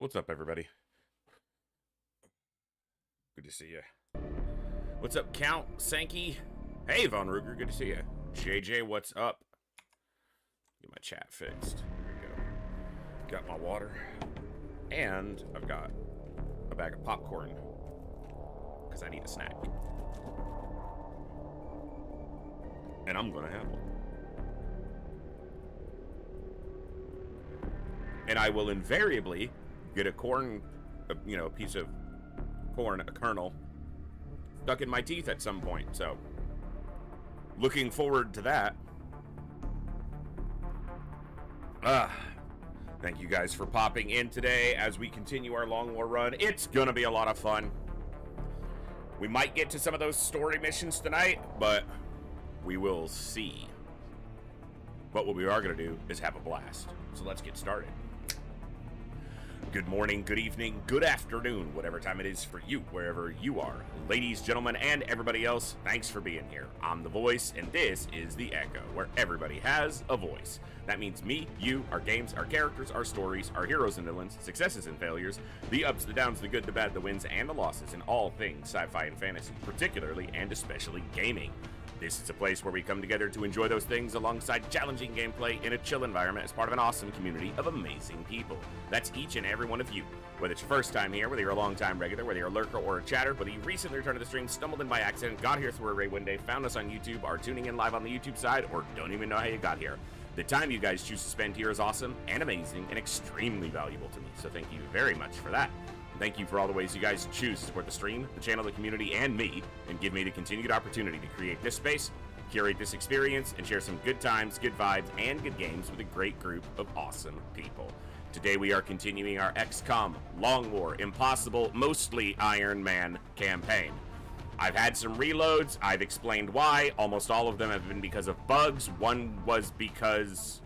What's up, everybody? Good to see you. What's up, Count Sankey? Hey, Von Ruger, good to see you. JJ, what's up? Get my chat fixed. There we go. Got my water. And I've got a bag of popcorn. Because I need a snack. And I'm gonna have one. And I will invariably get a corn, a piece of corn, a kernel, stuck in my teeth at some point. So, looking forward to that. Thank you guys for popping in today as we continue our Long War run. It's gonna be a lot of fun. We might get to some of those story missions tonight, but we will see. But what we are gonna do is have a blast. So let's get started. Good morning, good evening, good afternoon, whatever time it is for you, wherever you are. Ladies, gentlemen, and everybody else, thanks for being here. I'm The Voice, and this is The Echo, where everybody has a voice. That means me, you, our games, our characters, our stories, our heroes and villains, successes and failures, the ups, the downs, the good, the bad, the wins, and the losses in all things sci-fi and fantasy, particularly and especially gaming. This is a place where we come together to enjoy those things alongside challenging gameplay in a chill environment as part of an awesome community of amazing people. That's each and every one of you. Whether it's your first time here, whether you're a long-time regular, whether you're a lurker or a chatter, whether you recently returned to the stream, stumbled in by accident, got here through a raid one day, found us on YouTube, are tuning in live on the YouTube side, or don't even know how you got here. The time you guys choose to spend here is awesome and amazing and extremely valuable to me, so thank you very much for that. Thank you for all the ways you guys choose to support the stream, the channel, the community, and me, and give me the continued opportunity to create this space, curate this experience, and share some good times, good vibes, and good games with a great group of awesome people. Today we are continuing our XCOM, Long War, Impossible, mostly Ironman campaign. I've had some reloads, I've explained why, almost all of them have been because of bugs, one was because...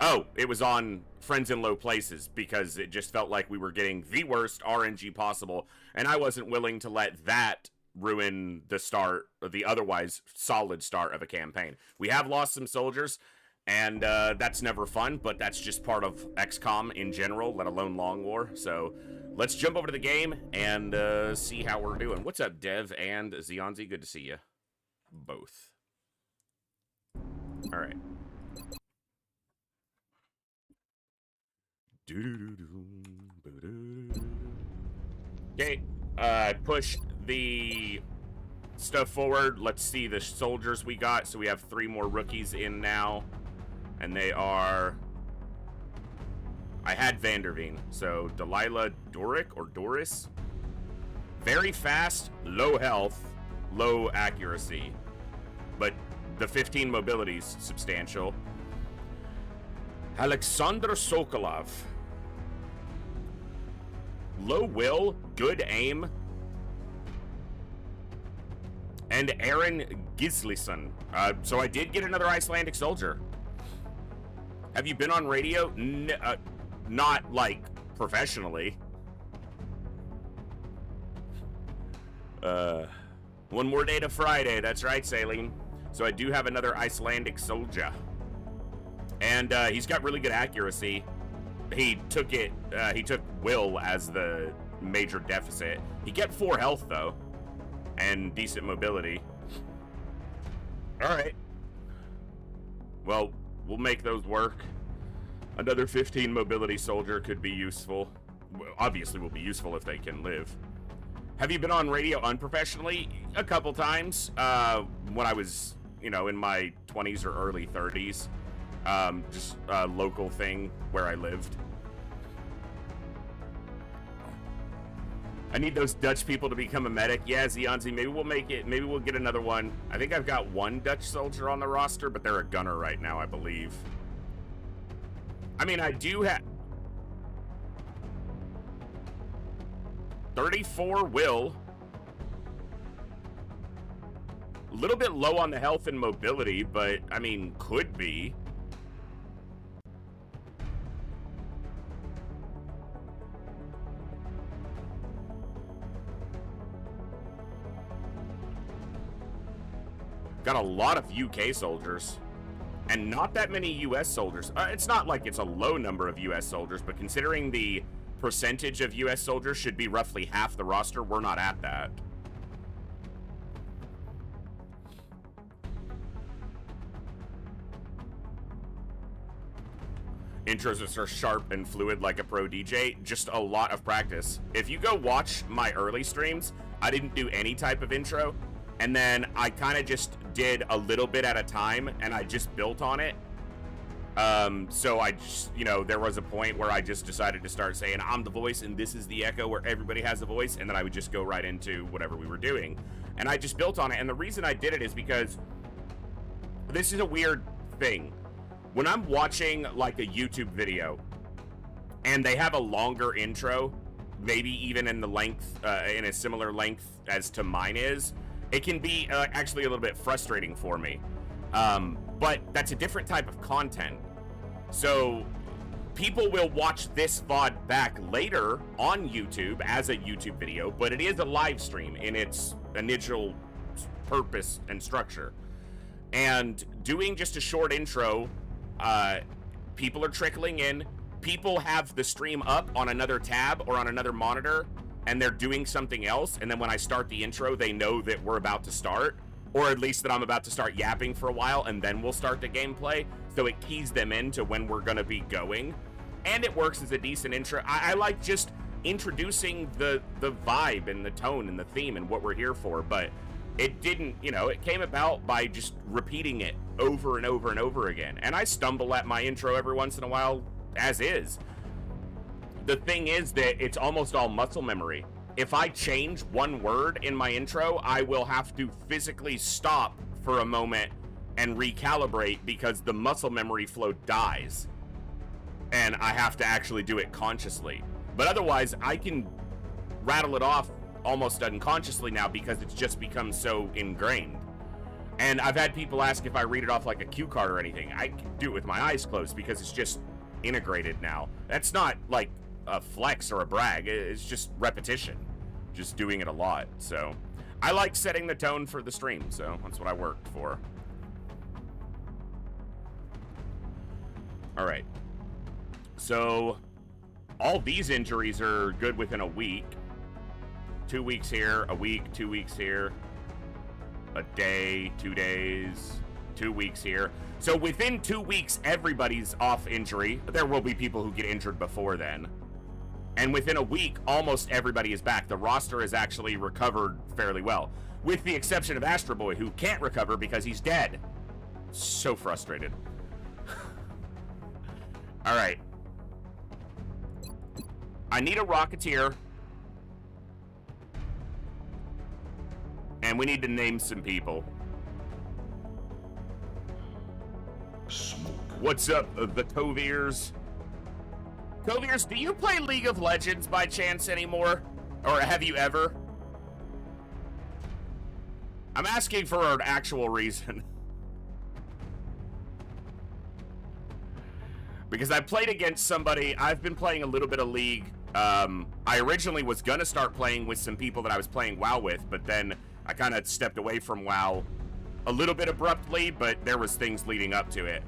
Oh, it was on Friends in Low Places because it just felt like we were getting the worst RNG possible, and I wasn't willing to let that ruin the start, or the otherwise solid start of a campaign. We have lost some soldiers, and that's never fun, but that's just part of XCOM in general, let alone Long War. So let's jump over to the game and see how we're doing. What's up, Dev and Zionzi? Good to see you both. All right. Okay, push the stuff forward. Let's see the soldiers we got. So we have 3 more rookies in now, and they are... I had Vanderveen, so Delilah Doric or Doris. Very fast, low health, low accuracy, but the 15 mobility is substantial. Alexander Sokolov. Low will, good aim. And Aaron Gislison. So I did get another Icelandic soldier. Have you been on radio? Not, like, professionally. One more day to Friday. That's right, Saline. So I do have another Icelandic soldier. And he's got really good accuracy. He took will as the major deficit. He kept 4 health though, and decent mobility. All right. Well, we'll make those work. Another 15 mobility soldier could be useful. Well, obviously will be useful if they can live. Have you been on radio unprofessionally? A couple times. When I was, in my 20s or early 30s. Just a local thing where I lived. I need those Dutch people to become a medic. Yeah, Zionzi, maybe we'll make it. Maybe we'll get another one. I think I've got 1 Dutch soldier on the roster, but they're a gunner right now, I believe. I mean, I do have 34 will. A little bit low on the health and mobility, but, I mean, could be. Got a lot of UK soldiers. and not that many U.S. soldiers. It's not like it's a low number of U.S. soldiers, but considering the percentage of U.S. soldiers should be roughly half the roster, we're not at that. Intros are sharp and fluid like a pro DJ. Just a lot of practice. If you go watch my early streams, I didn't do any type of intro. And then I kind of just did a little bit at a time, and I just built on it. So I just, you know, there was a point where I just decided to start saying, I'm the voice, and this is the echo where everybody has a voice. And then I would just go right into whatever we were doing. And I just built on it. And the reason I did it is because this is a weird thing. When I'm watching like a YouTube video and they have a longer intro, maybe even in the length, in a similar length as to mine is, it can be actually a little bit frustrating for me. But that's a different type of content. So people will watch this VOD back later on YouTube as a YouTube video, but it is a live stream in its initial purpose and structure. And doing just a short intro, people are trickling in. People have the stream up on another tab or on another monitor, and they're doing something else. And then when I start the intro, they know that we're about to start, or at least that I'm about to start yapping for a while, and then we'll start the gameplay. So it keys them into when we're going to be going. And it works as a decent intro. I like just introducing the vibe and the tone and the theme and what we're here for. But it didn't, you know, it came about by just repeating it over and over and over again. And I stumble at my intro every once in a while, as is. The thing is that it's almost all muscle memory. If I change one word in my intro, I will have to physically stop for a moment and recalibrate because the muscle memory flow dies. And I have to actually do it consciously. But otherwise, I can rattle it off almost unconsciously now because it's just become so ingrained. And I've had people ask if I read it off like a cue card or anything. I can do it with my eyes closed because it's just integrated now. That's not like a flex or a brag. It's just repetition, just doing it a lot. So I like setting the tone for the stream, so that's what I worked for. All right, so all these injuries are good within a week. 2 weeks here, a week, 2 weeks here, a day, 2 days, 2 weeks here. So within 2 weeks, everybody's off injury. There will be people who get injured before then. And within a week, almost everybody is back. The roster has actually recovered fairly well, with the exception of Astro Boy, who can't recover because he's dead. So frustrated. All right. I need a Rocketeer. And we need to name some people. What's up, the Toviers? Toviers, do you play League of Legends by chance anymore? Or have you ever? I'm asking for an actual reason. Because I played against somebody. I've been playing a little bit of League. I originally was going to start playing with some people that I was playing WoW with, but then I kind of stepped away from WoW a little bit abruptly, but there was things leading up to it.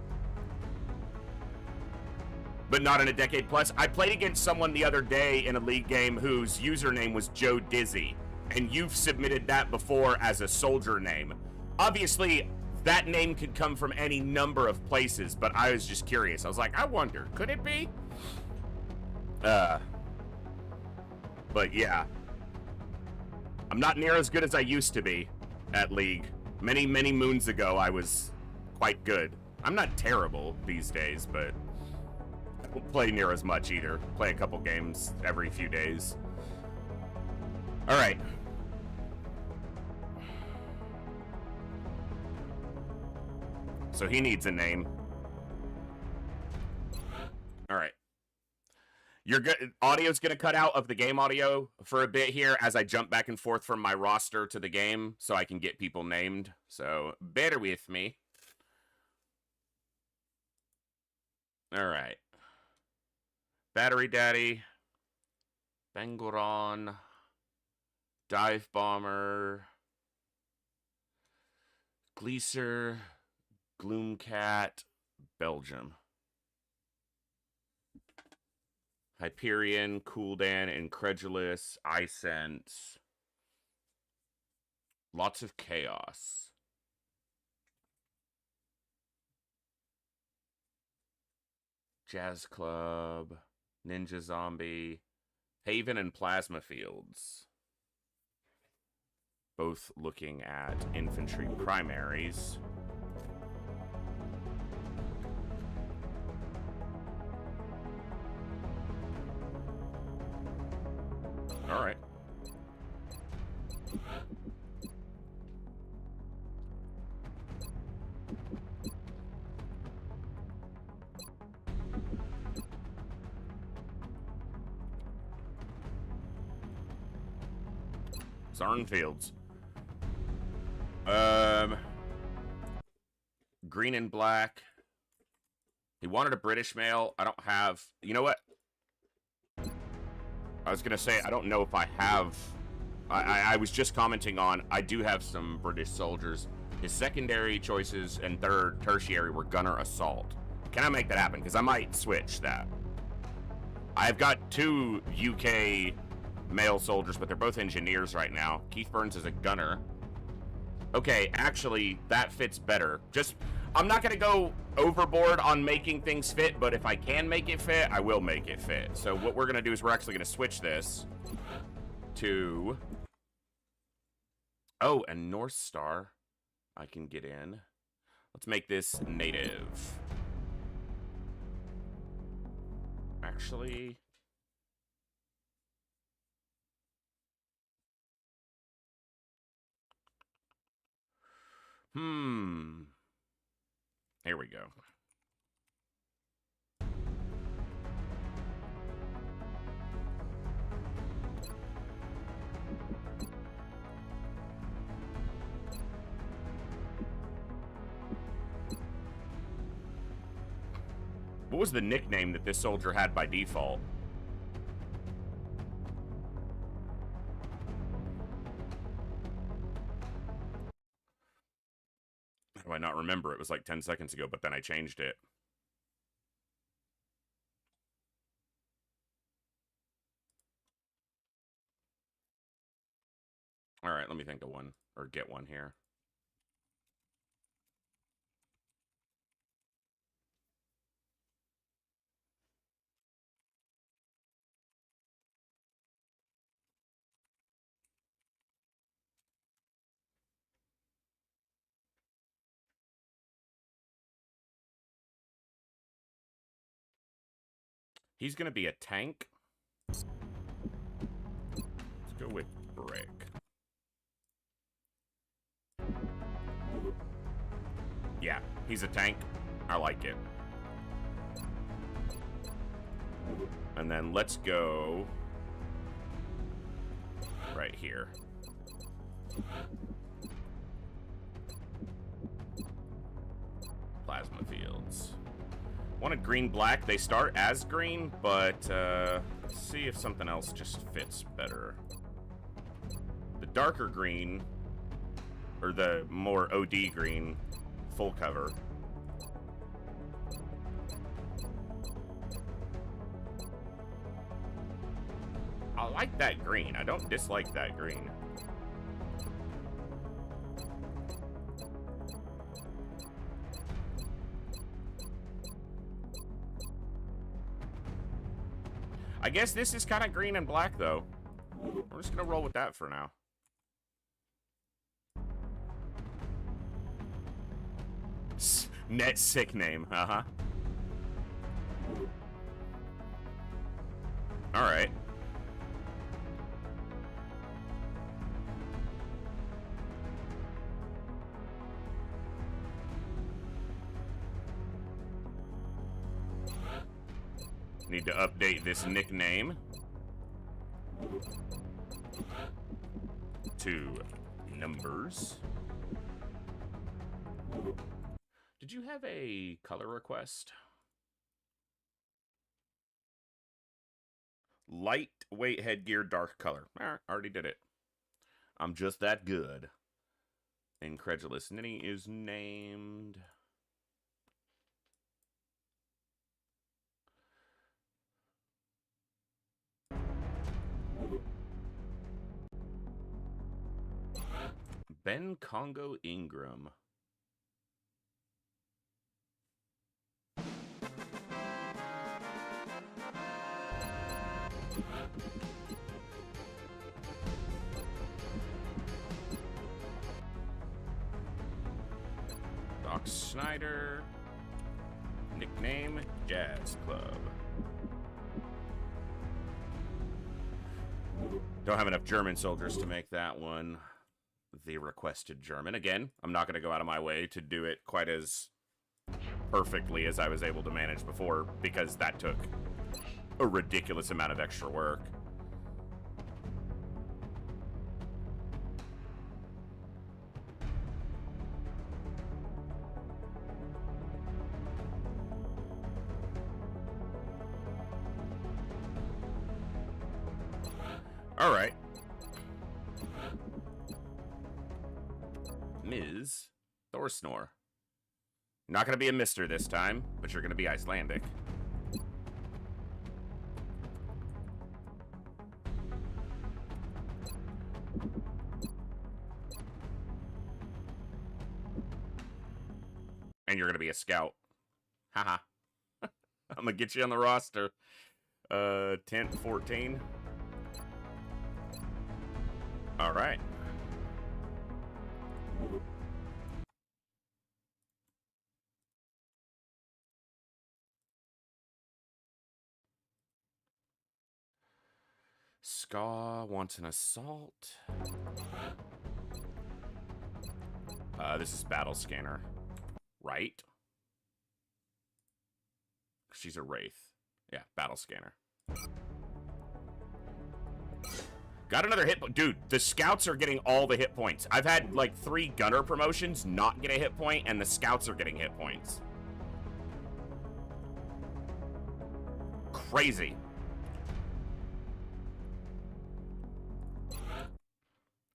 But not in a decade plus. I played against someone the other day in a League game whose username was Joe Dizzy, and you've submitted that before as a soldier name. Obviously, that name could come from any number of places, but I was just curious. I was like, I wonder, could it be? But yeah. I'm not near as good as I used to be at League. Many, many moons ago, I was quite good. I'm not terrible these days, but I don't play near as much either. Play a couple games every few days. All right. So he needs a name. All right. You're good. Audio's going to cut out of the game audio for a bit here as I jump back and forth from my roster to the game so I can get people named. So bear with me. All right. Battery Daddy. Bangoron. Dive Bomber. Gleaser. Gloomcat, Belgium. Hyperion, Kuldan, Incredulous, Isense. Lots of chaos. Jazz Club, Ninja Zombie, Haven, and Plasma Fields. Both looking at infantry primaries. All right. Zarnfields. Green and black. He wanted a British male. I don't have... You know what? I was going to say, I don't know if I have... I was just commenting on, I do have some British soldiers. His secondary choices and third tertiary were Gunner Assault. Can I make that happen? Because I might switch that. I've got 2 UK male soldiers, but they're both engineers right now. Keith Burns is a gunner. Okay, actually, that fits better. Just, I'm not going to go overboard on making things fit, but if I can make it fit, I will make it fit. So what we're going to do is we're actually going to switch this to... Oh, and North Star I can get in. Let's make this native. Actually... Here we go. What was the nickname that this soldier had by default? How do I not remember? It was like 10 seconds ago, but then I changed it. All right, let me think of one, or get one here. He's going to be a tank. Let's go with brick. Yeah, he's a tank. I like it. And then let's go right here. Plasma fields. Wanted green-black. They start as green, but let's see if something else just fits better. The darker green, or the more OD green, full cover. I like that green. I don't dislike that green. I guess this is kind of green and black, though. We're just going to roll with that for now. Net sick name, uh-huh. Alright. Need to update this nickname to numbers. Did you have a color request? Lightweight headgear, dark color. Already did it. I'm just that good. Incredulous Ninny is named. Ben Congo Ingram. Doc Snyder. Nickname, Jazz Club. Don't have enough German soldiers to make that one the requested German. Again, I'm not going to go out of my way to do it quite as perfectly as I was able to manage before, because that took a ridiculous amount of extra work. All right. Ms. Thorsnor. Not going to be a Mister this time, but you're going to be Icelandic. And you're going to be a scout. Haha. I'm going to get you on the roster. 10, 14. All right. Ska wants an assault. This is Battle Scanner, right? She's a Wraith. Yeah, Battle Scanner. Got another hit point. Dude, the scouts are getting all the hit points. I've had like 3 gunner promotions not get a hit point, and the scouts are getting hit points. Crazy.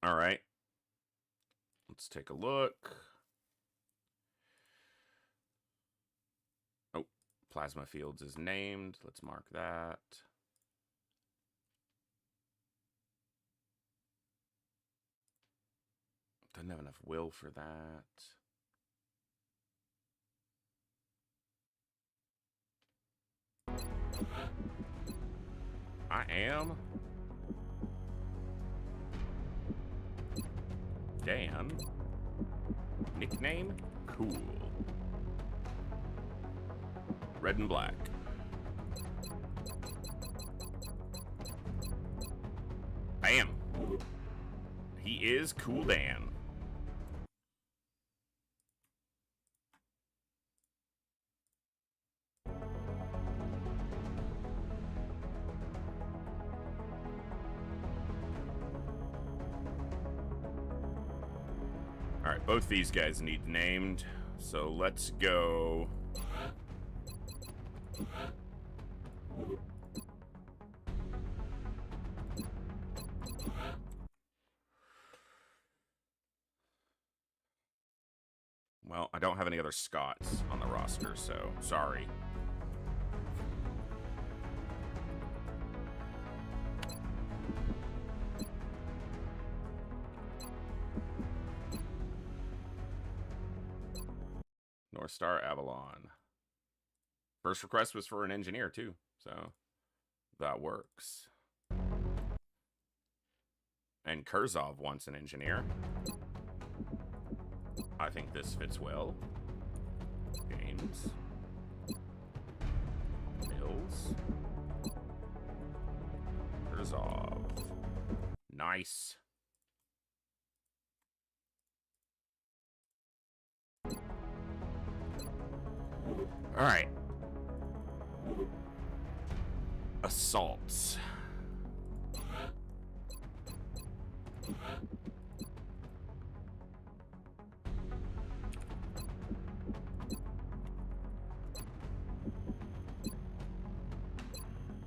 All right. Let's take a look. Oh, Plasma Fields is named. Let's mark that. Doesn't have enough will for that. I am Dan. Nickname? Cool. Red and black. Bam. He is Cool Dan. All right, both these guys need named, so let's go. Well, I don't have any other Scots on the roster, so sorry. North Star Avalon. First request was for an engineer, too, so that works. And Kurzov wants an engineer. I think this fits well. Games. Mills. Kurzov. Nice. All right. Assaults.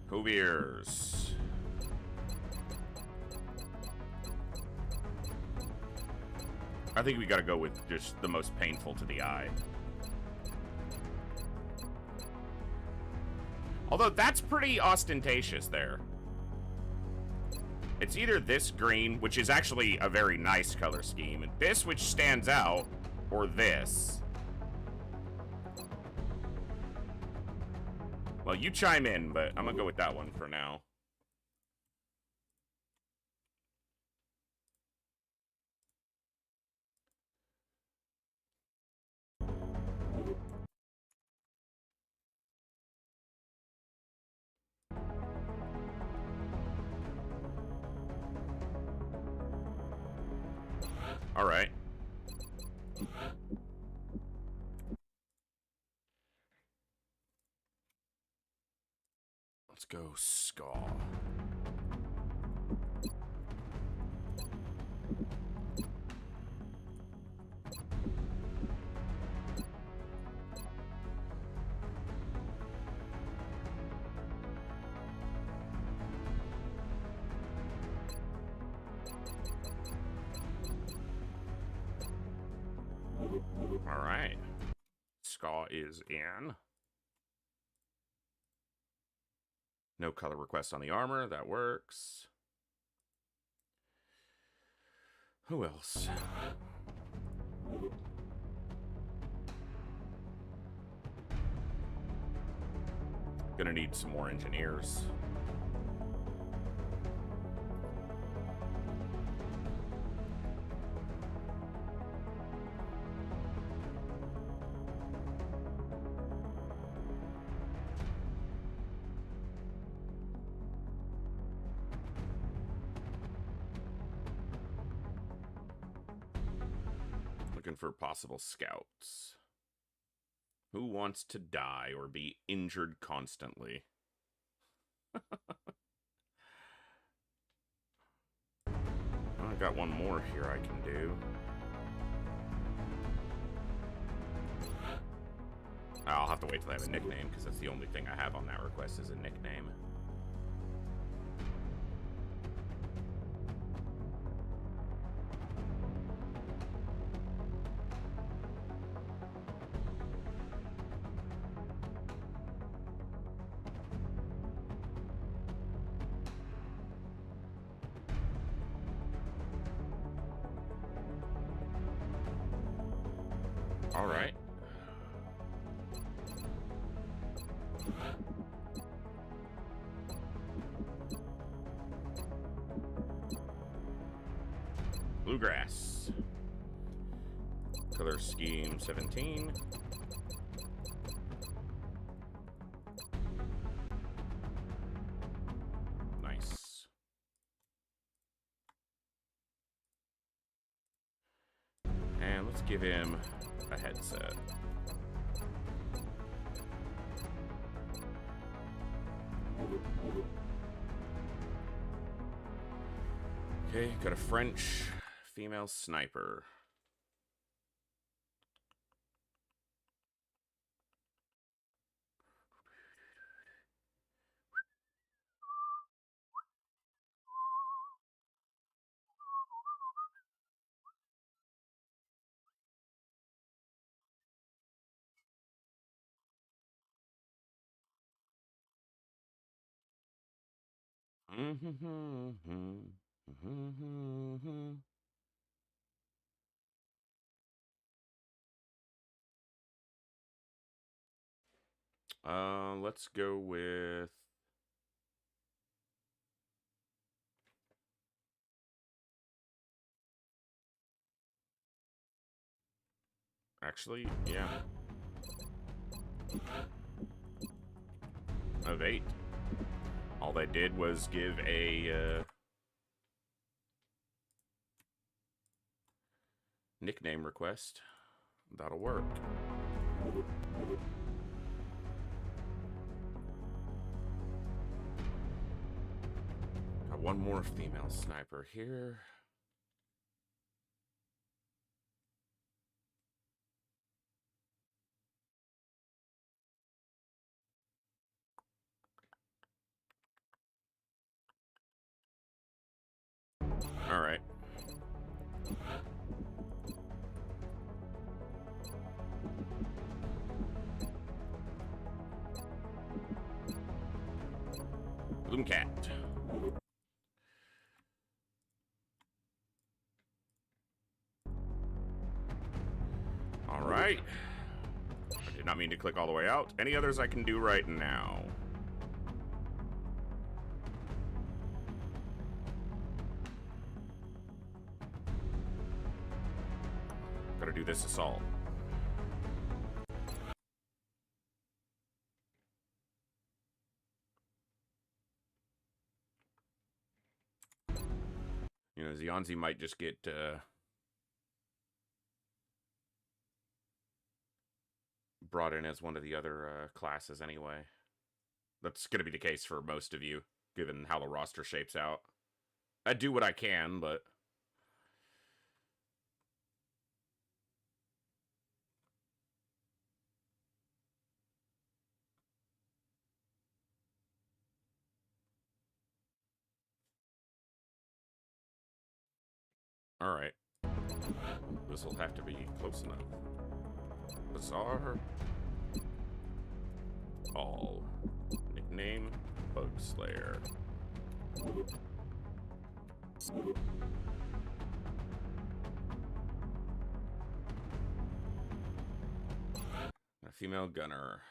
Coviers. I think we gotta go with just the most painful to the eye. Although that's pretty ostentatious there. It's either this green, which is actually a very nice color scheme, this which stands out, or this. Well, you chime in, but I'm gonna go with that one for now. All right. Let's go ska. All right. Ska is in. No color request on the armor. That works. Who else? Gonna need some more engineers. Looking for possible scouts. Who wants to die or be injured constantly? I got one more here I can do. I'll have to wait till I have a nickname, because that's the only thing I have on that request is a nickname. All right. Bluegrass. Color scheme 17. Nice. And let's give him a headset. Okay, got a French female sniper. Let's go with actually, yeah. Of 8. All they did was give a nickname request. That'll work. Got one more female sniper here. All right. Bloomcat. right. I did not mean to click all the way out. Any others I can do right now? Gotta do this assault. You know, Zionzi might just get brought in as one of the other classes anyway. That's going to be the case for most of you, given how the roster shapes out. I do what I can, but... Alright. This will have to be close enough. Bizarre. All. Nickname, Bug Slayer. A female gunner.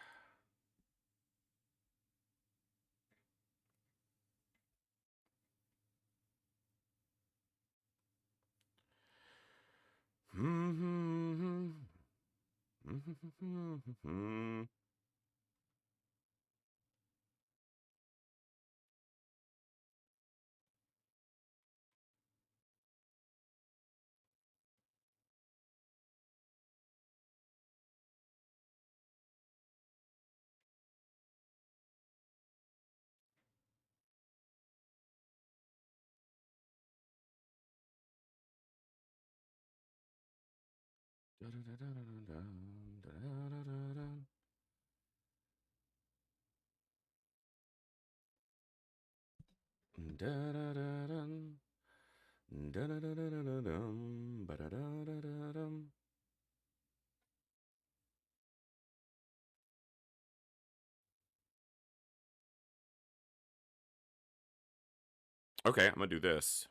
Okay, I'm gonna do this.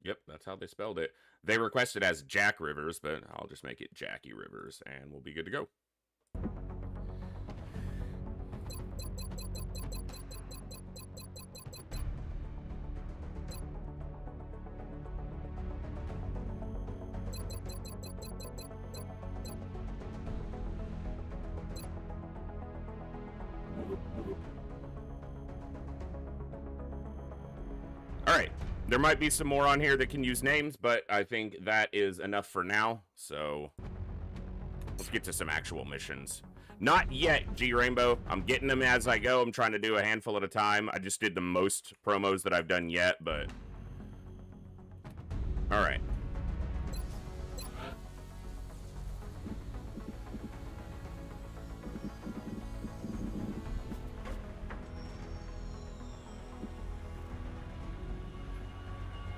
Yep, that's how they spelled it. They requested as Jack Rivers, but I'll just make it Jackie Rivers, and we'll be good to go. Alright, there might be some more on here that can use names, but I think that is enough for now, so let's get to some actual missions. Not yet, G-Rainbow. I'm getting them as I go. I'm trying to do a handful at a time. I just did the most promos that I've done yet, but... Alright.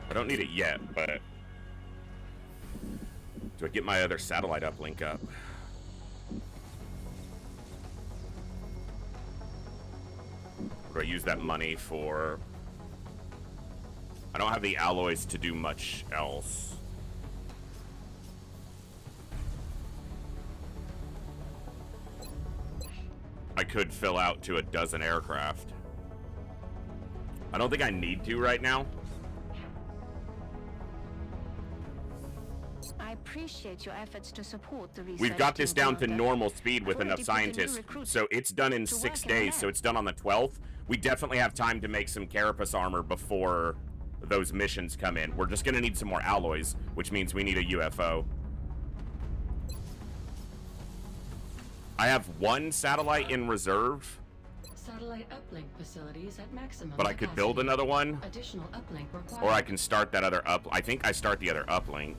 I don't need it yet, but... Do I get my other satellite uplink up? Or do I use that money for... I don't have the alloys to do much else. I could fill out to a dozen aircraft. I don't think I need to right now. I appreciate your efforts to support the research. We've got this down to further. normal speed with enough scientists, so it's done in 6 days, so it's done on the 12th. We definitely have time to make some carapace armor before those missions come in. We're just gonna need some more alloys, which means we need a UFO. I have one satellite in reserve. Satellite uplink facilities at maximum But I could build another one. Additional uplink required. Or I can start that other up. I think I start the other uplink.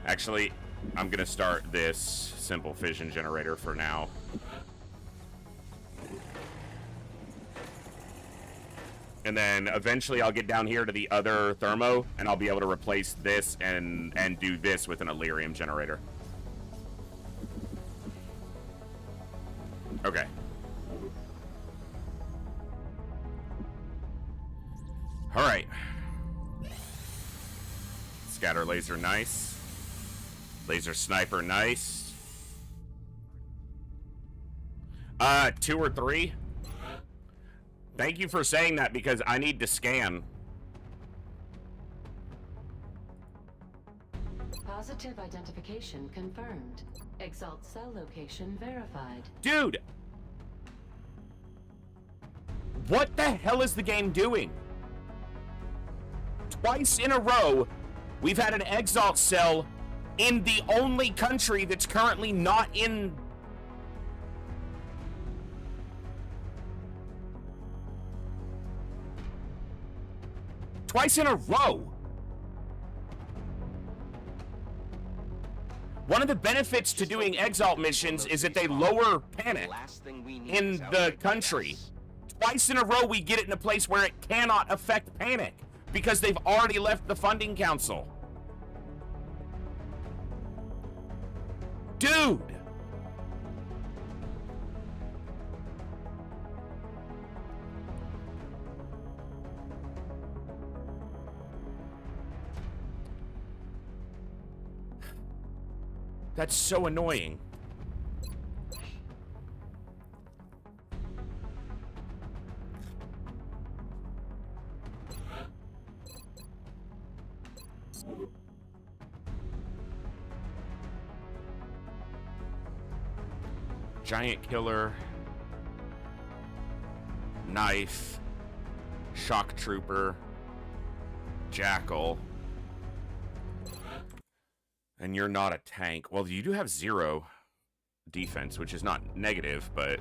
Actually, I'm going to start this simple fission generator for now. And then eventually I'll get down here to the other thermo, and I'll be able to replace this and do this with an Illyrium generator. Okay. All right. Scatter laser, nice. Laser sniper, nice. 2 or 3. Thank you for saying that because I need to scan. Positive identification confirmed. Exalt cell location verified. Dude! What the hell is the game doing? Twice in a row, we've had an Exalt cell in the only country that's currently not in... Twice in a row. One of the benefits to doing Exalt missions is that they lower panic in the country. Twice in a row we get it in a place where it cannot affect panic because they've already left the funding council. Dude! That's so annoying. Giant killer. Knife. Shock trooper. Jackal. And you're not a tank. Well, you do have 0 defense, which is not negative, but...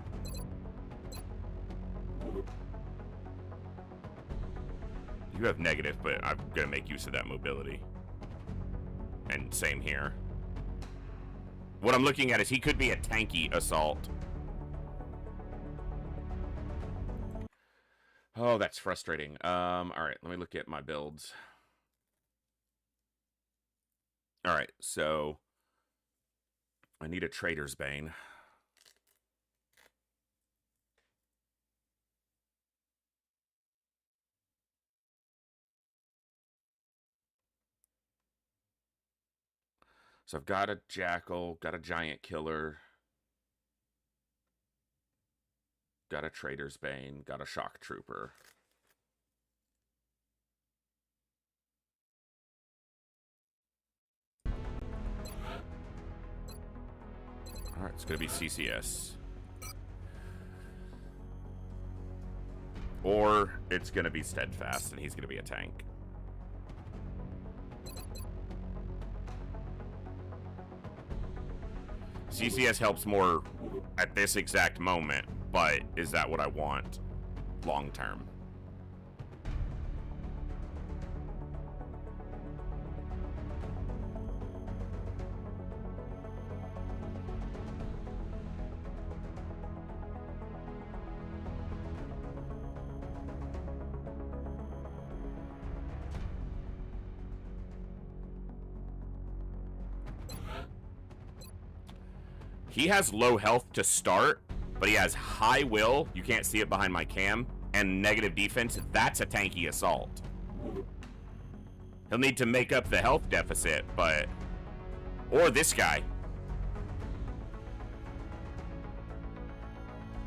You have negative, but I'm gonna make use of that mobility. And same here. What I'm looking at is he could be a tanky assault. Oh, that's frustrating. Alright, let me look at my builds. Alright, so I need a Trader's Bane. So I've got a Jackal, got a Giant Killer, got a Trader's Bane, got a Shock Trooper. Alright, it's going to be CCS. Or it's going to be Steadfast, and he's going to be a tank. CCS helps more at this exact moment, but is that what I want long term? He has low health to start, but he has high will. You can't see it behind my cam. And negative defense. That's a tanky assault. He'll need to make up the health deficit, but... Or this guy.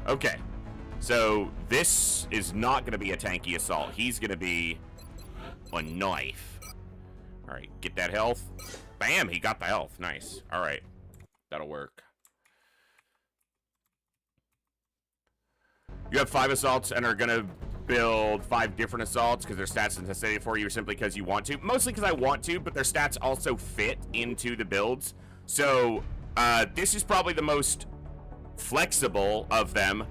Okay. So, this is not going to be a tanky assault. He's going to be a knife. Alright, get that health. Bam! He got the health. Nice. Alright. That'll work. You have 5 assaults and are going to build 5 different assaults because their stats necessitated for you simply because you want to. Mostly because I want to, but their stats also fit into the builds. So, this is probably the most flexible of them.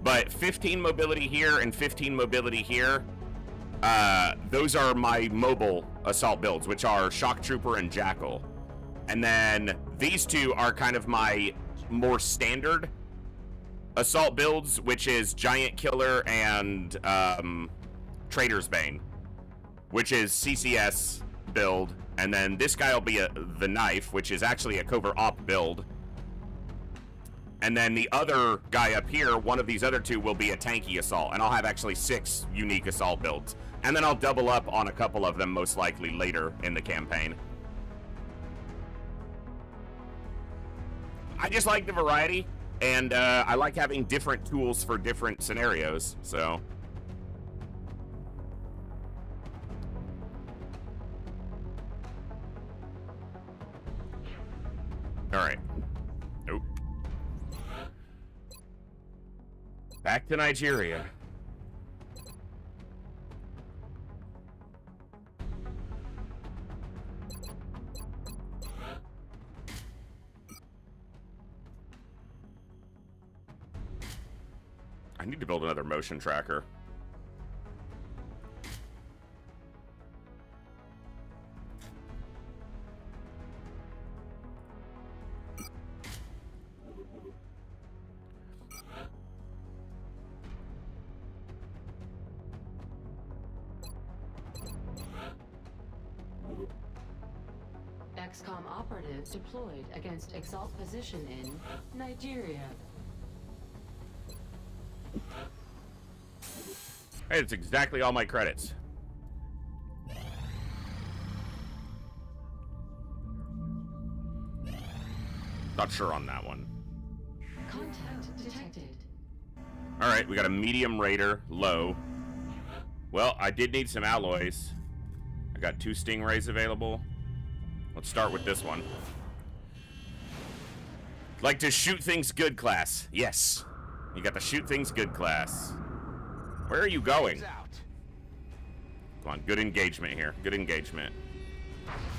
But 15 mobility here and 15 mobility here, those are my mobile assault builds, which are Shock Trooper and Jackal. And then these two are kind of my more standard assault builds, which is Giant Killer and Trader's Bane, which is CCS build. And then this guy will be the Knife, which is actually a covert op build. And then the other guy up here, one of these other two, will be a tanky assault. And I'll have actually 6 unique assault builds. And then I'll double up on a couple of them, most likely later in the campaign. I just like the variety, and I like having different tools for different scenarios, so. All right. Nope. Back to Nigeria. I need to build another motion tracker. XCOM operative deployed against Exalt position in Nigeria. Hey, it's exactly all my credits. Not sure on that one. Contact detected. All right, we got a medium raider, low. Well, I did need some alloys. I got 2 stingrays available. Let's start with this one. Like to shoot things good class. Yes. You got the shoot things good class. Where are you going? Come on, good engagement here. Good engagement.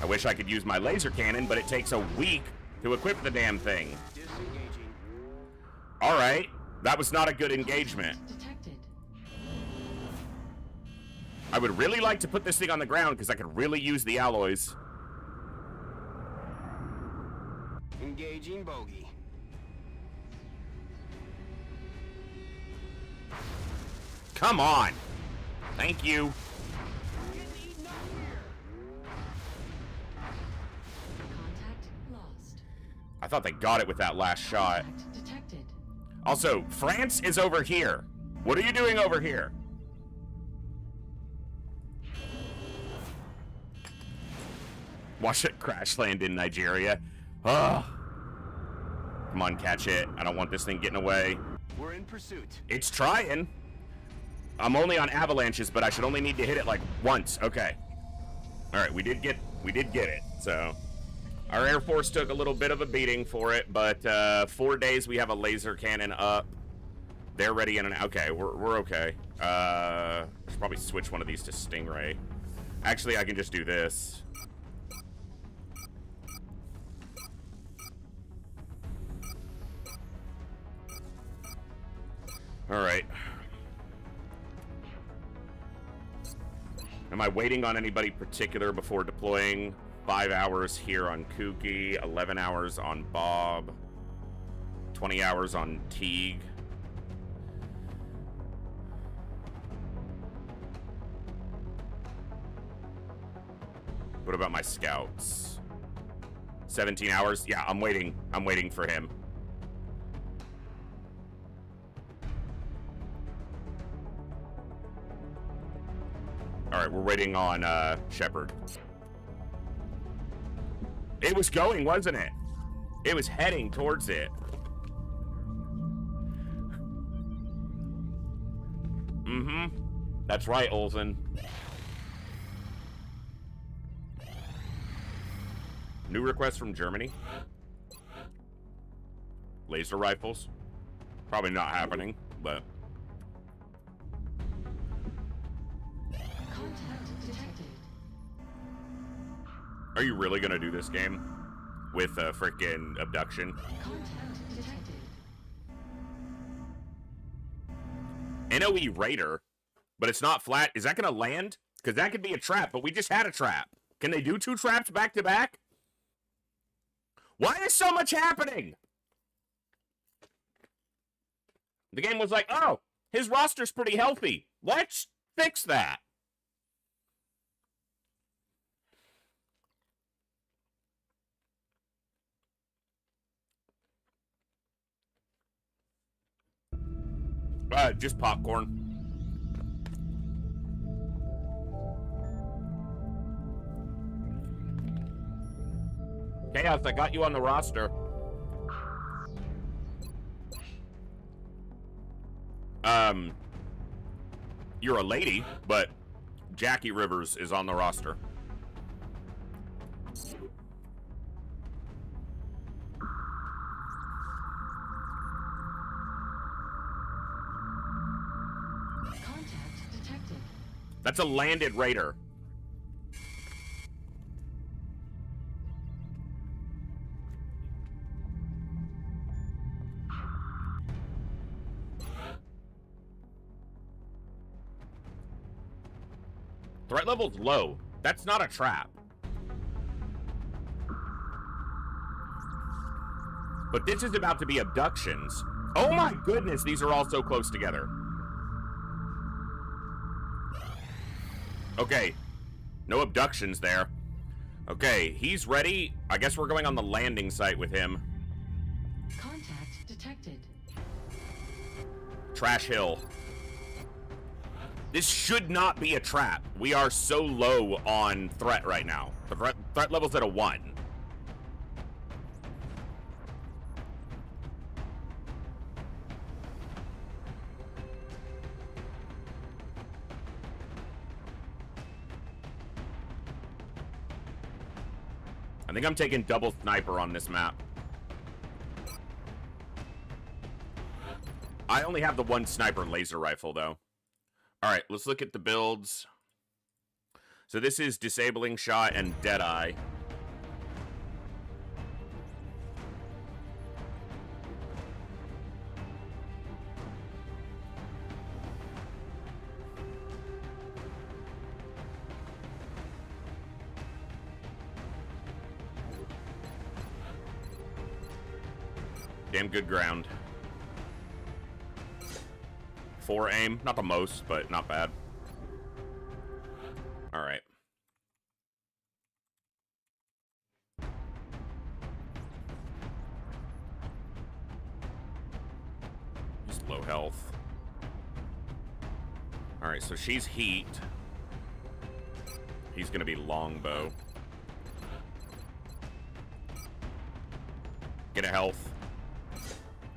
I wish I could use my laser cannon, but it takes a week to equip the damn thing. All right. That was not a good engagement. Detected. I would really like to put this thing on the ground because I could really use the alloys. Engaging bogey. Come on. Thank you. Contact lost. I thought they got it with that last shot. Contact detected. Also, France is over here. What are you doing over here? Watch it crash land in Nigeria. Ugh. Come on, catch it. I don't want this thing getting away. We're in pursuit. It's trying. I'm only on avalanches, but I should only need to hit it like once. Okay. All right, we did get it. So our Air Force took a little bit of a beating for it, but 4 days we have a laser cannon up. They're ready in and okay, we're okay. I should probably switch one of these to Stingray. Actually, I can just do this. All right. Am I waiting on anybody particular before deploying? 5 hours here on Kooky, 11 hours on Bob, 20 hours on Teague. What about my scouts? 17 hours? Yeah, I'm waiting. I'm waiting for him. All right, we're waiting on Shepard. It was going, wasn't it? It was heading towards it. Mm-hmm. That's right, Olsen. New request from Germany. Laser rifles. Probably not happening, but... Contact detected. Are you really gonna do this game with a frickin' abduction? Contact detected. NOE Raider, but it's not flat. Is that gonna land? Because that could be a trap, but we just had a trap. Can they do 2 traps back to back? Why is so much happening? The game was like, oh, his roster's pretty healthy. Let's fix that. Just popcorn. Chaos, I got you on the roster. You're a lady, but Jackie Rivers is on the roster. Contact detected. That's a landed raider. Threat level's low. That's not a trap. But this is about to be abductions. Oh my goodness, these are all so close together. Okay. No abductions there. Okay, he's ready. I guess we're going on the landing site with him. Contact detected. Trash Hill. This should not be a trap. We are so low on threat right now. The threat level's at a 1. I think I'm taking double sniper on this map. I only have the one sniper laser rifle, though. All right, let's look at the builds. So this is Disabling Shot and Deadeye. Damn good ground. 4 aim, not the most, but not bad. All right. Just low health. All right, so she's heat. He's gonna be longbow. Get a health.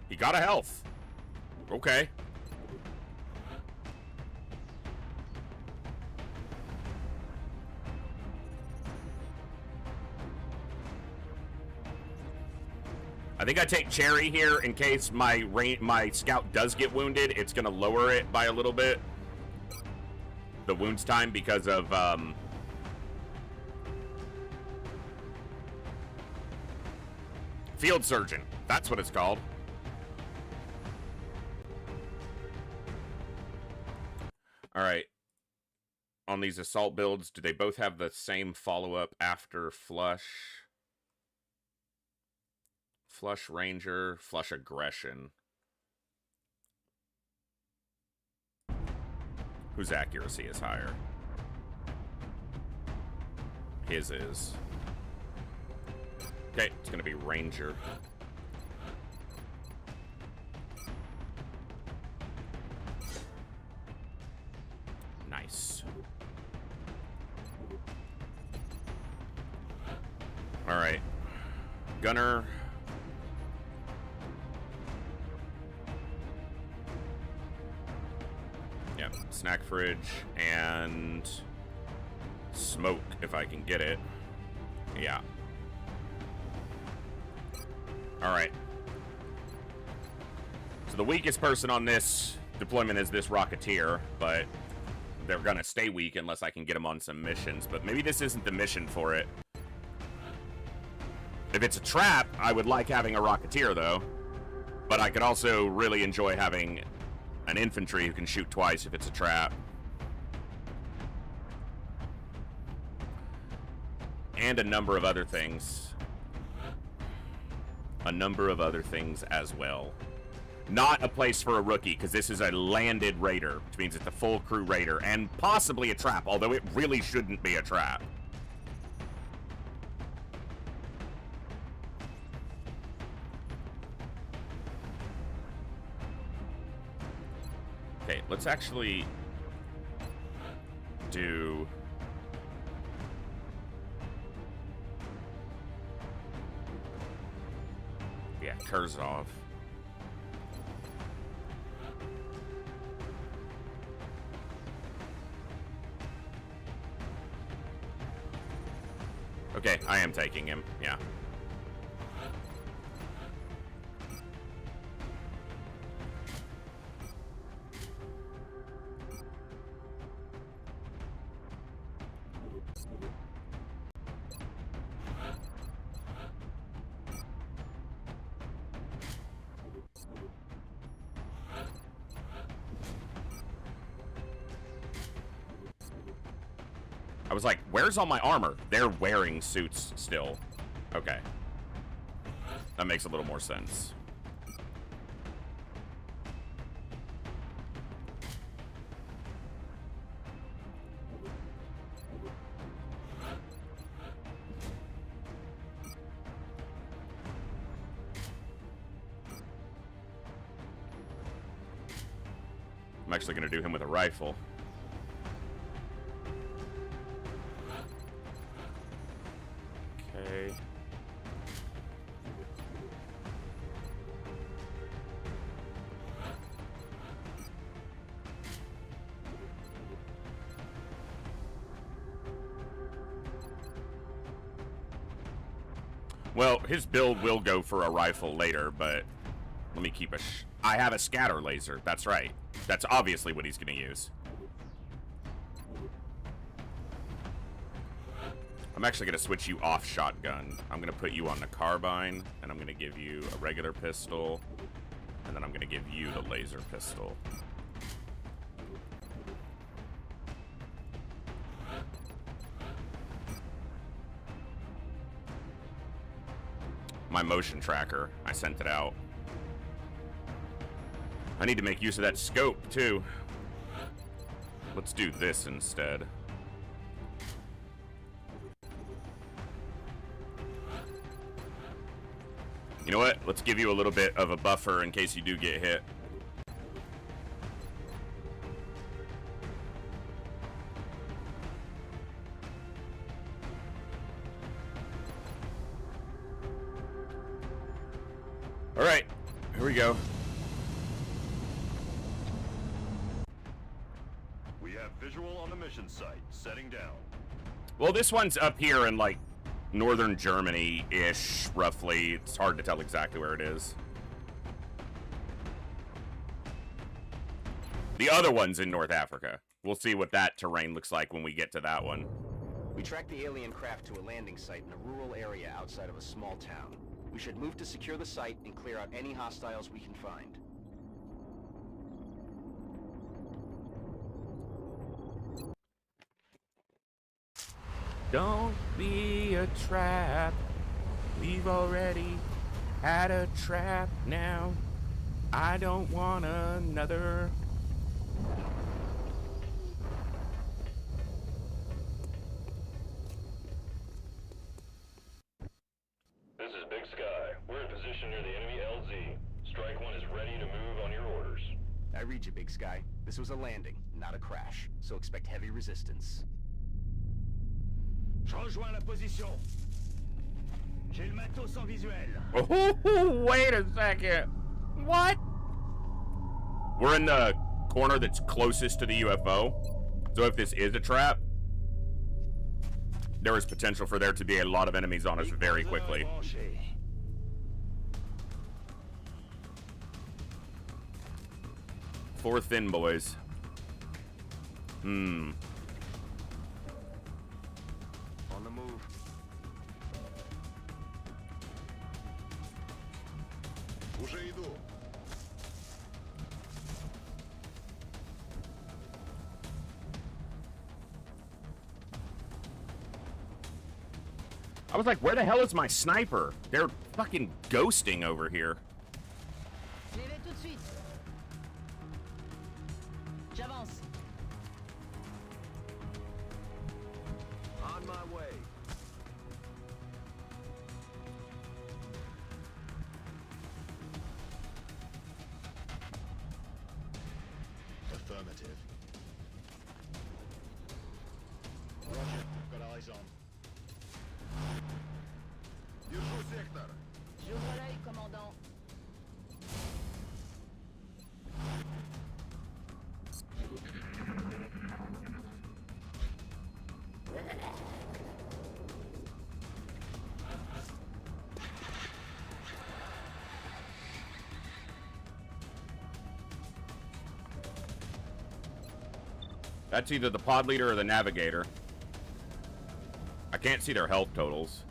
He got a health. Okay. I think I take Cherry here in case my scout does get wounded. It's going to lower it by a little bit. The wounds time because of... Field Surgeon. That's what it's called. All right. On these assault builds, do they both have the same follow-up after flush? Flush Ranger, Flush Aggression. Whose accuracy is higher? His is. Okay, it's gonna be Ranger. Nice. All right. Gunner. Yeah, snack fridge and smoke if I can get it. Yeah. All right. So the weakest person on this deployment is this Rocketeer, but they're gonna stay weak unless I can get them on some missions. But maybe this isn't the mission for it. If it's a trap, I would like having a Rocketeer, though. But I could also really enjoy having an infantry who can shoot twice if it's a trap. And a number of other things. a number of other things as well. Not a place for a rookie, because this is a landed raider, which means it's a full crew raider, and possibly a trap, although it really shouldn't be a trap. Okay, let's actually do... Yeah, Kurzov. Okay, I am taking him, yeah. I was like, where's all my armor? They're wearing suits still. Okay. That makes a little more sense. I'm actually going to do him with a rifle. Okay. Well, his build will go for a rifle later, but let me keep a I have a scatter laser. That's right. That's obviously what he's going to use. I'm actually going to switch you off shotgun. I'm going to put you on the carbine, and I'm going to give you a regular pistol, and then I'm going to give you the laser pistol. My motion tracker, I sent it out. I need to make use of that scope, too. Let's do this instead. You know what? Let's give you a little bit of a buffer in case you do get hit. All right, here we go. We have visual on the mission site. Setting down. Well, this one's up here in, like, northern Germany-ish, roughly. It's hard to tell exactly where it is. The other one's in North Africa. We'll see what that terrain looks like when we get to that one. We tracked the alien craft to a landing site in a rural area outside of a small town. We should move to secure the site and clear out any hostiles we can find. Don't be a trap. We've already had a trap now. I don't want another. This is Big Sky. We're in position near the enemy LZ. Strike One is ready to move on your orders. I read you, Big Sky. This was a landing, not a crash, so expect heavy resistance. Je rejoins la position. J'ai le matos en visuel. Oh, wait a second. What? We're in the corner that's closest to the UFO. So if this is a trap, there is potential for there to be a lot of enemies on us very quickly. Four thin boys. On the move. Уже иду. I was like, where the hell is my sniper? They're fucking ghosting over here. Je les vais tout de suite. J'avance. On my way. Affirmative. Roger. Got eyes on. Держу сектор. J'ouvre l'œil, commandant. That's either the pod leader or the navigator. I can't see their health totals.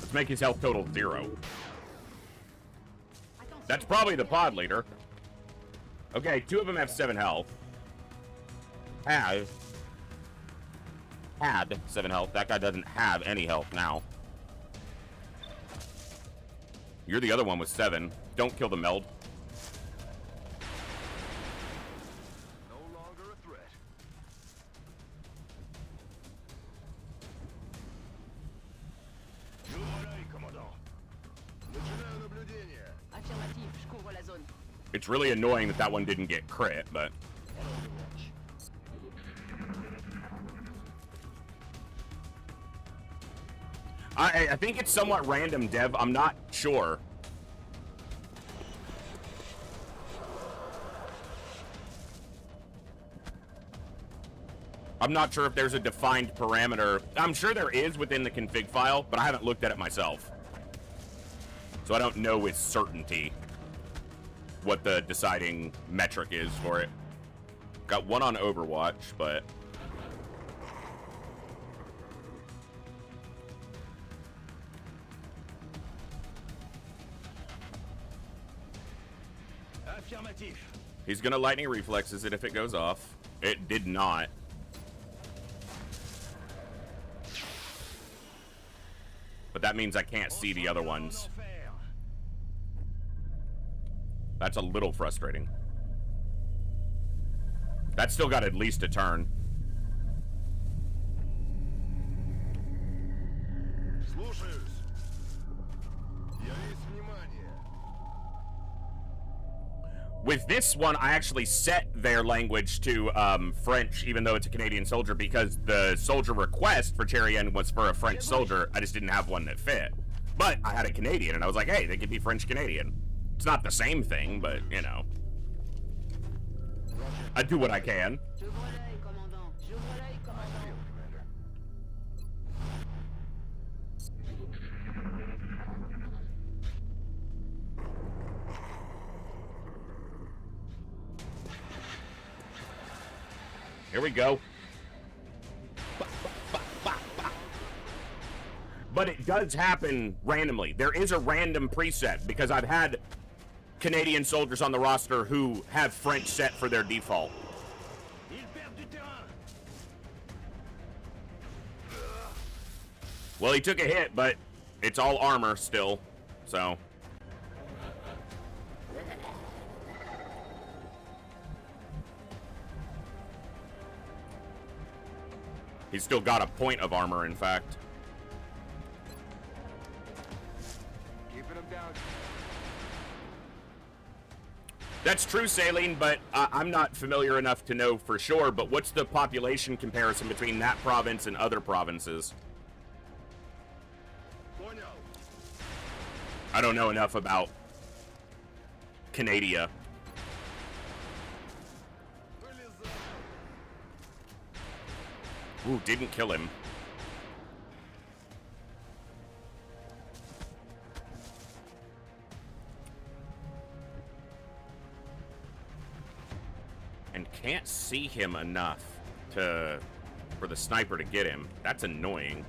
Let's make his health total 0. That's probably the pod leader. Okay, 2 of them have 7 health. Had 7 health. That guy doesn't have any health now. You're the other one with 7. Don't kill the meld. No longer a threat. J'ouvre l'œil, commandant. Начинаю наблюдение. Affirmatif, je couvre la zone. It's really annoying that that one didn't get crit, but... On Overwatch. I think it's somewhat random, Dev. I'm not sure. I'm not sure if there's a defined parameter. I'm sure there is within the config file, but I haven't looked at it myself. So I don't know with certainty what the deciding metric is for it. Got one on Overwatch, but... Affirmatif. He's gonna lightning reflexes it if it goes off. It did not. But that means I can't see the other ones. That's a little frustrating. That's still got at least a turn. Слушаюсь. Я весь внимание. With this one, I actually set their language to French, even though it's a Canadian soldier, because the soldier request for Cherien was for a French soldier. I just didn't have one that fit. But I had a Canadian, and I was like, hey, they could be French-Canadian. It's not the same thing, but, you know. I do what I can. J'ouvre l'œil, commandant. J'ouvre l'œil, commandant. Commander. Here we go. But it does happen randomly. There is a random preset, because I've had Canadian soldiers on the roster who have French set for their default. Ils perdent du terrain. Well, he took a hit, but it's all armor still, so... He's still got a point of armor, in fact. Keeping him down. That's true, Saline, but I'm not familiar enough to know for sure, but what's the population comparison between that province and other provinces? Понял. I don't know enough about Canada. Вылезай. Ooh, didn't kill him. And can't see him enough for the sniper to get him. That's annoying.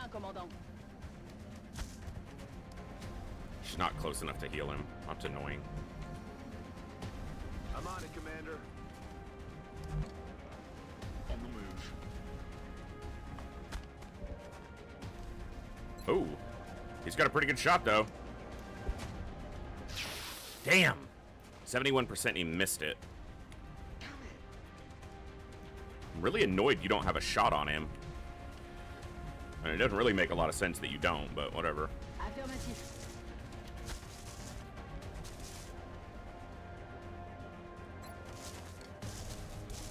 main, commandant. She's not close enough to heal him. That's annoying. I'm on it, Commander. On the move. Oh, he's got a pretty good shot, though. Damn. 71% he missed it. I'm really annoyed you don't have a shot on him. And it doesn't really make a lot of sense that you don't, but whatever. Affirmatif.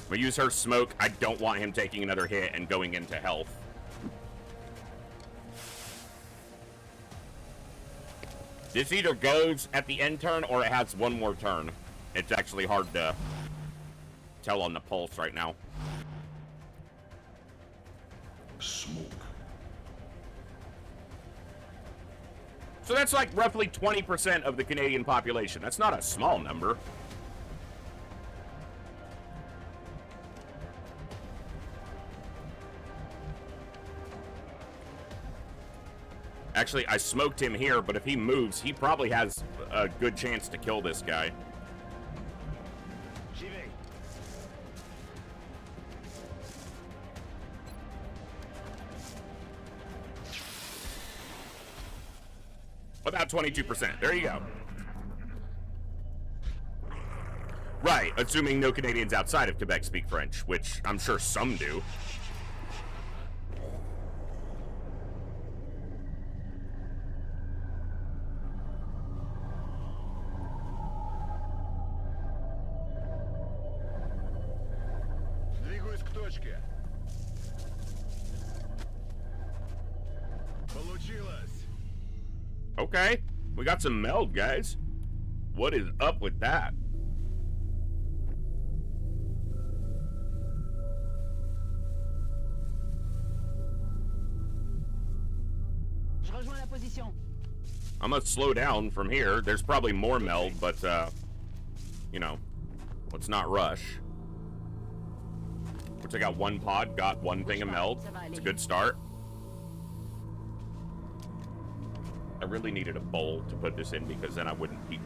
I'm gonna use her smoke. I don't want him taking another hit and going into health. This either goes at the end turn or it has one more turn. It's actually hard to tell on the pulse right now. Smoke. So that's like roughly 20% of the Canadian population. That's not a small number. Actually, I smoked him here, but if he moves, he probably has a good chance to kill this guy. J'y vais. About 22%. There you go. Right, assuming no Canadians outside of Quebec speak French, which I'm sure some do. Двигаюсь к точке. Получилось. Okay, we got some meld, guys. What is up with that? Je rejoins la position. I'm gonna slow down from here. There's probably more meld, but, you know, let's not rush. We took out one pod, got one thing of meld. It's a good start. I really needed a bowl to put this in because then I wouldn't be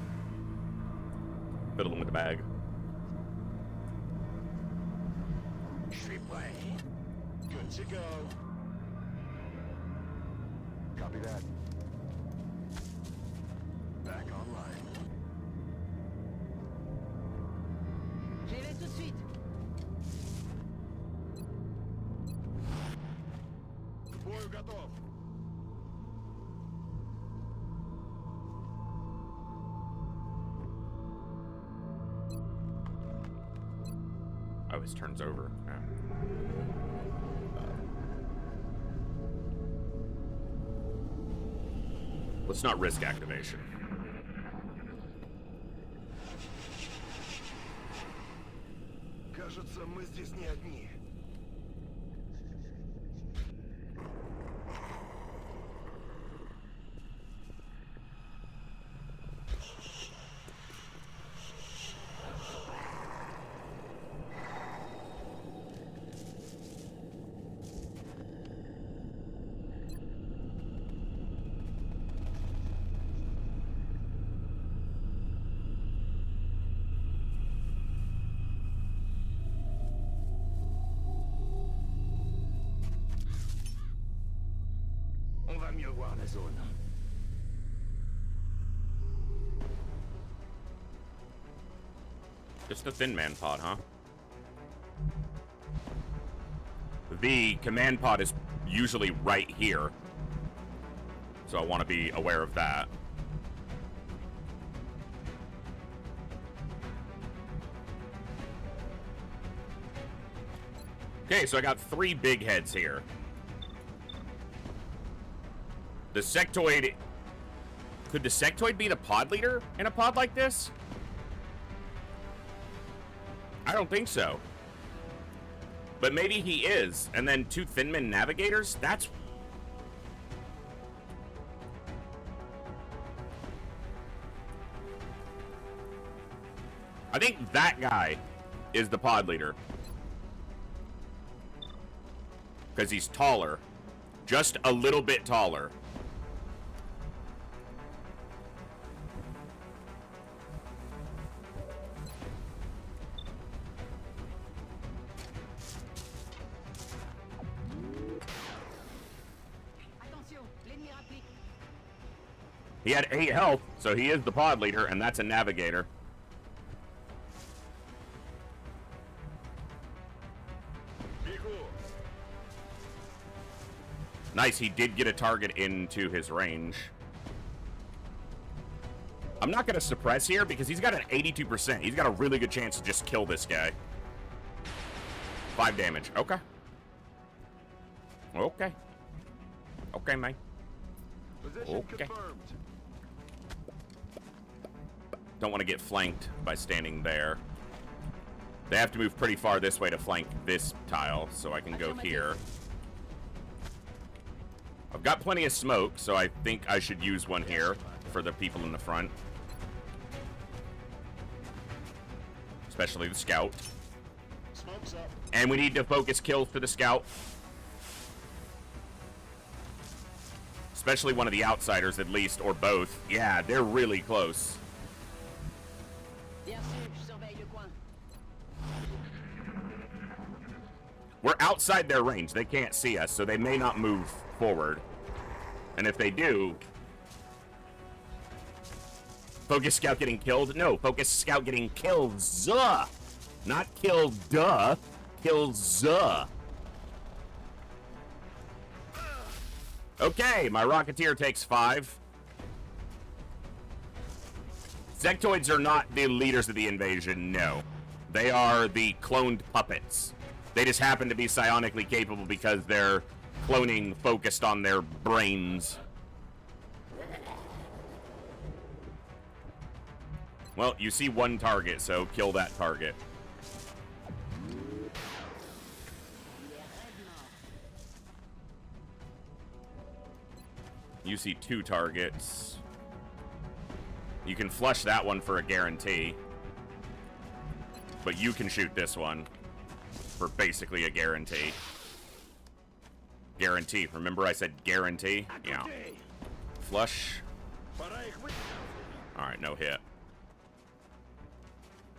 fiddling with the bag. Je suis prêt. Good to go. Copy that. Back online. J'y vais tout de suite. К бою готов. Oh, his turn's over. Yeah. Let's not risk activation. Кажется, мы здесь не одни. On va mieux voir la zone. Just the thin man pod, huh? The command pod is usually right here. So I want to be aware of that. Okay, so I got 3 big heads here. The sectoid... Could the sectoid be the pod leader in a pod like this? I don't think so. But maybe he is. And then 2 Thinman navigators? That's... I think that guy is the pod leader. Because he's taller. Just a little bit taller. Attention, l'ennemi rapplique. He had 8 health, so he is the pod leader, and that's a navigator. Nice, he did get a target into his range. I'm not going to suppress here because he's got an 82%. He's got a really good chance to just kill this guy. 5 damage. Okay. Okay. Okay, man. Position Okay. confirmed. Don't want to get flanked by standing there. They have to move pretty far this way to flank this tile, so I can go here. I've got plenty of smoke, so I think I should use one here for the people in the front. Especially the scout. Smoke's up. And we need to focus kills to the scout. Especially one of the outsiders at least, or both. Yeah, they're really close. Bien sûr, je surveille le coin. We're outside their range. They can't see us, so they may not move forward. And if they do... Focus scout getting killed? No, focus scout getting killed. Zuh! Not killed, duh. Kill zuh. Okay, my Rocketeer takes 5. Sectoids are not the leaders of the invasion, no. They are the cloned puppets. They just happen to be psionically capable because they're cloning focused on their brains. Well, you see one target, so kill that target. You see 2 targets. You can flush that one for a guarantee. But you can shoot this one for basically a guarantee. Guarantee. Remember I said guarantee? Yeah. Flush. Alright, no hit.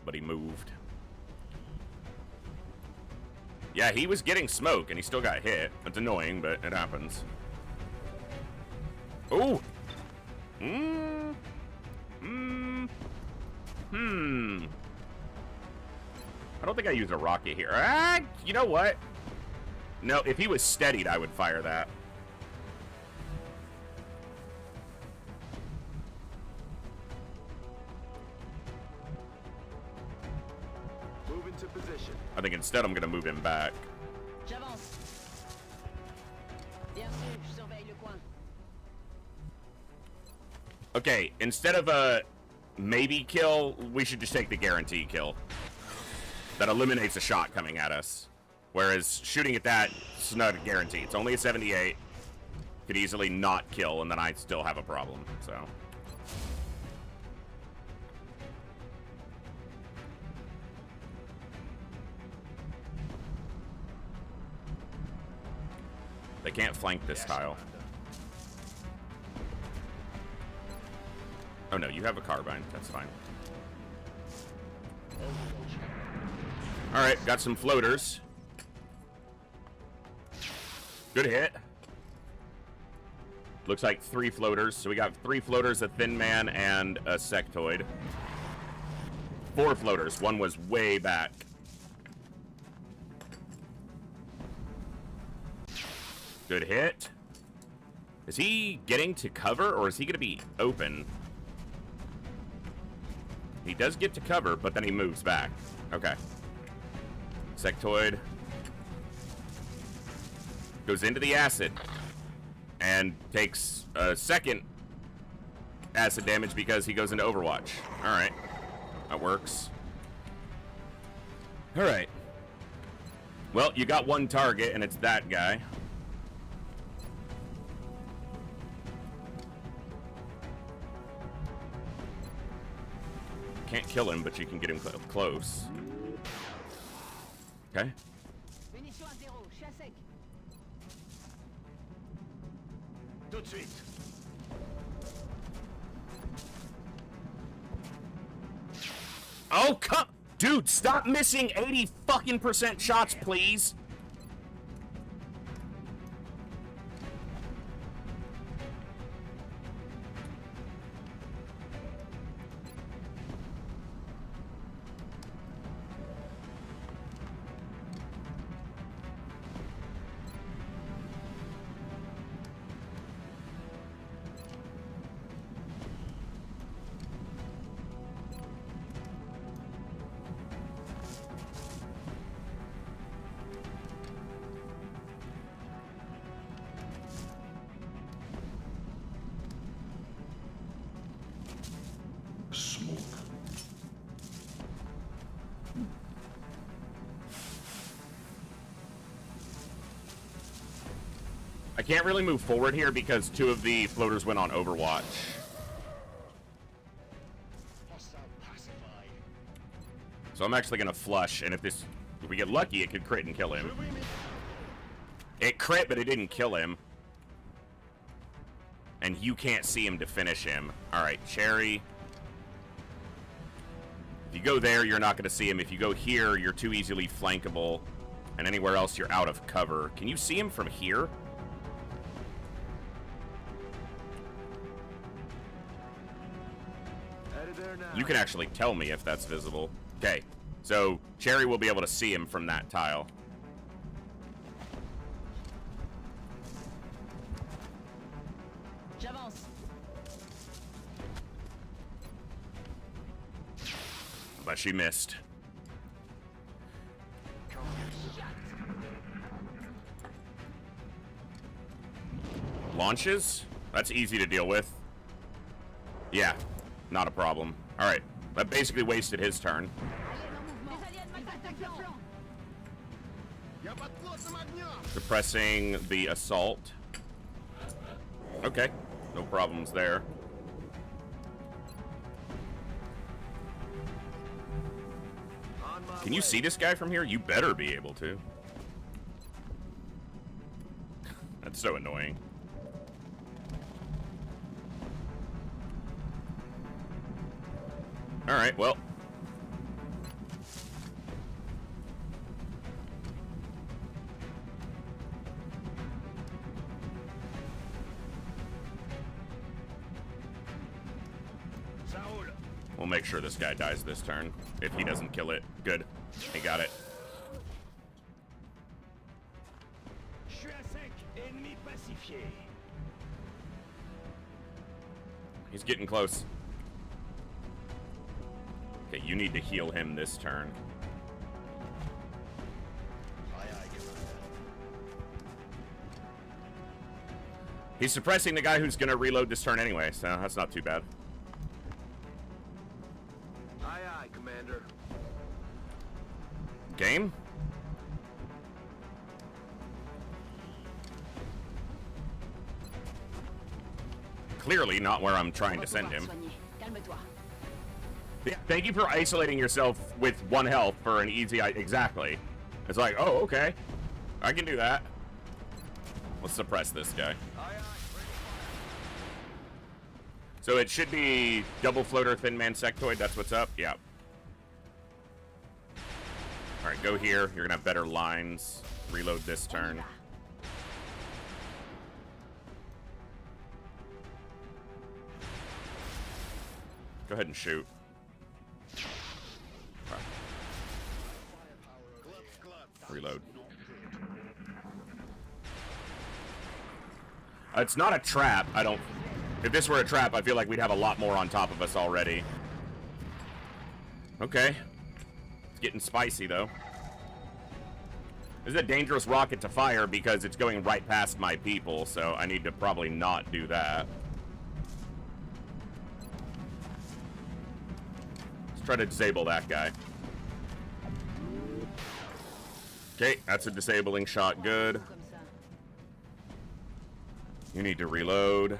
But he moved. Yeah, he was getting smoke and he still got hit. It's annoying, but it happens. Oh! I don't think I used a rocket here. Ah, you know what? No, if he was steadied, I would fire that. Move into position. I think instead I'm going to move him back. J'avance. Bien sûr, je surveille le coin. Okay, instead of a maybe kill, we should just take the guarantee kill. That eliminates a shot coming at us. Whereas shooting at that, it's not a guarantee. It's only a 78. Could easily not kill, and then I'd still have a problem, so. They can't flank this tile. Oh no, you have a carbine. That's fine. Alright, got some floaters. Good hit. Looks like 3 floaters. So we got 3 floaters, a Thin Man, and a Sectoid. 4 floaters. One was way back. Good hit. Is he getting to cover, or is he going to be open? He does get to cover, but then he moves back. Okay. Sectoid goes into the acid and takes a second acid damage because he goes into Overwatch. Alright. That works. Alright. Well, you got one target, and it's that guy. Can't kill him, but you can get him close. Okay. Munitions à zéro, je suis à sec. tout de suite. Oh, come... Dude, stop missing 80 fucking % shots, please. I can't really move forward here because 2 of the floaters went on Overwatch. So I'm actually gonna flush, and if we get lucky, it could crit and kill him. It crit, but it didn't kill him. And you can't see him to finish him. Alright, Cherry. If you go there, you're not gonna see him. If you go here, you're too easily flankable. And anywhere else, you're out of cover. Can you see him from here? You can actually tell me if that's visible. Okay, so Cherry will be able to see him from that tile. J'avance. But she missed. Launches? That's easy to deal with. Yeah, not a problem. Alright, that basically wasted his turn. Suppressing the assault. Okay, no problems there. Can you see this guy from here? You better be able to. That's so annoying. Alright, well. We'll make sure this guy dies this turn. If he doesn't kill it. Good. He got it. He's getting close. Okay, you need to heal him this turn. He's suppressing the guy who's gonna reload this turn anyway, so that's not too bad. Aye, aye, Commander. Game? Clearly not where I'm trying to send him. Yeah, thank you for isolating yourself with 1 health for an easy... Exactly. It's like, oh, okay. I can do that. Let's suppress this guy. So it should be double floater, thin man sectoid. That's what's up? Yeah. Alright, go here. You're gonna have better lines. Reload this turn. Go ahead and shoot. Reload. It's not a trap. I don't... If this were a trap, I feel like we'd have a lot more on top of us already. Okay. It's getting spicy, though. This is a dangerous rocket to fire because it's going right past my people, so I need to probably not do that. Let's try to disable that guy. Okay, that's a disabling shot. Good. You need to reload.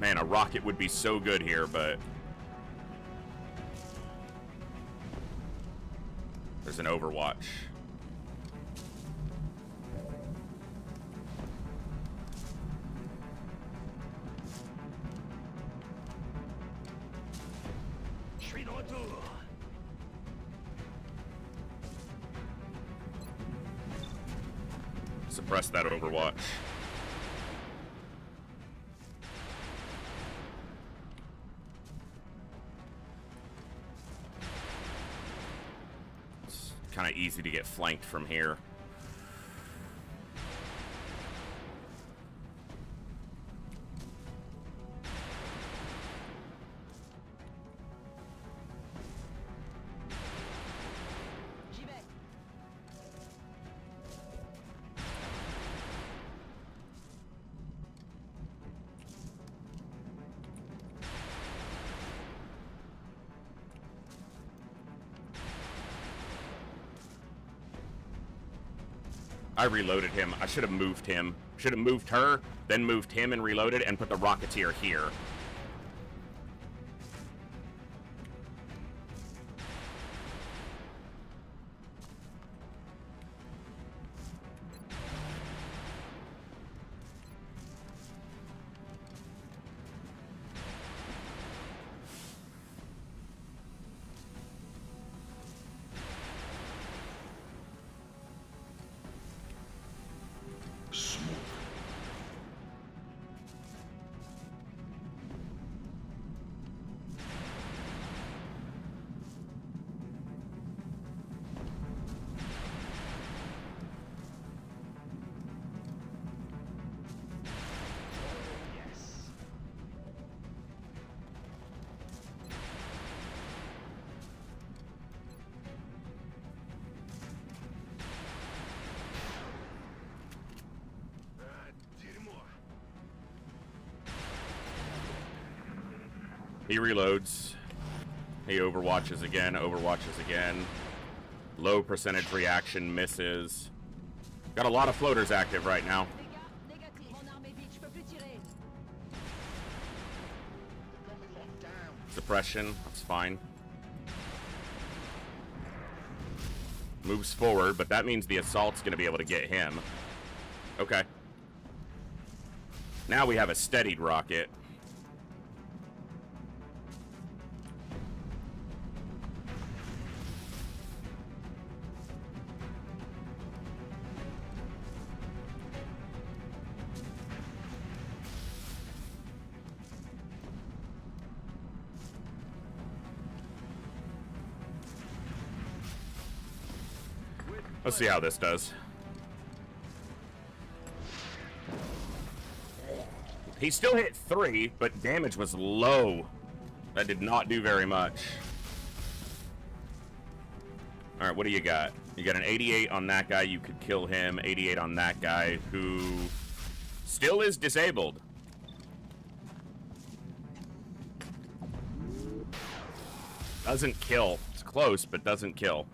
Man, a rocket would be so good here, but... There's an Overwatch. Suppress that Overwatch. It's kind of easy to get flanked from here. J'y vais. I reloaded him. I should have moved him. Should have moved her, then moved him and reloaded and put the Rocketeer here. He reloads. He overwatches again, Low percentage reaction, misses. Got a lot of floaters active right now. Dégâts négatifs. Mon arme est vide, je peux plus tirer. Suppression, that's fine. Moves forward, but that means the assault's going to be able to get him. Okay. Now we have a steadied rocket. Let's see how this does. He still hit 3, but damage was low. That did not do very much. Alright, what do you got? You got an 88 on that guy. You could kill him. 88 on that guy, who still is disabled. Doesn't kill. It's close, but doesn't kill.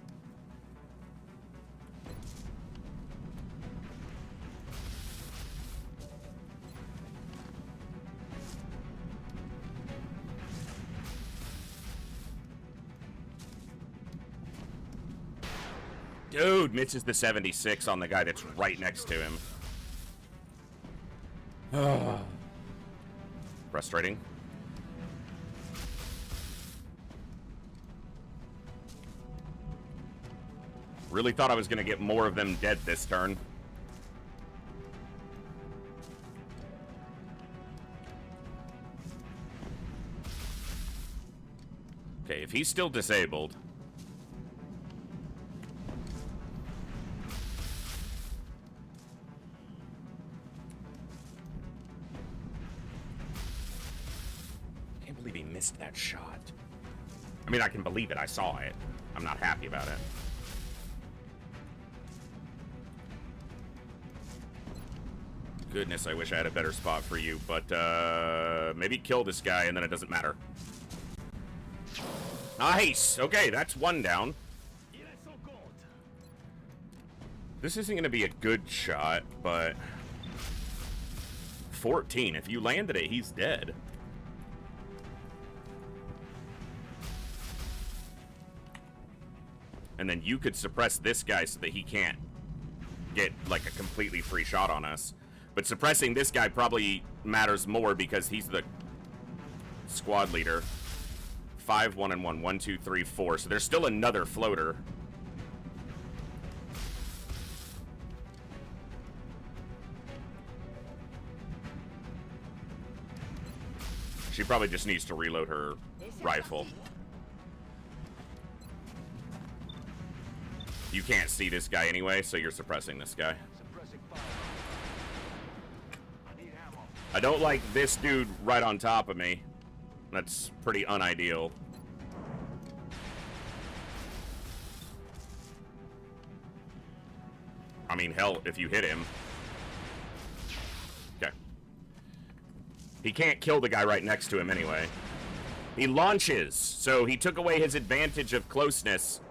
Dude, misses the 76 on the guy that's right next to him. Frustrating. Really thought I was going to get more of them dead this turn. Okay, if he's still disabled... He missed that shot. I mean, I can believe it. I saw it. I'm not happy about it. Goodness, I wish I had a better spot for you, but maybe kill this guy and then it doesn't matter. Nice! Okay, that's one down. This isn't going to be a good shot, but 14. If you landed it, he's dead. And then you could suppress this guy so that he can't get, like, a completely free shot on us. But suppressing this guy probably matters more because he's the squad leader. 5, 1, and 1. 1, 2, 3, 4. So there's still another floater. She probably just needs to reload her rifle. You can't see this guy anyway, so you're suppressing this guy. I don't like this dude right on top of me. That's pretty unideal. I mean, hell, if you hit him. Okay. He can't kill the guy right next to him anyway. He launches, so he took away his advantage of closeness.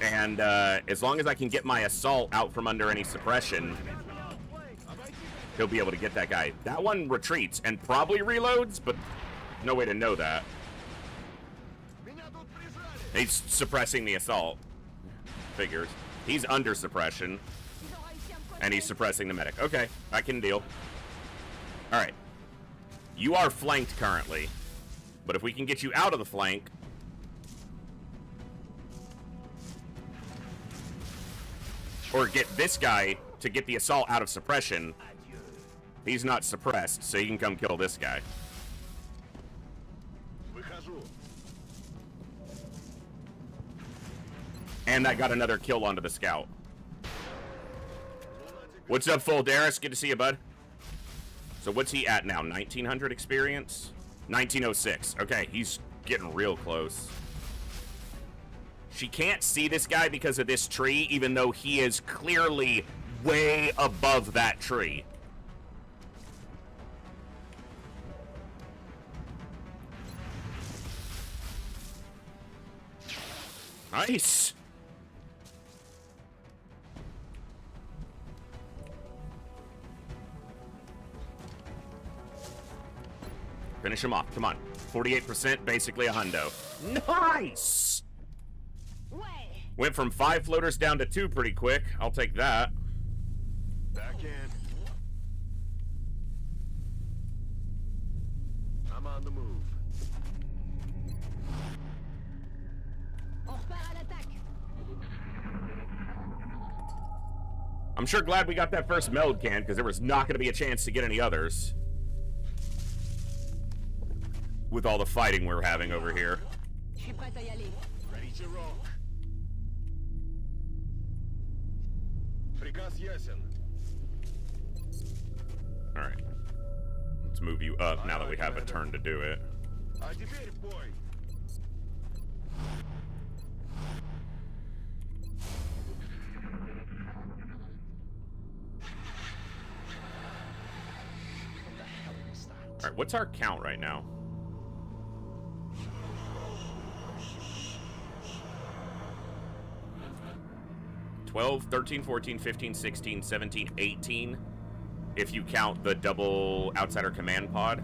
And as long as I can get my assault out from under any suppression, he'll be able to get that guy. That one retreats and probably reloads, but no way to know that. He's suppressing the assault. Figures. He's under suppression. And he's suppressing the medic. Okay, I can deal. Alright. You are flanked currently. But if we can get you out of the flank... or get this guy to get the assault out of suppression... He's not suppressed, so he can come kill this guy. And that got another kill onto the scout. What's up, Foldaris? Good to see you, bud. So what's he at now? 1900 experience? 1906. Okay, he's getting real close. She can't see this guy because of this tree, even though he is clearly way above that tree. Nice. Finish him off. Come on. 48%, basically a hundo. Nice! Went from 5 floaters down to 2 pretty quick. I'll take that. Back in. I'm on the move. I'm sure glad we got that first meld can, because there was not going to be a chance to get any others. With all the fighting we're having over here. Ready to rock. Приказ ясен. Alright. Let's move you up now that we have a turn to do it. А теперь бой. Alright, what's our count right now? $12, $13, $14, $15, $16, $17, $18. If you count the double outsider command pod.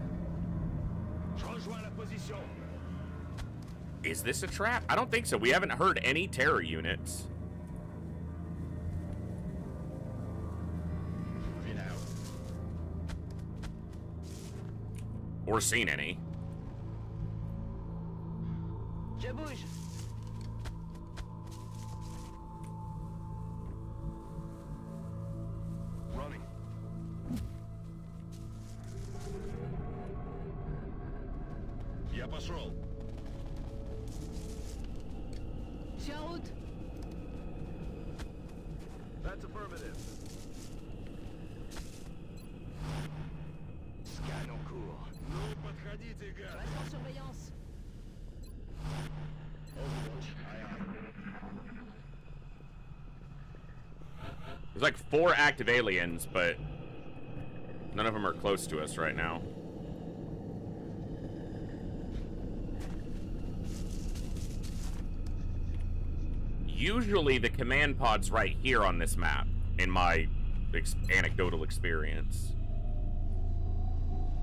Is this a trap? I don't think so. We haven't heard any terror units. Or seen any. Je bouge. Running. Я пошел. Je suis en route. That's affirmative. Scan en cours. Ну, подходите, гад. Reste en surveillance. Overwatch. Aye, aye. There's like 4 active aliens, but none of them are close to us right now. Usually the command pod's right here on this map, in my anecdotal experience.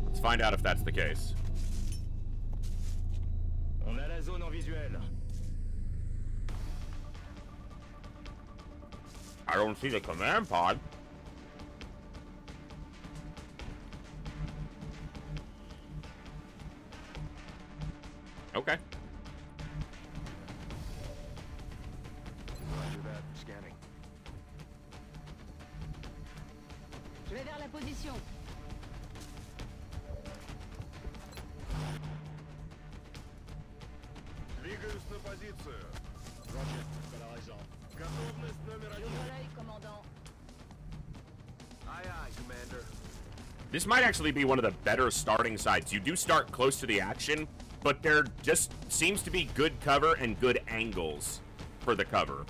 Let's find out if that's the case. On a la zone en visuel. I don't see the command pod. Okay. Roger that. Scanning. Je vais vers la position. Roger, got eyes on. J'ouvre l'œil, commandant. Aye, aye, Commander. This might actually be one of the better starting sites. You do start close to the action, but there just seems to be good cover and good angles for the cover.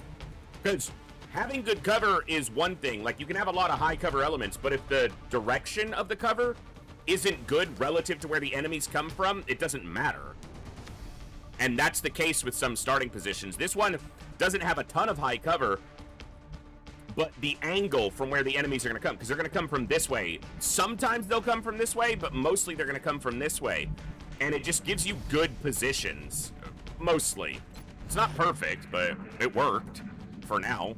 Because having good cover is one thing. Like, you can have a lot of high cover elements, but if the direction of the cover isn't good relative to where the enemies come from, it doesn't matter. And that's the case with some starting positions. This one doesn't have a ton of high cover, but the angle from where the enemies are going to come, because they're going to come from this way. Sometimes they'll come from this way, but mostly they're going to come from this way. And it just gives you good positions. Mostly. It's not perfect, but it worked for now.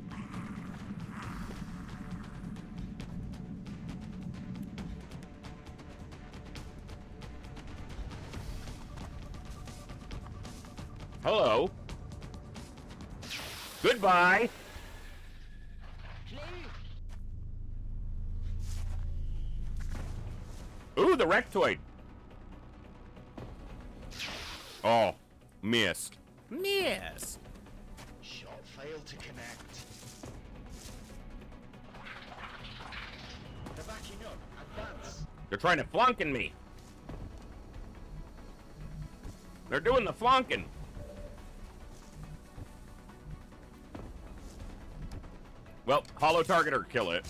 Hello. Goodbye. Je l'ai eu. Ooh, the Rectoid. Oh, missed. Missed. Shot failed to connect. They're backing up. Advance. They're trying to flanking me. They're doing the flanking. Well, hollow targeter, kill it.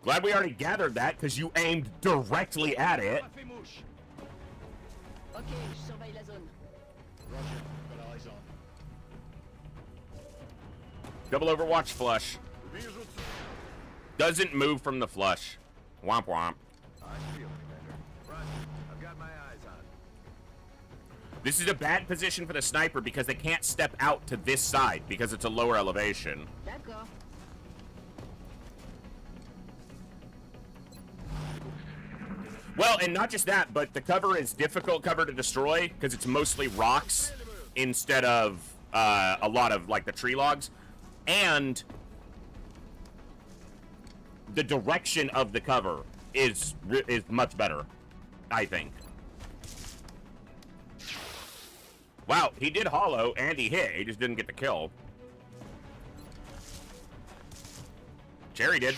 Glad we already gathered that, because you aimed directly at it. Ok, je surveille la zone. Roger, got eyes on. Double Overwatch flush. Doesn't move from the flush. Womp womp. I feel, Commander. Roger, I've got my eyes on. This is a bad position for the sniper because they can't step out to this side because it's a lower elevation. D'accord. Well, and not just that, but the cover is difficult cover to destroy because it's mostly rocks instead of a lot of like the tree logs, and the direction of the cover is much better, I think. Wow, he did hollow and he hit. He just didn't get the kill. Jerry did.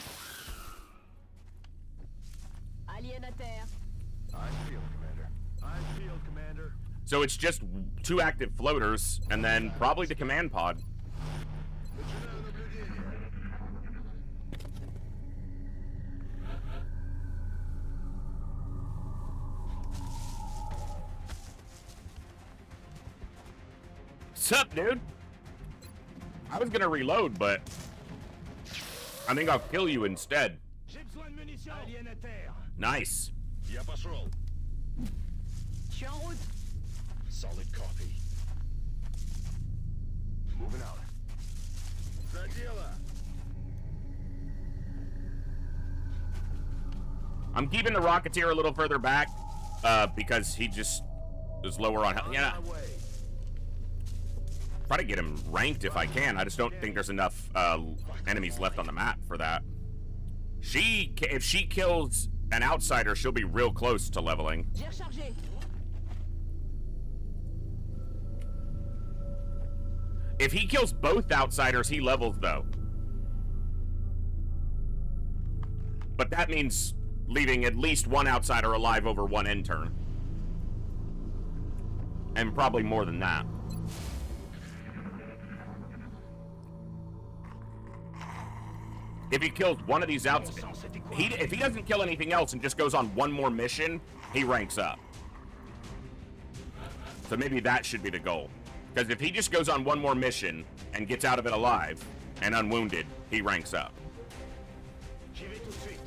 Alien à terre. I feel, Commander. I feel, Commander. So it's just 2 active floaters and then probably the command pod. Sup, dude? I was gonna reload, but I think I'll kill you instead. J'ai besoin de munitions. Alien à terre. Nice. Yeah, patrol. Je suis en route. Solid copy. Moving out. I'm keeping the Rocketeer a little further back because he just is lower on health. Yeah. Try to get him ranked if I can. I just don't think there's enough enemies left on the map for that. If she kills an outsider, she'll be real close to leveling. J'ai rechargé. If he kills both outsiders, he levels though. But that means leaving at least one outsider alive over one intern. And probably more than that. If he kills one of these outs, if he doesn't kill anything else and just goes on one more mission, he ranks up. So maybe that should be the goal. Because if he just goes on one more mission and gets out of it alive and unwounded, he ranks up. J'y vais tout de suite.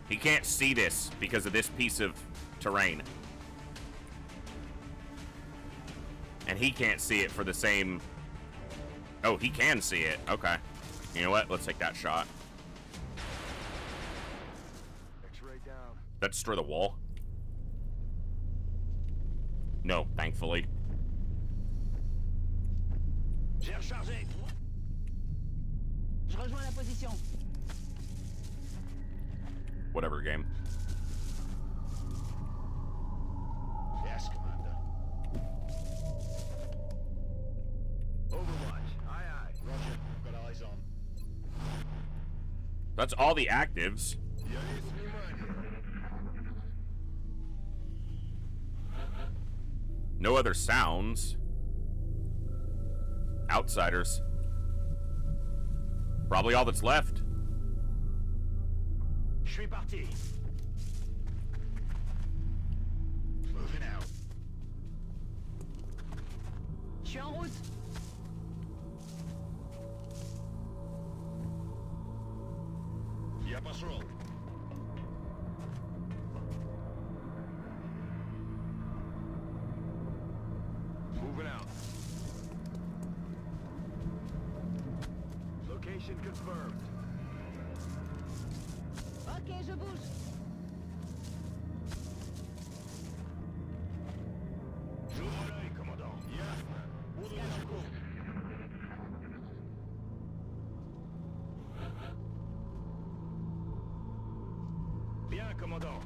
He can't see this because of this piece of terrain. And he can't see it for the same... Oh, he can see it. Okay. You know what? Let's take that shot. X-ray down. Let's destroy the wall. No, thankfully. J'ai rechargé. Je rejoins la position. Whatever, game. Yes, Commander. Overwatch. Aye, aye. Roger. Got eyes on. That's all the actives. Я есть внимание. No other sounds. Outsiders. Probably all that's left. Je suis parti. Moving out. Je suis en route. Я пошел. Moving out. Location confirmed. Ok, je bouge. J'ouvre l'œil, commandant. Ясно. Буду на чеку. Bien, commandant.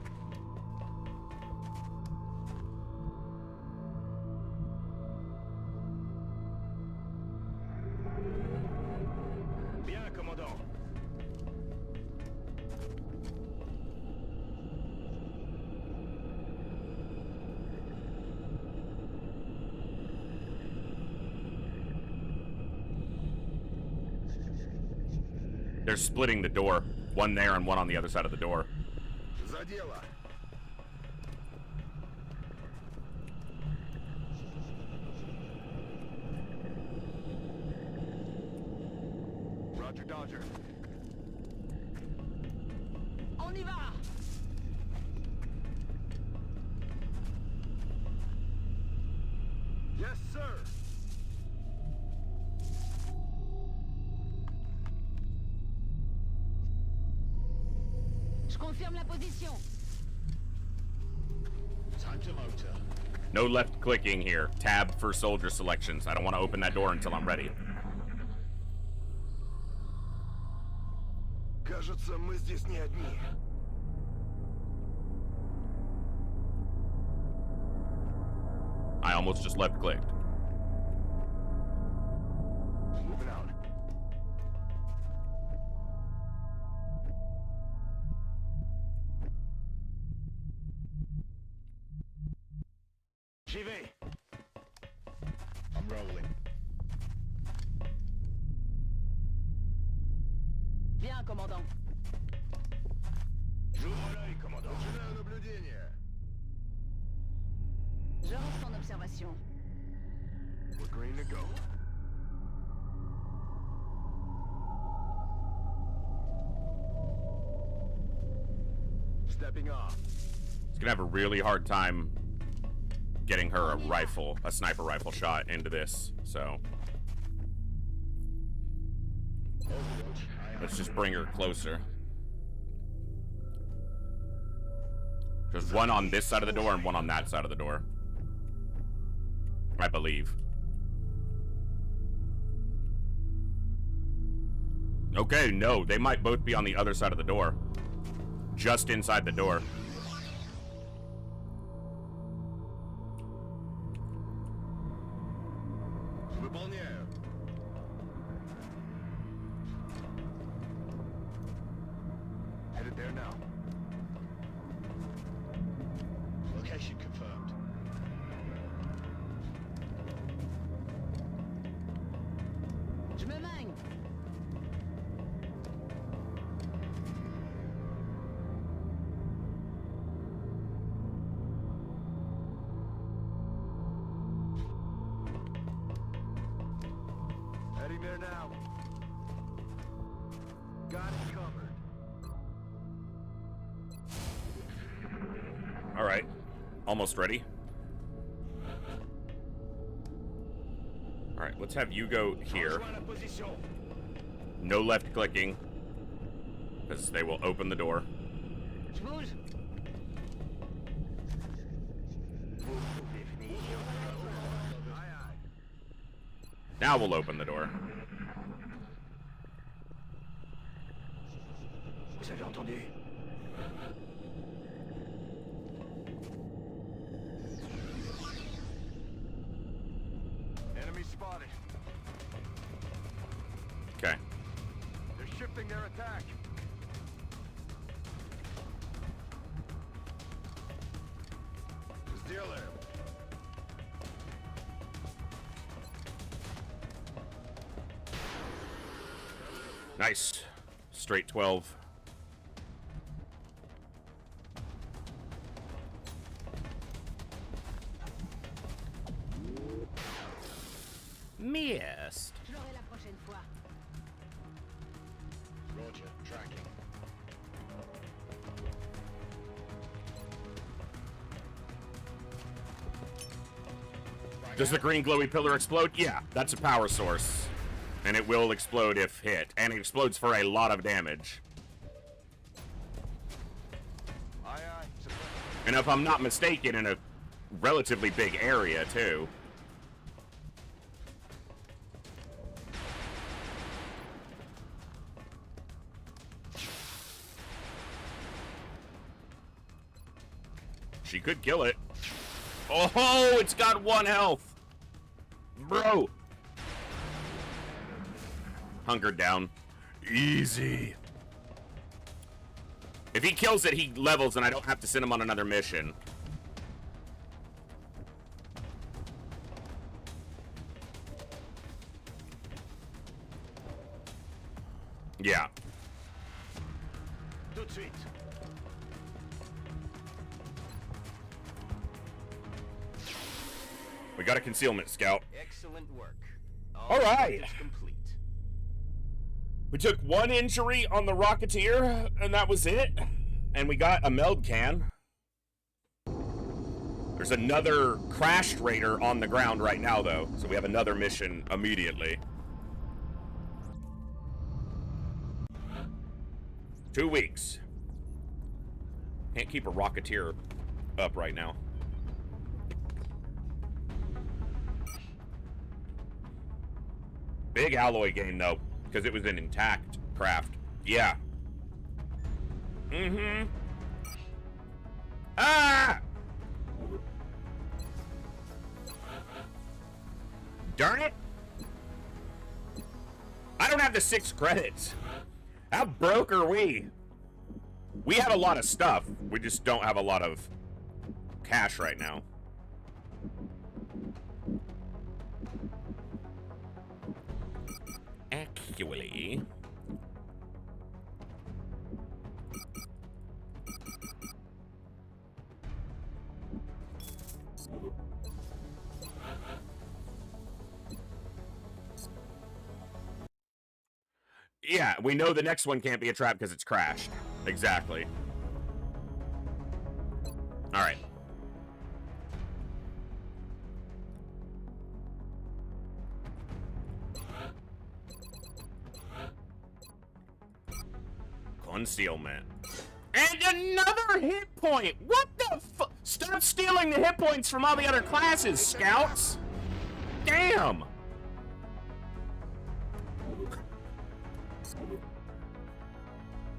Bien, commandant. They're splitting the door. One there and one on the other side of the door. За дело. Roger, Dodger. On y va. Yes, sir. Je confirme la position. Time to motor. No left clicking here. Tab for soldier selections. I don't want to open that door until I'm ready. Кажется, мы здесь не одни. I almost just left clicked. Moving out. J'y vais. I'm rolling. Bien, commandant. J'ouvre l'œil, commandant. Начинаю наблюдение. Je reste en observation. We're green to go. Stepping off. It's gonna have a really hard time getting her a sniper rifle shot into this. So Overwatch. let's just bring her closer. There's one on this side of the door and one on that side of the door, I believe. Okay, no, they might both be on the other side of the door. Just inside the door. Выполняю. Headed there now. Location confirmed. Je me mène. Heading there now. Got it covered. All right, almost ready. All right, let's have you go here. Rejoins la position. No left clicking, because they will open the door. Je bouge. Vous pouvez venir. Now we'll open the door. Vous avez entendu? Enemy spotted. Okay. They're shifting their attack. Still there. Nice. Straight 12. Missed. Je l'aurai la prochaine fois. Roger, tracking. Does the green glowy pillar explode? Yeah, that's a power source. And it will explode if hit. And it explodes for a lot of damage. Aye, aye. And if I'm not mistaken, in a relatively big area, too. She could kill it. Oh, it's got 1 health. Bro. Hunkered down. Easy. If he kills it, he levels and I don't have to send him on another mission. Yeah. Tout de suite. We got a concealment scout. Excellent work. All right. objectives complete. We took 1 injury on the Rocketeer, and that was it. And we got a meld can. There's another crashed raider on the ground right now, though. So we have another mission immediately. 2 weeks. Can't keep a Rocketeer up right now. Big alloy game, though, because it was an intact craft. Yeah. Mm-hmm. Ah! Darn it. I don't have the 6 credits. How broke are we? We have a lot of stuff. We just don't have a lot of cash right now. Actually... Yeah, we know the next one can't be a trap because it's crashed. Exactly. All right. Concealment. And another hit point! What the fu- Stop stealing the hit points from all the other classes, scouts! Damn!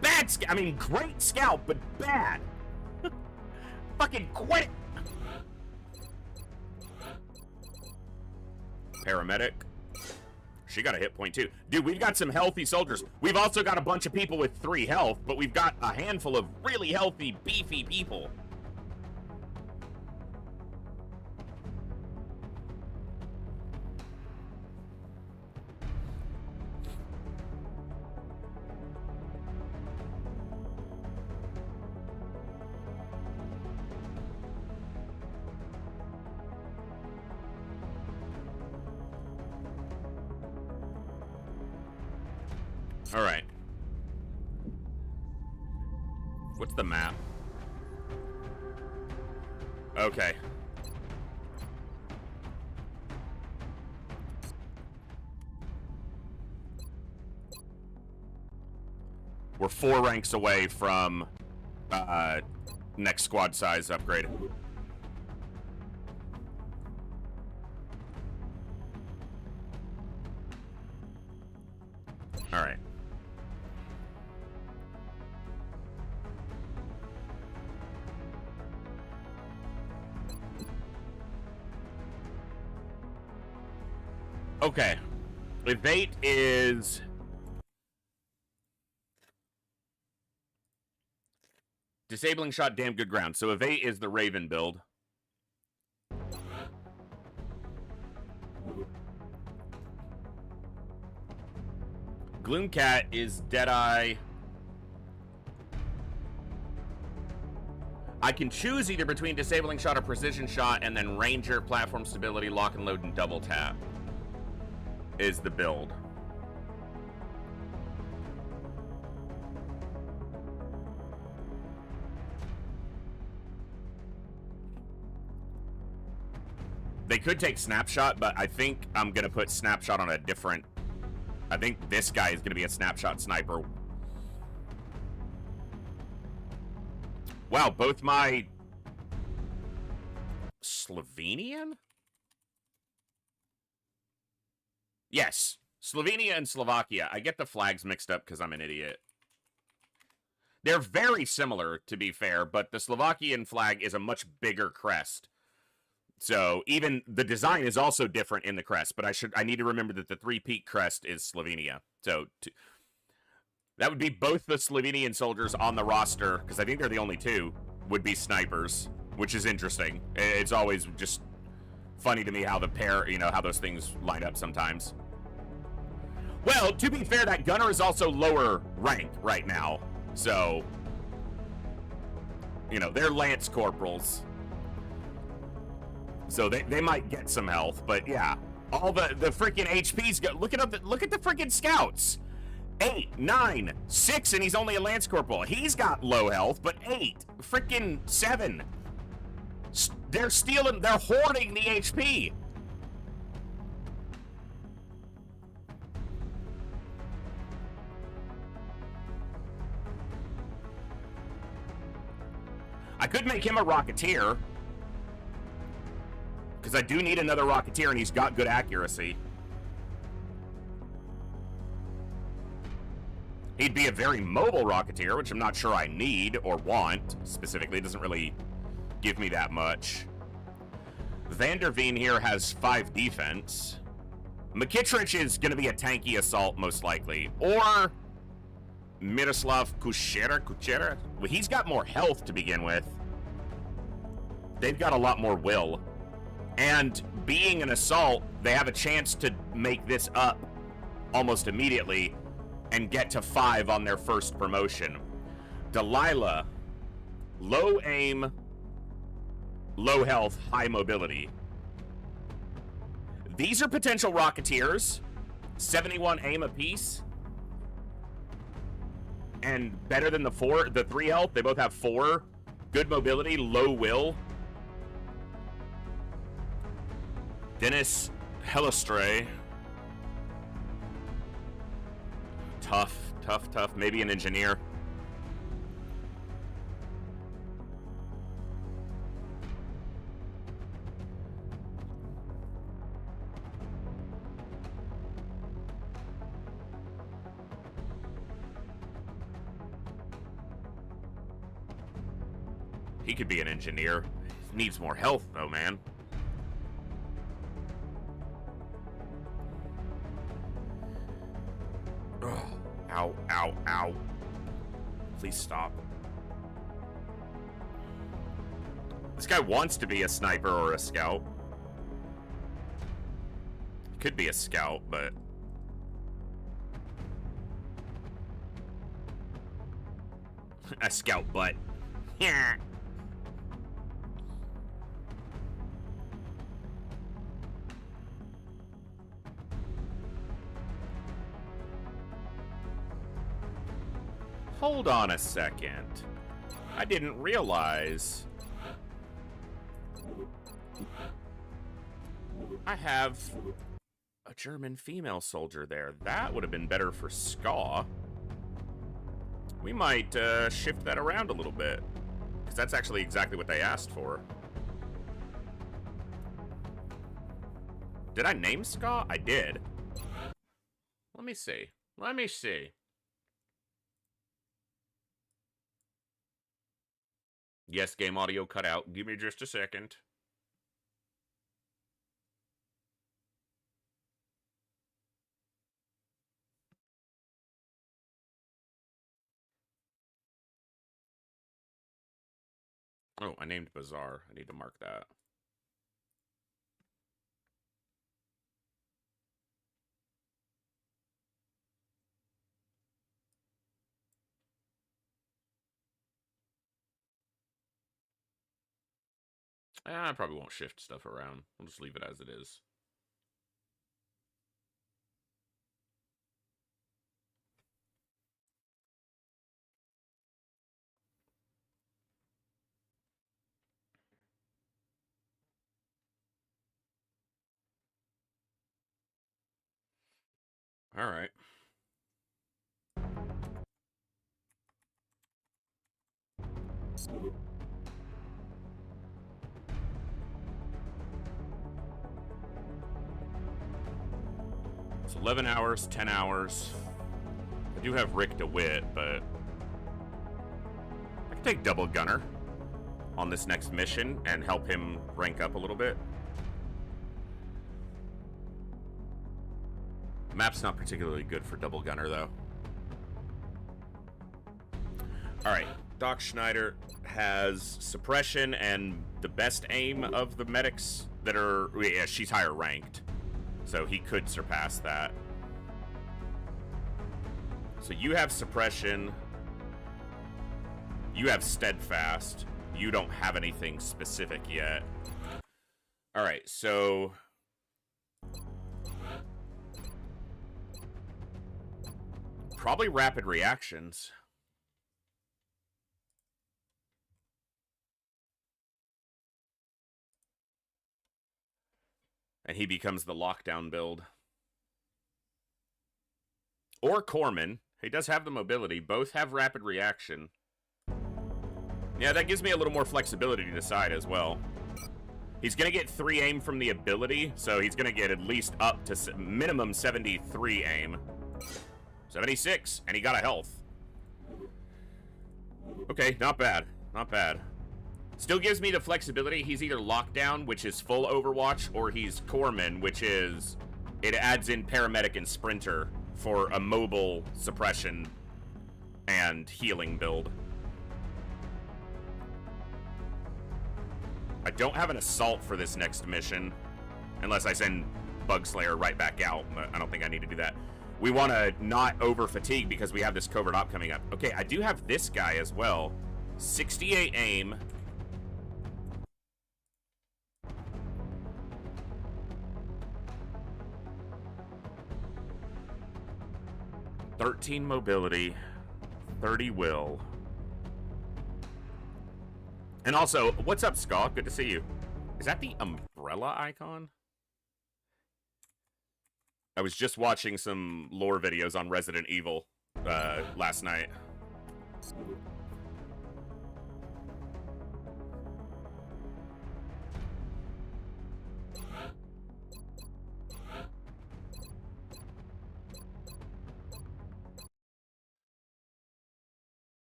Bad scout. I mean, great scout, but bad. Fucking quit. Paramedic. She got a hit point too. Dude, we've got some healthy soldiers. We've also got a bunch of people with 3 health, but we've got a handful of really healthy, beefy people. All right. What's the map? Okay. We're 4 ranks away from next squad size upgrade. All right. Okay. Evade is... Disabling shot, damn good ground. So Evade is the Raven build. Gloomcat is Deadeye. I can choose either between Disabling Shot or Precision Shot, and then Ranger, Platform Stability, Lock and Load, and Double Tap is the build. They could take Snapshot, but I think I'm going to put Snapshot on a different... I think this guy is going to be a Snapshot sniper. Wow, both my... Slovenian? Yes, Slovenia and Slovakia. I get the flags mixed up because I'm an idiot. They're very similar, to be fair, but the Slovakian flag is a much bigger crest. So even the design is also different in the crest, but I need to remember that the three-peak crest is Slovenia. So that would be both the Slovenian soldiers on the roster, because I think they're the only two, would be snipers, which is interesting. It's always just funny to me how the pair, you know, how those things line up sometimes. Well, to be fair, that gunner is also lower rank right now. So, you know, they're lance corporals. So they might get some health, but yeah, all the freaking HPs go. Look at the freaking scouts. 8, 9, 6, and he's only a lance corporal. He's got low health, but 8, freaking 7. They're stealing. They're hoarding the HP. I could make him a Rocketeer. Because I do need another Rocketeer, and he's got good accuracy. He'd be a very mobile Rocketeer, which I'm not sure I need or want. Specifically, it doesn't really give me that much. Vanderveen here has 5 defense. McKittrich is going to be a tanky assault, most likely. Or Miroslav Kuchera? Well, he's got more health to begin with. They've got a lot more will. And being an assault, they have a chance to make this up almost immediately and get to 5 on their first promotion. Delilah, low aim, low health, high mobility. These are potential Rocketeers. 71 aim apiece. And better than the 3 health. They both have 4. Good mobility, low will. Dennis Hellestrey. Tough. Maybe an engineer. He could be an engineer. Needs more health, though, man. Ow, ow, ow. Please stop. This guy wants to be a sniper or a scout. Could be a scout, but... a scout butt. Yeah. Hold on a second. I didn't realize I have a German female soldier there. That would have been better for Ska. We might shift that around a little bit, because that's actually exactly what they asked for. Did I name Ska? I did. Let me see. Let me see. Yes, game audio cut out. Give me just a second. Oh, I named Bazaar. I need to mark that. I probably won't shift stuff around. We'll just leave it as it is. All right. It's 11 hours, 10 hours. I do have Rick DeWitt, but I can take Double Gunner on this next mission and help him rank up a little bit. Map's not particularly good for Double Gunner, though. Alright, Doc Schneider has suppression and the best aim of the medics that are... Yeah, she's higher ranked, so he could surpass that. So you have suppression. You have steadfast. You don't have anything specific yet. Alright, so... probably rapid reactions. And he becomes the lockdown build. Or Corman. He does have the mobility. Both have rapid reaction. Yeah, that gives me a little more flexibility to decide as well. He's going to get 3 aim from the ability, so he's going to get at least up to minimum 73 aim. 76, and he got a health. Okay, not bad. Not bad. Still gives me the flexibility. He's either Lockdown, which is full Overwatch, or he's Corman, which is... it adds in Paramedic and Sprinter for a mobile suppression and healing build. I don't have an Assault for this next mission, unless I send Bugslayer right back out. I don't think I need to do that. We want to not over-fatigue because we have this covert op coming up. Okay, I do have this guy as well. 68 aim. $13 mobility, 30 will. And also, what's up, Skaw? Good to see you. Is that the umbrella icon? I was just watching some lore videos on Resident Evil last night.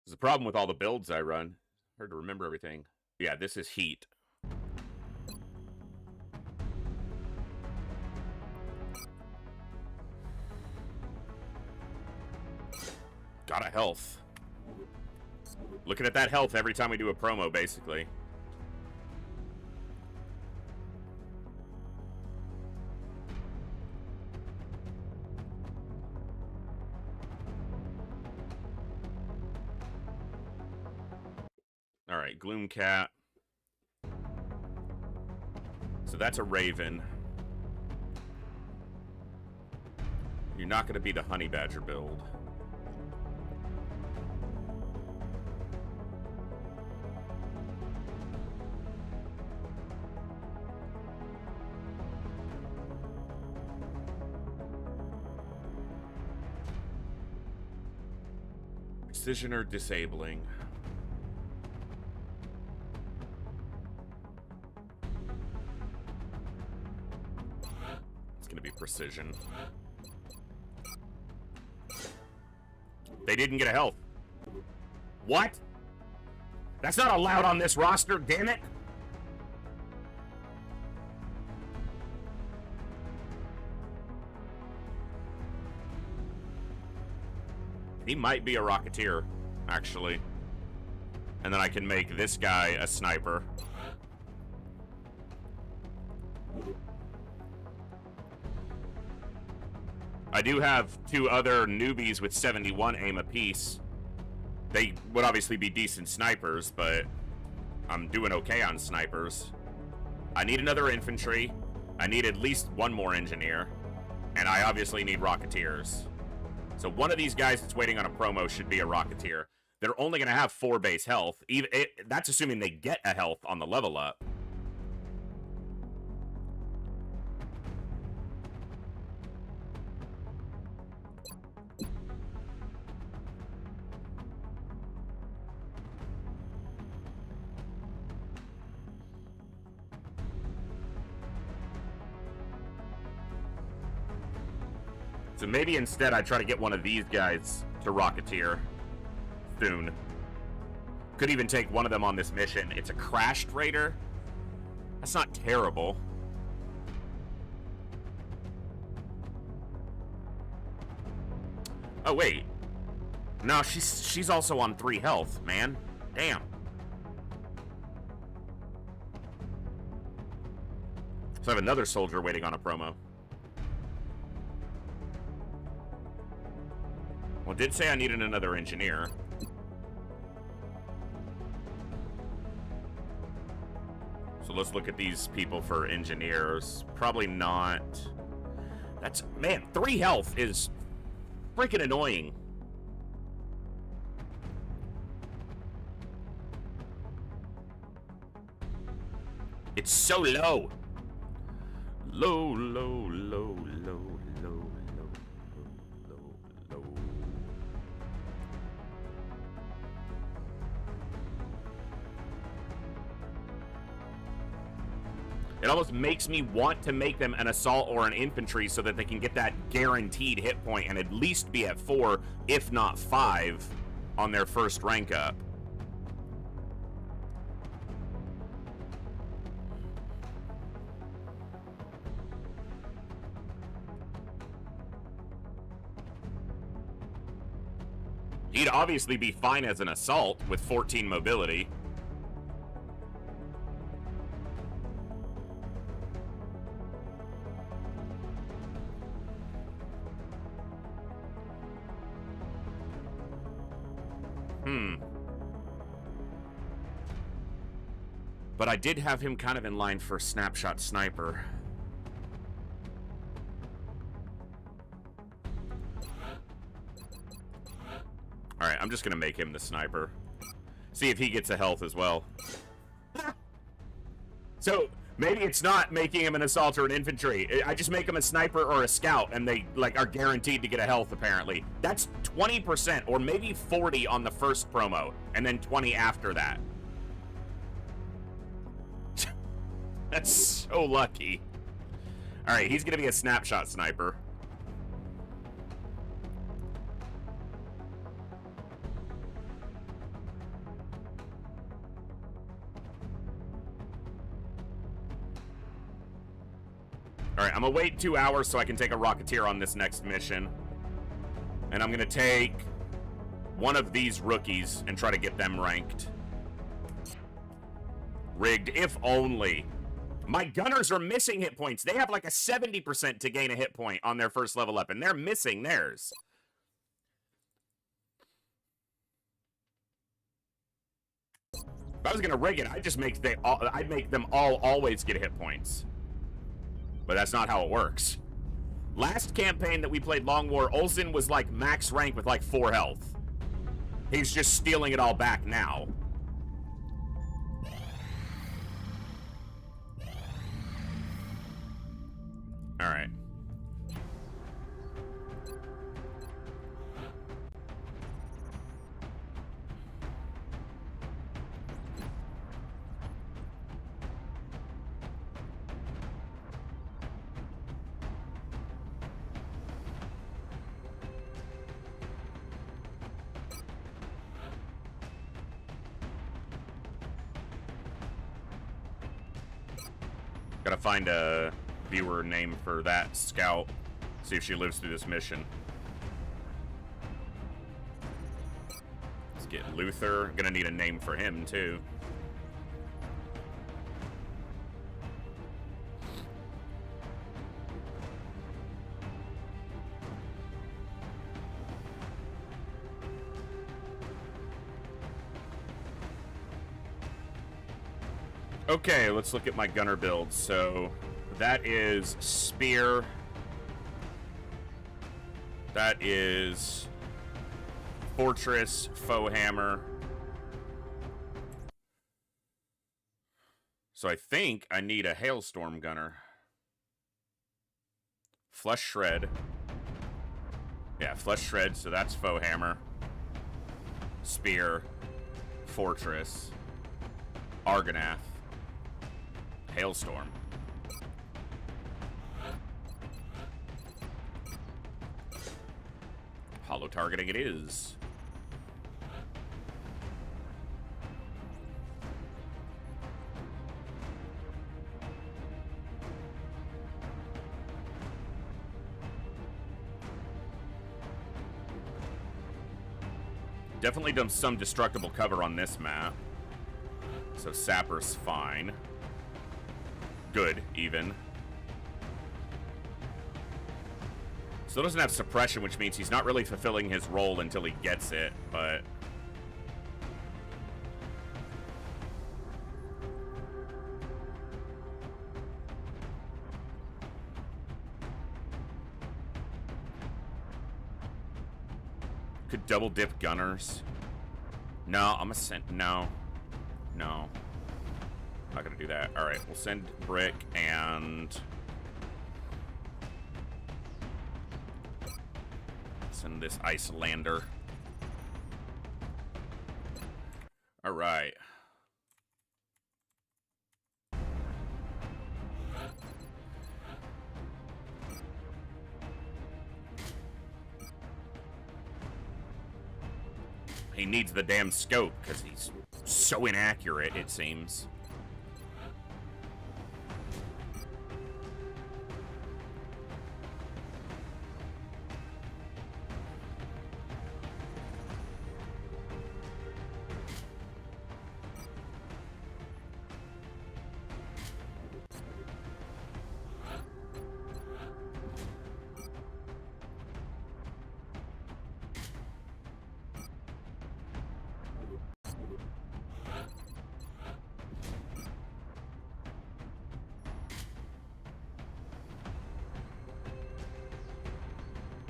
There's a problem with all the builds I run. Hard to remember everything. Yeah, this is heat. Got a health. Looking at that health every time we do a promo, basically. Alright, Gloomcat. So that's a Raven. You're not going to be the Honey Badger build. Precision or disabling? It's gonna be precision. They didn't get a health. What? That's not allowed on this roster, damn it! He might be a Rocketeer, actually. And then I can make this guy a sniper. I do have 2 other newbies with 71 aim apiece. They would obviously be decent snipers, but I'm doing okay on snipers. I need another infantry. I need at least 1 more engineer. And I obviously need Rocketeers. So one of these guys that's waiting on a promo should be a Rocketeer. They're only going to have 4 base health. That's assuming they get a health on the level up. So maybe instead I try to get one of these guys to Rocketeer soon. Could even take one of them on this mission. It's a crashed raider. That's not terrible. Oh wait. No, she's also on 3 health, man. Damn. So I have another soldier waiting on a promo. Well, it did say I needed another engineer. So let's look at these people for engineers. Probably not. That's, man, 3 health is freaking annoying. It's so low. Low, low, low, low, low. It almost makes me want to make them an assault or an infantry so that they can get that guaranteed hit point and at least be at 4, if not 5, on their first rank up. He'd obviously be fine as an assault with 14 mobility. But I did have him kind of in line for snapshot sniper. Alright, I'm just gonna make him the sniper. See if he gets a health as well. So, maybe it's not making him an assault or an infantry. I just make him a sniper or a scout, and they, like, are guaranteed to get a health, apparently. That's 20%, or maybe 40 on the first promo, and then 20 after that. That's so lucky. Alright, he's gonna be a snapshot sniper. Alright, I'm gonna wait 2 hours so I can take a Rocketeer on this next mission. And I'm gonna take one of these rookies and try to get them ranked. Rigged, if only. My gunners are missing hit points. They have like a 70% to gain a hit point on their first level up, and they're missing theirs. If I was gonna rig it, I'd just make I'd make them all always get hit points. But that's not how it works. Last campaign that we played Long War, Olsen was like max rank with like 4 health. He's just stealing it all back now. All right. Gotta find a viewer name for that scout. See if she lives through this mission. Let's get Luther. Gonna need a name for him, too. Okay, let's look at my gunner build. So, that is Spear. That is Fortress, Foe Hammer. So I think I need a Hailstorm gunner. Flesh Shred. Yeah, Flesh Shred, so that's Foe Hammer. Spear. Fortress. Argonath. Hailstorm. Hollow targeting it is. Definitely done some destructible cover on this map. So Sapper's fine. Good, even. Still doesn't have suppression, which means he's not really fulfilling his role until he gets it, but... Could double dip gunners. No, I'm gonna send... No. No. Not gonna do that. Alright, we'll send Brick and... Send this Icelander. Alright. He needs the damn scope, because he's so inaccurate, it seems.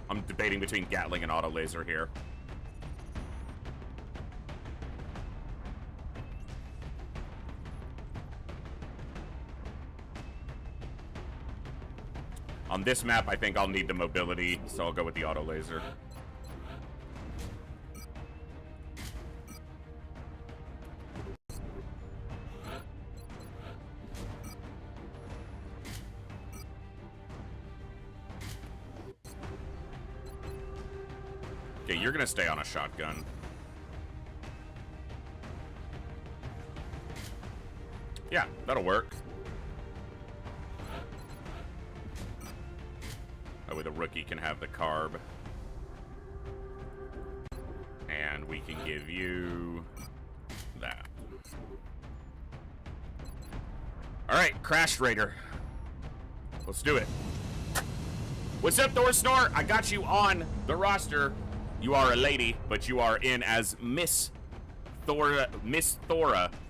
I'm debating between Gatling and auto laser here. On this map, I think I'll need the mobility, so I'll go with the auto laser. Okay, you're gonna stay on a shotgun. Yeah, that'll work. That way the rookie can have the carb. And we can give you that. Alright, Crash Raider. Let's do it. What's up, Thor Snore? I got you on the roster. You are a lady, but you are in as Miss Thora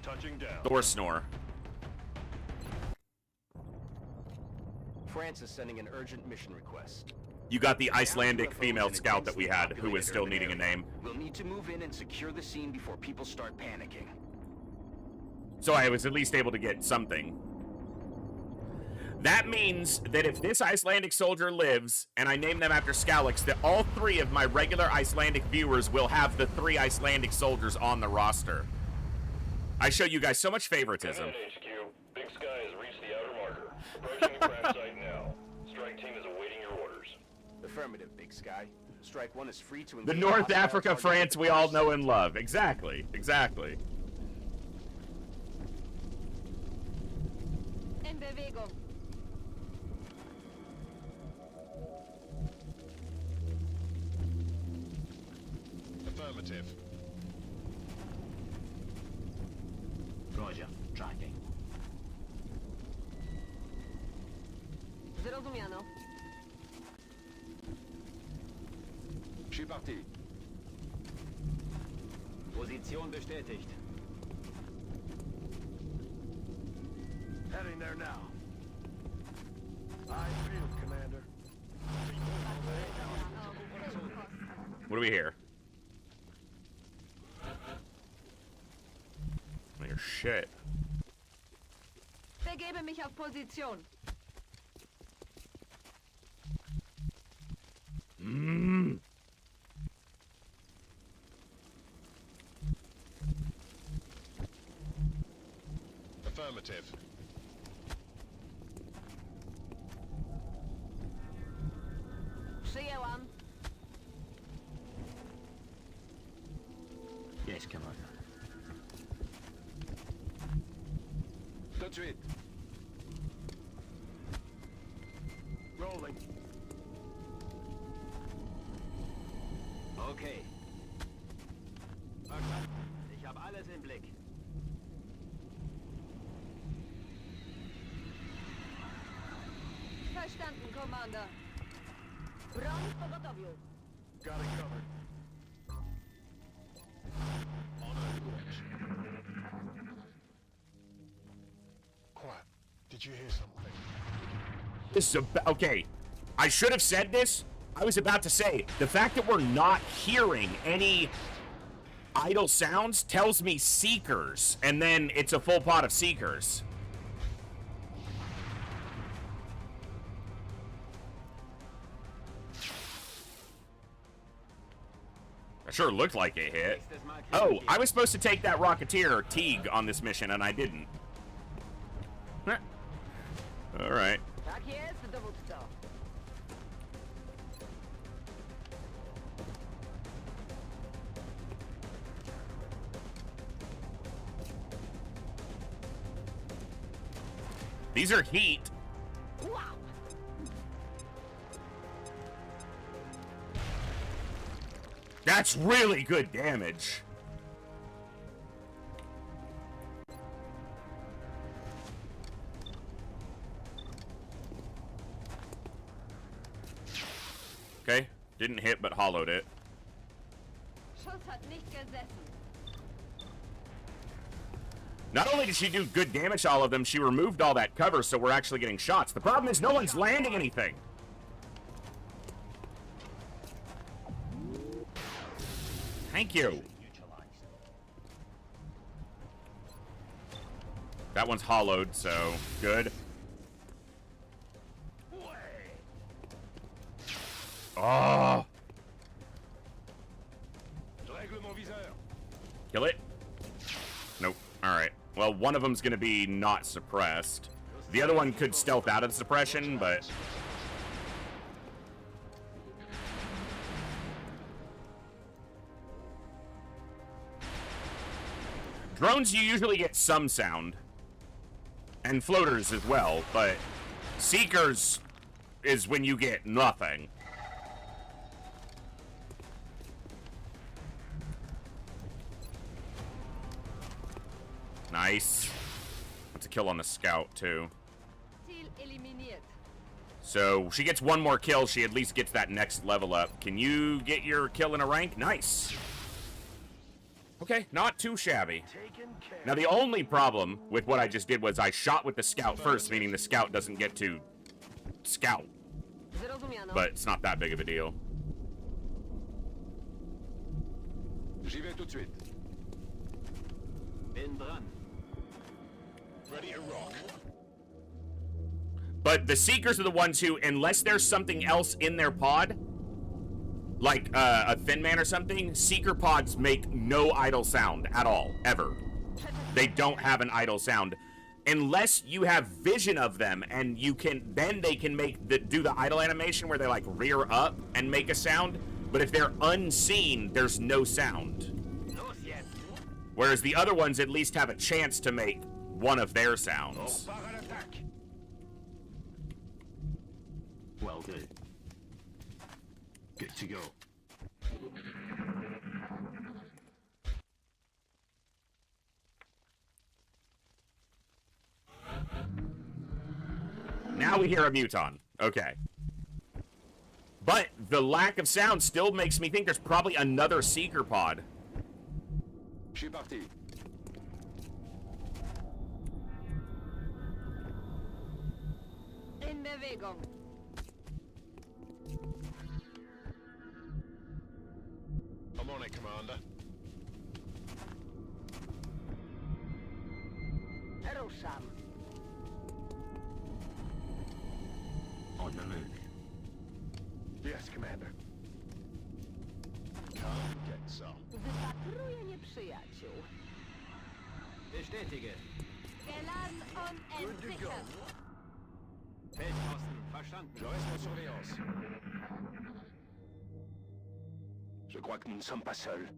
Touching down. Thor Snore. France is sending an urgent mission request. You got the Icelandic female scout that we had, who is still needing a name. We'll need to move in and secure the scene before people start panicking. So I was at least able to get something. That means that if this Icelandic soldier lives, and I name them after Skallix, that all three of my regular Icelandic viewers will have the 3 Icelandic soldiers on the roster. I show you guys so much favoritism. HQ, Big Sky has reached the outer marker. Approaching the crash site now. Strike team is awaiting your orders. Affirmative, Big Sky. Strike 1 is free to The engage North hostile Africa targets France at we all first. know and love. Exactly. Exactly. En Bewegung. Affirmative. Roger. Tracking. Zrozumiano. Je suis parti. Position bestätigt. Heading there now. I feel, Commander. What do we hear? Your shit. Begebe mich auf Position. Affirmative. Przyjęłam. Yes, Commander. Tout de suite. Rolling. Okay. Verstanden. Ich habe alles im Blick. Verstanden, Commander. Broń w pogotowiu. Got it covered. On our course. Quiet. Did you hear something? This is okay. I should have said this. I was about to say the fact that we're not hearing any idle sounds tells me seekers, and then it's a full pot of seekers. That sure looked like it hit. Oh, I was supposed to take that Rocketeer Teague on this mission, and I didn't. Huh. All right. Tak jest, dowódco. These are heat. Wow. That's really good damage. Okay, didn't hit but hollowed it. Schuss hat nicht gesessen. Not only did she do good damage to all of them, she removed all that cover, so we're actually getting shots. The problem is no one's landing anything. Thank you. That one's hollowed, so good. Oh. Règle mon viseur. Kill it? Nope. Alright. Well, one of them's gonna be not suppressed. The other one could stealth out of the suppression, but... Drones, you usually get some sound. And floaters as well, but... Seekers is when you get nothing. Nice. That's a kill on the scout, too. Ziel eliminiert. So, she gets one more kill, she at least gets that next level up. Can you get your kill in a rank? Nice. Okay, not too shabby. Now, the only problem with what I just did was I shot with the scout first, meaning the scout doesn't get to scout. Zrozumiano. But it's not that big of a deal. J'y vais tout de suite. Bin dran. Ready to rock. But the Seekers are the ones who, unless there's something else in their pod, like a Thin Man or something, Seeker pods make no idle sound at all, ever. They don't have an idle sound. Unless you have vision of them, and you can, then they can do the idle animation where they like rear up and make a sound. But if they're unseen, there's no sound. Whereas the other ones at least have a chance to make one of their sounds. Well done. Good to go. hear a muton. Okay. But the lack of sound still makes me think there's probably another seeker pod. Je suis parti. In Bewegung. I'm on it, Commander. Ruszam. On the move. Yes, Commander. Can't get some. Wypatruję nieprzyjaciół. Bestätige. Geladen und entsichert. Feldposten, verstanden. Je reste en surveillance. Je crois que nous ne sommes pas seuls.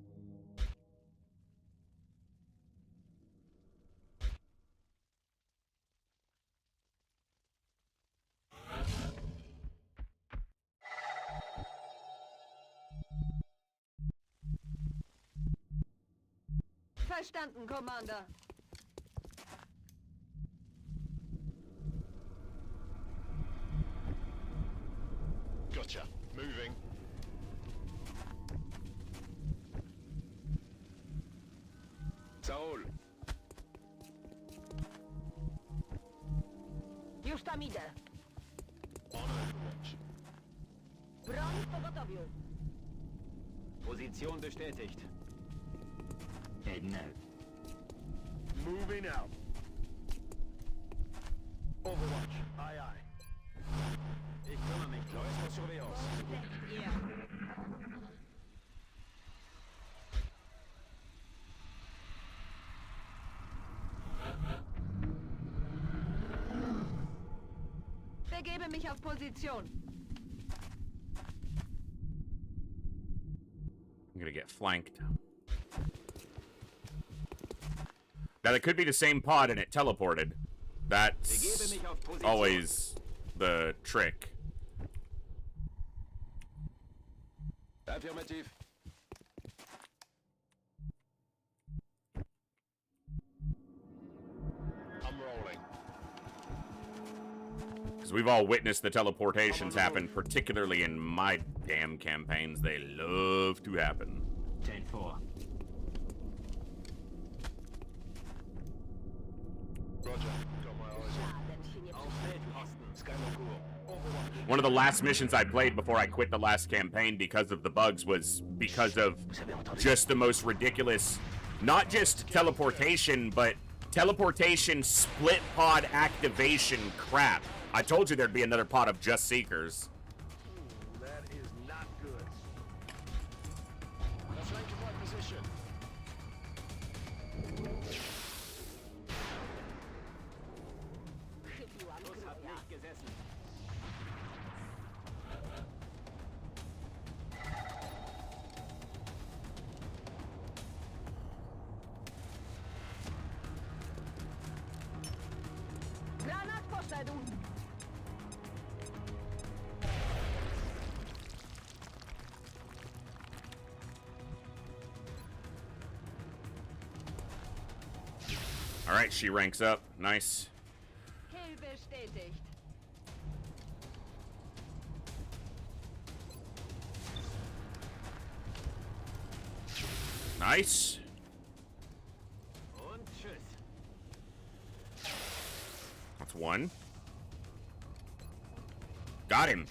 Verstanden, Commander. Gotcha. Moving. Saul. Już tam idę. On Overwatch. Broń w pogotowiu. Position bestätigt. Heading out. Moving out. Overwatch. Aye, aye. Ich kümmere mich. Je reste en surveillance. Deckt ihr. Begebe mich auf Position. I'm gonna get flanked. Now, that could be the same pod and it teleported. That's always the trick. Affirmative. I'm rolling. Because we've all witnessed the teleportations happen, particularly in my damn campaigns. They love to happen. 10-4. Roger. Got my eyes on. Auf Feldposten. Skywalker. One of the last missions I played before I quit the last campaign because of the bugs was because of just the most ridiculous, not just teleportation, but teleportation split pod activation crap. I told you there'd be another pod of just Seekers. That is not good. That's like my position. Chybiłam Schuss hat króla. nicht gesessen. Granat poszedł. All right, she ranks up. Nice. Kill bestätigt. Nice. Und tschüss. That's one. Got him.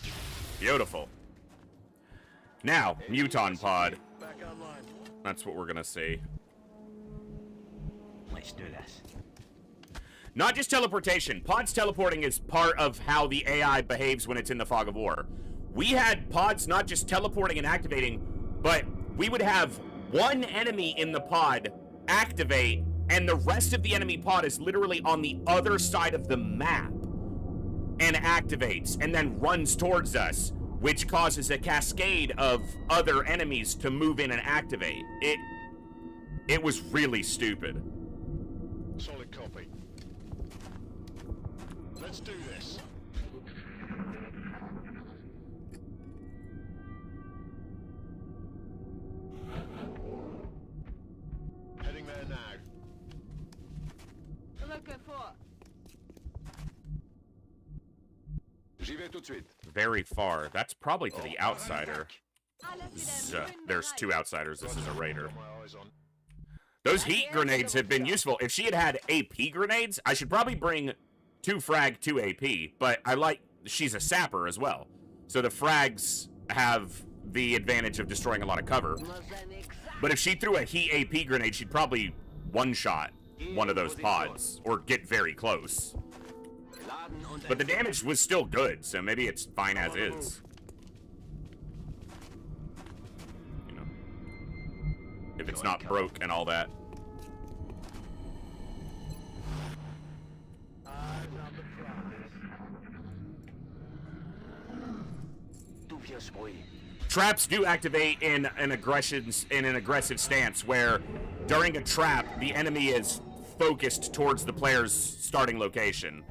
Beautiful. Now, Muton pod. Back online. That's what we're gonna see. Let's do this. Not just teleportation. Pods teleporting is part of how the AI behaves when it's in the fog of war. We had pods not just teleporting and activating, but we would have one enemy in the pod activate, and the rest of the enemy pod is literally on the other side of the map and activates and then runs towards us, which causes a cascade of other enemies to move in and activate. It was really stupid. Solid copy. Let's do this. Heading there now. Rücke vor. very far. That's probably to the outsider. There's two outsiders. This is a raider. Those heat grenades have been useful. If she had had AP grenades, I should probably bring 2 frag, 2 AP. But she's a sapper as well. So the frags have the advantage of destroying a lot of cover. But if she threw a heat AP grenade, she'd probably one-shot one of those pods or get very close. But the damage was still good, so maybe it's fine as is. You know, if it's not broke and all that. Traps do activate in an aggressive stance where during a trap the enemy is focused towards the player's starting location.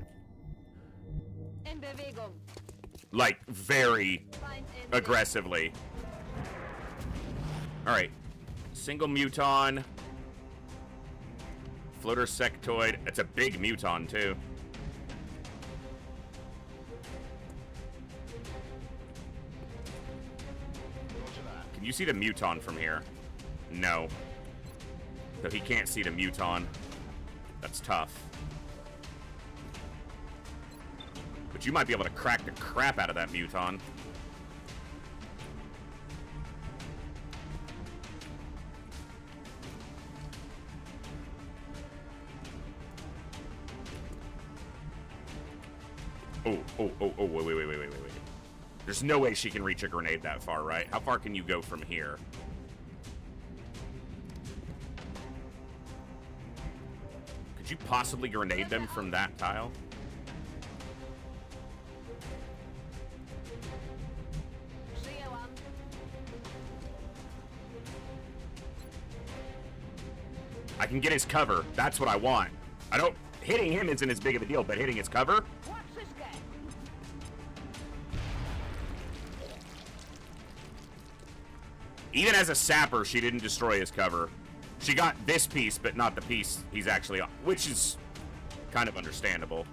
Like very aggressively. Alright. Single muton. Floater sectoid. It's a big muton too. Can you see the muton from here? No. So he can't see the muton. That's tough. But you might be able to crack the crap out of that muton. Wait. There's no way she can reach a grenade that far, right? How far can you go from here? Could you possibly grenade them from that tile? I can get his cover. That's what I want. Hitting him isn't as big of a deal, but hitting his cover? Even as a sapper, she didn't destroy his cover. She got this piece, but not the piece he's actually on, which is kind of understandable.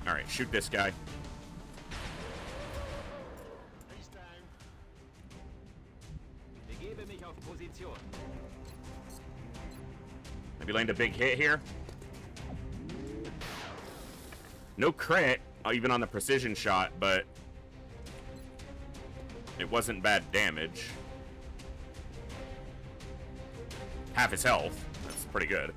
All right, shoot this guy. Maybe land a big hit here. No crit, even on the precision shot, but it wasn't bad damage. Half his health. That's pretty good.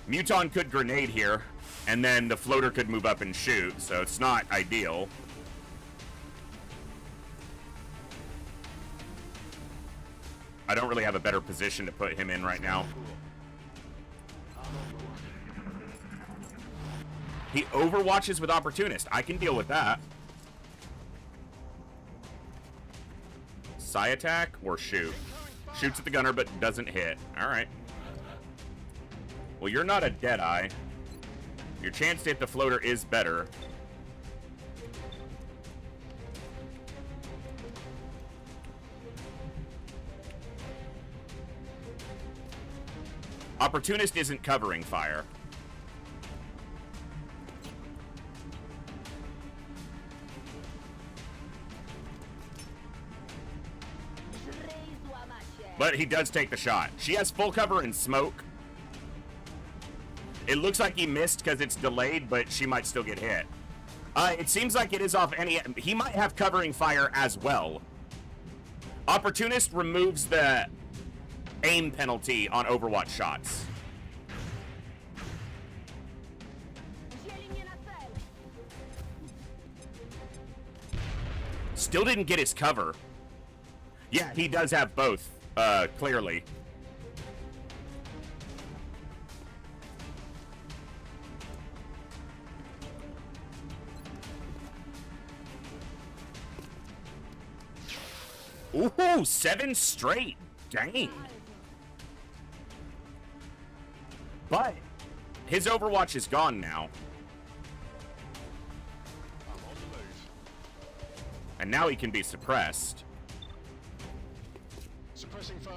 Muton could grenade here, and then the floater could move up and shoot, so it's not ideal. I don't really have a better position to put him in right now. He overwatches with Opportunist. I can deal with that. Psi attack or shoot? Shoots at the gunner but doesn't hit. Alright. Well, you're not a Deadeye. Your chance to hit the floater is better. Opportunist isn't covering fire. But he does take the shot. She has full cover and smoke. It looks like he missed because it's delayed, but she might still get hit. It seems like it is off any... He might have covering fire as well. Opportunist removes the aim penalty on Overwatch shots. Still didn't get his cover. Yeah, he does have both. Clearly. Ooh, 7 straight. Dang. But his Overwatch is gone now. And now he can be suppressed. Suppressing fire.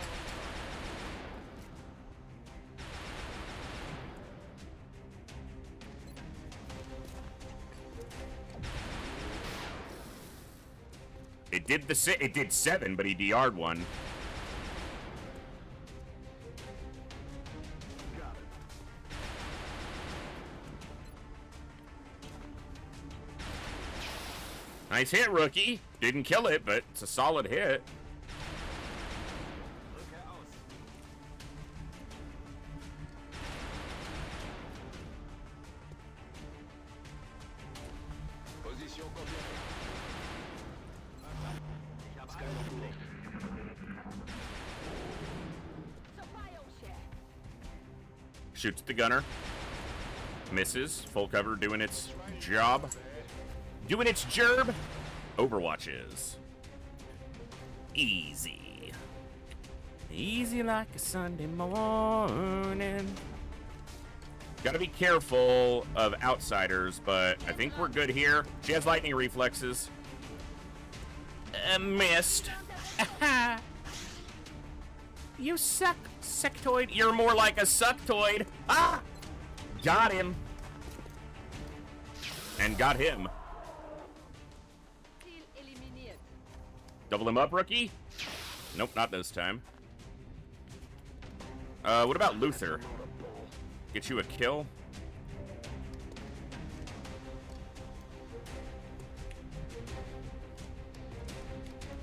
It did 7, but he DR'd one. Nice hit, rookie. Didn't kill it, but it's a solid hit. Shoots the gunner. Misses. Full cover doing its job. Doing its gerb. Overwatches. Easy. Easy like a Sunday morning. Gotta be careful of outsiders, but I think we're good here. She has lightning reflexes. Missed. You suck, sectoid. You're more like a sucktoid. Ah! Got him. And got him. Double him up, rookie? Nope, not this time. What about Luther? Get you a kill?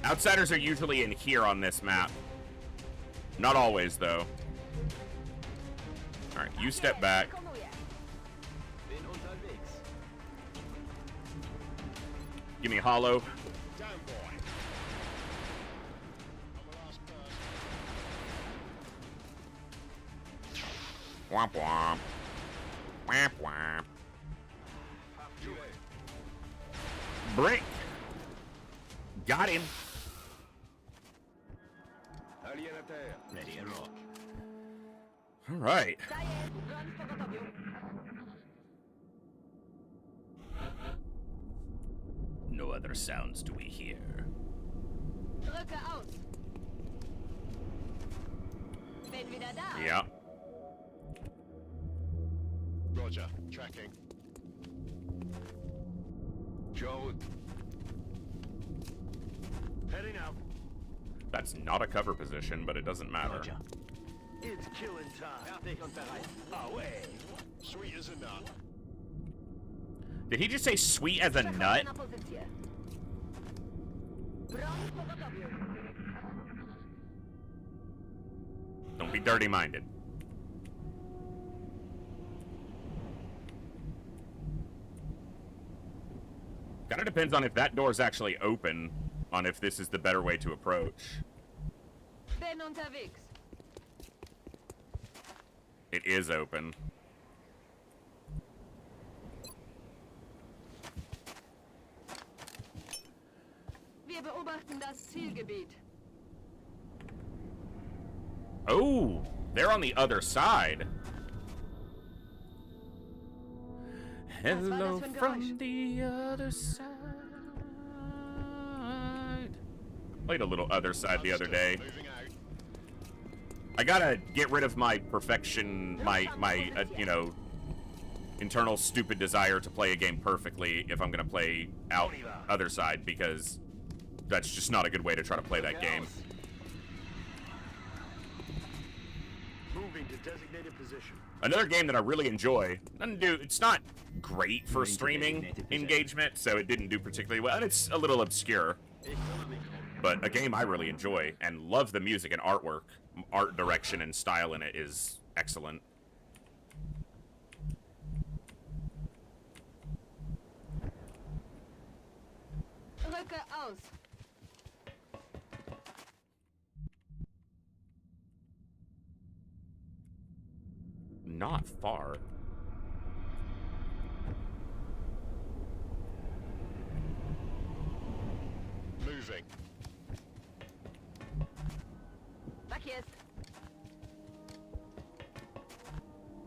Outsiders are usually in here on this map. Not always, though. Alright, you step back. Give me hollow. Womp womp. Womp womp. Brick. Got him. Ready and rock. All right. No other sounds do we hear. Yeah. Roger. Tracking. Joe. Heading out. That's not a cover position, but it doesn't matter. Roger. It's killing time. Away. Sweet as a nut. Did he just say sweet as a nut? Don't be dirty-minded. Kinda depends on if that door's actually open, on if this is the better way to approach. It is open. Wir beobachten das Zielgebiet. Oh, they're on the other side. Hello from the other side. Played a little other side the other day. Moving out. I gotta get rid of my perfection, my you know, internal stupid desire to play a game perfectly if I'm gonna play out other side, because that's just not a good way to try to play that game. Moving to designated position. Another game that I really enjoy, it's not great for streaming engagement, so it didn't do particularly well, and it's a little obscure. But a game I really enjoy and love the music and artwork. Art direction and style in it is excellent. Rücke aus. Not far. Moving. Back jetzt.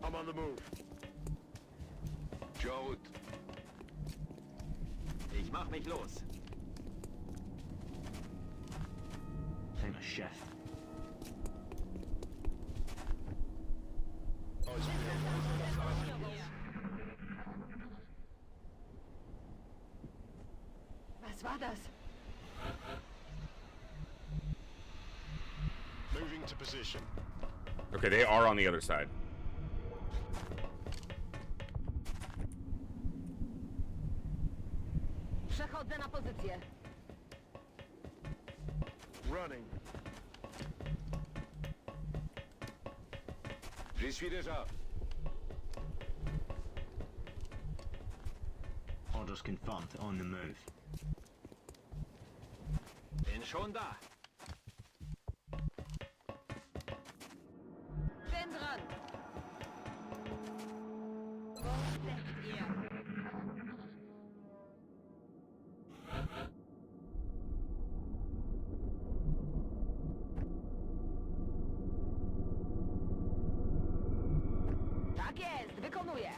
I'm on the move. Joe. Ich mach mich los. Kleiner Chef. Was war das? Moving to position. Okay, they are on the other side. Przechodzę na pozycję. Running. J'y suis déjà. Orders confirmed. On the move. In Shonda. Bin dran. Wo steckt ihr? Tak jest, wykonuję.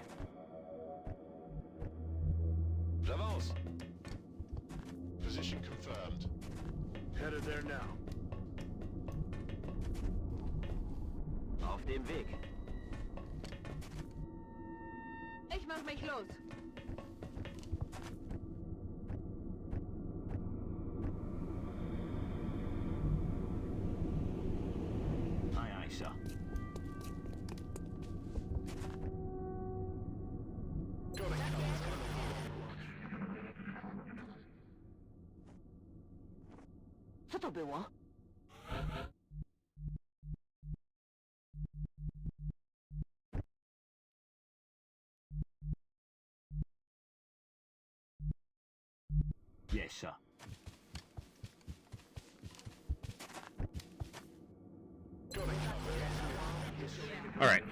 J'avance. Position confirmed. Headed there now. Auf dem Weg. Ich mach mich los. Aye, aye, sir. Co to było? Yes, sir. All right.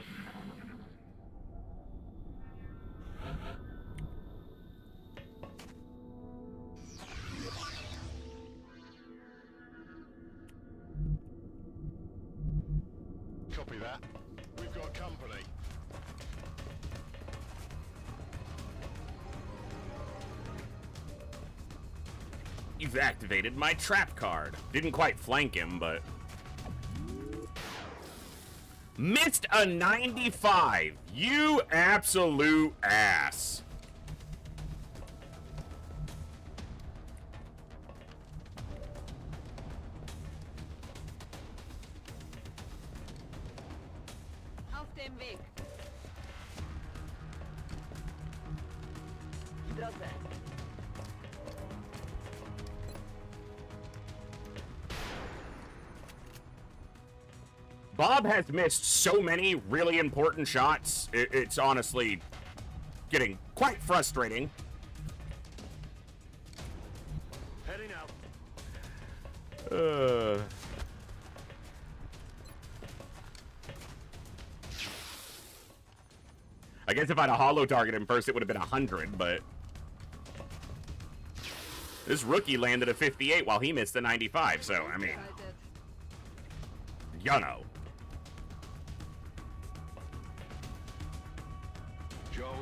Copy that. We've got company. You've activated my trap card. Didn't quite flank him, but... Missed a 95. You absolute ass. Auf dem Weg. W drodze. Bob has missed so many really important shots. It's honestly getting quite frustrating. Heading out. I guess if I'd have holo targeted him first, it would have been 100, but... This rookie landed a 58 while he missed a 95, so, I mean... You know. Joe.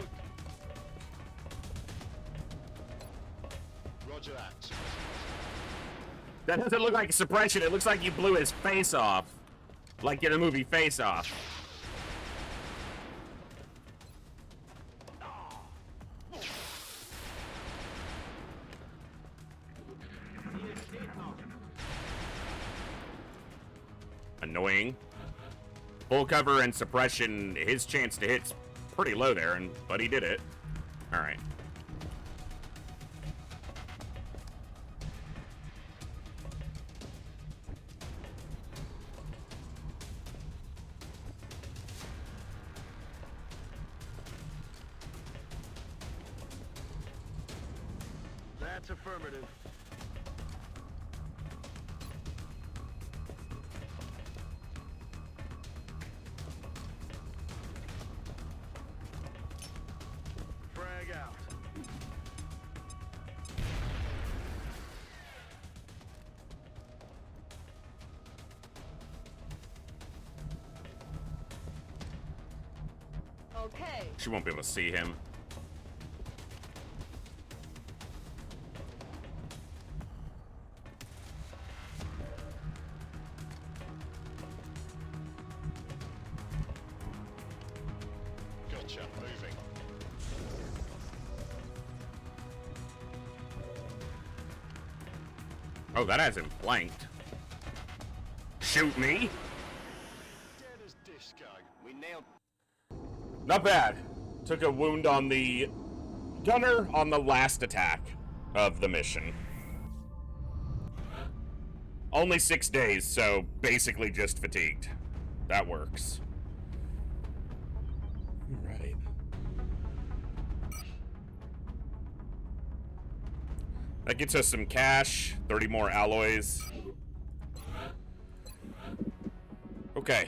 Roger that. That doesn't look like suppression, it looks like you blew his face off. Like in the movie Face Off. Annoying. Full cover and suppression, his chance to hit's pretty low there, but he did it. All right. That's affirmative. Frag out. Okay. She won't be able to see him. Gotcha. Moving. Oh, that has him flanked. Shoot me. Dead as disco. We nailed... Not bad. Took a wound on the gunner on the last attack of the mission. Only 6 days, so basically just fatigued. That works. Alright. That gets us some cash, 30 more alloys. Okay.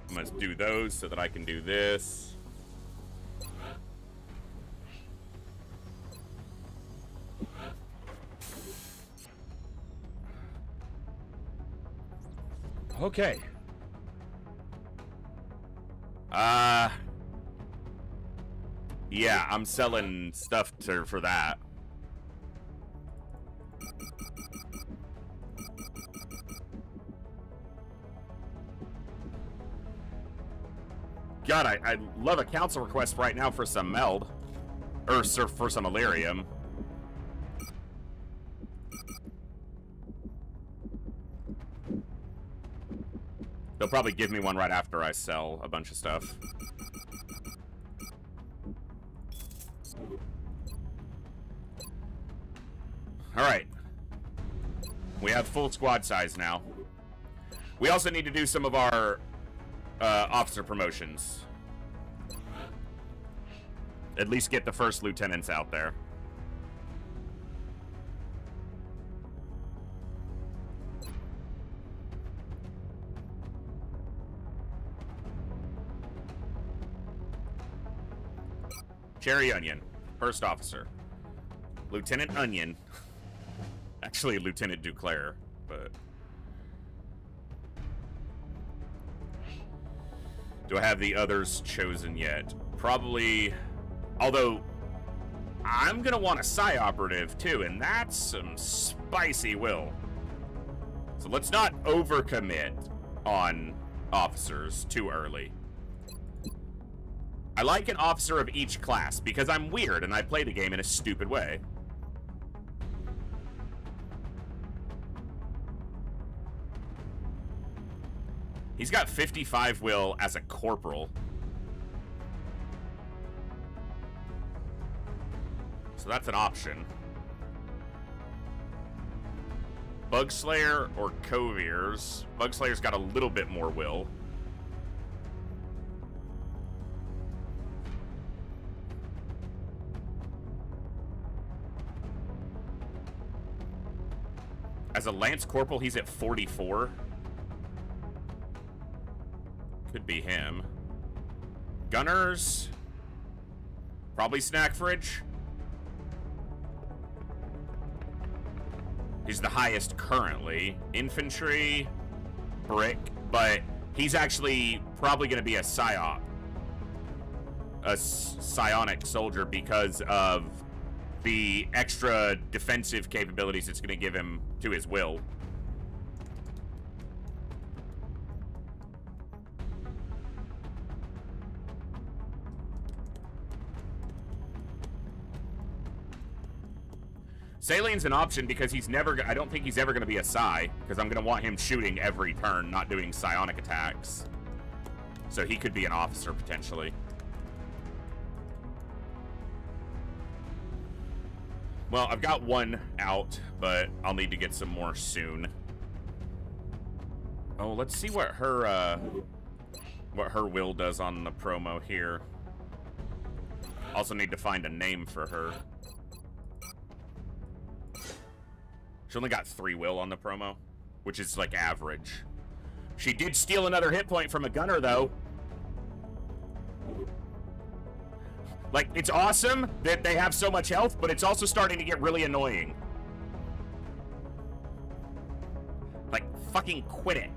I must do those so that I can do this. Okay. Yeah, I'm selling stuff for that. God, I love a council request right now for some meld. Or for some Illyrium. They'll probably give me one right after I sell a bunch of stuff. Alright. We have full squad size now. We also need to do some of our officer promotions. At least get the first lieutenants out there. Cherry Onion, first officer. Lieutenant Onion. Actually, Lieutenant Duclair, but... Do I have the others chosen yet? Probably... Although, I'm gonna want a Psi Operative, too, and that's some spicy will. So let's not overcommit on officers too early. I like an officer of each class, because I'm weird and I play the game in a stupid way. He's got 55 will as a corporal. So that's an option. Bugslayer or Coviers. Bugslayer's got a little bit more will. As a Lance Corporal, he's at 44. Could be him. Gunners. Probably Snack Fridge. He's the highest currently. Infantry. Brick. But he's actually probably going to be a Psyop. A psionic soldier because of the extra defensive capabilities it's going to give him to his will. Salien's an option because he's never... I don't think he's ever going to be a Psi, because I'm going to want him shooting every turn, not doing psionic attacks. So he could be an officer, potentially. Well, I've got one out, but I'll need to get some more soon. Oh, let's see what her will does on the promo here. Also need to find a name for her. She only got 3 will on the promo, which is like average. She did steal another hit point from a gunner, though. Like, it's awesome that they have so much health, but it's also starting to get really annoying. Like, fucking quit it.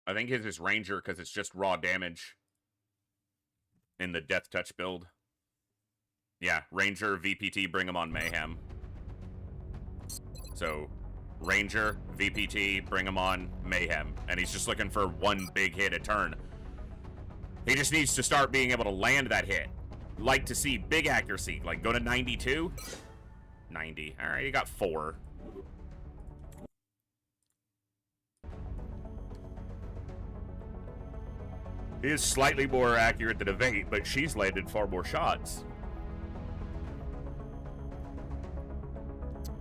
I think his is Ranger because it's just raw damage in the Death Touch build. Yeah, Ranger, VPT, bring him on Mayhem. So, Ranger, VPT, bring him on Mayhem. And he's just looking for one big hit a turn. He just needs to start being able to land that hit. Like to see big accuracy. Like, go to 92? 90. Alright, you got 4. He is slightly more accurate than Evade, but she's landed far more shots.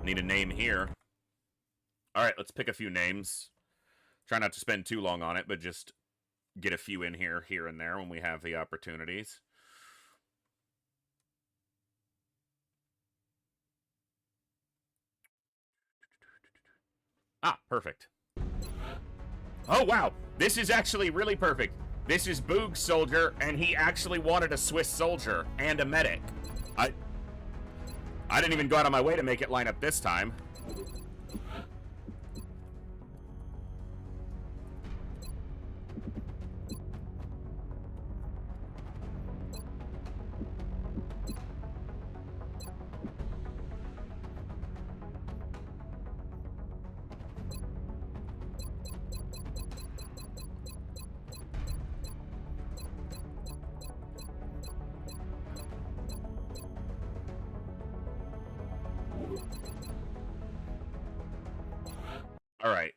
Need a name here. Alright, let's pick a few names. Try not to spend too long on it, but just get a few in here and there when we have the opportunities. Ah, perfect. Oh, wow. This is actually really perfect. This is Boog's soldier, and he actually wanted a Swiss soldier and a medic. I didn't even go out of my way to make it line up this time. All right.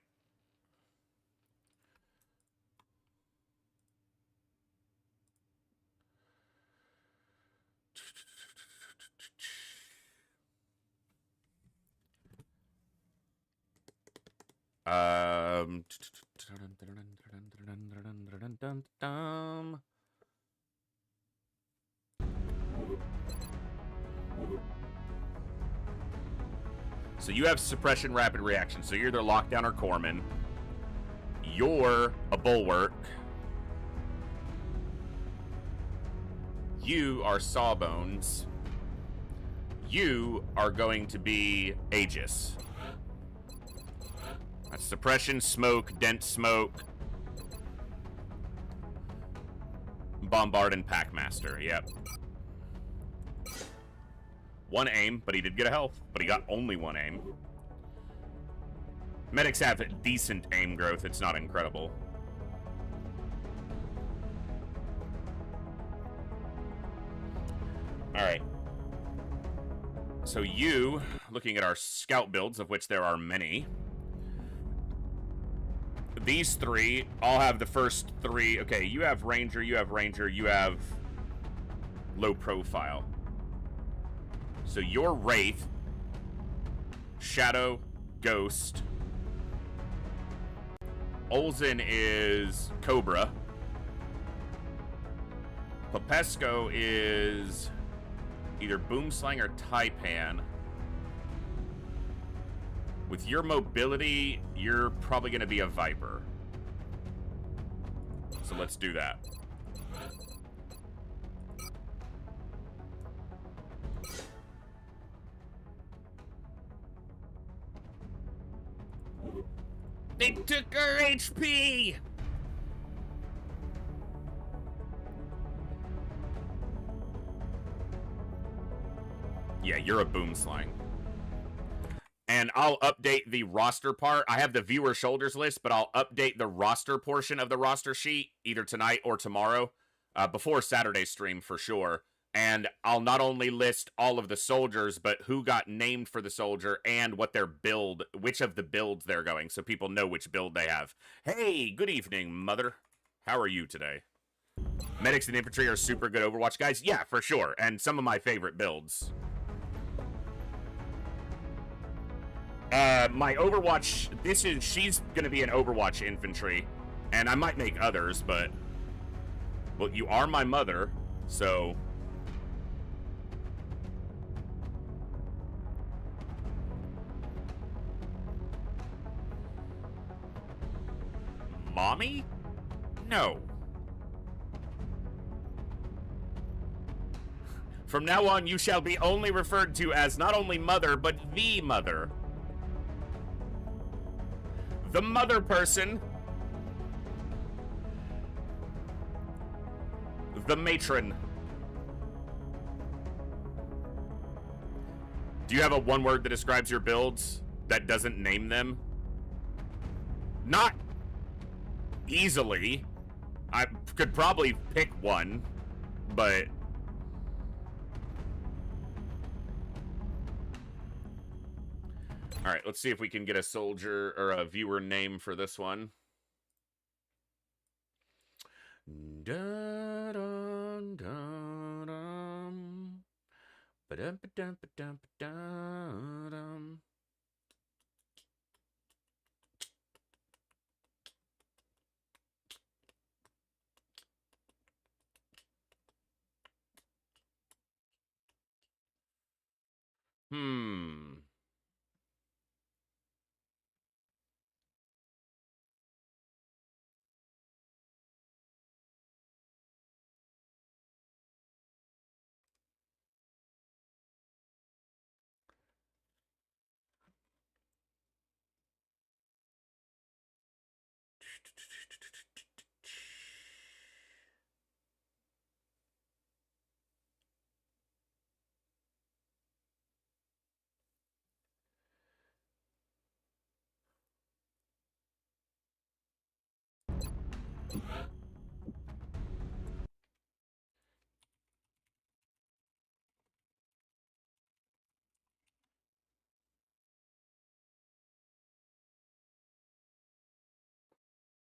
So you have suppression, rapid reaction. So you're either lockdown or corpsman. You're a bulwark. You are sawbones. You are going to be Aegis. That's suppression, smoke, dense smoke, bombard, and packmaster. Yep. 1 aim, but he did get a health. But he got only 1 aim. Medics have decent aim growth. It's not incredible. Alright. So you, looking at our scout builds, of which there are many. These 3 all have the first 3. Okay, you have Ranger, you have Ranger, you have low profile. So you're Wraith, Shadow, Ghost. Olsen is Cobra. Popesco is either Boomslang or Taipan. With your mobility, you're probably going to be a Viper. So let's do that. They took her HP! Yeah, you're a Boomslang. And I'll update the roster part. I have the viewer shoulders list, but I'll update the roster portion of the roster sheet either tonight or tomorrow, before Saturday's stream for sure. And I'll not only list all of the soldiers, but who got named for the soldier and what their build, which of the builds they're going, so people know which build they have. Hey, good evening, mother. How are you today? Medics and infantry are super good Overwatch guys. Yeah, for sure. And some of my favorite builds. My Overwatch, she's gonna be an Overwatch infantry. And I might make others, but... Well, you are my mother, so... Mommy? No. From now on, you shall be only referred to as not only mother, but the mother. The mother person. the matron. Do you have a one word that describes your builds that doesn't name them? Not easily. I could probably pick one, but... Alright, let's see if we can get a soldier or a viewer name for this one. Da-dum-dum-dum. Ba-dum-ba-dum-ba-dum-ba-dum.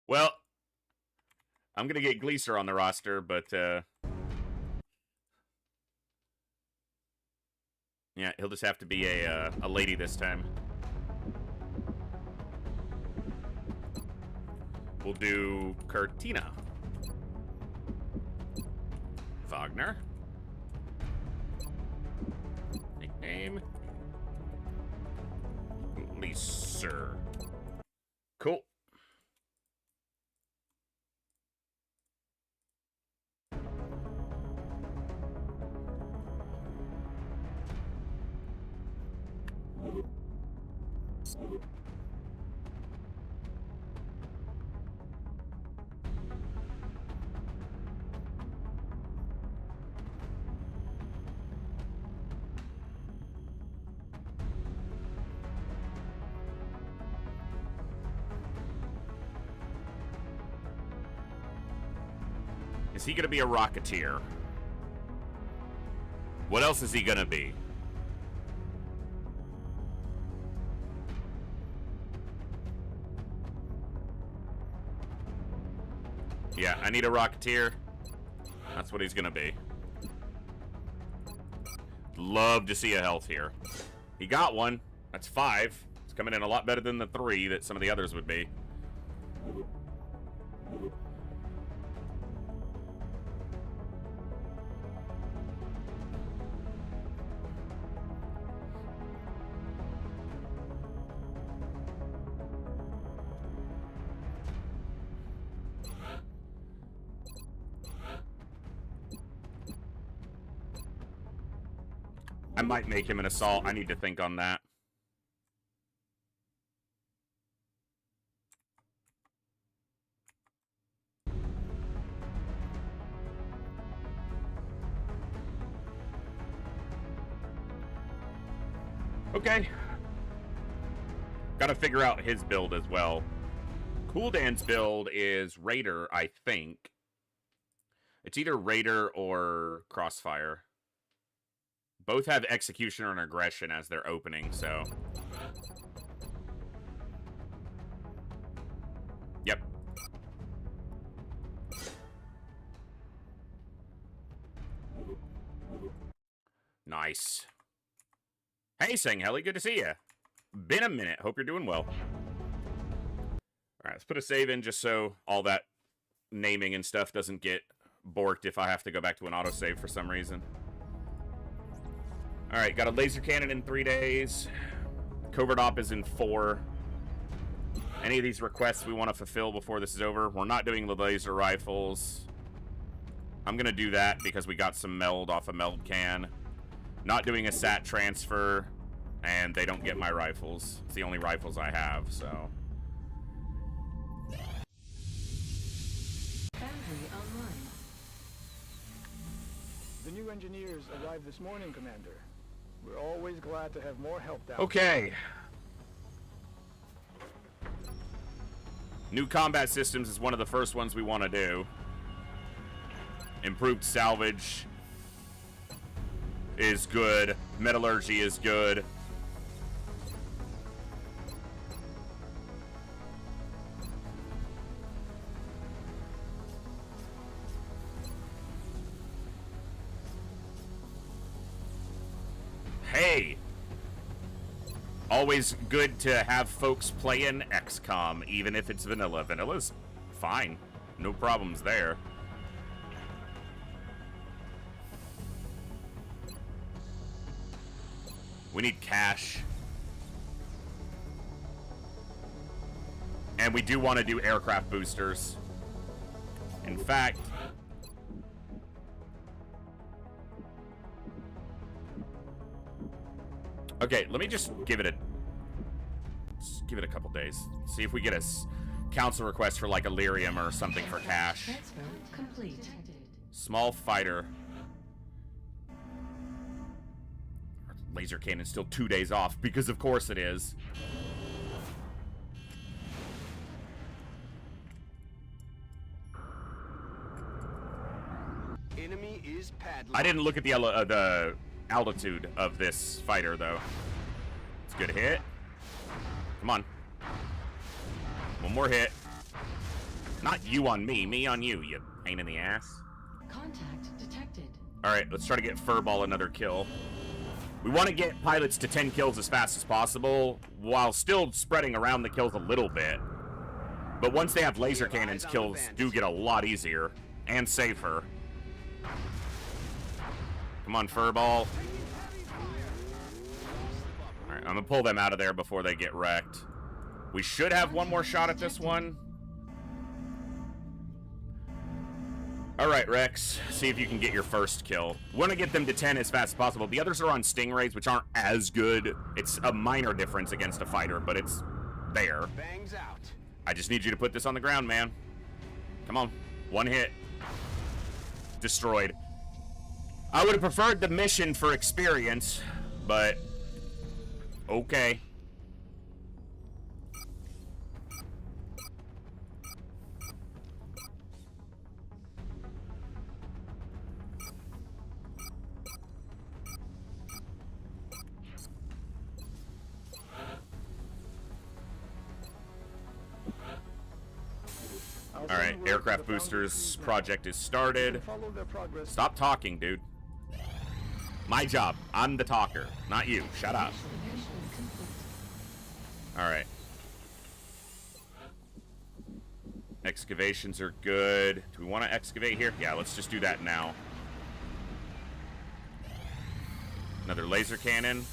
Well, I'm gonna get Gleaser on the roster, but yeah, he'll just have to be a lady this time. We'll do Curtina. Wagner. Nickname. Gleaser. Cool. Is he gonna be a Rocketeer? What else is he gonna be? Yeah, I need a Rocketeer. That's what he's gonna be. Love to see a health here. He got one. That's 5. It's coming in a lot better than the 3 that some of the others would be. I might make him an assault. I need to think on that. Okay. Gotta figure out his build as well. Cooldan's build is Raider, I think. It's either Raider or Crossfire. Both have Executioner and Aggression as their opening, so... Yep. Nice. Hey, Sanghelly, good to see you. Been a minute. Hope you're doing well. Alright, let's put a save in just so all that naming and stuff doesn't get borked if I have to go back to an autosave for some reason. Alright, got a laser cannon in 3 days. Covert op is in 4. Any of these requests we want to fulfill before this is over? We're not doing the laser rifles. I'm going to do that because we got some meld off a meld can. Not doing a SAT transfer, and they don't get my rifles. It's the only rifles I have, so... Foundry online. new engineers arrived this morning, Commander. We're always glad to have more help down. Okay. New combat systems is one of the first ones we want to do. Improved salvage is good. Metallurgy is good. Hey! Always good to have folks playing XCOM, even if it's vanilla. Vanilla's fine. No problems there. We need cash. And we do want to do aircraft boosters. In fact... Okay, let me just give it a couple days. See if we get a council request for like Illyrium or something for cash. Transfer complete. Small fighter. Laser cannon's still 2 days off, because of course it is. Enemy is padlocked. I didn't look at the altitude of this fighter, though. It's a good hit. Come on. One more hit. Not you on me, me on you, you pain in the ass. Contact detected. Alright, let's try to get Furball another kill. We want to get pilots to 10 kills as fast as possible, while still spreading around the kills a little bit. But once they have laser cannons, kills do get a lot easier and safer. Come on, Furball. Alright, I'm gonna pull them out of there before they get wrecked. We should have one more shot at this one. Alright, Rex. See if you can get your first kill. We want to get them to 10 as fast as possible. The others are on Stingrays, which aren't as good. It's a minor difference against a fighter, but it's there. Bangs out. I just need you to put this on the ground, man. Come on. One hit. Destroyed. I would have preferred the mission for experience, but okay. All right, aircraft boosters project is started. Stop talking, dude. My job. I'm the talker, not you. Shut up. All right. Excavations are good. Do we want to excavate here? Yeah, let's just do that now. Another laser cannon.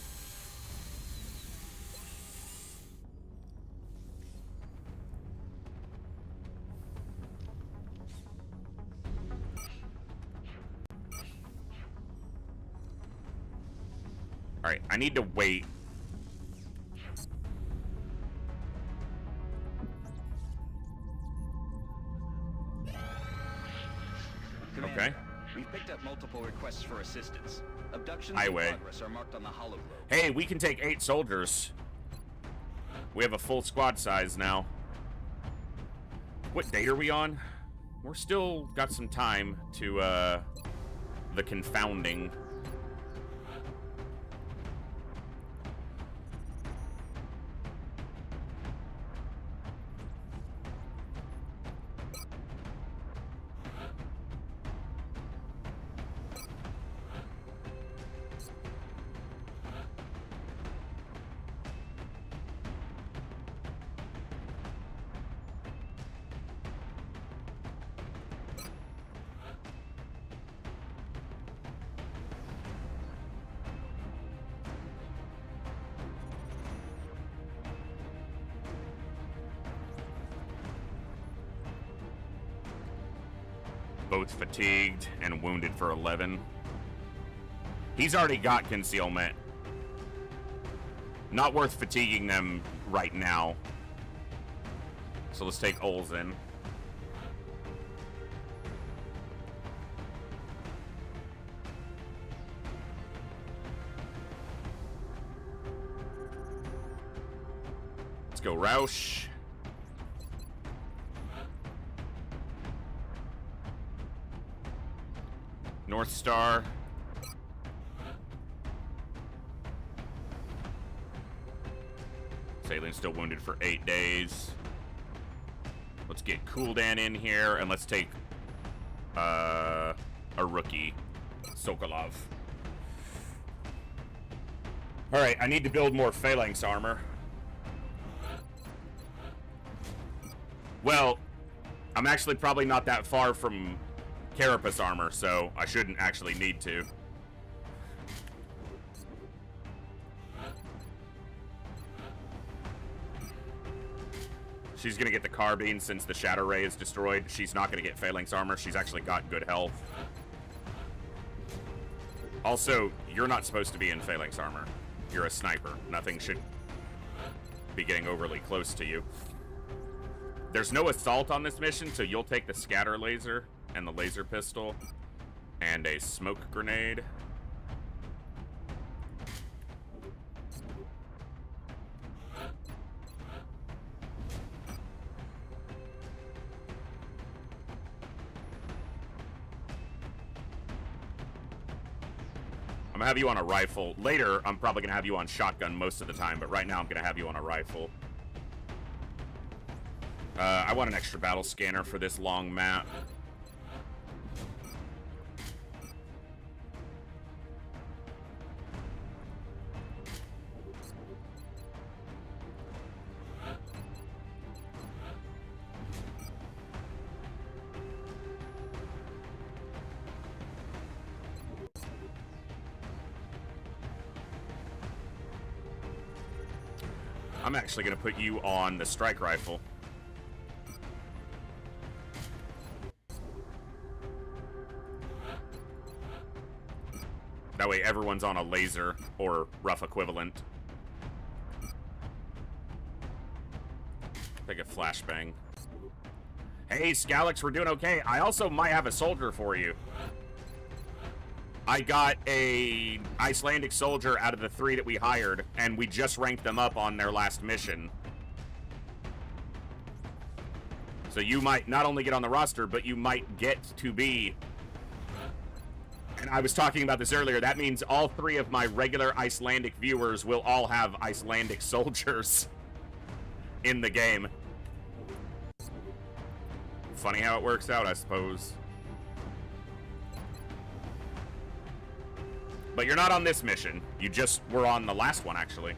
Alright, I need to wait. Commander, Okay. We've picked up multiple requests for assistance. Abductions Highway. in progress are marked on the hollow globe. Hey, we can take 8 soldiers. We have a full squad size now. What date are we on? We're still got some time to, the confounding. Both fatigued and wounded for 11. He's already got concealment. Not worth fatiguing them right now. So let's take Olsen. Let's go Roush. North Star. Salien's still wounded for 8 days. Let's get Kuldan in here, and let's take a rookie, Sokolov. Alright, I need to build more Phalanx armor. Well, I'm actually probably not that far from Carapace armor, so I shouldn't actually need to. She's gonna get the carbine since the Shadow Ray is destroyed. She's not gonna get Phalanx armor. She's actually got good health. Also, you're not supposed to be in Phalanx armor. You're a sniper. Nothing should be getting overly close to you. There's no assault on this mission, so you'll take the scatter laser and the laser pistol and a smoke grenade. I'm gonna have you on a rifle. Later, I'm probably gonna have you on shotgun most of the time, but right now I'm gonna have you on a rifle. I want an extra battle scanner for this long map. I'm actually going to put you on the strike rifle. That way everyone's on a laser or rough equivalent. Take a flashbang. Hey, Scalix, we're doing okay. I also might have a soldier for you. I got a Icelandic soldier out of the 3 that we hired, and we just ranked them up on their last mission. So you might not only get on the roster, but you might get to be... And I was talking about this earlier. That means all 3 of my regular Icelandic viewers will all have Icelandic soldiers in the game. Funny how it works out, I suppose. But you're not on this mission. You just were on the last one, actually.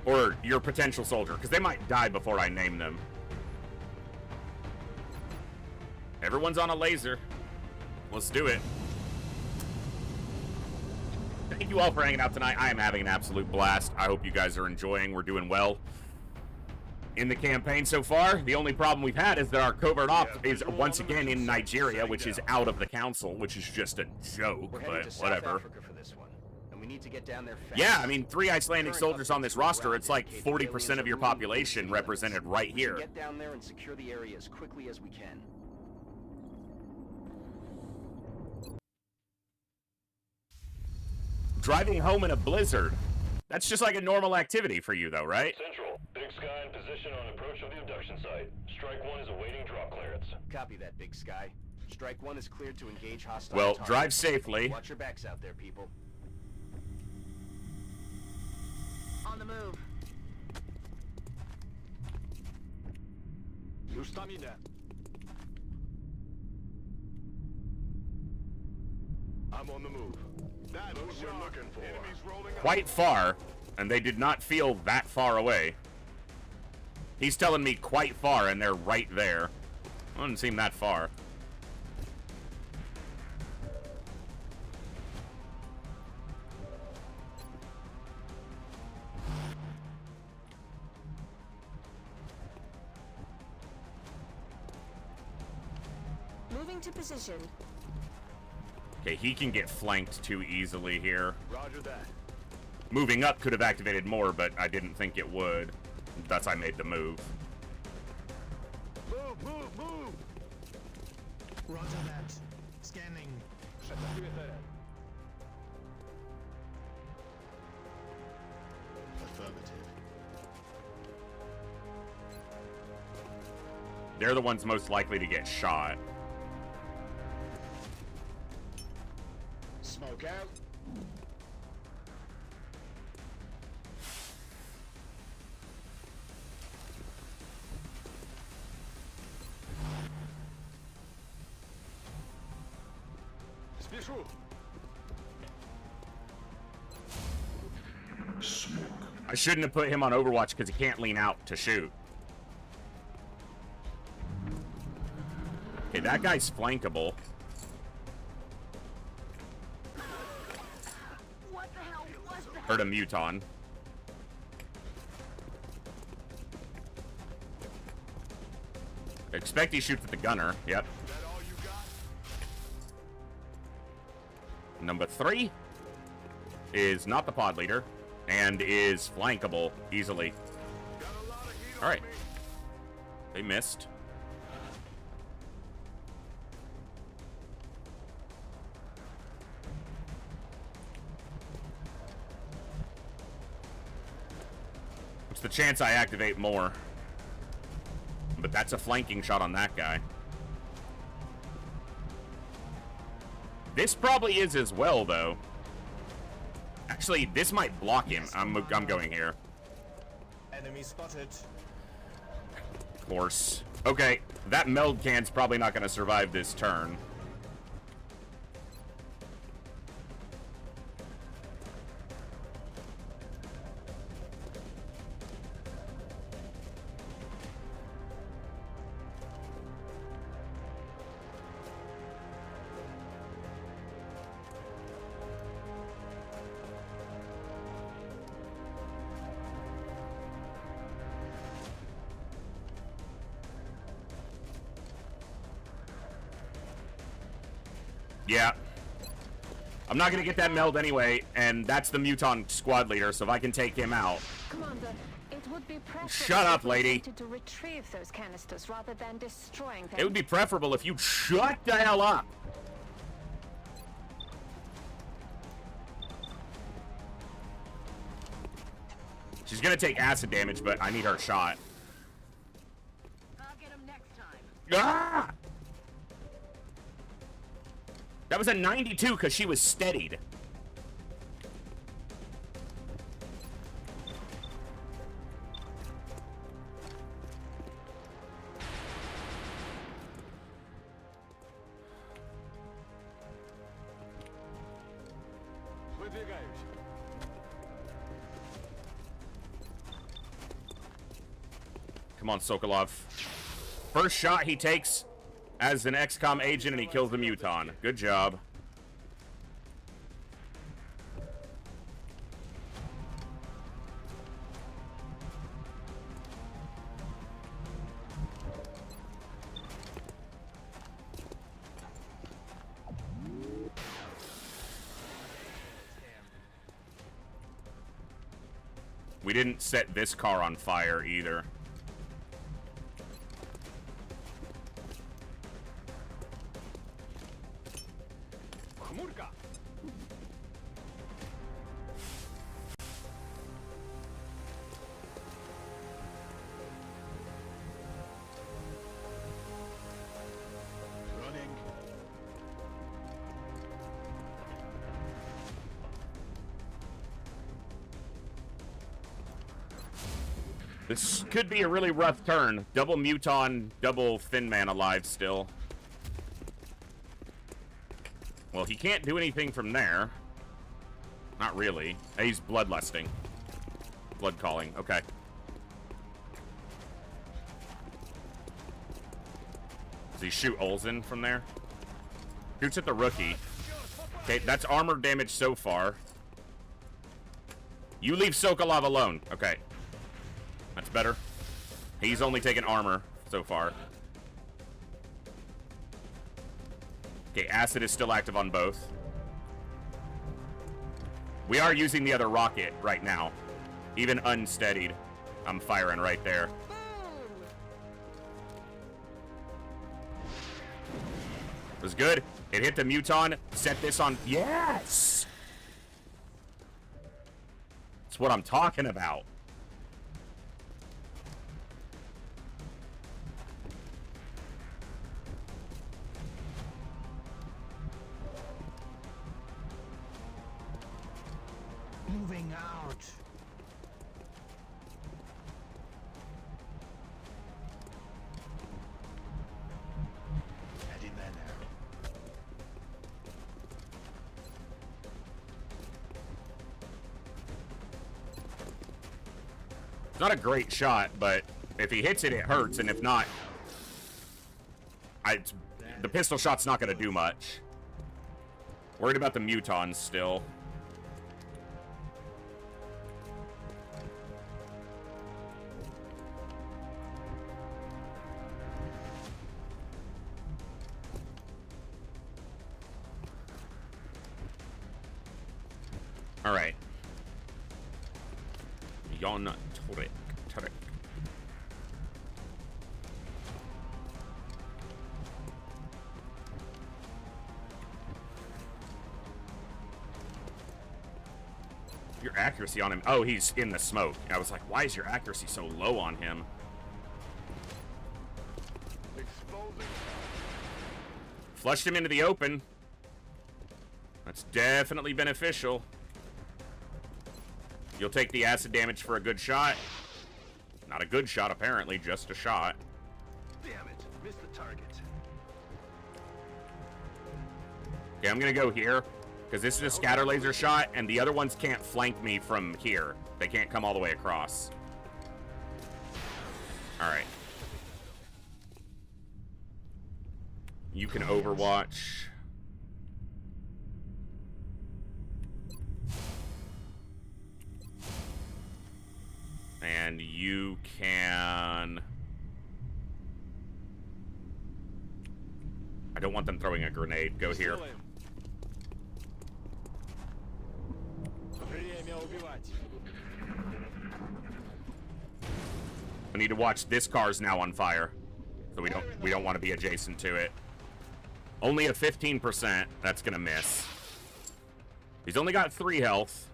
Or your potential soldier, because they might die before I name them. Everyone's on a laser. Let's do it. Thank you all for hanging out tonight. I am having an absolute blast. I hope you guys are enjoying. We're doing well in the campaign so far. The only problem we've had is that our covert op is once again in Nigeria, which is out of the council, which is just a joke, but whatever. Yeah, I mean, 3 Icelandic soldiers on this roster, it's like 40% of your population represented right here. Get down there and secure the area as quickly as we can. Driving home in a blizzard. That's just like a normal activity for you, though, right? Central, Big Sky in position on approach of the abduction site. Strike 1 is awaiting drop clearance. Copy that, Big Sky. Strike 1 is cleared to engage hostile Well, targets. drive safely. Watch your backs out there, people. On the move. I'm on the move. That's what we're looking for. Enemies rolling up. Quite far, and they did not feel that far away. He's telling me quite far, and they're right there. Doesn't seem that far. Moving to position. Okay, he can get flanked too easily here. Roger that. Moving up could have activated more, but I didn't think it would. Thus, I made the move. Move, move, move! Roger that. Scanning. Affirmative. They're the ones most likely to get shot. Smoke out. Спешу. I shouldn't have put him on Overwatch because he can't lean out to shoot. Okay, that guy's flankable. What the hell was that? Heard a Muton. Expect he shoots at the gunner. Yep. That all you got? Number 3 is not the pod leader and is flankable easily. Got a lot of heat All right. on me. They missed. What's the chance I activate more? But that's a flanking shot on that guy. This probably is as well, though. Actually, this might block him. I'm going here. Enemy spotted. Of course. Okay, that meld can's probably not going to survive this turn. Yeah. I'm not gonna get that meld anyway, and that's the Muton squad leader, so if I can take him out. Commander, it would be preferable Shut up, if we lady. attempted to retrieve those canisters rather than destroying them. It would be preferable if you'd shut the hell up. She's gonna take acid damage, but I need her shot. I'll get him next time. Ah! That was a 92 because she was steadied. Выдвигаюсь. Come on, Sokolov. First shot he takes as an XCOM agent, and he kills the Muton. Good job. We didn't set this car on fire either. Хмурка. Running. This could be a really rough turn. Double Muton, double Thin Man alive still. Well, he can't do anything from there. Not really. He's bloodlusting. Blood calling. Okay. Does he shoot Olsen from there? Shoots at the rookie. Okay, that's armor damage so far. You leave Sokolov alone. Okay. That's better. He's only taken armor so far. Okay, acid is still active on both. We are using the other rocket right now. Even unsteadied. I'm firing right there. It was good. It hit the Muton. Set this on. Yes! That's what I'm talking about. out. Heading there now. It's not a great shot, but if he hits it, it hurts, and if not, the pistol shot's not going to do much. Worried about the mutons still. All right. Yon turret. Your accuracy on him. Oh, he's in the smoke. I was like, why is your accuracy so low on him? Exposing. Flushed him into the open. That's definitely beneficial. You'll take the acid damage for a good shot. Not a good shot, apparently, just a shot. Damn it. Missed the target. Okay, I'm gonna go here, because this is a scatter laser shot, and the other ones can't flank me from here. They can't come all the way across. Alright. You can overwatch. And you can... I don't want them throwing a grenade. Go here. I need to watch. This car's now on fire, so we don't want to be adjacent to it. Only a 15%. That's gonna miss. He's only got 3 health.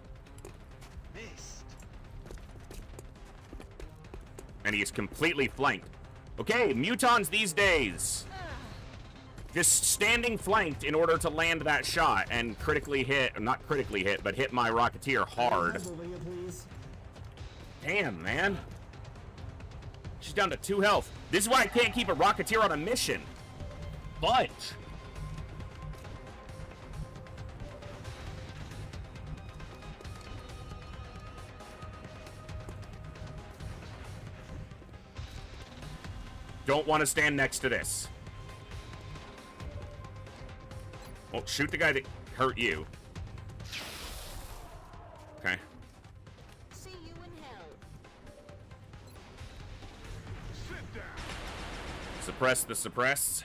And he's completely flanked. Okay, mutons these days. Just standing flanked in order to land that shot and critically hit, not critically hit, but hit my Rocketeer hard. Damn, man. She's down to 2 health. This is why I can't keep a Rocketeer on a mission. But... don't want to stand next to this. Well, shoot the guy that hurt you. Okay. See you in hell. Sit down. Suppress the suppressed.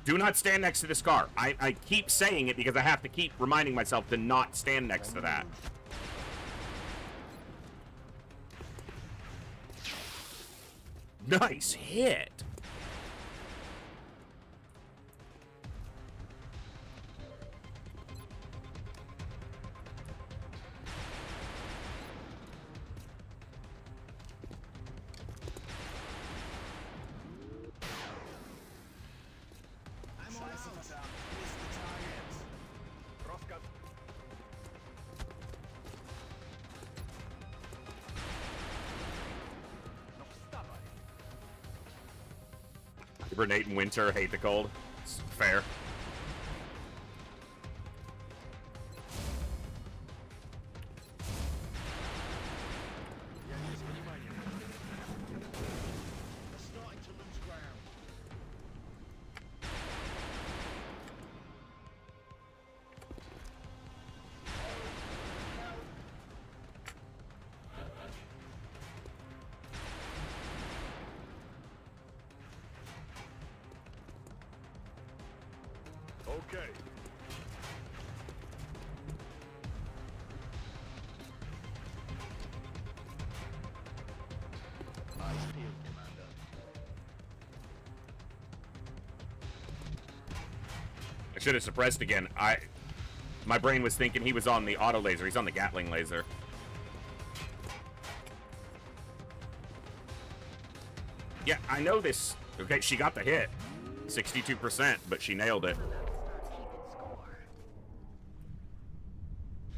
Do not stand next to this car. I keep saying it because I have to keep reminding myself to not stand next to that. Nice hit. Hibernate in winter, hate the cold. It's fair. Okay. I should have suppressed again. My brain was thinking he was on the auto laser. He's on the Gatling laser. Yeah, I know this. Okay, she got the hit. 62%, but she nailed it.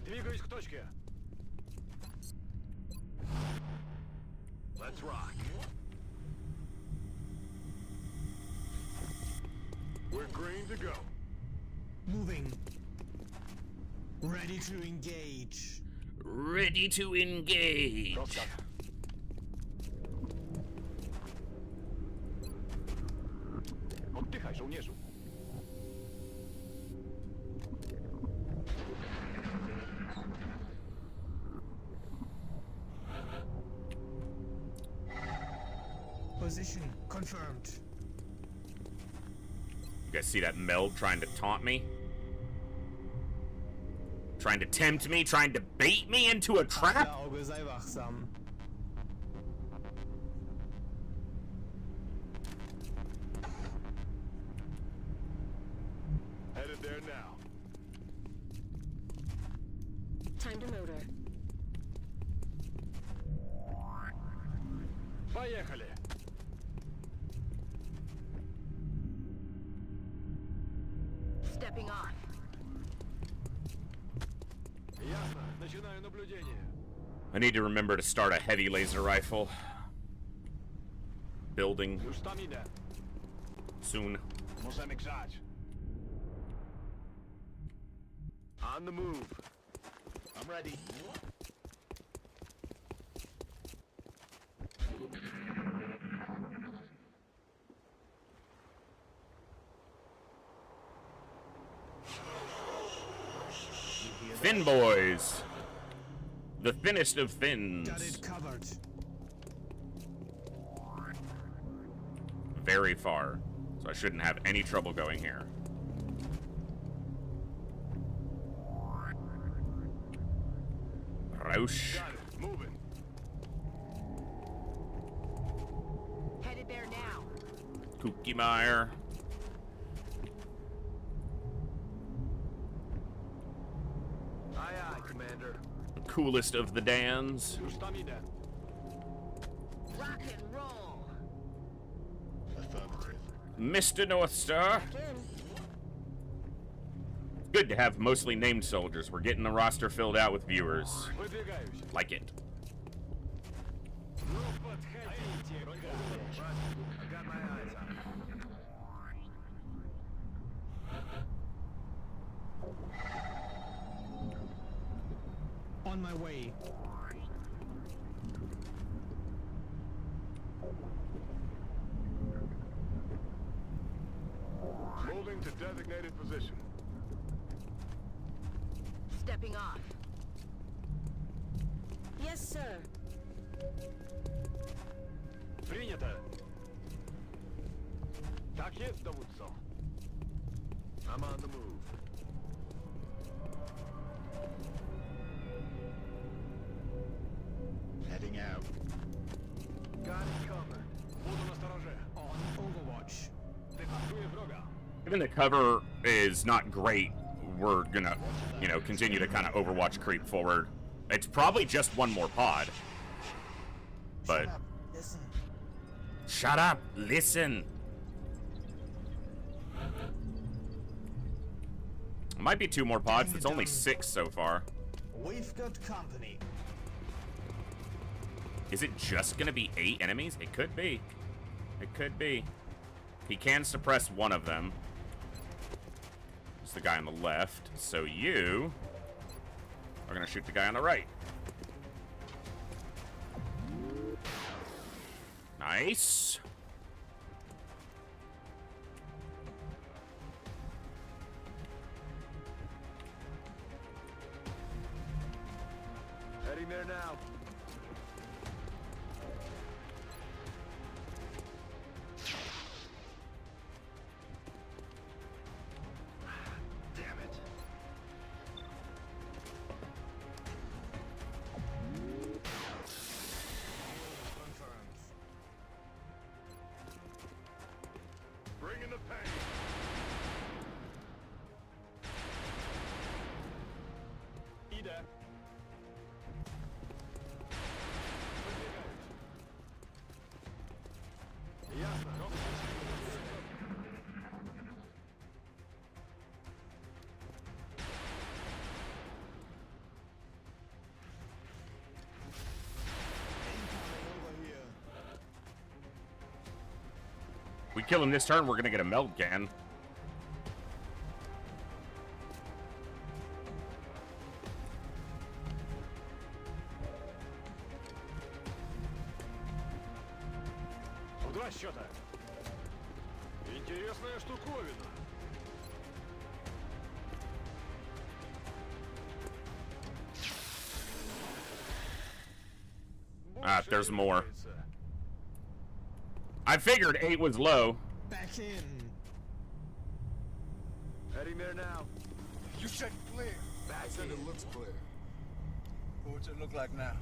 Двигаюсь к точке. Let's rock. We're green to go. Moving. Ready to engage. Ready to engage. Oddychaj, żołnierzu. Position confirmed. You guys see that Meld trying to taunt me? Trying to tempt me? Trying to bait me into a trap? Auge sei wachsam. Headed there now. Time to motor. Поехали. Stepping off. Ясно. Начинаю наблюдение. I need to remember to start a heavy laser rifle. Building Już tam idę. soon. Możemy grzać. On the move. I'm ready. Thin boys. The thinnest of thins. Got it covered. Very far. So I shouldn't have any trouble going here. Roush. Got it. Moving. Headed there now. Kookie Aye, aye, Commander. Coolest of the Dans. Już tam idę. Rock and roll. Affirmative. Mr. North Star. Good to have mostly named soldiers. We're getting the roster filled out with viewers. Выдвигаюсь. Like it. Ну, подходите. I got my eyes on it. On my way. Moving to designated position. Stepping off. Yes, sir. Принято. Так есть, доводцо. I'm on the move. Heading out. Got it covered. Буду настороже. On Overwatch. Дефактує врага. Even the cover is not great, we're gonna, continue to kind of Overwatch creep forward. It's probably just one more pod. But Listen. shut up, listen. Might be two more pods. It's only 6 so far. We've got company. Is it just gonna be 8 enemies? It could be. It could be. He can suppress one of them. It's the guy on the left. So you are gonna shoot the guy on the right. Nice. Heading there now. Damn it. Confirmed. Bringing the pain. Idę. We kill him this turn, we're gonna get a meld can. В два счета. Интересная штуковина. Ah, there's more. I figured 8 was low. Back in. Heading there now. You said clear. Back said in. it looks clear. What's it look like now?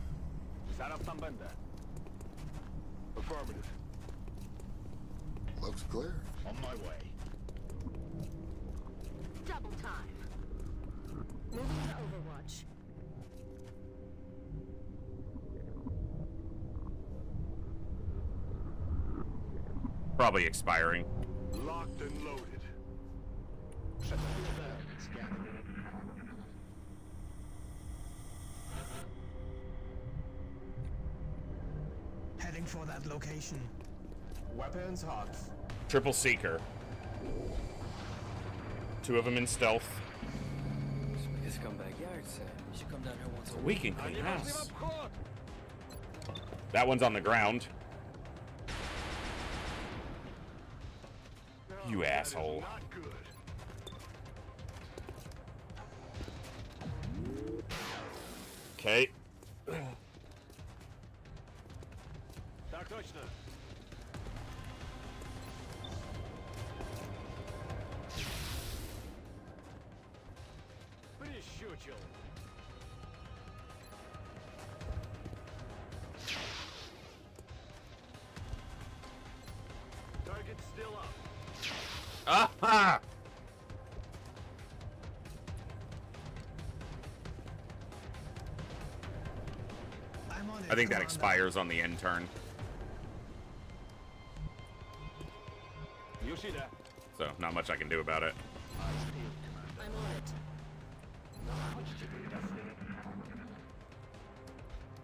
Sarap tambanda. Affirmative. Looks clear. On my way. Double time. Moving to Overwatch. Probably expiring. Locked and loaded. Heading for that location. Weapons hot. Triple Seeker. 2 of them in stealth. This scumbag yard, sir. You should come down here once a week. We can clean house. That one's on the ground. You asshole. Not good. Okay. Так точно. Прищучил. Target still up. Aha! I'm on it. I think that Commander. expires on the end turn. You see that? So, not much I can do about it. I'm on it.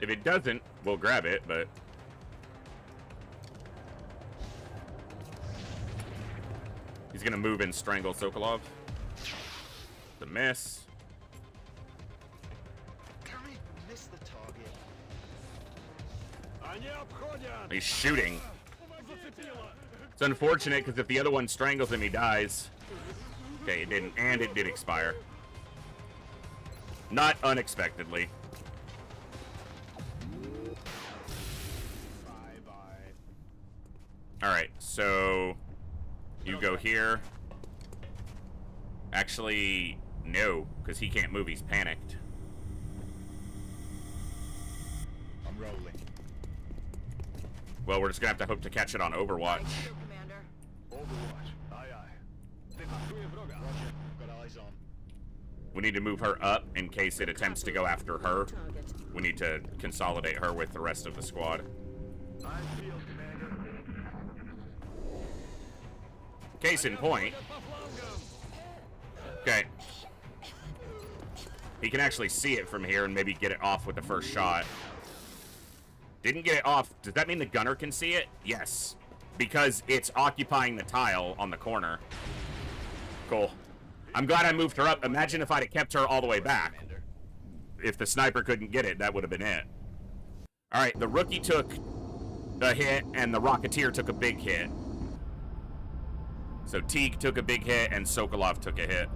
If it doesn't, we'll grab it, but... He's gonna move and strangle Sokolov. The miss. Can we miss the target? Они обходят. He's shooting. Зацепило. It's unfortunate, because if the other one strangles him, he dies. Okay, it didn't, and it did expire. Not unexpectedly. Alright, so... You go here. Actually, no, because he can't move, he's panicked. I'm rolling. Well, we're just gonna have to hope to catch it on Overwatch. Thank you, Commander. Overwatch. Aye, aye. Defensuję wroga. Roger. Got eyes on. We need to move her up in case it attempts to go after her. Target. We need to consolidate her with the rest of the squad. I feel, Commander. Case in point. Okay. He can actually see it from here and maybe get it off with the first shot. Didn't get it off. Does that mean the gunner can see it? Yes. Because it's occupying the tile on the corner. Cool. I'm glad I moved her up. Imagine if I'd have kept her all the way back. If the sniper couldn't get it, that would have been it. Alright, the rookie took a hit, and the Rocketeer took a big hit. So Teague took a big hit, and Sokolov took a hit.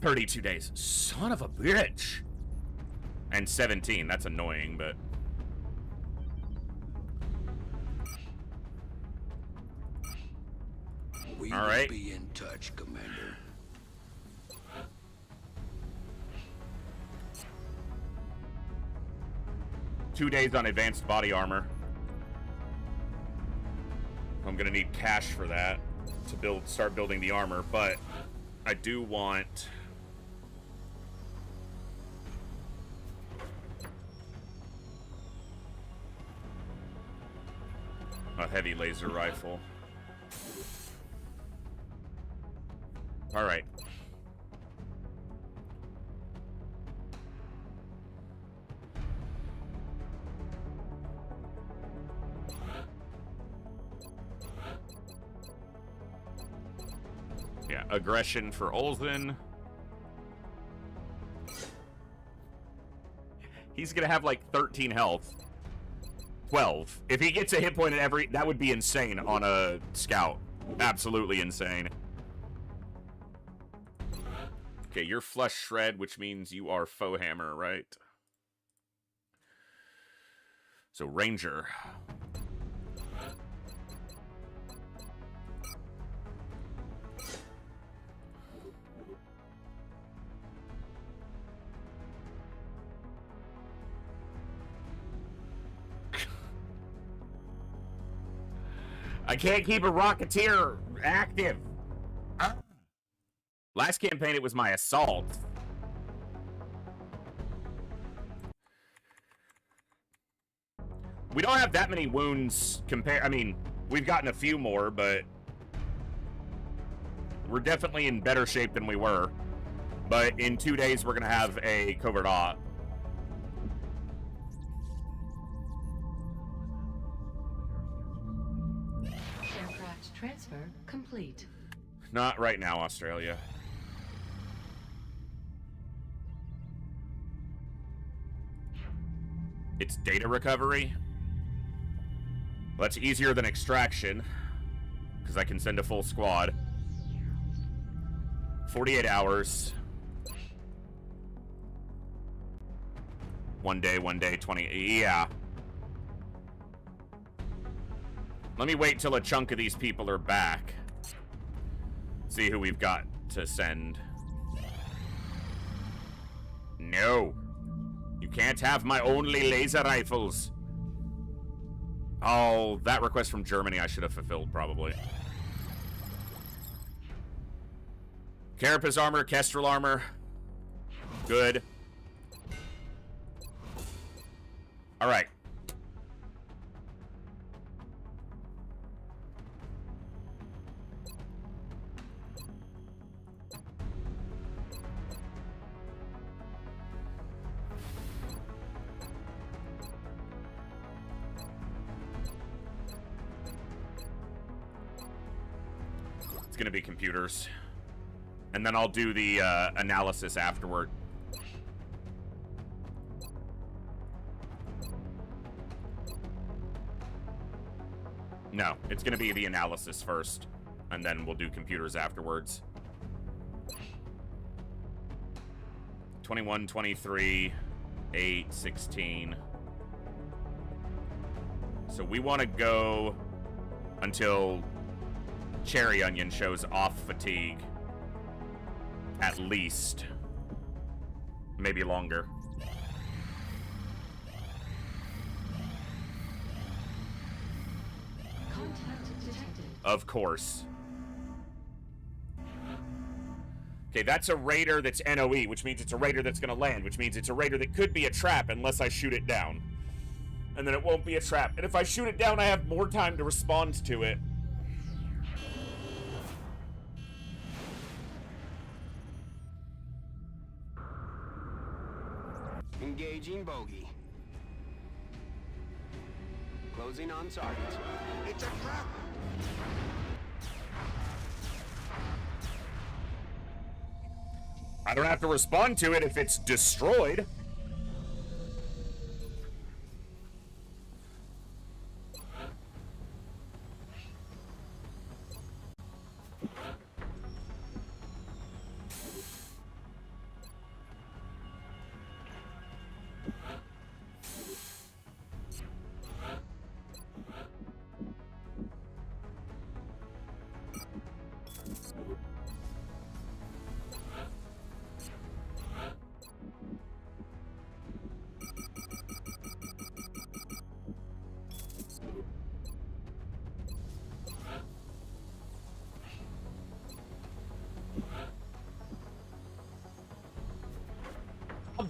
32 days. Son of a bitch! And 17. That's annoying, but... We All right. will be in touch, Commander. Two days on advanced body armor. I'm gonna need cash for that to start building the armor, but I do want a heavy laser rifle. All right. aggression for Olsen. He's gonna have like 13 health. 12. If he gets a hit point at every... That would be insane on a scout. Absolutely insane. Okay, you're Flesh Shred, which means you are Foe Hammer, right? So, Ranger. I can't keep a Rocketeer active. Last campaign, it was my Assault. We don't have that many wounds I mean, we've gotten a few more, but we're definitely in better shape than we were. But in 2 days, we're going to have a covert op. Aircraft transfer complete. Not right now, Australia. It's data recovery. Well, that's easier than extraction, because I can send a full squad. 48 hours. 1 day, 20. Yeah. Let me wait till a chunk of these people are back. See who we've got to send. No. You can't have my only laser rifles. Oh, that request from Germany I should have fulfilled, probably. Carapace armor, Kestrel armor. Good. Alright. It's gonna be computers. And then I'll do the analysis afterward. No, it's gonna be the analysis first. And then we'll do computers afterwards. 21, 23, 8, 16. So we want to go until Cherry Onion shows off fatigue. At least. Maybe longer. Contact detected. Of course. Okay, that's a raider that's NOE, which means it's a raider that's gonna land, which means it's a raider that could be a trap unless I shoot it down. And then it won't be a trap. And if I shoot it down, I have more time to respond to it. Engaging bogey. Closing on target. It's a trap! I don't have to respond to it if it's destroyed.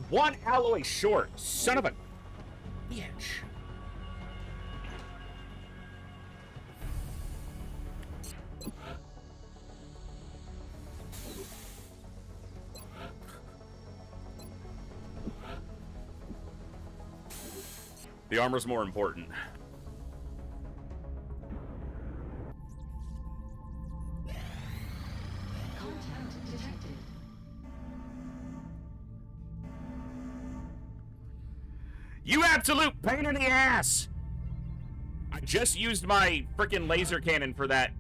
One alloy short, son of a bitch. The armor's more important. Contact You absolute pain in the ass! I just used my frickin' laser cannon for that.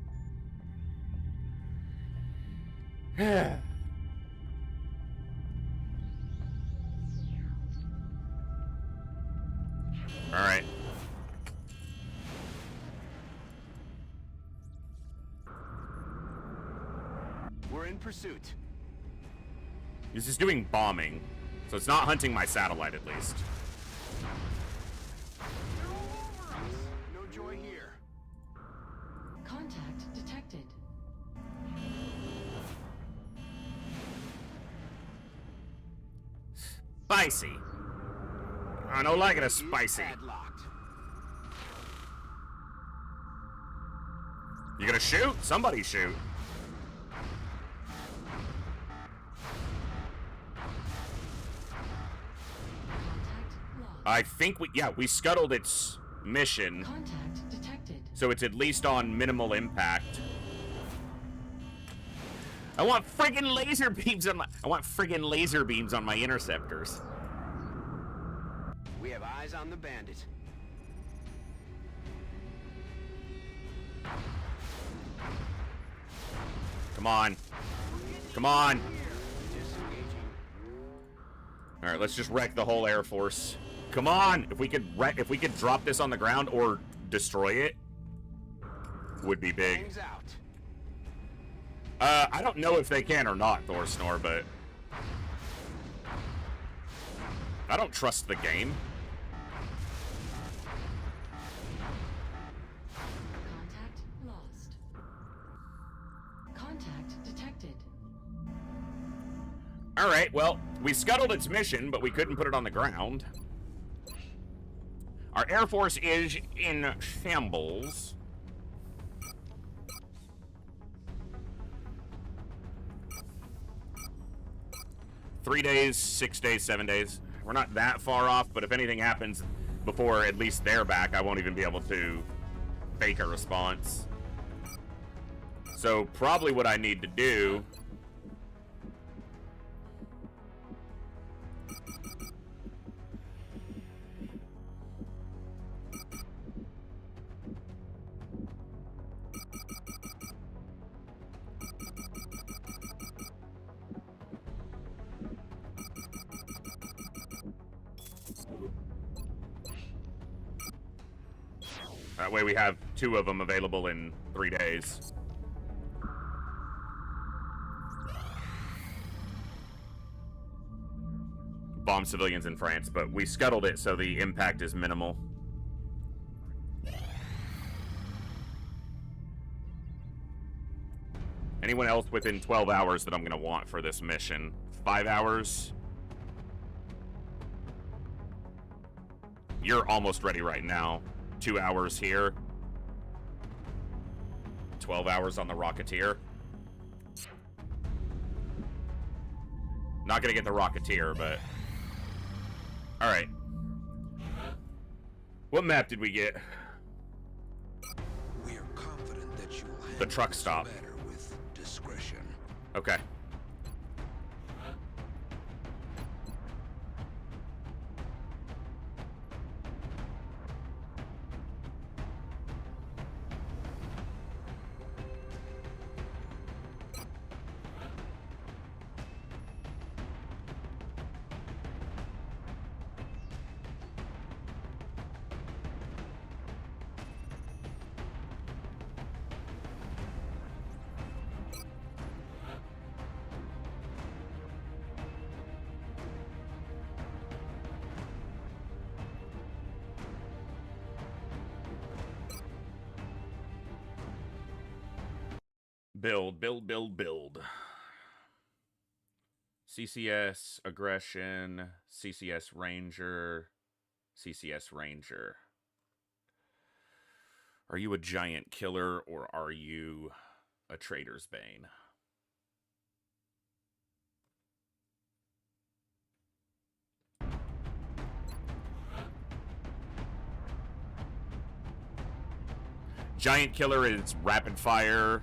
Alright. We're in pursuit. This is doing bombing, so it's not hunting my satellite at least. No joy here. Contact detected. Spicy. I don't like it as spicy. Padlocked. You gonna shoot? Somebody shoot. Contact lost. I think we scuttled its mission, Contact detected. so it's at least on minimal impact. I want friggin' laser beams on my interceptors. We have eyes on the bandit. Come on. Come on. Disengaging. All right, let's just wreck the whole Air Force. Come on. If we could drop this on the ground or destroy it, would be big. Hangs out. I don't know if they can or not, Thorsnor, but I don't trust the game. Contact lost. Contact detected. All right, well, we scuttled its mission, but we couldn't put it on the ground. Our Air Force is in shambles. Three days, 6 days, 7 days. We're not that far off, but if anything happens before at least they're back, I won't even be able to fake a response. So probably what I need to do... That way we have 2 of them available in 3 days. Bomb civilians in France, but we scuttled it so the impact is minimal. Anyone else within 12 hours that I'm going to want for this mission? 5 hours? You're almost ready right now. 2 hours here. 12 hours on the Rocketeer. Not gonna get the Rocketeer, but... Alright. What map did we get? We are confident that you will The truck stop. matter with discretion. Okay. Build. CCS, Aggression, CCS Ranger, CCS Ranger. Are you a giant killer or are you a traitor's bane? Giant killer is rapid fire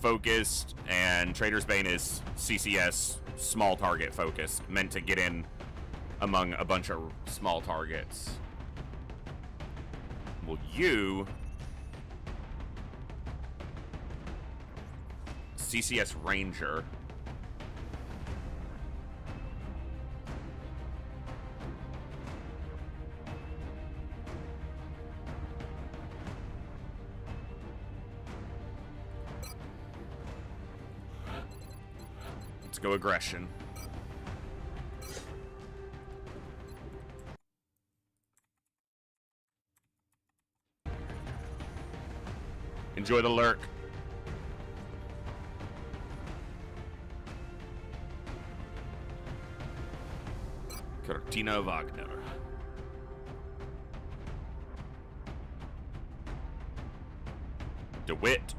focused, and Trader's Bane is CCS small target focused, meant to get in among a bunch of small targets. Well, you... CCS Ranger. Let's go aggression. Enjoy the lurk. Cortina Wagner. DeWitt.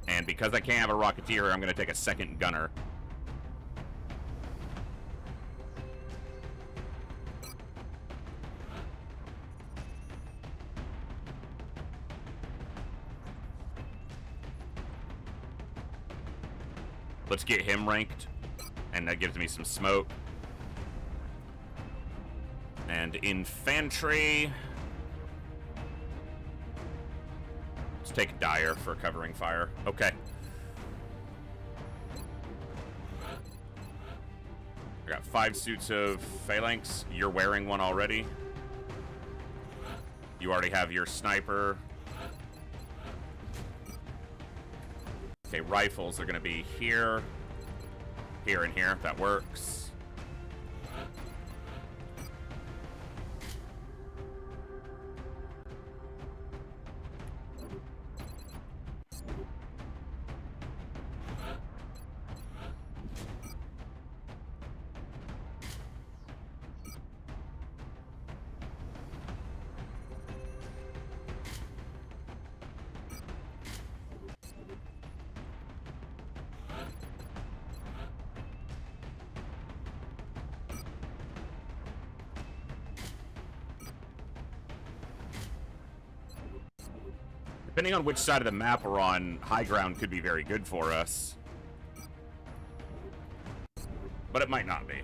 And because I can't have a Rocketeer, I'm going to take a second gunner. Let's get him ranked. And that gives me some smoke. And infantry. Let's take Dyer for covering fire. Okay. I got 5 suits of phalanx. You're wearing one already. You already have your sniper. Okay, rifles are gonna be here. Here and here. That works. Depending on which side of the map we're on, high ground could be very good for us. But it might not be.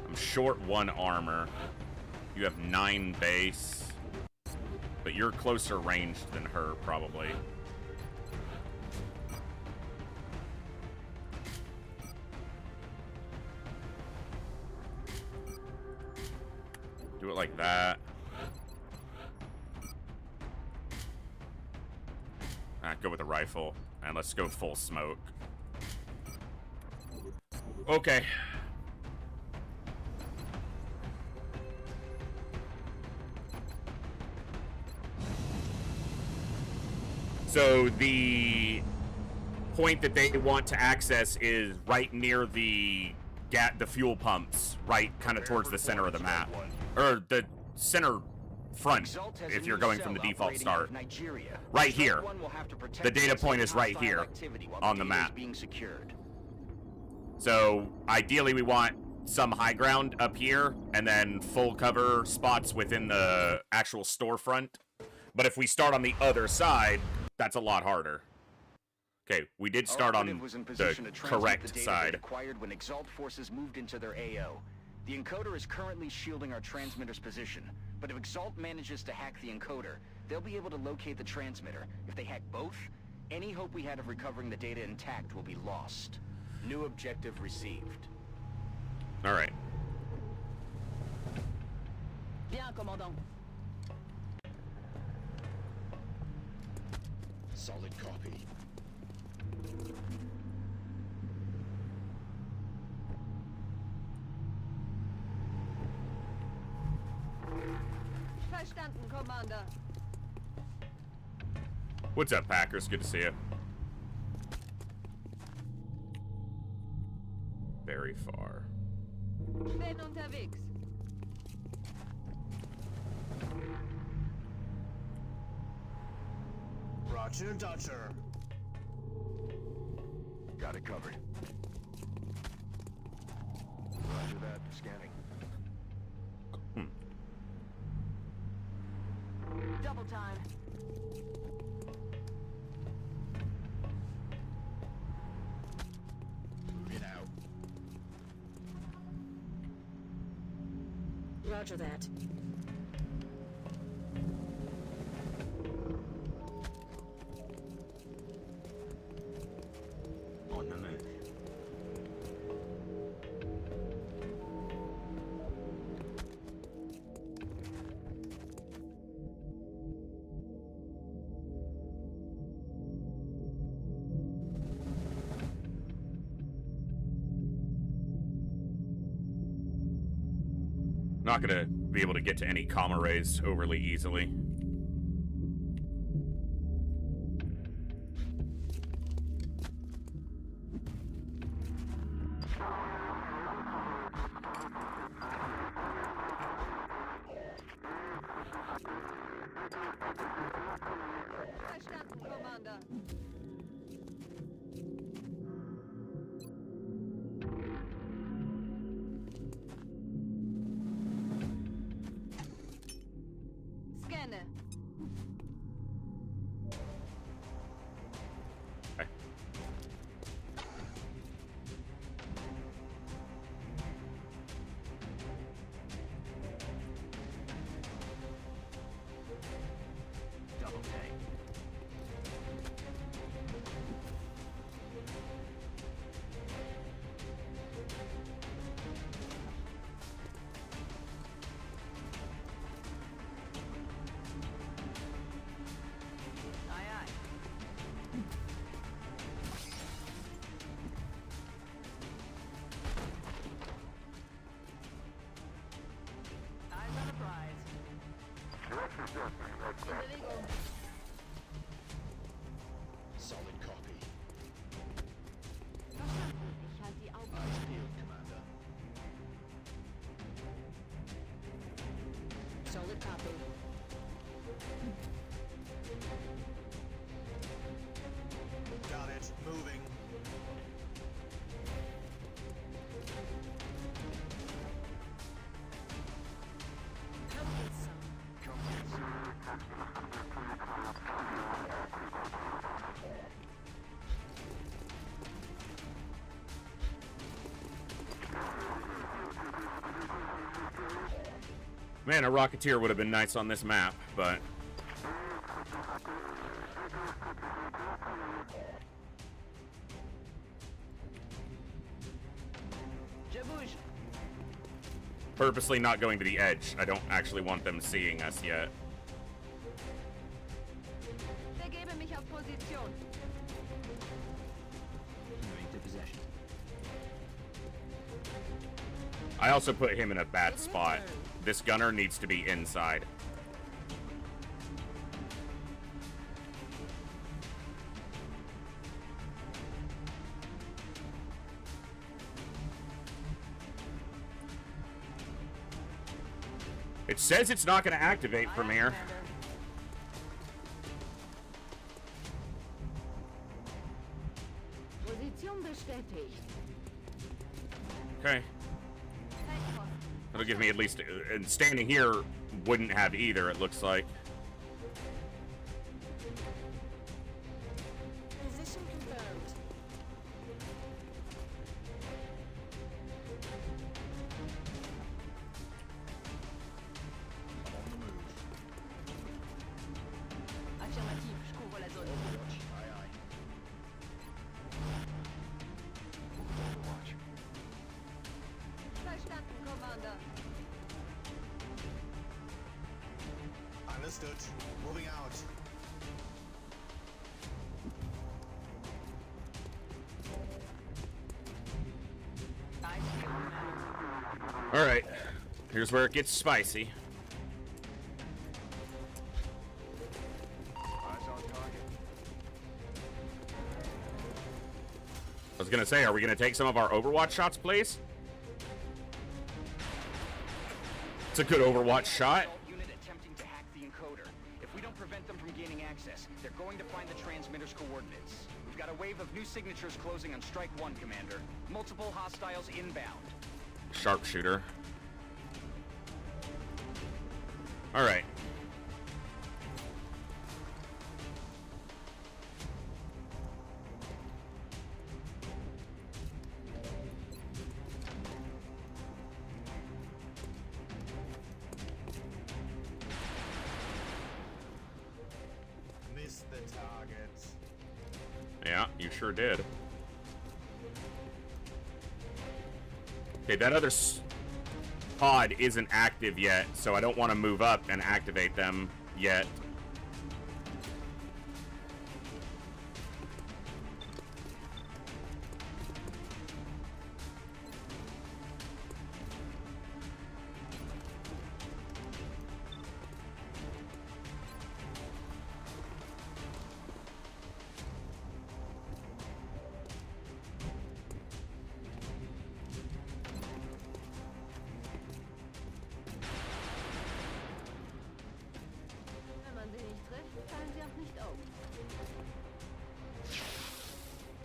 I'm short 1 armor. You have 9 base. But you're closer ranged than her, probably. Do it like that. Go with the rifle. And let's go full smoke. Okay. So the point that they want to access is right near the fuel pumps, right kind of towards the center of the map. Or the center front, if you're going from the default start. Right here. The data point is right here on the map. So ideally we want some high ground up here and then full cover spots within the actual storefront. But if we start on the other side, that's a lot harder. Okay, we did start on the correct side. Acquired when Exalt forces moved into their AO. The encoder is currently shielding our transmitter's position, but if Exalt manages to hack the encoder, they'll be able to locate the transmitter. If they hack both, any hope we had of recovering the data intact will be lost. New objective received. All right. Bien, commandant. Solid copy. Verstanden, Commander. What's up, Packers? Good to see you. Very far. Bin unterwegs. Roger, Dodger. Got it covered. Roger that. Scanning. Double time. Moving out. Roger that. On the move. Not gonna be able to get to any comma rays overly easily. Verstanden, Commander. Scanne. Okay. Double take. Aye, aye. Eyes on the prize. In Bewegung. Solid copy. Verstanden. Ich halte die Augen Eyes peeled, Commander. Solid copy. Got it. Moving. Come get some. Man, a Rocketeer would have been nice on this map, but Je bouge. purposely not going to the edge. I don't actually want them seeing us yet. Begebe mich auf Position. Moving to possession. I also put him in a bad spot. This gunner needs to be inside. It says it's not going to activate from here. Position bestätigt. Okay. That'll give me at least... And standing here wouldn't have either, it looks like. Position confirmed. On the move. Affirmative, je couvre la zone. Overwatch. Aye, aye. Overwatch. Verstanden, Commander. Understood. Moving out. Eyes peeled, Commander. Alright. Here's where it gets spicy. Eyes on target. I was gonna say, are we gonna take some of our Overwatch shots, please? It's a good Overwatch shot. Assault unit attempting to hack the encoder. If we don't prevent them from gaining access, they're going to find the transmitter's coordinates. We've got a wave of new signatures closing on Strike 1, Commander. Multiple hostiles inbound. Sharpshooter. Alright. targets. Yeah, you sure did. Okay, that other pod isn't active yet, so I don't want to move up and activate them yet.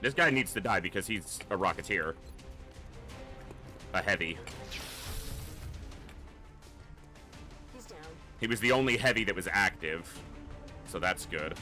This guy needs to die because he's a Rocketeer. A heavy. He's down. He was the only heavy that was active, so that's good.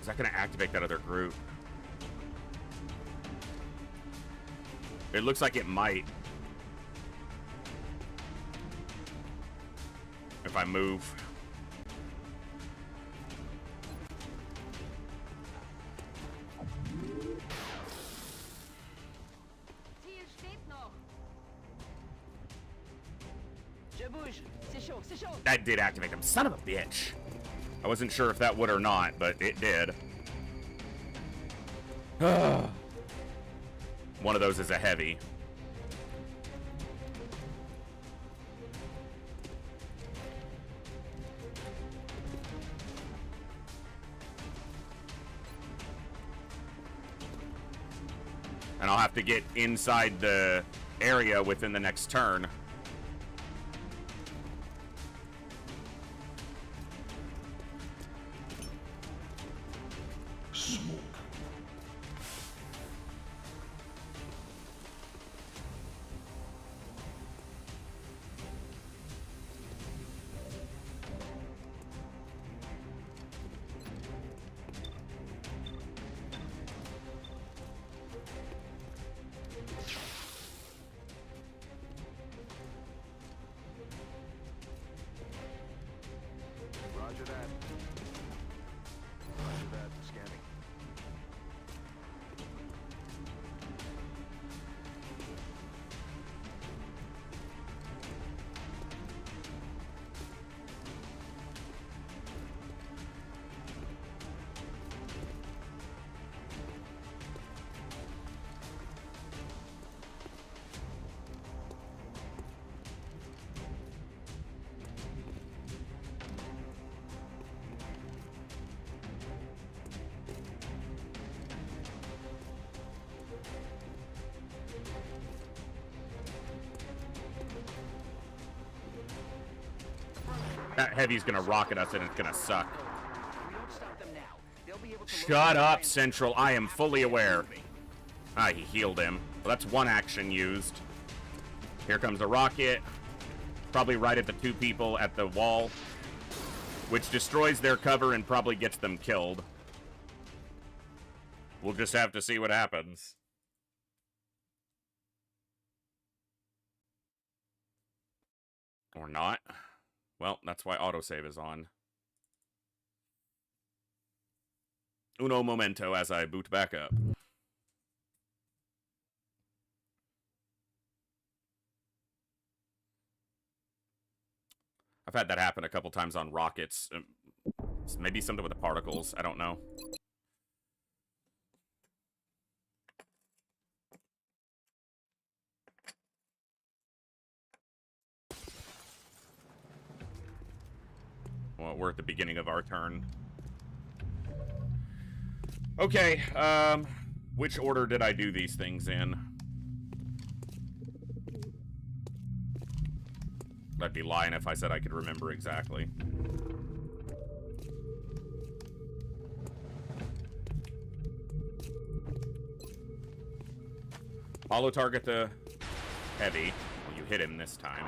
Is that going to activate that other group? It looks like it might. If I move. That did activate them. Son of a bitch. I wasn't sure if that would or not, but it did. One of those is a heavy. And I'll have to get inside the area within the next turn. Roger that. Roger that. Scanning. That heavy's gonna rocket us and it's gonna suck. Shut up, Central. I am fully aware. Ah, he healed him. Well, that's one action used. Here comes a rocket. Probably right at the two people at the wall. Which destroys their cover and probably gets them killed. We'll just have to see what happens. Or not. Well, that's why autosave is on. Uno momento as I boot back up. I've had that happen a couple times on rockets. Maybe something with the particles. I don't know. Well, we're at the beginning of our turn. Okay, Which order did I do these things in? I'd be lying if I said I could remember exactly. Hollow target the heavy. Well, you hit him this time.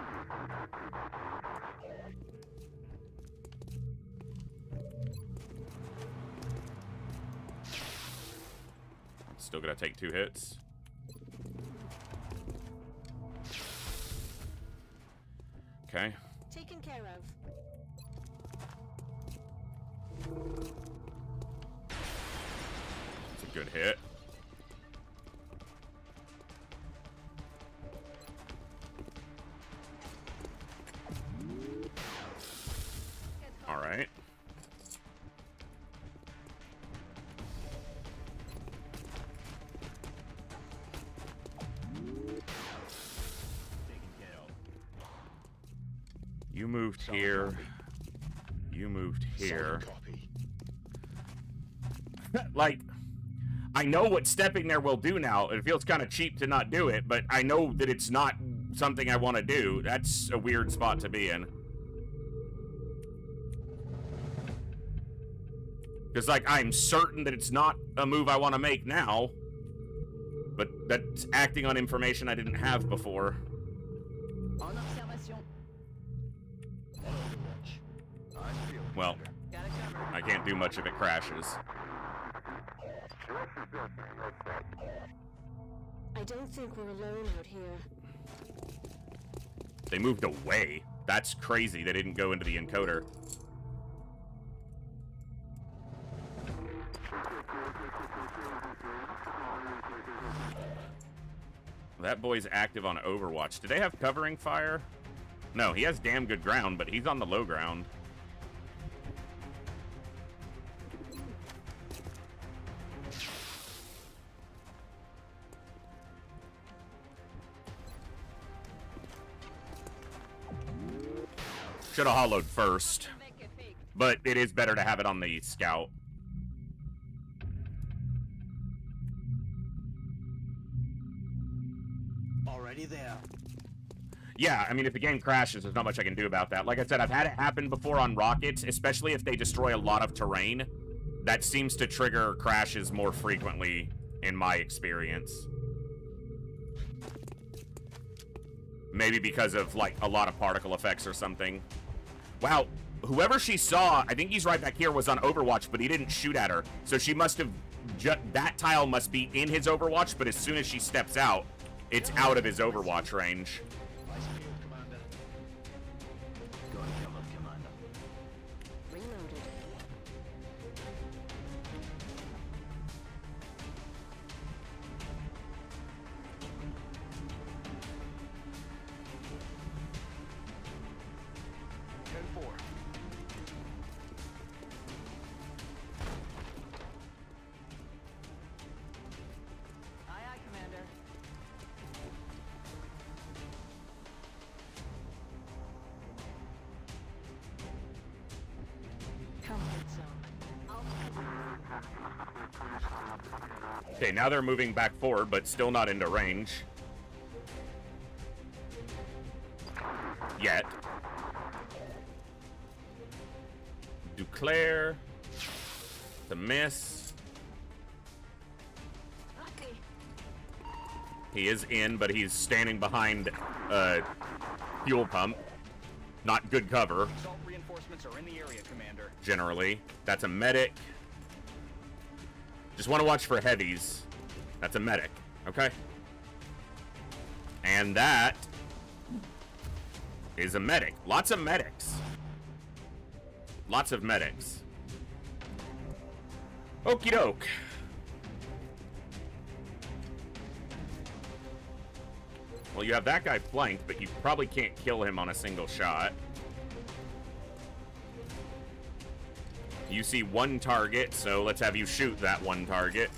Still gonna take 2 hits. Okay. Taken care of. It's a good hit. All right. You moved here. You moved here. Like, I know what stepping there will do now. It feels kind of cheap to not do it, but I know that it's not something I want to do. That's a weird spot to be in. Because, like, I'm certain that it's not a move I want to make now. But that's acting on information I didn't have before. En observation. Well, I can't do much if it crashes. I don't think we're alone out here. They moved away. That's crazy. They didn't go into the encoder. That boy's active on Overwatch. Do they have covering fire? No, he has damn good ground, but he's on the low ground. Should have hollowed first. But it is better to have it on the scout. Already there. Yeah, I mean, if the game crashes, there's not much I can do about that. Like I said, I've had it happen before on rockets, especially if they destroy a lot of terrain. That seems to trigger crashes more frequently, in my experience. Maybe because of, like, a lot of particle effects or something. Wow, whoever she saw, I think he's right back here, was on Overwatch, but he didn't shoot at her. So she must have... that tile must be in his Overwatch, but as soon as she steps out, it's out of his Overwatch range. Reloaded. Aye, aye, Commander. Comfort zone. Okay, now they're moving back forward, but still not into range. Yet. Duclair. The miss. He is in, but he's standing behind a fuel pump. Not good cover. Assault reinforcements are in the area, Commander. Generally. That's a medic. Just want to watch for heavies. That's a medic. Okay. And that is a medic. Lots of medics. Lots of medics. Okie doke. Well, you have that guy flanked, but you probably can't kill him on a single shot. You see one target, so let's have you shoot that one target.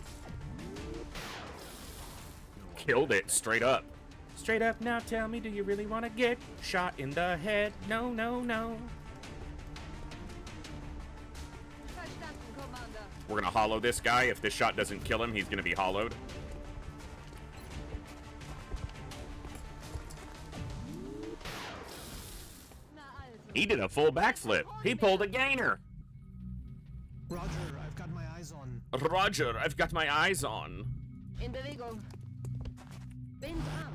Killed it, straight up. Straight up, now tell me, do you really want to get shot in the head? No, no, no. We're gonna hollow this guy. If this shot doesn't kill him, he's gonna be hollowed. He did a full backflip. He pulled a gainer. Roger, I've got my eyes on. Roger, I've got my eyes on. In Bewegung. Bin dran.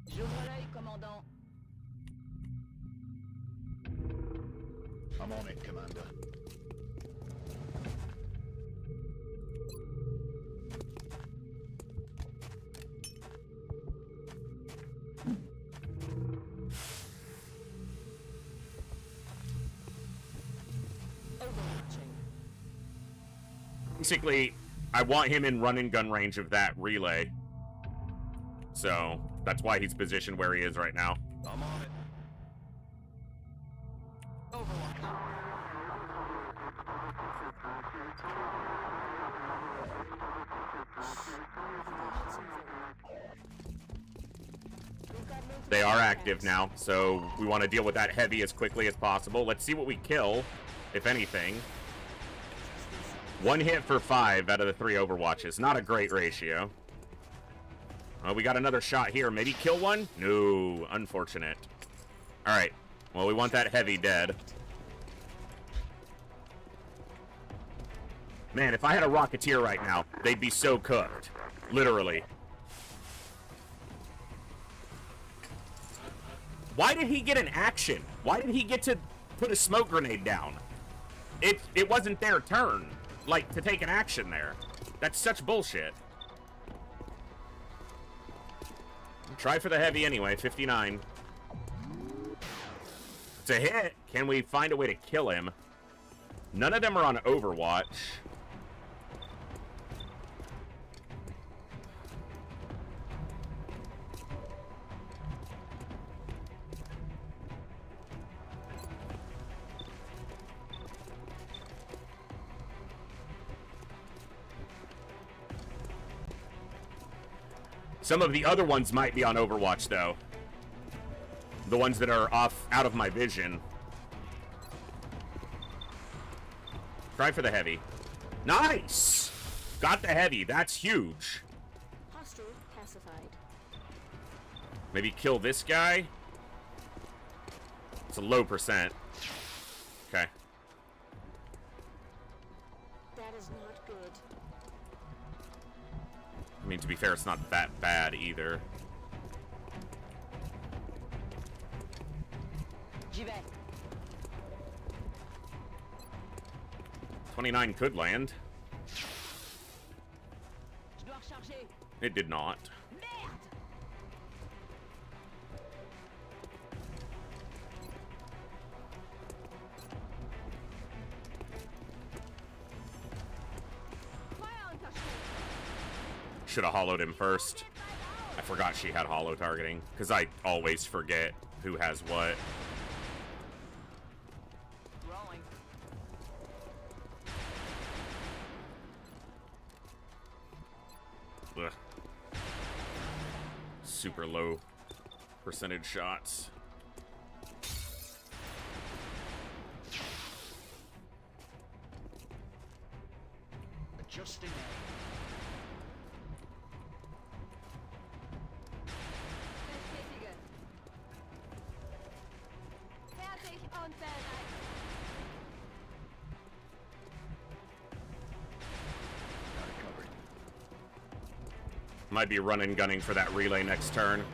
J'ouvre l'œil, commandant. I'm on it, Commander. Basically, I want him in run and gun range of that relay. So, that's why he's positioned where he is right now. I'm on it. They are active now, so we want to deal with that heavy as quickly as possible. Let's see what we kill, if anything. 1 hit for 5 out of the 3 overwatches. Not a great ratio. Oh, we got another shot here. Maybe kill one? No, unfortunate. All right. Well, we want that heavy dead. Man, if I had a Rocketeer right now, they'd be so cooked. Literally. Why did he get an action? Why did he get to put a smoke grenade down? It wasn't their turn, like, to take an action there. That's such bullshit. Try for the heavy anyway, 59. It's a hit. Can we find a way to kill him? None of them are on Overwatch. Some of the other ones might be on Overwatch, though. The ones that are out of my vision. Try for the heavy. Nice! Got the heavy. That's huge. Hostile pacified. Maybe kill this guy. It's a low percent. Okay. That is not good. I mean, to be fair, it's not that bad either. J'y vais. 29 could land. Je dois recharger. It did not. Merde! Should have hollowed him first. I forgot she had hollow targeting, because I always forget who has what. Rolling. Ugh. Super low percentage shots. Adjusting. Might be running gunning for that relay next turn.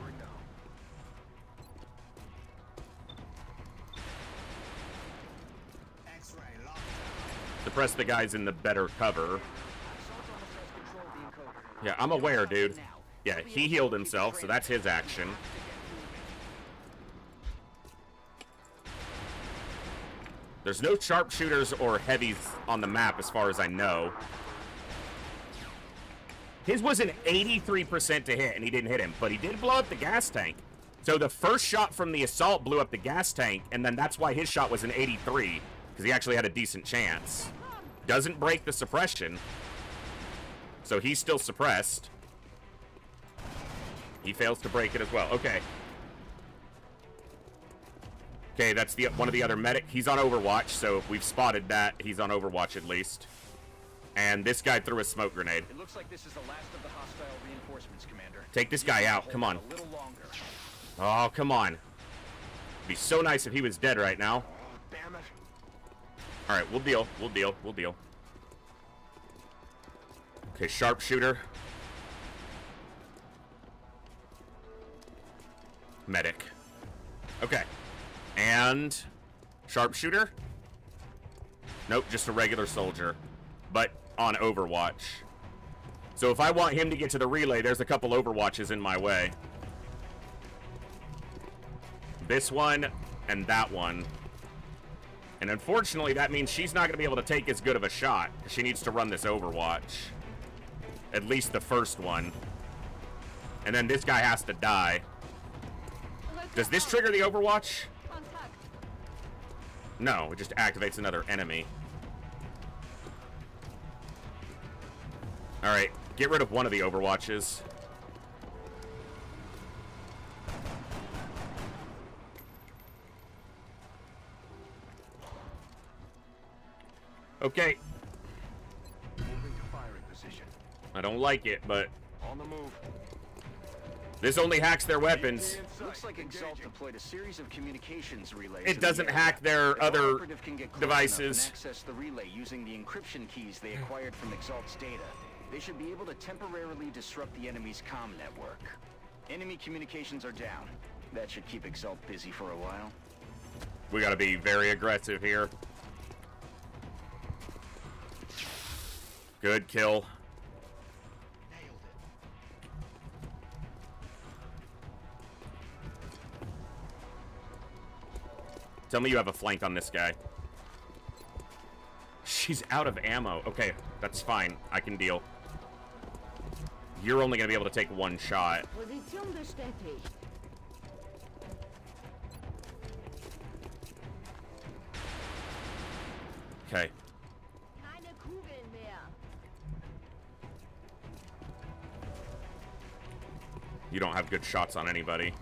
Suppress the guys in the better cover. Yeah, I'm aware, dude. Yeah, he healed himself, so that's his action. There's no sharpshooters or heavies on the map as far as I know. His was an 83% to hit, and he didn't hit him, but he did blow up the gas tank. So the first shot from the assault blew up the gas tank, and then that's why his shot was an 83, because he actually had a decent chance. Doesn't break the suppression, so he's still suppressed. He fails to break it as well. Okay. Okay, that's the one of the other medic. He's on Overwatch, so we've spotted that. He's on Overwatch at least. And this guy threw a smoke grenade. It looks like this is the last of the hostile reinforcements, Commander. Take this guy out. Come on. A little longer. Oh, come on. It'd be so nice if he was dead right now. Damn it. All right, we'll deal. We'll deal. We'll deal. Okay, sharpshooter. Medic. Okay. And sharpshooter? Nope, just a regular soldier. But on Overwatch. So if I want him to get to the relay, there's a couple Overwatches in my way. This one and that one. And unfortunately, that means she's not going to be able to take as good of a shot. She needs to run this Overwatch. At least the first one. And then this guy has to die. Does this trigger the Overwatch? No, it just activates another enemy. Alright, get rid of one of the Overwatches. Okay. Moving to firing position. I don't like it, but On the move. this only hacks their weapons. Looks like Exalt deployed a series of communications relays. It doesn't hack their other devices. And access the relay using the encryption keys they acquired from Exalt's data. They should be able to temporarily disrupt the enemy's comm network. Enemy communications are down. That should keep Exalt busy for a while. We gotta be very aggressive here. Good kill. Tell me you have a flank on this guy. She's out of ammo. Okay, that's fine. I can deal. You're only going to be able to take one shot. Okay. You don't have good shots on anybody.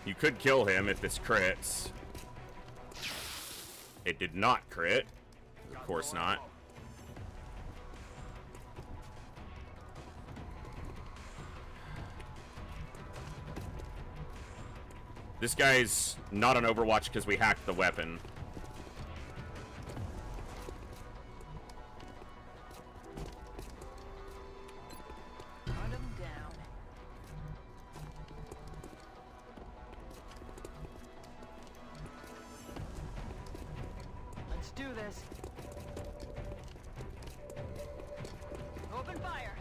You could kill him if this crits. It did not crit. Of course not. This guy's not on Overwatch because we hacked the weapon. Let's do this. Open fire.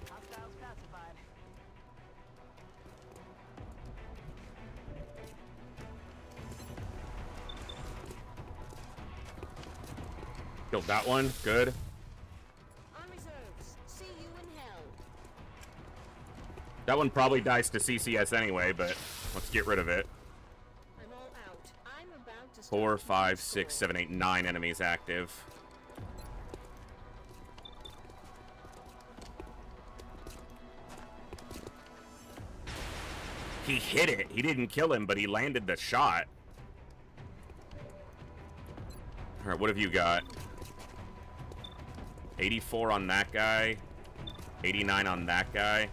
Hostiles pacified. Killed that one. Good. That one probably dies to CCS anyway, but let's get rid of it. 4, 5, 6, 7, 8, 9 enemies active. He hit it. He didn't kill him, but he landed the shot. All right, what have you got? 84 on that guy. 89 on that guy.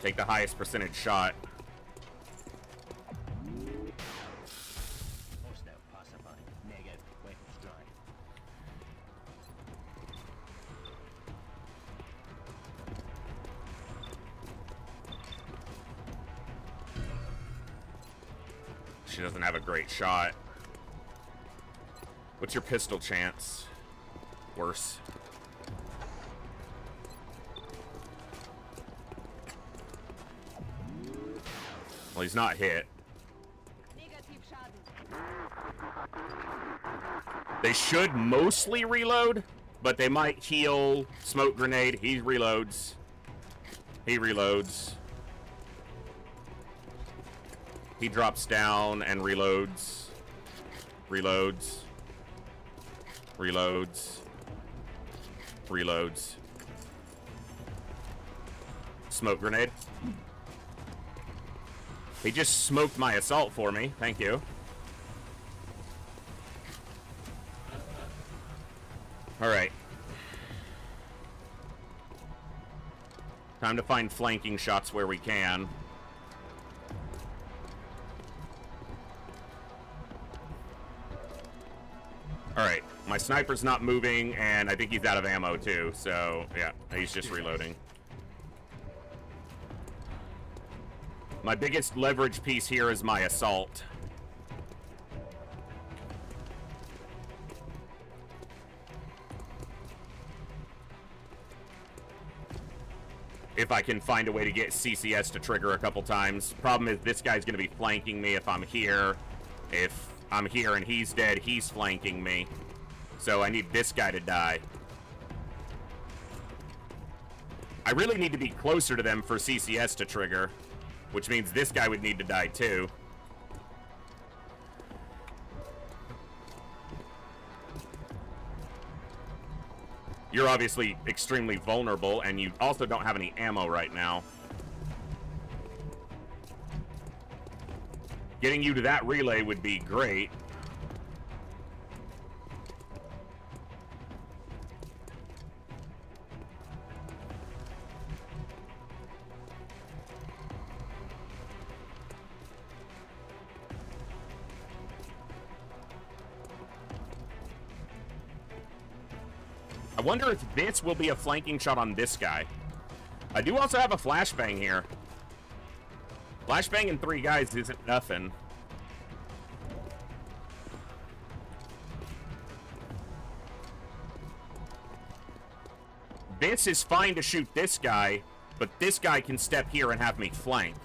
Take the highest percentage shot. She doesn't have a great shot. What's your pistol chance? Worse. Well, he's not hit. They should mostly reload, but they might heal. Smoke grenade. He reloads. He reloads. He drops down and reloads. Reloads. Reloads. Reloads. Smoke grenade. He just smoked my assault for me. Thank you. Alright. Time to find flanking shots where we can. Alright, my sniper's not moving, and I think he's out of ammo too, so yeah, he's just reloading. My biggest leverage piece here is my assault. If I can find a way to get CCS to trigger a couple times. Problem is, this guy's going to be flanking me if I'm here. If I'm here and he's dead, he's flanking me. So I need this guy to die. I really need to be closer to them for CCS to trigger, which means this guy would need to die too. You're obviously extremely vulnerable, and you also don't have any ammo right now. Getting you to that relay would be great. I wonder if this will be a flanking shot on this guy. I do also have a flashbang here. Flashbang and 3 guys isn't nothing. This is fine to shoot this guy, but this guy can step here and have me flanked.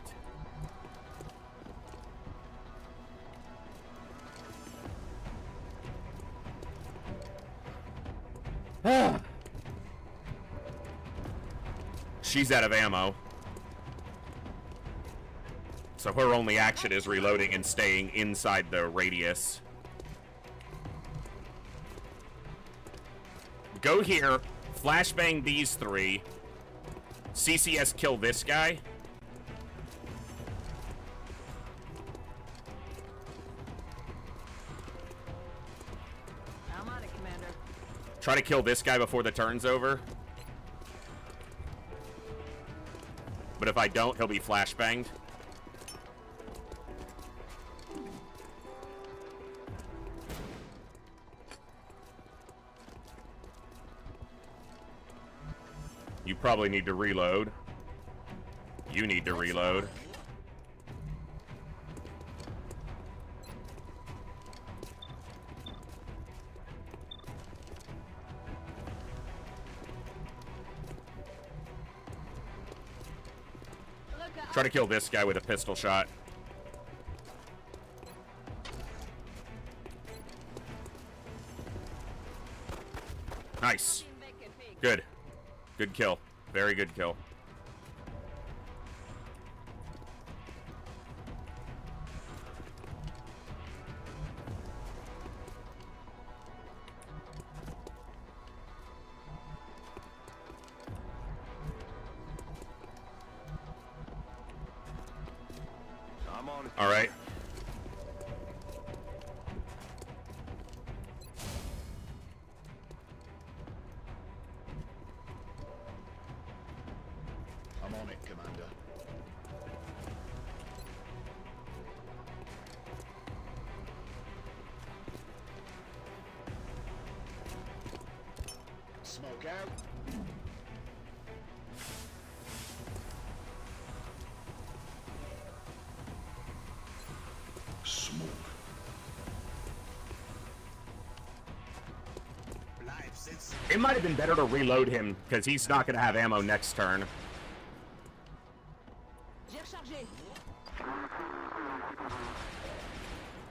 She's out of ammo. So her only action is reloading and staying inside the radius. Go here, flashbang these 3, CCS kill this guy. I'm on it, Commander. Try to kill this guy before the turn's over. But if I don't, he'll be flashbanged. You probably need to reload. You need to reload. Try to kill this guy with a pistol shot. Nice. Good. Good kill. Very good kill. I'm on it. All right. I'm on it, Commander. Smoke out. Smoke. It might have been better to reload him, because he's not going to have ammo next turn.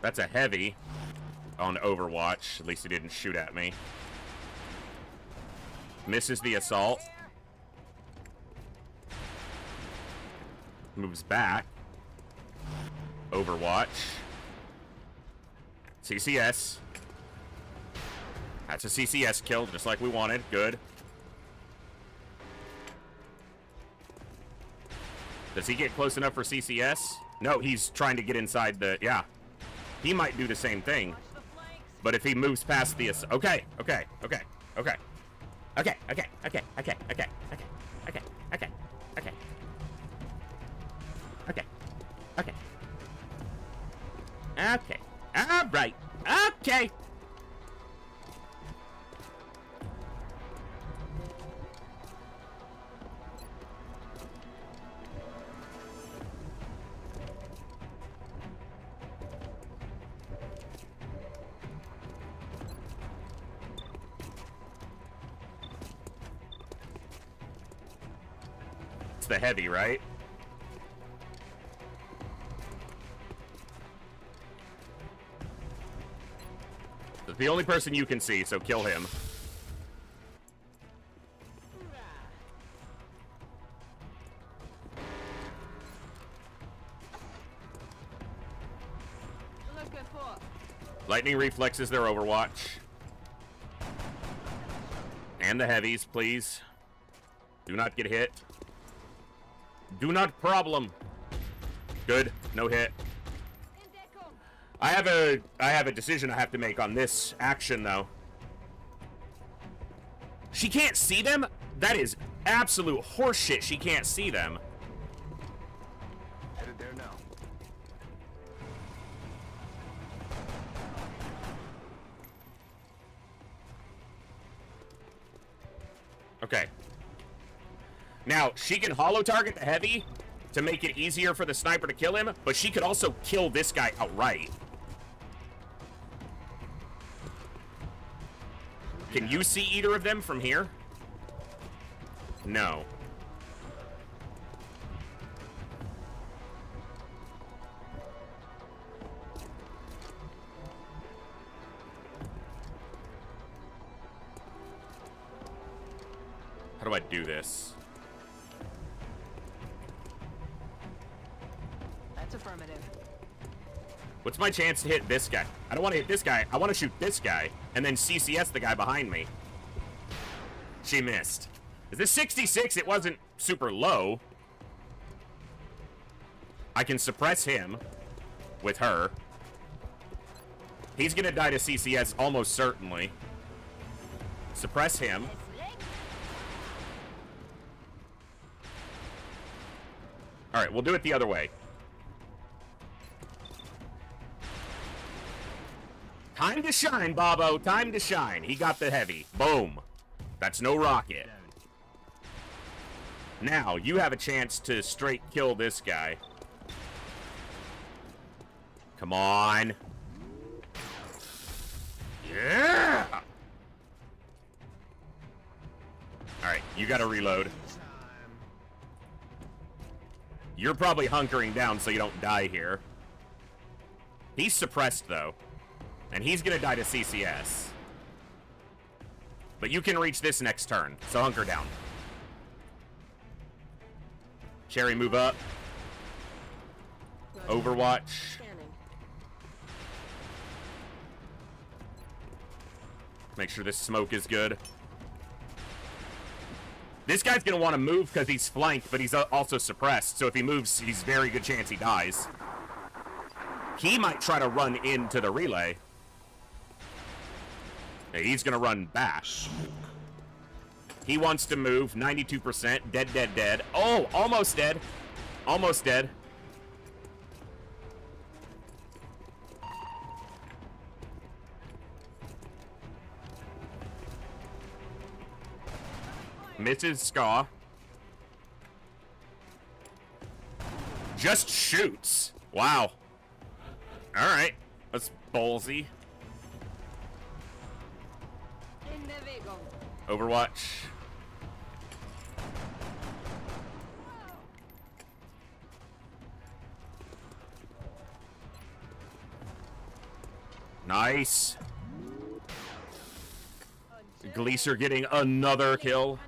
That's a heavy on Overwatch. At least he didn't shoot at me. Misses the assault. Moves back. Overwatch. CCS. That's a CCS kill, just like we wanted. Good. Does he get close enough for CCS? No, he's trying to get inside the... Yeah. He might do the same thing. But if he moves past the... Okay, okay, okay, okay. Okay, okay, okay, okay, okay, okay, okay, okay, okay. Okay, okay. Okay. All right. Okay. It's the heavy, right? It's the only person you can see, so kill him. Lightning Reflex is their Overwatch. And the heavies, please. Do not get hit. Do not problem. Good. No hit. I have a decision I have to make on this action, though. She can't see them? That is absolute horseshit. She can't see them. Headed there now. Okay. Now, she can holo target the heavy to make it easier for the sniper to kill him, but she could also kill this guy outright. Can you see either of them from here? No. How do I do this? That's affirmative. What's my chance to hit this guy? I don't want to hit this guy. I want to shoot this guy and then CCS the guy behind me. She missed. Is this 66? It wasn't super low. I can suppress him with her. He's going to die to CCS almost certainly. Suppress him. All right, we'll do it the other way. Time to shine, Bobo. Time to shine. He got the heavy. Boom. That's no rocket. Now, you have a chance to straight kill this guy. Come on. Yeah! Alright, you gotta reload. You're probably hunkering down so you don't die here. He's suppressed, though. And he's gonna die to CCS. But you can reach this next turn, so hunker down. Cherry, move up. Overwatch. Make sure this smoke is good. This guy's gonna want to move because he's flanked, but he's also suppressed. So if he moves, he's very good chance he dies. He might try to run into the relay. He's gonna run back. He wants to move. 92%. Dead, dead, dead. Oh, almost dead. Almost dead. Misses Ska. Just shoots. Wow. Alright. That's ballsy. Overwatch. Nice. Gleaser getting another kill.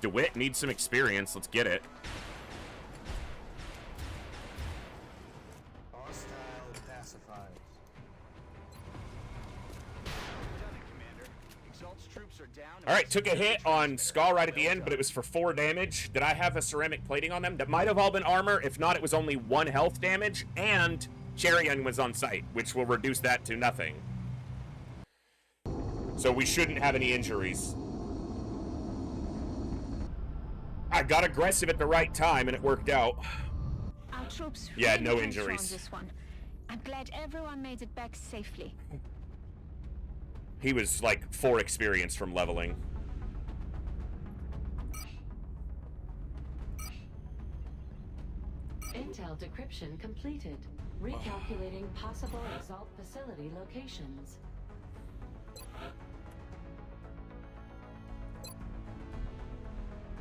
DeWitt needs some experience. Let's get it. are down. All right, took a hit on Skull right at the end, but it was for 4 damage. Did I have a ceramic plating on them? That might have all been armor. If not, it was only 1 health damage, and Cherion was on site, which will reduce that to nothing. So we shouldn't have any injuries. I got aggressive at the right time, and it worked out. Our troops Yeah, really no went injuries. on this one. I'm glad everyone made it back safely. He was like 4 experience from leveling. Intel decryption completed. Recalculating possible Exalt facility locations.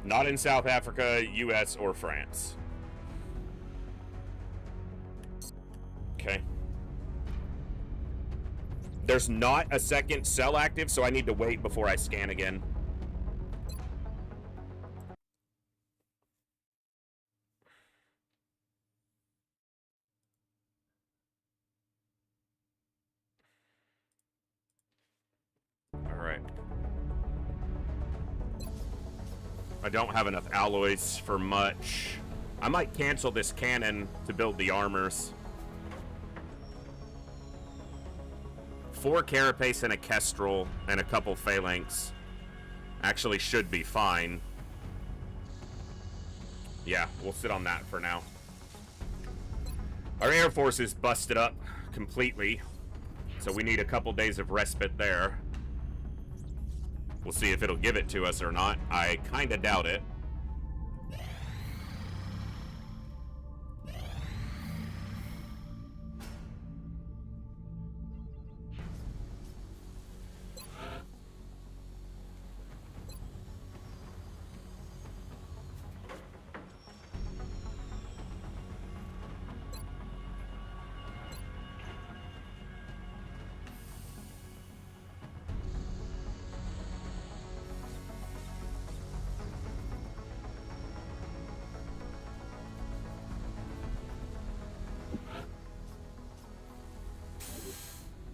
Not in South Africa, US, or France. Okay. There's not a second cell active, so I need to wait before I scan again. All right. I don't have enough alloys for much. I might cancel this cannon to build the armors. 4 carapace and a kestrel and a couple phalanx actually should be fine. Yeah, we'll sit on that for now. Our Air Force is busted up completely, so we need a couple days of respite there. We'll see if it'll give it to us or not. I kinda doubt it.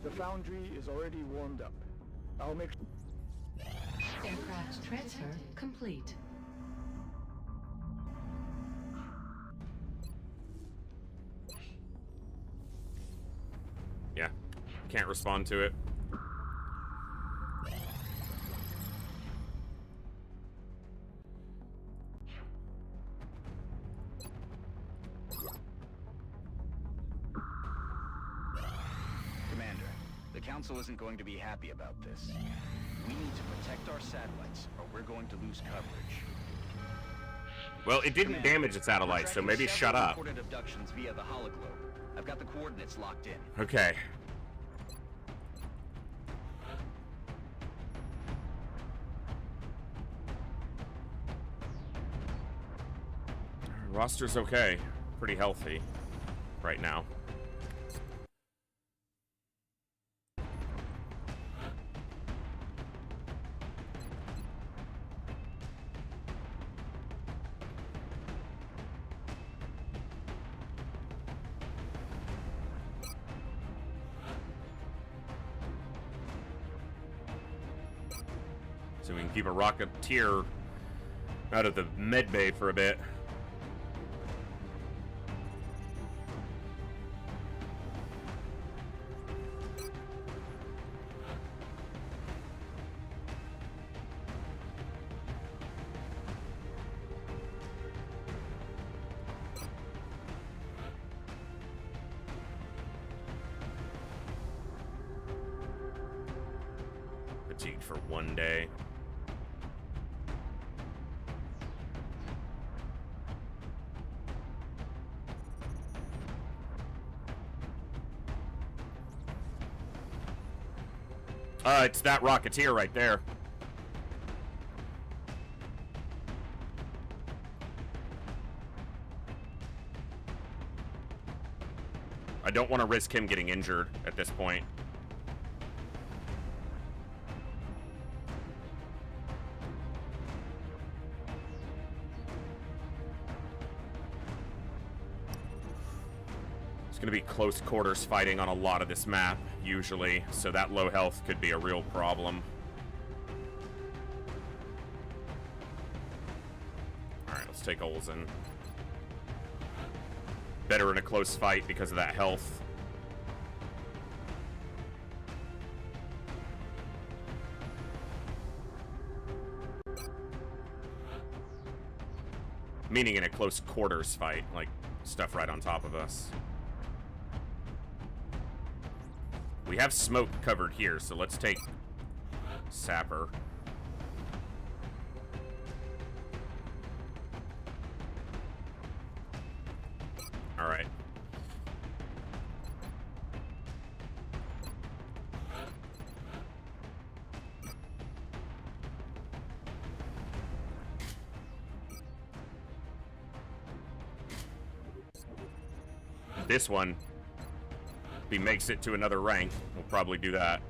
The foundry is already warmed up. I'll make... Aircraft transfer complete. Yeah, can't respond to it. Commander, the Council isn't going to be happy about this. We need to protect our satellites, or we're going to lose coverage. Well, it didn't Commander, damage its satellites, so maybe shut up. Reported abductions via the hologlobe. I've got the coordinates locked in. Okay. Roster's okay. Pretty healthy right now. So we can keep a Rocketeer out of the med bay for a bit. Fatigued for 1 day. It's that Rocketeer right there. I don't want to risk him getting injured at this point. It's going to be close quarters fighting on a lot of this map, usually, so that low health could be a real problem. Let's take Olsen. Better in a close fight because of that health. Meaning in a close quarters fight, like stuff right on top of us. We have smoke covered here, so let's take Sapper. All right. This one, if he makes it to another rank, we'll probably do that.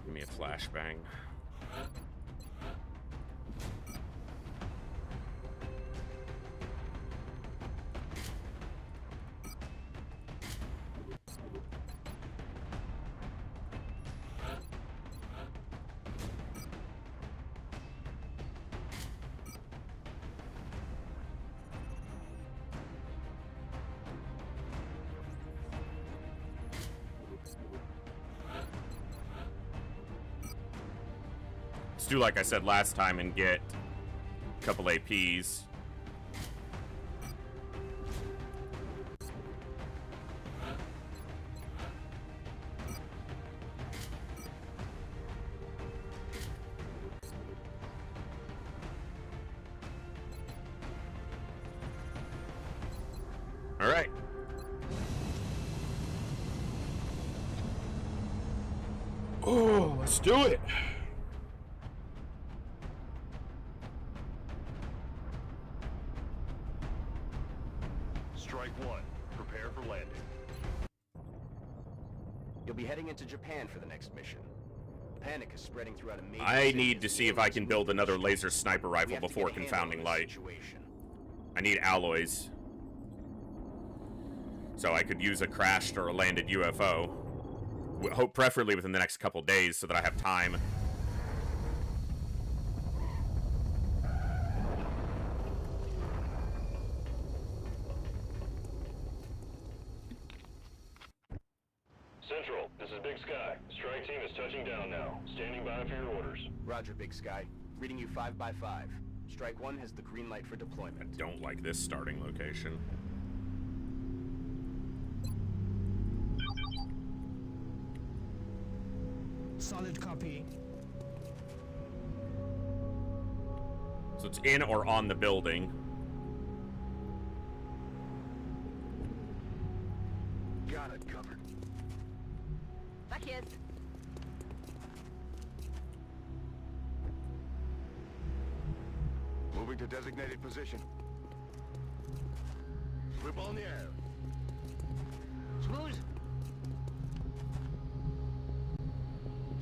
Give me a flashbang. Let's do like I said last time and get a couple APs. All right. Oh, let's do it. Strike one. Prepare for landing. You'll be heading into Japan for the next mission. Panic is spreading throughout a major I city need as to the see if I aliens can move build in another the laser sniper We rifle have to before get a handle confounding on this light. situation. I need alloys. So I could use a crashed or a landed UFO. Hope preferably within the next couple days so that I have time. Central, this is Big Sky. Strike team is touching down now. Standing by for your orders. Roger, Big Sky. Reading you 5 by 5. Strike one has the green light for deployment. I don't like this starting location. Solid copy. So it's in or on the building. Got it covered. Back jest. Moving to designated position. Выполняю. Smooth.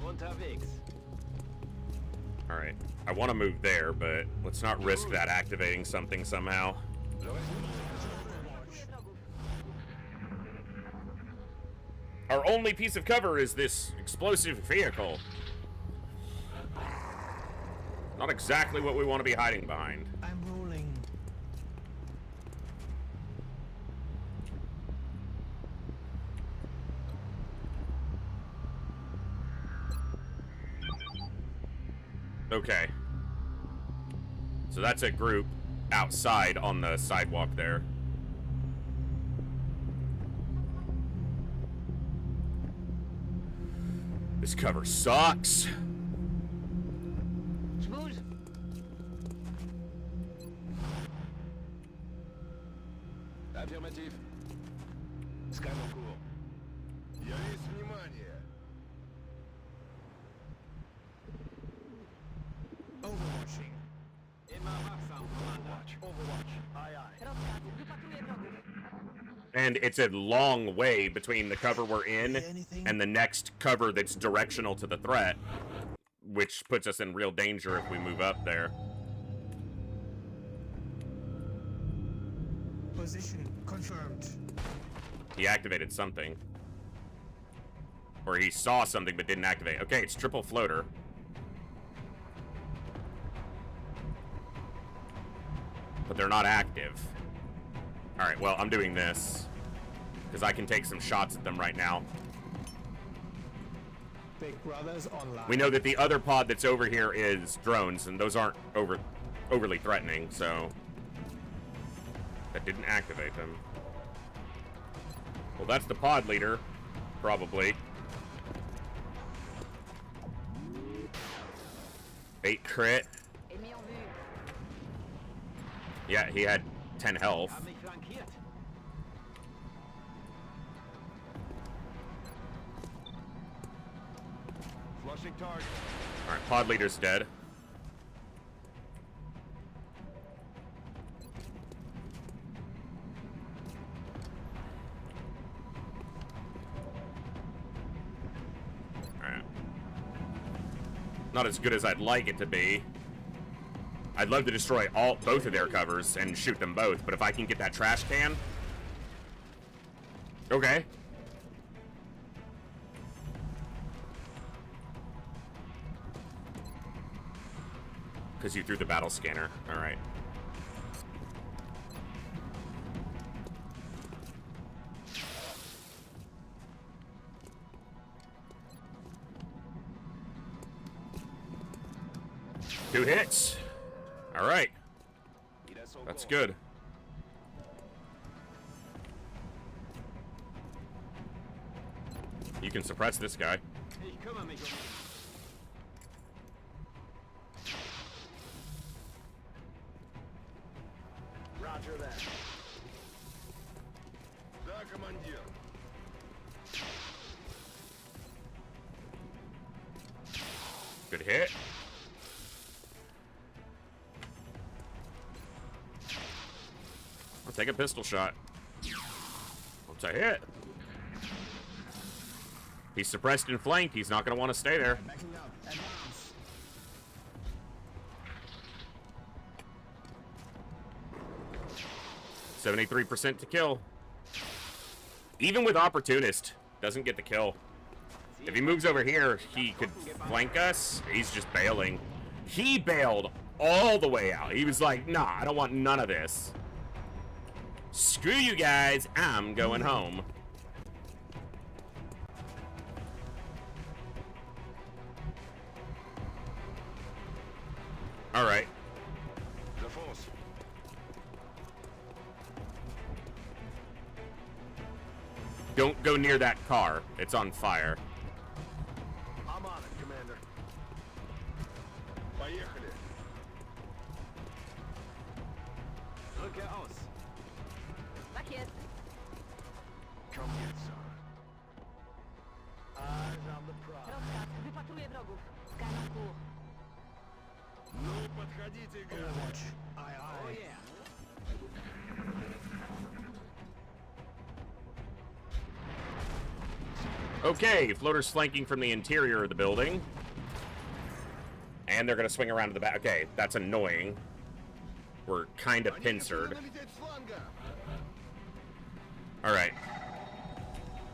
Unterwegs. All right. I want to move there, but let's not risk that activating something somehow. Our only piece of cover is this explosive vehicle. Not exactly what we want to be hiding behind. I'm rolling. Okay. So that's a group outside on the sidewalk there. This cover sucks. Smooth. Affirmative. Scanner cool. Есть внимание. Overwatching. and it's a long way between the cover we're in and the next cover that's directional to the threat, which puts us in real danger if we move up there. Position confirmed. He activated something. Or he saw something but didn't activate. Okay, it's triple floater. But they're not active. Alright, well, I'm doing this. Because I can take some shots at them right now. Big Brother's online. We know that the other pod that's over here is drones, and those aren't overly threatening, so... That didn't activate them. Well, that's the pod leader. Probably. 8 crit. Yeah, he had 10 health. Flushing target. Alright, pod leader's dead. Alright. Not as good as I'd like it to be. I'd love to destroy both of their covers and shoot them both, but if I can get that trash can... Okay. Because you threw the battle scanner. Alright. Two hits. Alright. That's good. You can suppress this guy. Roger that. Да, командир. Good hit. I'll take a pistol shot. What's a hit? He's suppressed and flanked. He's not going to want to stay there. 73% to kill. Even with Opportunist, doesn't get the kill. If he moves over here, he could flank us. He's just bailing. He bailed all the way out. He was like, nah, I don't want none of this. Screw you guys, I'm going home. All right. Don't go near that car. It's on fire. I'm on it, Commander. Поехали. Look out. Paket. Come get some. Eyes on the prize. Rozkaz. Wypatruję wrogów. Skanam kur. Ну, подходите, Overwatch. guys. Aye, Oh aye. yeah. Okay, floater's flanking from the interior of the building. And they're going to swing around to the back. Okay, that's annoying. We're kind of pincered. Alright.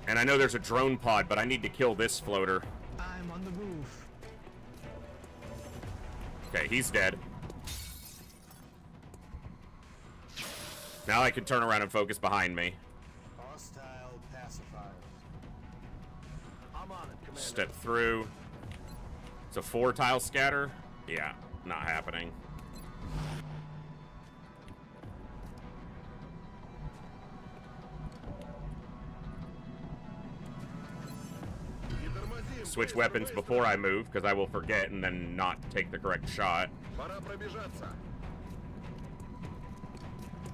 And I know there's a drone pod, but I need to kill this floater. I'm on the move. Okay, he's dead. Now I can turn around and focus behind me. Hostile pacifiers. I'm on it, Commander. Step through. It's a 4-tile scatter. Yeah, not happening. Switch weapons before I move, because I will forget and then not take the correct shot. Пора пробежаться.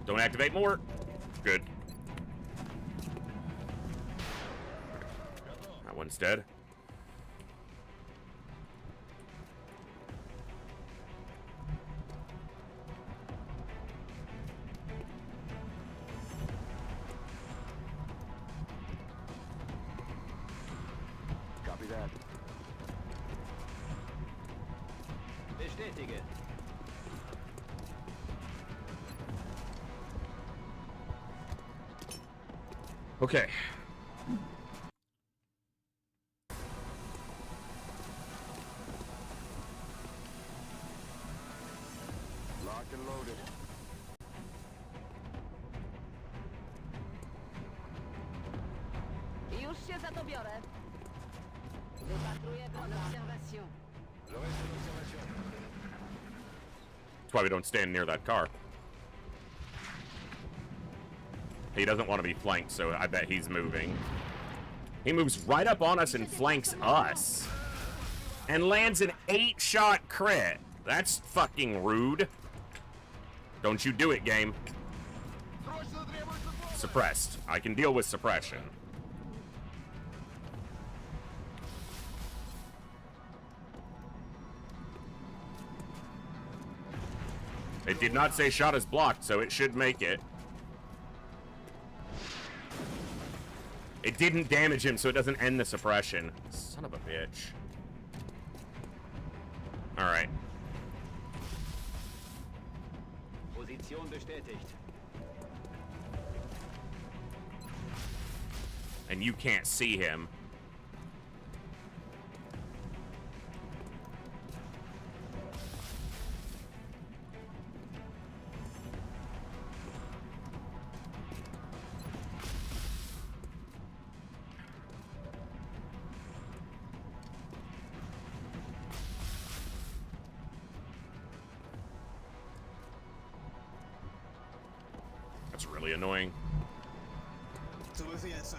Don't activate more. Good. That one's dead. Bestätige. Okay. Locked and loaded. Już się za to biorę. Wypatruję en observation. That's why we don't stand near that car. He doesn't want to be flanked, so I bet he's moving. He moves right up on us and flanks us. And lands an 8-shot crit. That's fucking rude. Don't you do it, game. Suppressed. I can deal with suppression. It did not say shot is blocked, so it should make it. It didn't damage him, so it doesn't end the suppression. Son of a bitch. Alright. Position bestätigt. And you can't see him. That's really annoying. To with you, sir.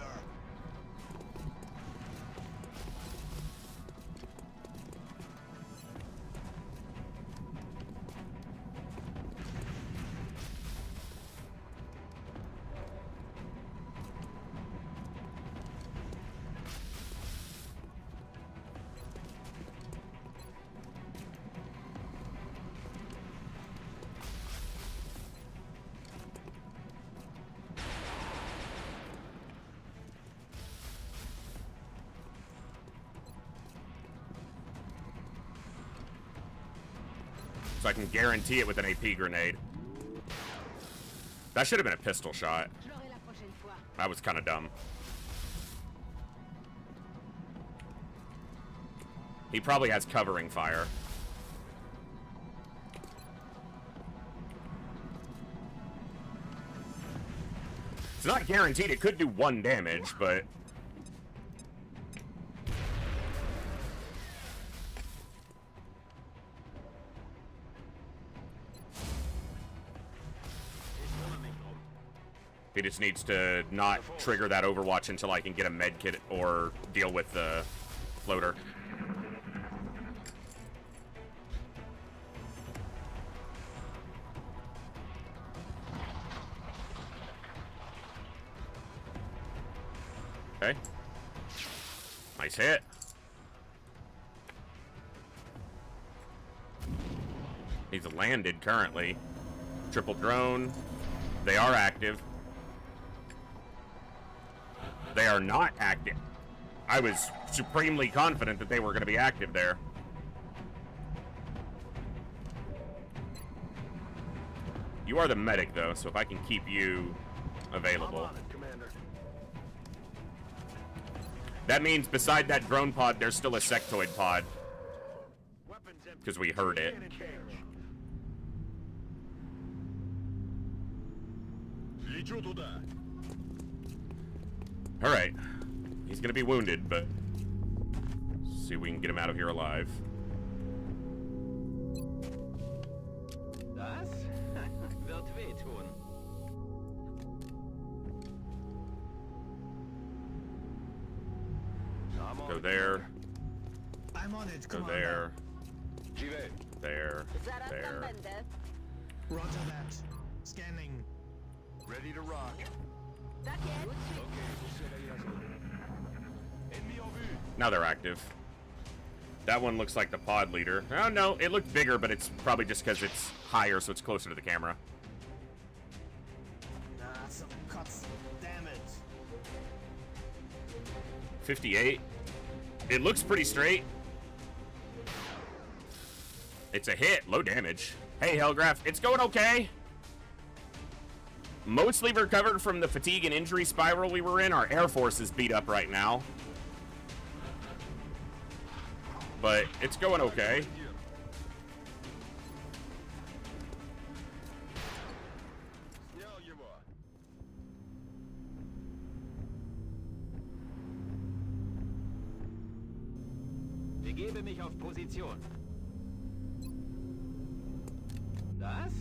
So I can guarantee it with an AP grenade. That should have been a pistol shot. That was kind of dumb. He probably has covering fire. It's not guaranteed. It could do 1 damage, but... He just needs to not trigger that Overwatch until I can get a med kit or deal with the floater. Okay. Nice hit. He's landed currently. Triple drone. They are active. They are not active. I was supremely confident that they were going to be active there. You are the medic, though, so if I can keep you available. I'm on it, Commander. That means beside that drone pod, there's still a sectoid pod. Weapons empty. Because we heard it. Cannon cage. Лечу туда. Alright. He's going to be wounded, but... see if we can get him out of here alive. Das wird wehtun. Go there. I'm on it, Go Commander. there. J'y vais. There. Zaraz There. tam będę. Roger that. Scanning. Ready to rock. Tak jest. Ennemi en vue. Now they're active. That one looks like the pod leader. Oh, no, it looked bigger, but it's probably just because it's higher, so it's closer to the camera. Ah, some cuts. Damn it. 58. It looks pretty straight. It's a hit. Low damage. Hey, Hellgraph. It's going okay. Mostly recovered from the fatigue and injury spiral we were in. Our Air Force is beat up right now. But it's going okay. Begebe mich auf Position. Das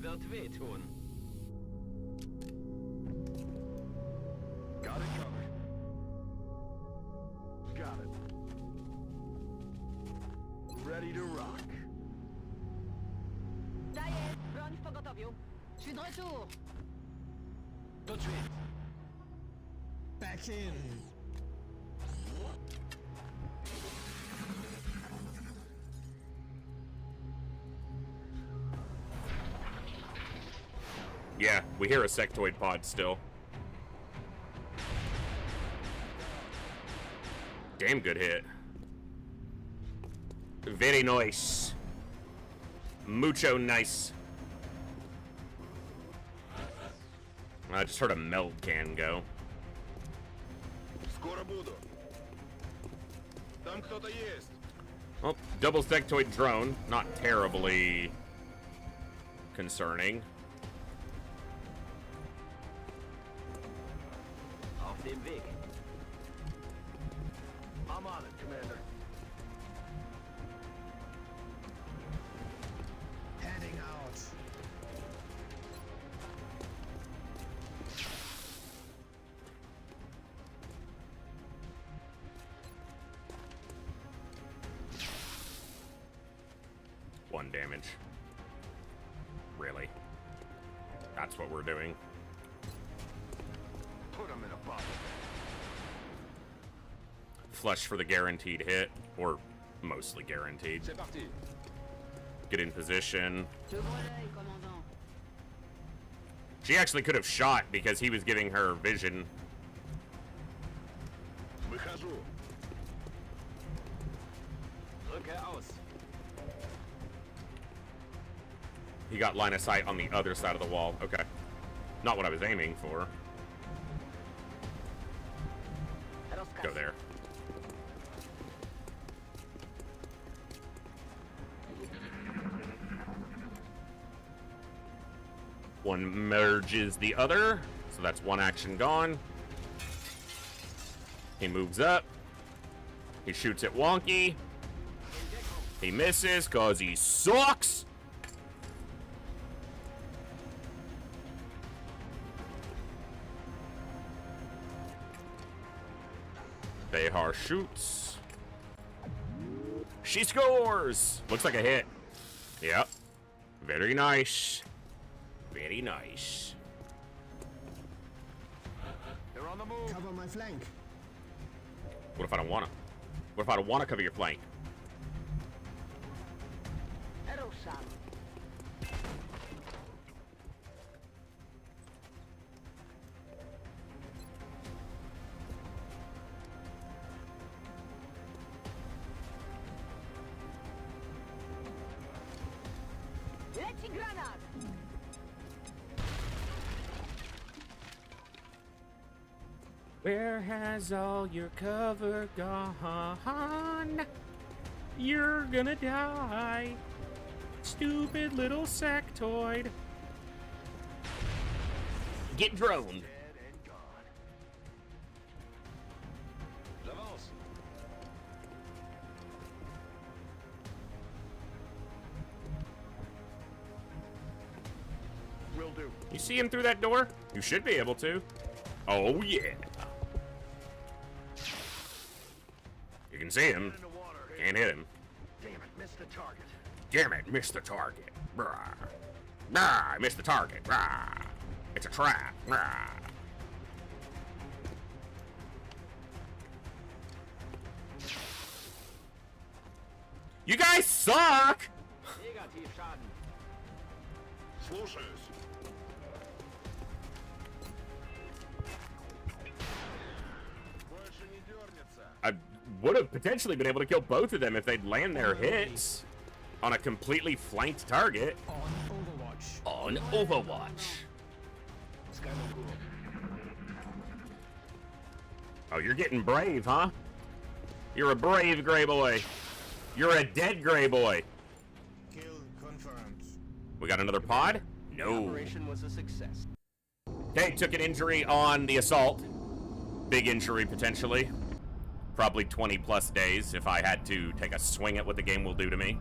wird wehtun. Got it covered. Got it. Ready to rock. Ça y est, broń w pogotowiu. Je suis de retour. Tout de suite. Back in. Yeah, we hear a sectoid pod still. Damn good hit. Very nice. Mucho nice. I just heard a meld can go. Скоро буду. Там кто-то есть. Oh, double sectoid drone. Not terribly concerning. Auf dem Weg. I'm on it, Commander. Heading out. One damage. Really? That's what we're doing. Put him in a box. Flush for the guaranteed hit, or mostly guaranteed. C'est parti. Get in position. J'ouvre l'œil, commandant. She actually could have shot because he was giving her vision. Выхожу. Drücke aus. He got line of sight on the other side of the wall. Okay. Not what I was aiming for. Go there. One merges the other, so that's one action gone. He moves up. He shoots at Wonky. He misses because he sucks. Behar shoots. She scores! Looks like a hit. Yep. Very nice. Very nice. They're on the move. Cover my flank. What if I don't want to? What if I don't want to cover your flank? Ruszam. Leci granat! Where has all your cover gone? You're gonna die. Stupid little sectoid. Get droned. Dead and gone. J'avance. Will do. You see him through that door? You should be able to. Oh, yeah. You can see him. In the water. Can't hit him. Damn it, missed the target. Damn it, missed the target. Brah. Brah, I missed the target. Brah. It's a trap. Brah. You guys suck! Negativschaden. Слушаюсь. Больше не дернется. I would have potentially been able to kill both of them if they'd land their hits. On a completely flanked target. On Overwatch. On Overwatch. Oh, you're getting brave, huh? You're a brave gray boy. You're a dead gray boy. Kill confirmed. We got another pod? The No. operation was a success. Okay, took an injury on the assault. Big injury, potentially. Probably 20 plus days if I had to take a swing at what the game will do to me.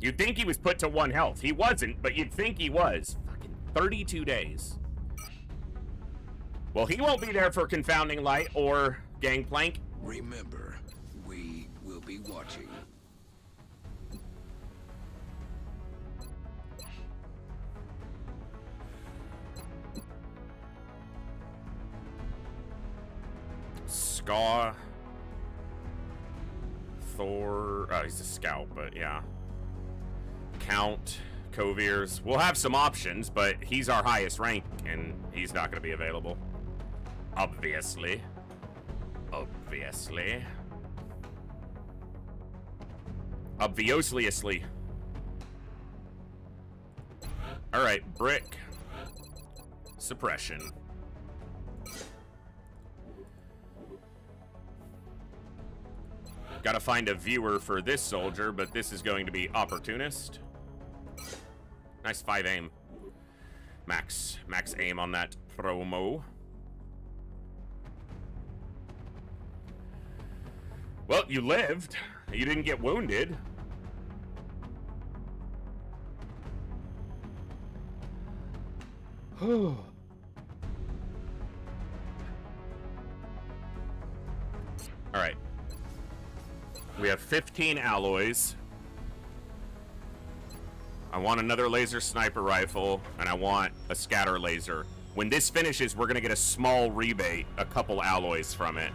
You'd think he was put to 1 health. He wasn't, but you'd think he was. Fucking 32 days. Well, he won't be there for Confounding Light or Gangplank. Remember, we will be watching. Ska. Thor. Oh, he's a scout, but yeah. Count. Kovirs. We'll have some options, but he's our highest rank, and he's not going to be available. Obviously. Obviously. Obviously. Alright, brick. Suppression. Gotta find a viewer for this soldier, but this is going to be opportunist. Nice 5 aim. Max aim on that promo. Well, you lived. You didn't get wounded. All right. We have 15 alloys. I want another laser sniper rifle, and I want a scatter laser. When this finishes, we're gonna get a small rebate, a couple alloys from it.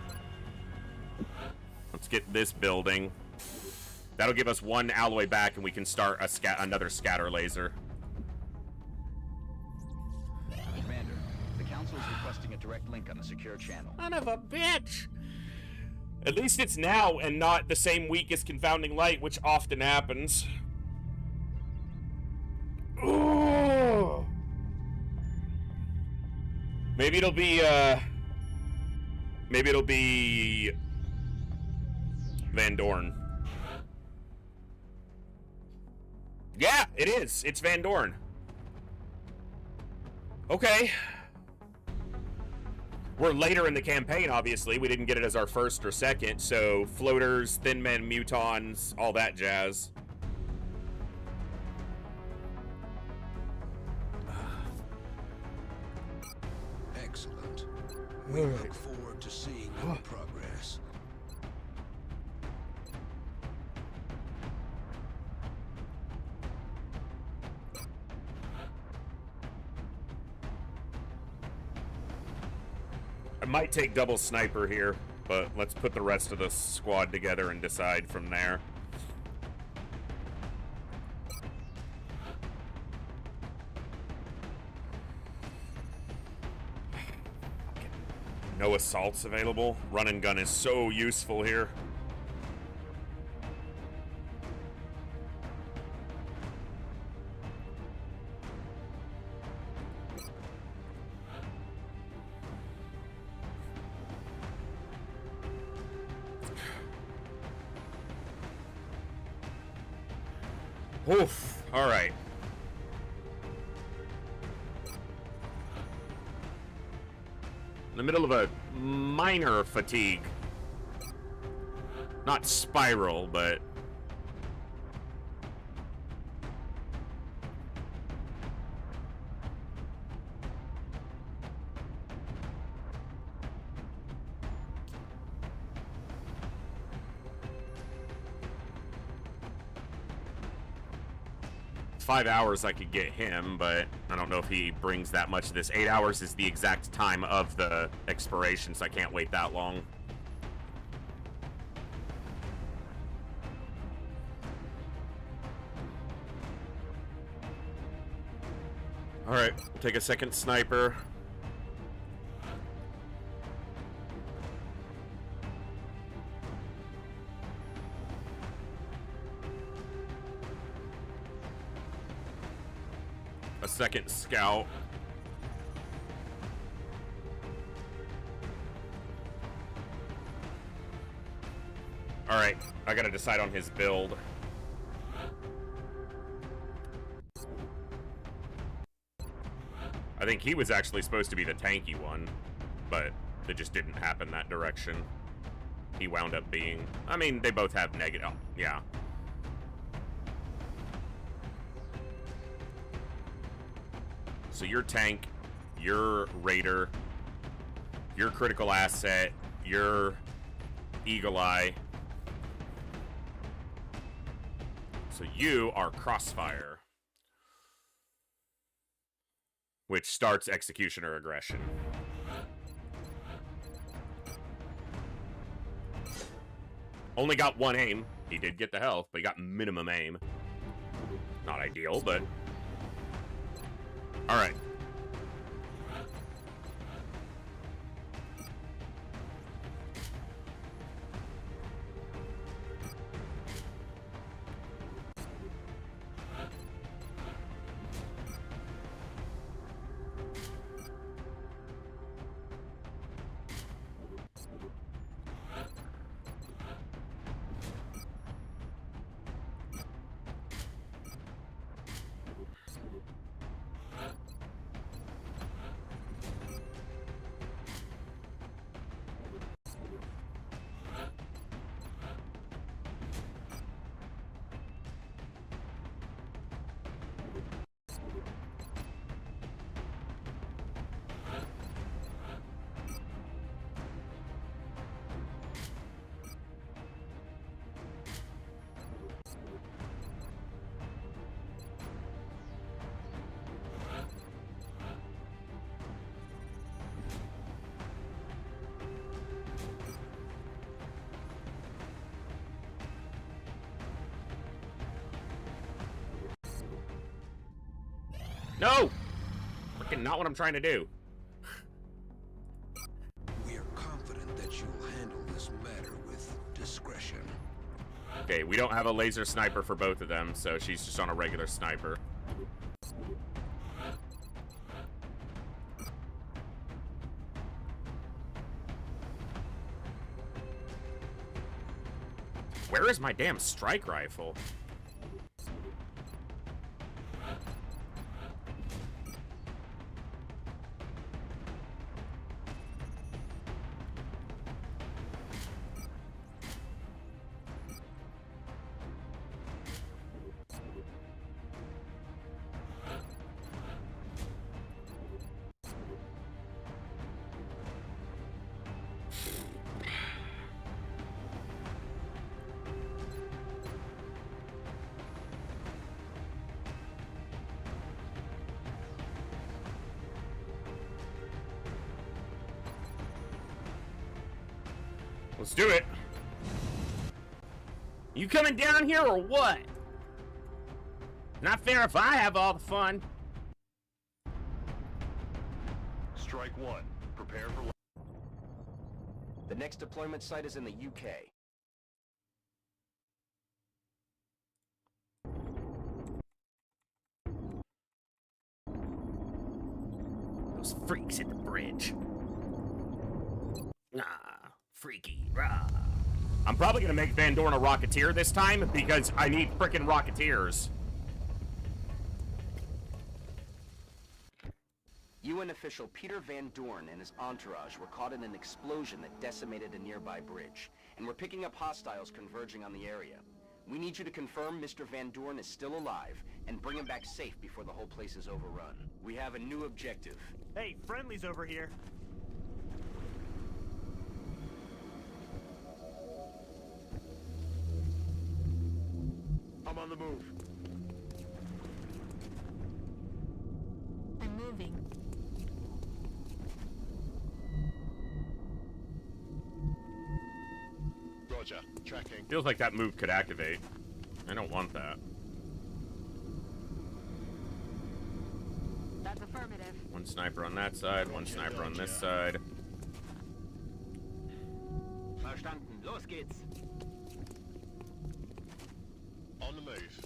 Let's get this building. That'll give us 1 alloy back, and we can start another scatter laser. Commander, the Council is requesting a direct link on a secure channel. Son of a bitch! At least it's now and not the same week as Confounding Light, which often happens. Ooh. Maybe it'll be Van Dorn. Yeah, it is. It's Van Dorn. Okay. We're later in the campaign, obviously. We didn't get it as our first or second, so floaters, thin men, mutons, all that jazz. Excellent. We look forward to seeing your progress. I might take double sniper here, but let's put the rest of the squad together and decide from there. No assaults available. Run and gun is so useful here. Oof. All right. In the middle of a minor fatigue. Not spiral, but... $5 hours I could get him, but I don't know if he brings that much of this. 8 hours is the exact time of the expiration, so I can't wait that long. Alright, take a second sniper. a second scout. Alright, I gotta decide on his build. I think he was actually supposed to be the tanky one, but it just didn't happen that direction. He wound up being... I mean, they both have negative... Oh, yeah. So your tank, your raider, your critical asset, your eagle eye. So you are crossfire, which starts executioner aggression. Only got one aim. He did get the health, but he got minimum aim. Not ideal, but... Alright. No! Freaking not what I'm trying to do. We are confident that you'll handle this matter with discretion. Okay, we don't have a laser sniper for both of them, so she's just on a regular sniper. Where is my damn strike rifle? Let's do it. You coming down here or what? Not fair if I have all the fun. Strike one. Prepare for... The next deployment site is in the UK. Those freaks at the bridge. Nah, freaky. Rah. I'm probably gonna make Van Dorn a Rocketeer this time because I need frickin' Rocketeers. UN official Peter Van Dorn and his entourage were caught in an explosion that decimated a nearby bridge, and we're picking up hostiles converging on the area. We need you to confirm Mr. Van Dorn is still alive and bring him back safe before the whole place is overrun. We have a new objective. Hey, friendly's over here. I'm on the move. I'm moving. Roger. Tracking. Feels like that move could activate. I don't want that. That's affirmative. One sniper on that side, one sniper on this side. Verstanden. Los geht's. On the move.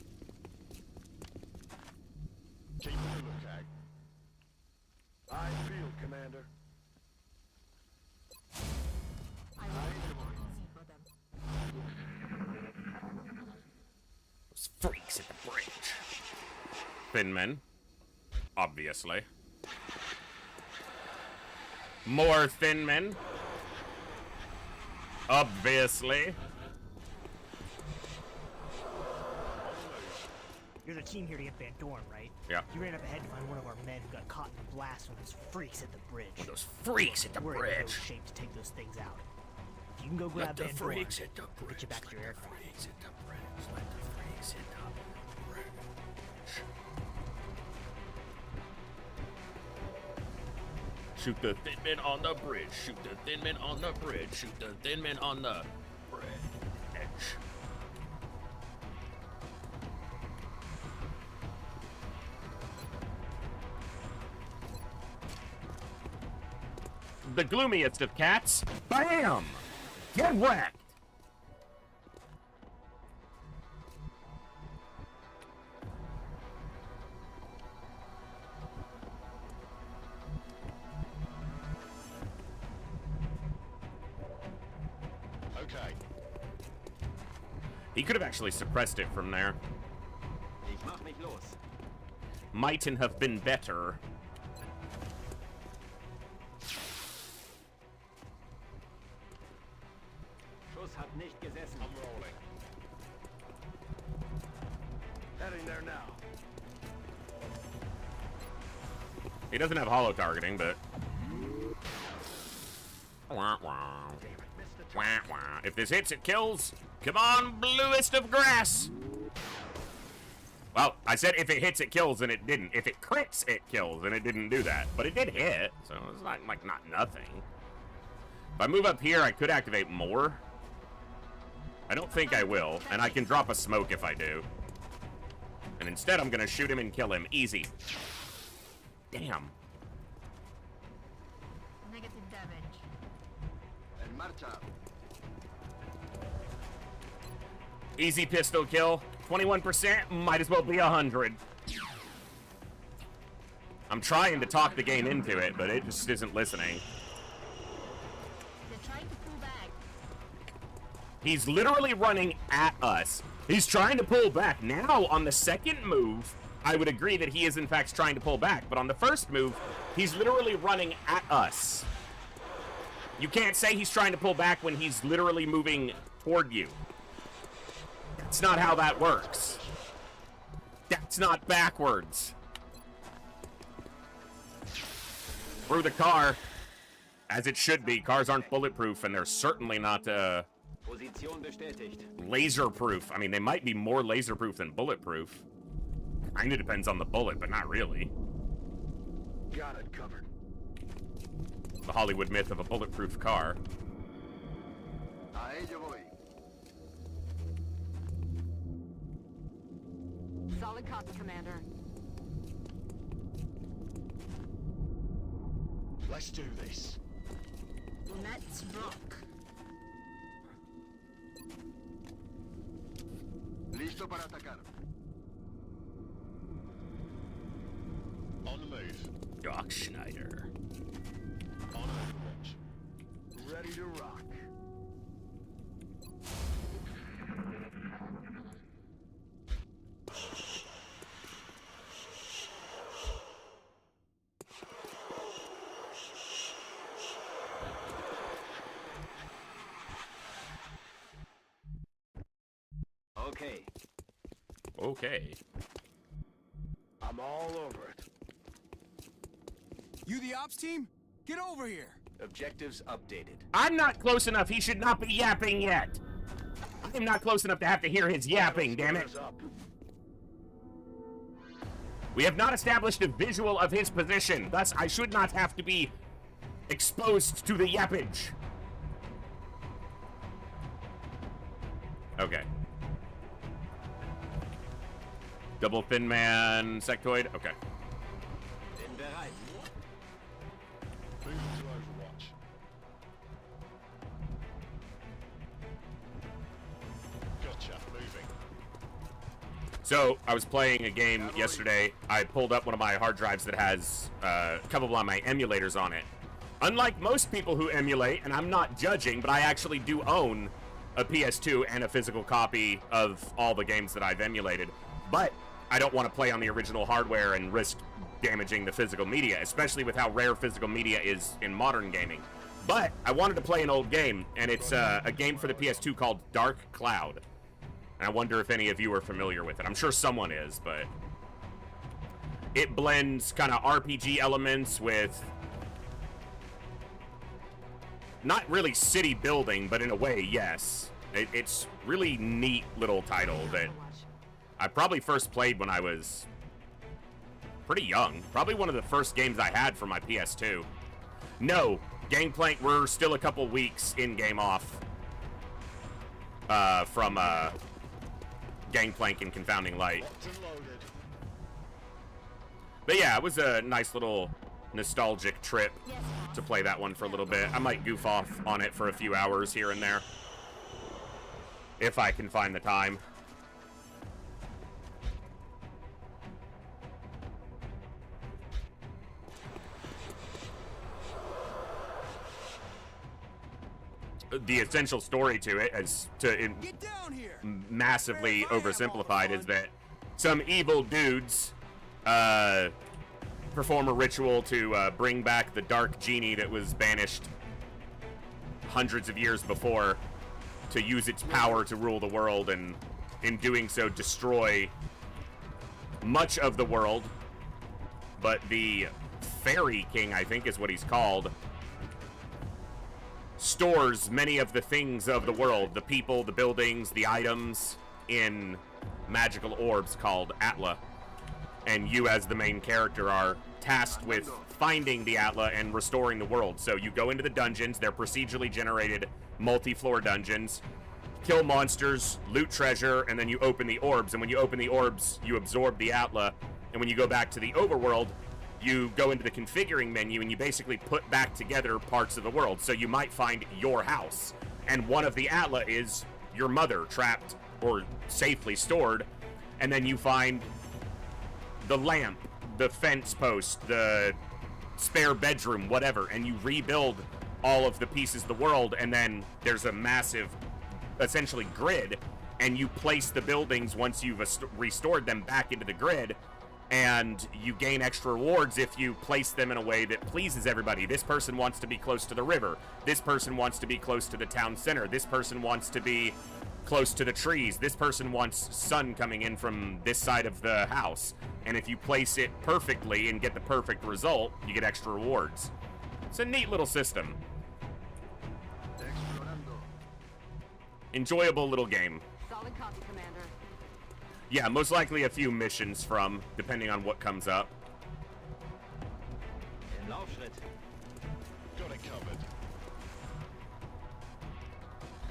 Keep a lookout. Those freaks at the bridge. Thin men. Obviously. More thin men. Obviously. You're the team here to get Van Dorn, right? Yeah. You ran up ahead to find one of our men who got caught in the blast from those freaks at the bridge. One of those freaks at the We're bridge. in no shape to take those things out. If you can go grab Van Dorn, we'll get you back to your aircraft. Let the freaks hit the bridge. Shoot the thin men on the bridge. Shoot the thin men on the bridge. Shoot the thin men on the bridge. The gloomiest of cats. Bam! Get wrecked! Okay. He could have actually suppressed it from there. Ich mach mich los. Mightn't have been better. Schuss hat nicht gesessen. I'm rolling. Heading there now. He doesn't have hollow targeting, but... Wah, wah. Wah, wah. If this hits, it kills. Come on, bluest of grass. Well, I said if it hits, it kills, and it didn't. If it crits, it kills, and it didn't do that. But it did hit, so it's not like not nothing. If I move up here, I could activate more. I don't think I will, and I can drop a smoke if I do. And instead, I'm gonna shoot him and kill him. Easy. Damn. Negative damage. En marcha. Easy pistol kill. 21%, might as well be 100. I'm trying to talk the game into it, but it just isn't listening. They're trying to pull back. He's literally running at us. He's trying to pull back. Now, on the second move, I would agree that he is in fact trying to pull back. But on the first move, he's literally running at us. You can't say he's trying to pull back when he's literally moving toward you. That's not how that works. That's not backwards. Through the car, as it should be. Cars aren't bulletproof, and they're certainly not Position bestätigt. laser-proof. I mean, they might be more laser-proof than bulletproof. Kinda depends on the bullet, but not really. Got it covered. The Hollywood myth of a bulletproof car. A ello voy. Solid copy, Commander. Let's do this. Let's rock. Listo para atacar. On the move. Doc Schneider. On overwatch. Ready to rock. Okay. Okay. I'm all over it. You the ops team? Get over here. Objectives updated. I'm not close enough. He should not be yapping yet. I'm not close enough to have to hear his yapping, damn it. We have not established a visual of his position. Thus, I should not have to be exposed to the yappage. Okay. Double thin man sectoid. Okay. Bin bereit. Moving to overwatch. Gotcha. Moving. So, I was playing a game yesterday. I pulled up one of my hard drives that has a couple of my emulators on it. Unlike most people who emulate, and I'm not judging, but I actually do own a PS2 and a physical copy of all the games that I've emulated, but I don't want to play on the original hardware and risk damaging the physical media, especially with how rare physical media is in modern gaming. But I wanted to play an old game, and it's a game for the PS2 called Dark Cloud. And I wonder if any of you are familiar with it. I'm sure someone is, but it blends kind of RPG elements with not really city building, but in a way, yes. It's really neat little title that I probably first played when I was pretty young. Probably one of the first games I had for my PS2. No, Gangplank, we're still a couple weeks in game off from Gangplank and Confounding Light. But yeah, it was a nice little nostalgic trip to play that one for a little bit. I might goof off on it for a few hours here and there, if I can find the time. The essential story to it, as to massively oversimplified, is that some evil dudes perform a ritual to bring back the dark genie that was banished hundreds of years before, to use its power to rule the world, and in doing so destroy much of the world. But the Fairy King, I think is what he's called, stores many of the things of the world, the people, the buildings, the items, in magical orbs called Atla. And you, as the main character, are tasked with finding the Atla and restoring the world. So you go into the dungeons. They're procedurally generated multi-floor dungeons. Kill monsters, loot treasure, and then you open the orbs. And when you open the orbs, you absorb the Atla. And when you go back to the overworld, you go into the configuring menu and you basically put back together parts of the world. So you might find your house, and one of the Atla is your mother, trapped or safely stored. And then you find the lamp, the fence post, the spare bedroom, whatever, and you rebuild all of the pieces of the world. And then there's a massive, essentially, grid, and you place the buildings once you've restored them back into the grid, and you gain extra rewards if you place them in a way that pleases everybody. This person wants to be close to the river. This person wants to be close to the town center. This person wants to be close to the trees. This person wants sun coming in from this side of the house. And if you place it perfectly and get the perfect result, you get extra rewards. It's a neat little system. Enjoyable little game. Solid copy, Commander. Yeah, most likely a few missions from, depending on what comes up. Laufschritt. Got it covered.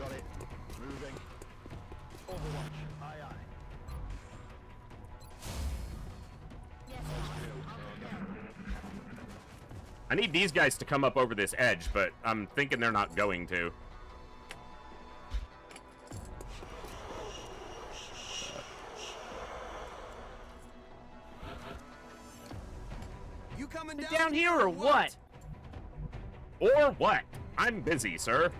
Got it. Moving. Overwatch. Aye, aye. I need these guys to come up over this edge, but I'm thinking they're not going to. You coming Down here or what? Or what? I'm busy, sir.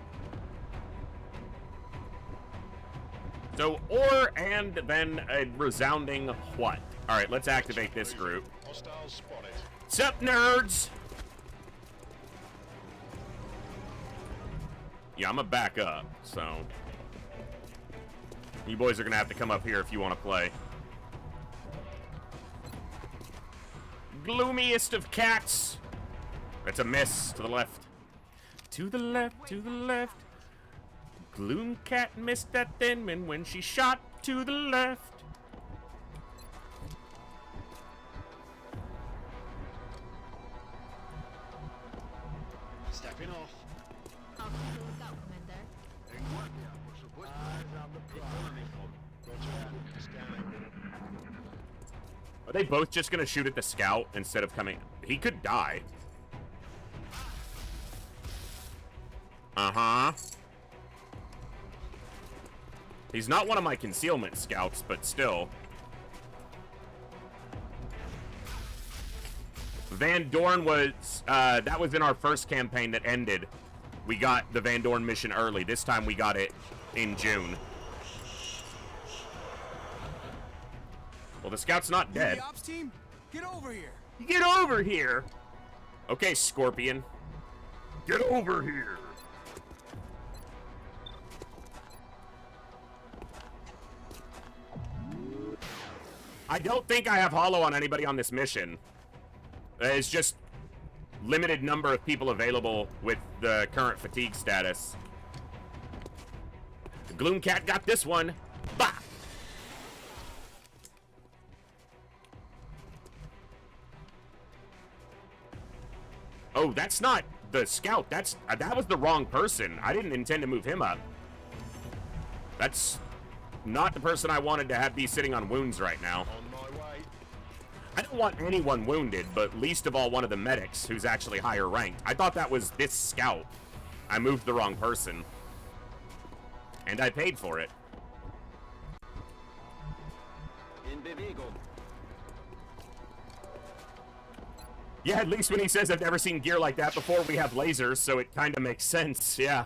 So, or, and then a resounding what? Alright, let's activate this group. Hostiles spotted. Sup, nerds? Yeah, I'm gonna back up, so you boys are gonna have to come up here if you want to play. Gloomiest of cats. That's a miss. To the left. To the left, to the left. Gloom cat missed that thin man when she shot to the left. Stepping off. I'll keep a lookout, Commander. En guardia, por supuesto. Eyes on the prize. Roger, scanning. Are they both just gonna shoot at the scout instead of coming? He could die. Uh-huh. He's not one of my concealment scouts, but still. Van Dorn was, that was in our first campaign that ended. we got the Van Dorn mission early. This time we got it in June. Well, the scout's not dead. The ops team, get over here. Get over here. Okay, Scorpion. Get over here. I don't think I have holo on anybody on this mission. It's just limited number of people available with the current fatigue status. The Gloom Cat got this one. Bah! Oh, that's not the scout. That was the wrong person. I didn't intend to move him up. That's not the person I wanted to have be sitting on wounds right now. On my way. I don't want anyone wounded, but least of all one of the medics who's actually higher ranked. I thought that was this scout. I moved the wrong person. And I paid for it. In Bewegung. Yeah, at least when he says I've never seen gear like that before, we have lasers, so it kind of makes sense, yeah.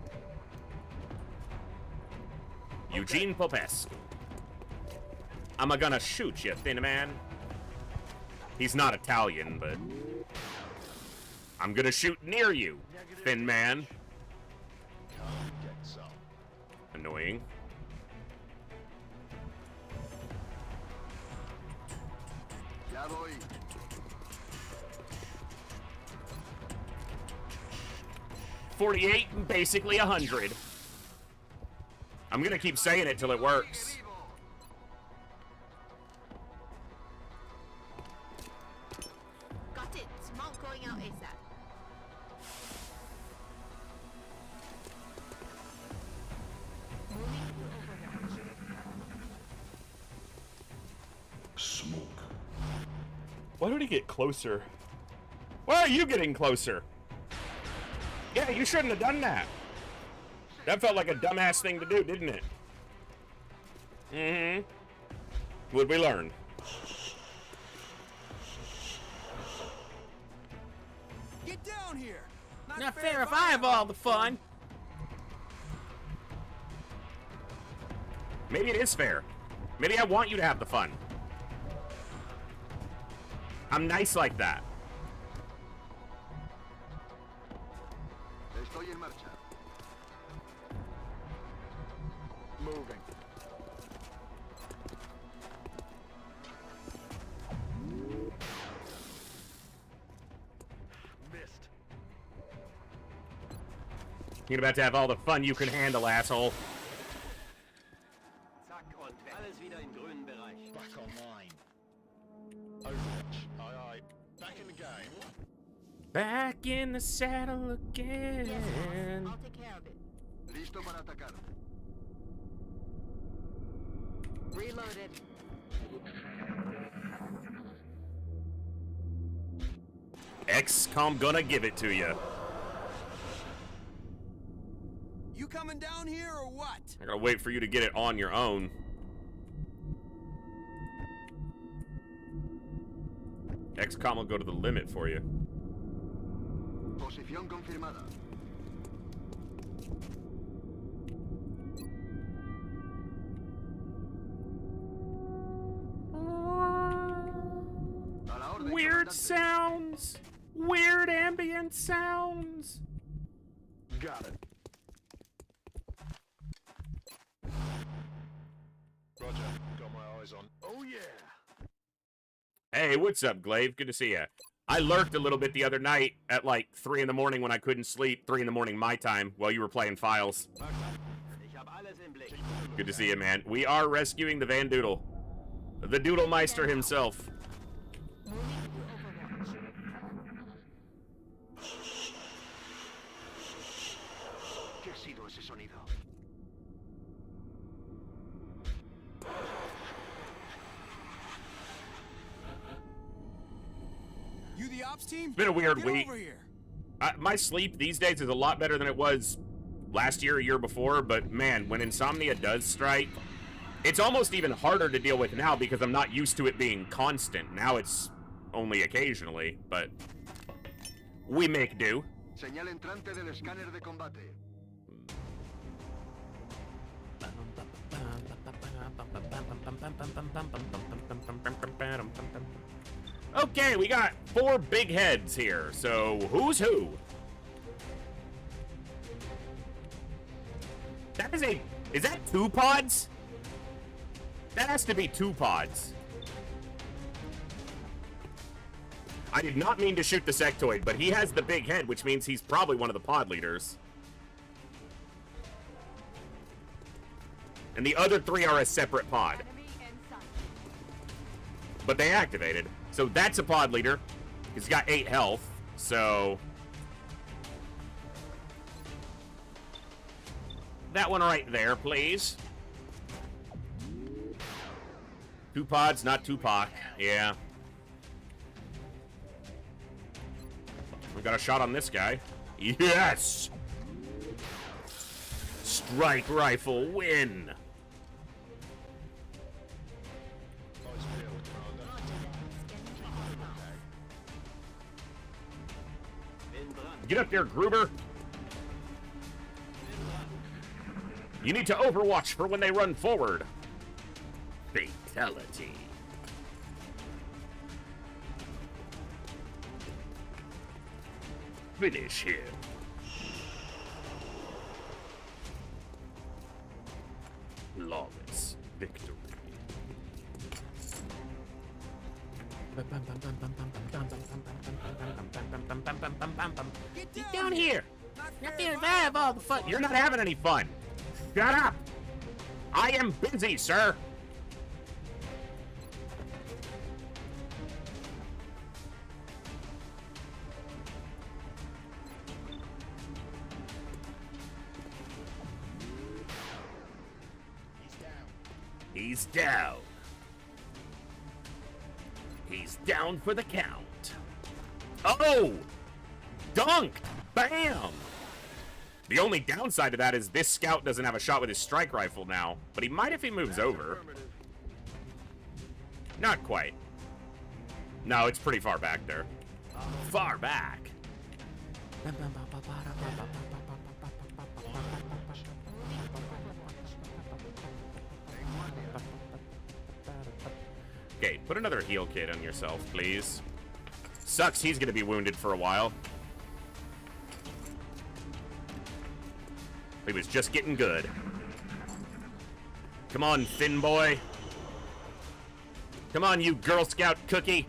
Okay. Eugene Popescu. I'm gonna shoot you, thin man. He's not Italian, but I'm gonna shoot near you, thin man. Annoying. Ya voy. $48 and basically 100. I'm gonna keep saying it till it works. Got it. Smoke going out ASAP. Smoke. Why did he get closer? Why are you getting closer? Yeah, you shouldn't have done that. That felt like a dumbass thing to do, didn't it? Mm-hmm. Would we learn? Get down here. Not fair if I have all the fun. Maybe it is fair. Maybe I want you to have the fun. I'm nice like that. Estoy en marcha. Moving. Missed. You're about to have all the fun you can handle, asshole. Zack und weg. Alles wieder im grünen Bereich. Back online. Overwatch. Aye, aye. Back in the game. Back in the saddle again. Yes, boss. I'll take care of it. Listo para atacar. Reloaded. XCOM gonna give it to you. You coming down here or what? I gotta wait for you to get it on your own. XCOM will go to the limit for you. Posición confirmada. A la orden, Weird comandante. sounds. Weird ambient sounds. Got it. Roger. Got my eyes on. Oh yeah. Hey, what's up, Glaive? Good to see ya. I lurked a little bit the other night at like 3 in the morning when I couldn't sleep. 3 in the morning my time while you were playing Files. Ich hab alles im Blick. Good to see you, man. We are rescuing the Van Doodle. The Doodle Meister himself. Moving to Overwatch. ¿Qué ha sido ese sonido? You the ops team? It's been a weird Get week. over here. My sleep these days is a lot better than it was last year or year before, but man, when insomnia does strike, it's almost even harder to deal with now because I'm not used to it being constant. Now it's only occasionally, but We make do. Señal entrante del escáner de combate. Okay, we got 4 big heads here, so who's who? That is that 2 pods? That has to be 2 pods. I did not mean to shoot the sectoid, but he has the big head, which means he's probably one of the pod leaders. And the other 3 are a separate pod. But they activated. So that's a pod leader. He's got 8 health, so... that one right there, please. 2 pods, not Tupac. Yeah. We got a shot on this guy. Yes! Strike rifle win! Get up there, Gruber! You need to overwatch for when they run forward. Fatality. Finish him. Flawless victory. Get down here. Not there to have all the fun. You're not having any fun. Shut up. I am busy, sir. He's down. He's down for the count. Oh! Dunked! Bam! The only downside to that is this scout doesn't have a shot with his strike rifle now, but he might if he moves over. Not quite. No, it's pretty far back there. Far back. Okay, put another heal kit on yourself, please. Sucks he's gonna be wounded for a while. He was just getting good. Come on, thin boy. Come on, you Girl Scout cookie.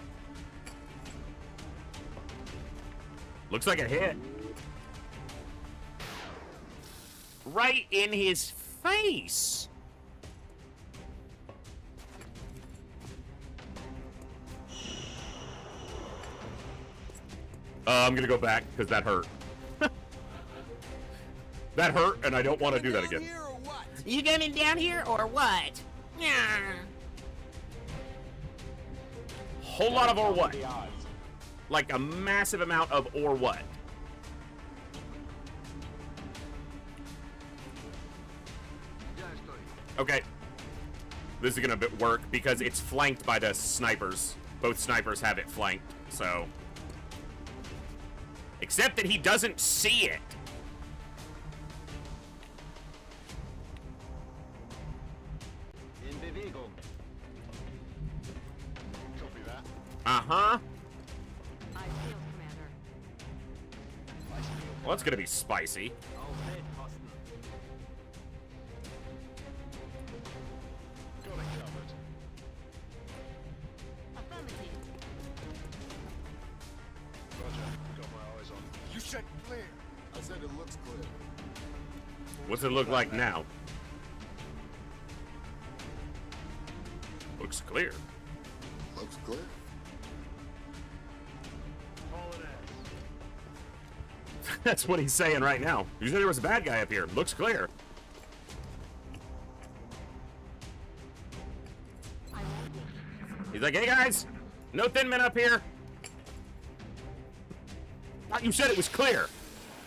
Looks like a hit. Right in his face. I'm gonna go back because that hurt. That hurt, and I don't want to do that again. You coming down here or what? Yeah. Whole lot of or what? Like a massive amount of or what? Okay. This is gonna work because it's flanked by the snipers. Both snipers have it flanked, so. Except that he doesn't see it. Uh-huh. Well, that's gonna be spicy. You said clear. I said it looks clear. What's it look like now? Looks clear. Looks clear. That's what he's saying right now. You said there was a bad guy up here. Looks clear. He's like, hey guys, no thin men up here. Thought you said it was clear.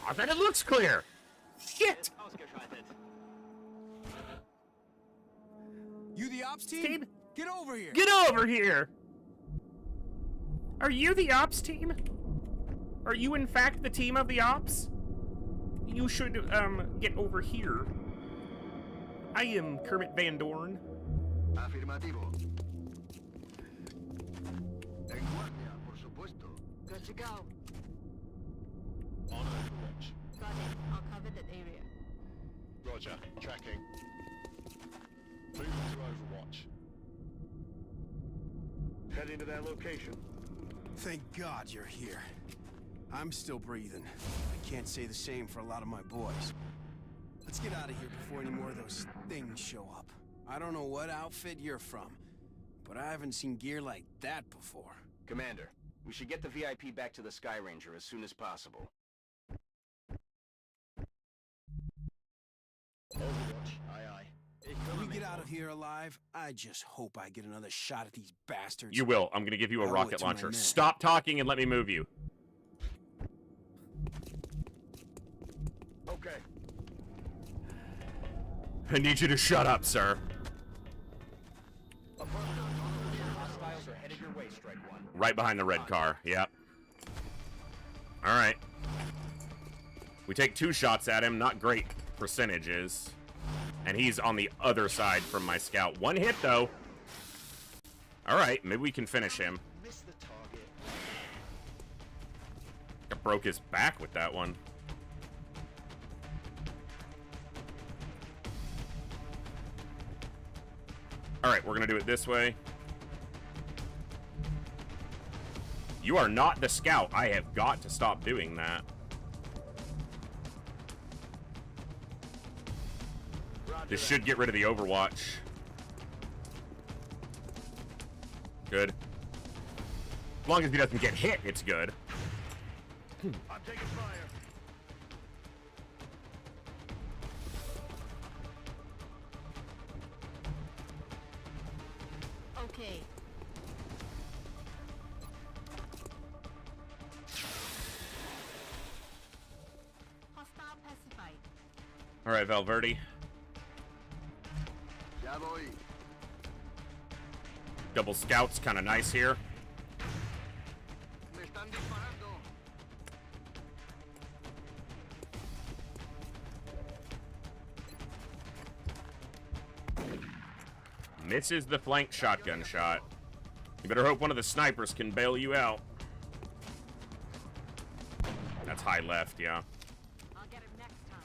I said it looks clear. Shit. You the ops team? Get over here. Get over here. Are you the ops team? Are you in fact the team of the ops? You should, get over here. I am Kermit Van Dorn. Afirmativo. En guardia, por supuesto. Good to go. On Overwatch. Got it. I'll cover that area. Roger. Tracking. Moving to Overwatch. Heading to that location. Thank God you're here. I'm still breathing. I can't say the same for a lot of my boys. Let's get out of here before any more of those things show up. I don't know what outfit you're from, but I haven't seen gear like that before. Commander, we should get the VIP back to the Sky Ranger as soon as possible. Overwatch, aye aye. If we get out of here alive, I just hope I get another shot at these bastards. You will. I'm gonna give you a I owe it rocket to my launcher. men. Stop talking and let me move you. Okay. I need you to shut up, sir. Hostiles are headed your way, Strike One. Right behind the red car. Yep. All right. We take 2 shots at him. Not great percentages. And he's on the other side from my scout. 1 hit, though. All right. Maybe we can finish him. Missed the target. I broke his back with that one. All right. We're going to do it this way. You are not the scout. I have got to stop doing that. This should get rid of the Overwatch. Good. As long as he doesn't get hit, it's good. I'm taking fire. Okay. Hostile pacified. All right, Valverde. Ya voy. Double scouts, kind of nice here. Me están disparando. Misses the flank shotgun shot. You better hope one of the snipers can bail you out. That's high left, yeah. I'll get him next time.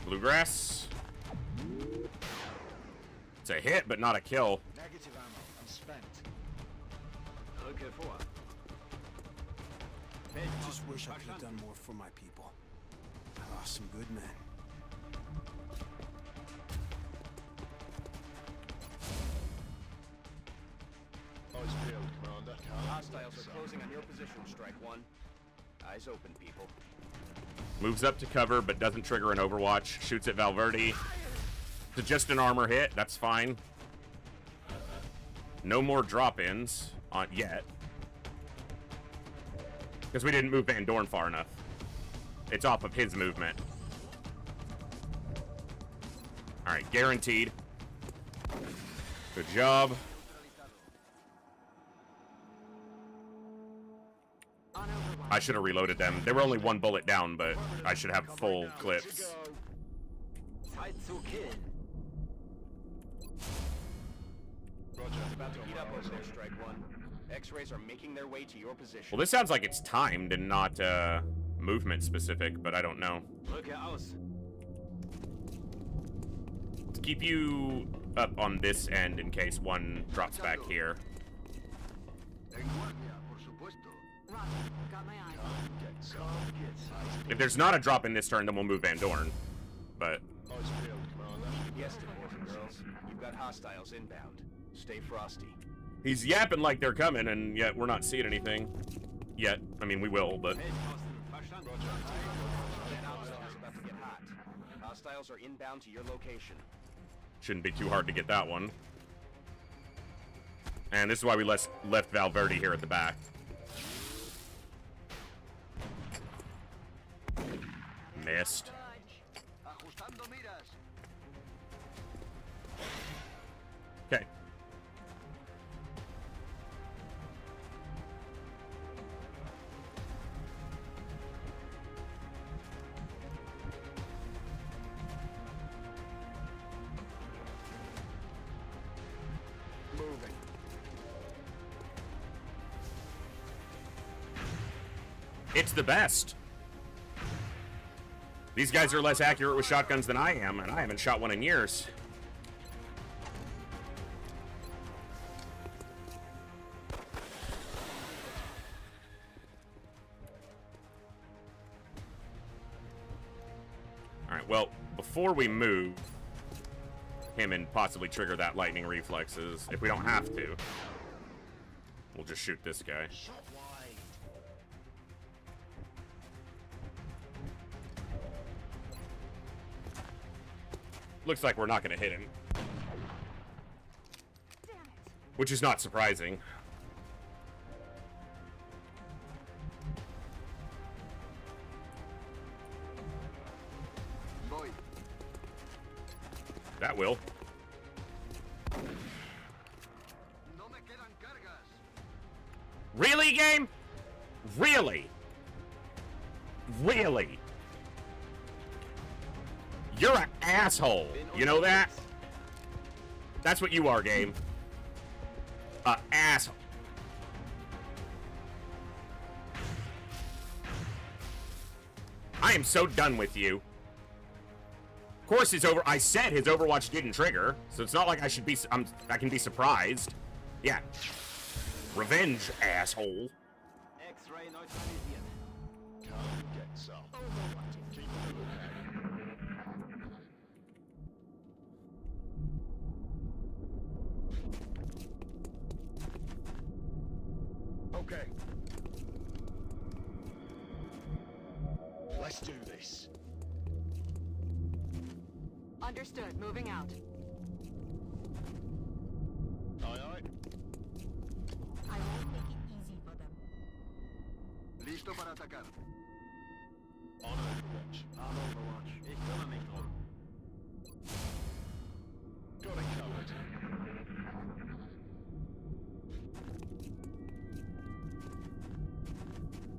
Bluegrass. It's a hit, but not a kill. Negative ammo. I'm spent. Rücke vor. I just wish I could have done more for my people. I lost some good men. Eyes peeled, Commander. Hostiles are closing on your position, Strike One. Eyes open, people. Moves up to cover, but doesn't trigger an Overwatch. Shoots at Valverde. It's just an armor hit. That's fine. No more drop-ins on yet. Because we didn't move Van Dorn far enough. It's off of his movement. Alright, guaranteed. Good job. I should have reloaded them. They were only 1 bullet down, but I should have full clips. Zeit zu kill. Roger. About to heat up over there, Strike One. X-rays are making their way to your position. Well, this sounds like it's timed and not movement specific, but I don't know. Rücke aus. Let's keep you up on this end in case one drops back here. En guardia, por supuesto. Roger. Got my eyes. If there's not a drop in this turn, then we'll move Van Dorn. But Eyes peeled, Commander. Yes, boys and girls. You've got hostiles inbound. Stay frosty. he's yapping like they're coming, and yet we're not seeing anything yet. I mean, we will, but... Hostiles are inbound to your location. Shouldn't be too hard to get that one. And this is why we left Valverde here at the back. Missed. Okay. It's the best. These guys are less accurate with shotguns than I am, and I haven't shot one in years. Alright, well, before we move him and possibly trigger that lightning reflexes, if we don't have to, we'll just shoot this guy. Looks like we're not going to hit him. Which is not surprising. Voy. That will. No me quedan cargas. Really, game? Really? Really? You're an asshole. You know that? That's what you are, game. Asshole. I am so done with you. Of course, I said his Overwatch didn't trigger, so it's not like I should be. I can be surprised. Yeah. Revenge, asshole. X-ray neutralisiert. Come get some. Keep a lookout. Okay. Let's do this. Understood. Moving out. Aye, aye. I won't make it easy for them. Listo para atacar. On Overwatch. On Overwatch. Ich kümmere mich drum. Got it covered.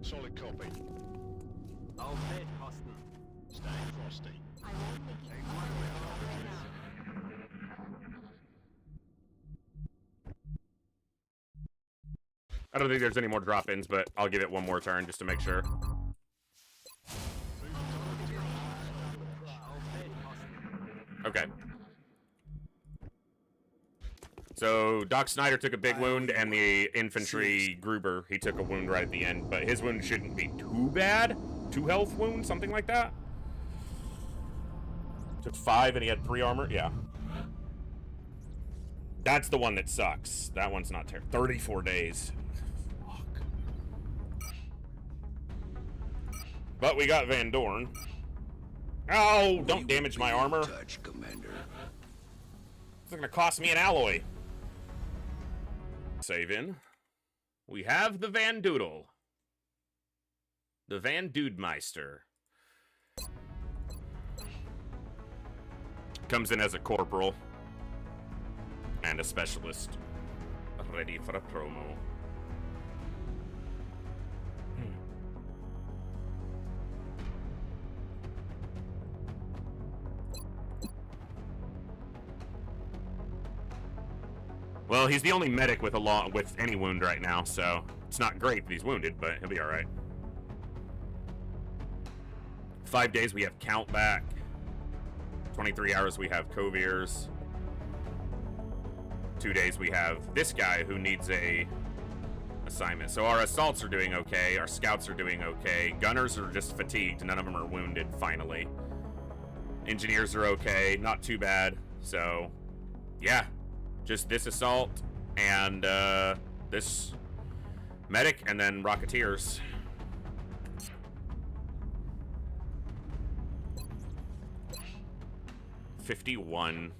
Solid copy. Auf Feldposten. Stay frosty. I won't make it easy right now. I don't think there's any more drop-ins, but I'll give it one more turn just to make sure. Okay. So Doc Snyder took a big wound, and the infantry Gruber, he took a wound right at the end, but his wound shouldn't be too bad. 2 health wound, something like that. Took 5 and he had 3 armor. Yeah. That's the one that sucks. That one's not terrible. 34 days. Fuck. But we got Van Dorn. Oh, don't damage my armor. Touch, Commander. It's gonna cost me an alloy. Save in. We have the Van Doodle. The Van Dudemeister. Comes in as a corporal. And a specialist. Ready for a promo. Well, he's the only medic with any wound right now, so it's not great that he's wounded, but he'll be all right. 5 days we have Count back. 23 hours we have Coviers. 2 days we have this guy who needs a assignment. So our assaults are doing okay. Our scouts are doing okay. Gunners are just fatigued. None of them are wounded, finally. Engineers are okay. Not too bad. So, yeah. Just this assault and this medic and then Rocketeers. $51.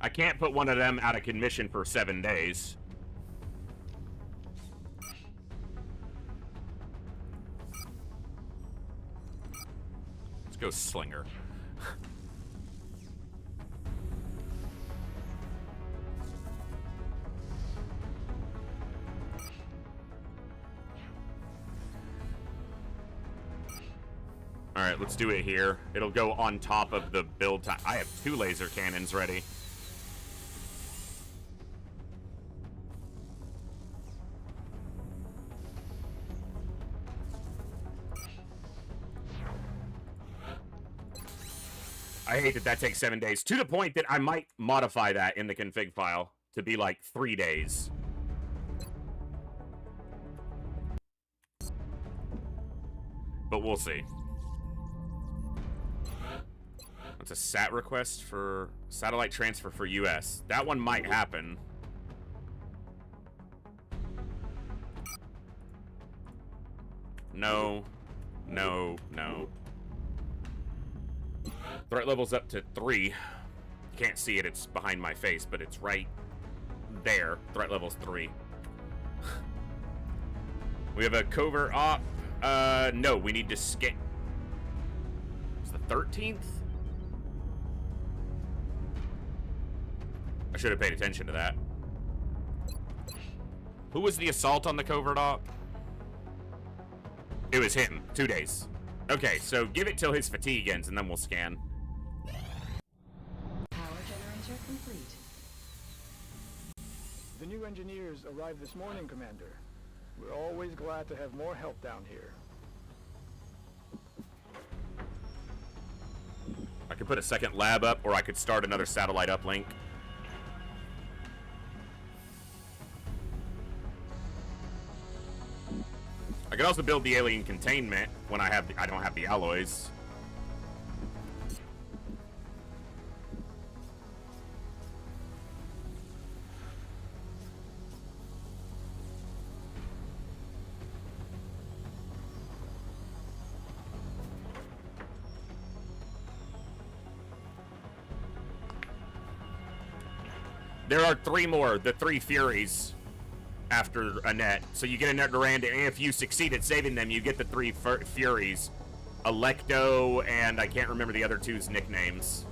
I can't put one of them out of commission for 7 days. Let's go Slinger. Alright, let's do it here. It'll go on top of the build time. I have 2 laser cannons ready. I hate that that takes 7 days. To the point that I might modify that in the config file to be like 3 days. But we'll see. That's a SAT request for satellite transfer for US. That one might happen. No. No. No. Threat level's up to 3. You can't see it, it's behind my face, but it's right there. Threat level's 3. We have a covert op. No, we need to skip. It's the 13th? I should have paid attention to that. Who was the assault on the covert op? It was him. 2 days. Okay, so give it till his fatigue ends, and then we'll scan. Power generator complete. The new engineers arrived this morning, Commander. We're always glad to have more help down here. I could put a second lab up, or I could start another satellite uplink. I could also build the alien containment when I don't have the alloys. There are 3 more, the 3 Furies after Annette. So you get Annette Durand, and if you succeed at saving them, you get the 3 Furies. Electo, and I can't remember the other 2's nicknames.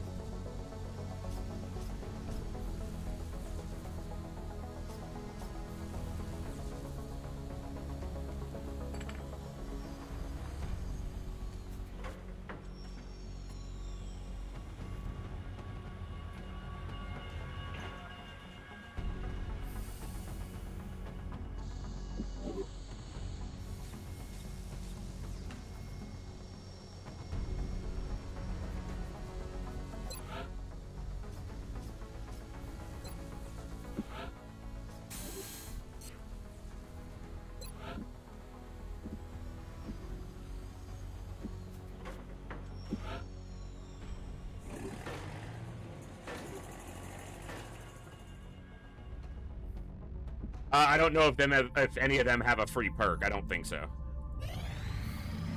I don't know if any of them have a free perk. I don't think so.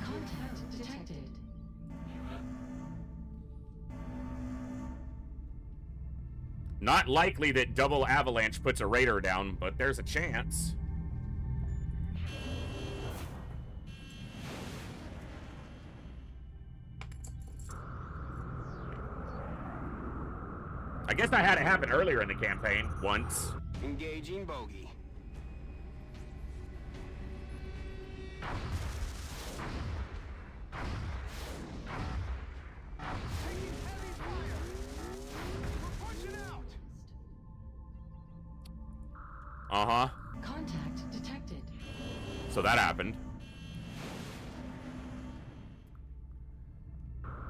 Contact detected. Not likely that double avalanche puts a raider down, but there's a chance. I guess I had it happen earlier in the campaign, once. Engaging bogey. Uh-huh. Contact detected. So that happened.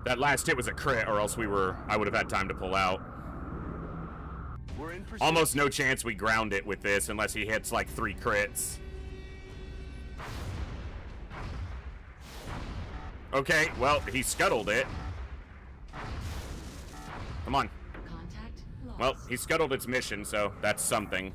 That last hit was a crit, or else I would have had time to pull out. We're in pursuit. Almost no chance we ground it with this unless he hits like 3 crits. Okay, well, he scuttled it. Come on. Contact lost. Well, he scuttled its mission, so that's something.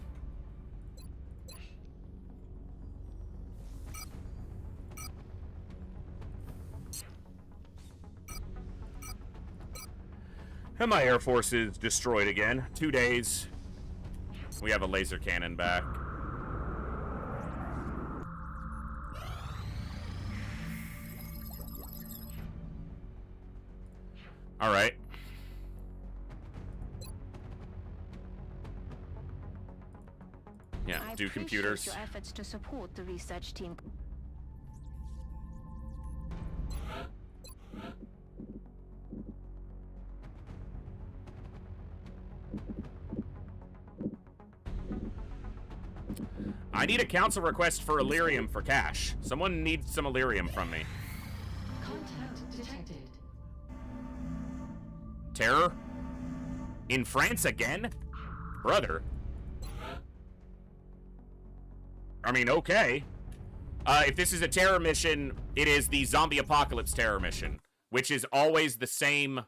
And my Air Force is destroyed again. 2 days. We have a laser cannon back. All right. Yeah, do computers. Your efforts to support the research team. need a council request for Illyrium for cash. Someone needs some Illyrium from me. Contact detected. Terror? In France again? Brother. I mean, okay. If this is a terror mission, it is the Zombie Apocalypse terror mission, which is always the same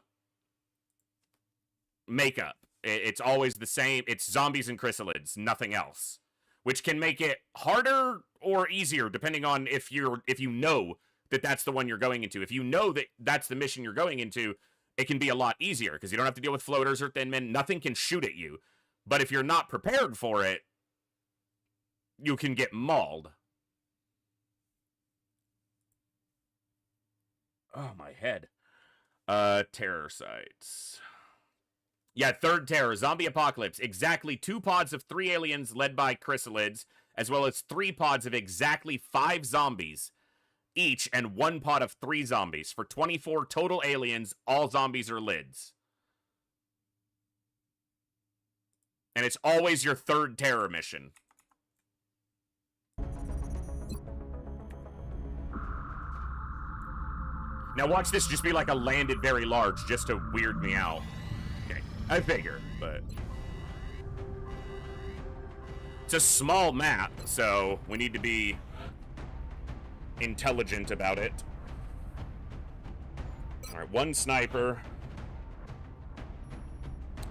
makeup. It's always the same. It's zombies and chrysalids, nothing else, which can make it harder or easier depending on if you know that that's the one you're going into. If you know that that's the mission you're going into, it can be a lot easier because you don't have to deal with floaters or thin men. Nothing can shoot at you. But if you're not prepared for it, you can get mauled. Oh, my head. Terror sites. Yeah, third terror, zombie apocalypse. Exactly 2 pods of 3 aliens led by chrysalids, as well as 3 pods of exactly 5 zombies each, and 1 pod of 3 zombies. For 24 total aliens, all zombies are lids. And it's always your third terror mission. Now watch this just be like a landed very large, just to weird me out. Okay, I figure, but... It's a small map, so we need to be intelligent about it. Alright, 1 sniper.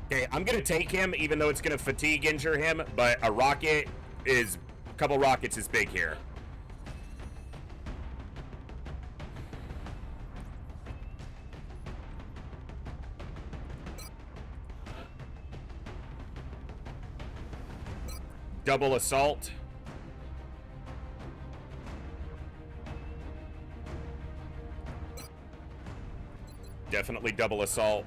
Okay, I'm gonna take him, even though it's gonna fatigue injure him, but a rocket is... A couple rockets is big here. Double assault. Definitely double assault.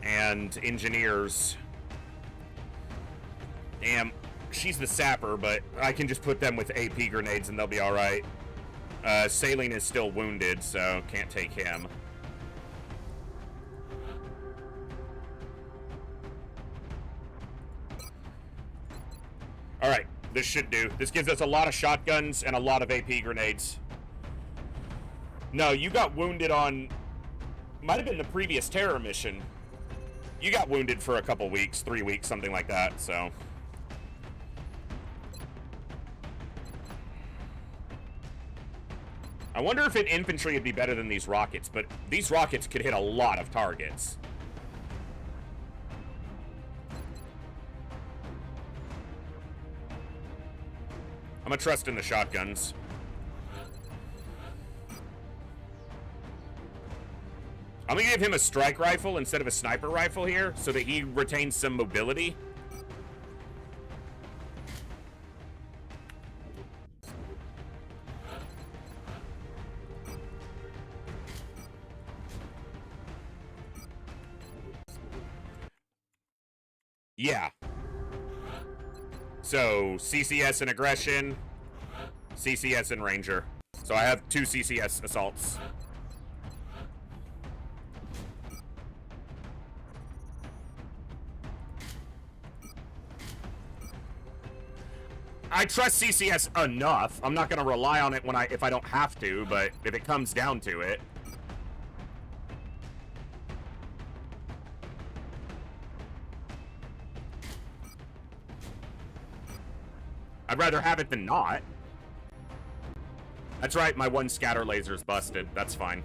And engineers. Damn, she's the sapper, but I can just put them with AP grenades and they'll be alright. Saline is still wounded, so can't take him. Alright, this should do. This gives us a lot of shotguns and a lot of AP grenades. No, you got wounded on... Might have been the previous terror mission. You got wounded for a couple weeks, 3 weeks, something like that, so... I wonder if an infantry would be better than these rockets, but these rockets could hit a lot of targets. I'm gonna trust in the shotguns. I'm gonna give him a strike rifle instead of a sniper rifle here, so that he retains some mobility. Yeah. So, CCS and aggression, CCS and ranger. So I have 2 CCS assaults. I trust CCS enough. I'm not going to rely on it if I don't have to, but if it comes down to it. I'd rather have it than not. That's right, my 1 scatter laser's busted. That's fine.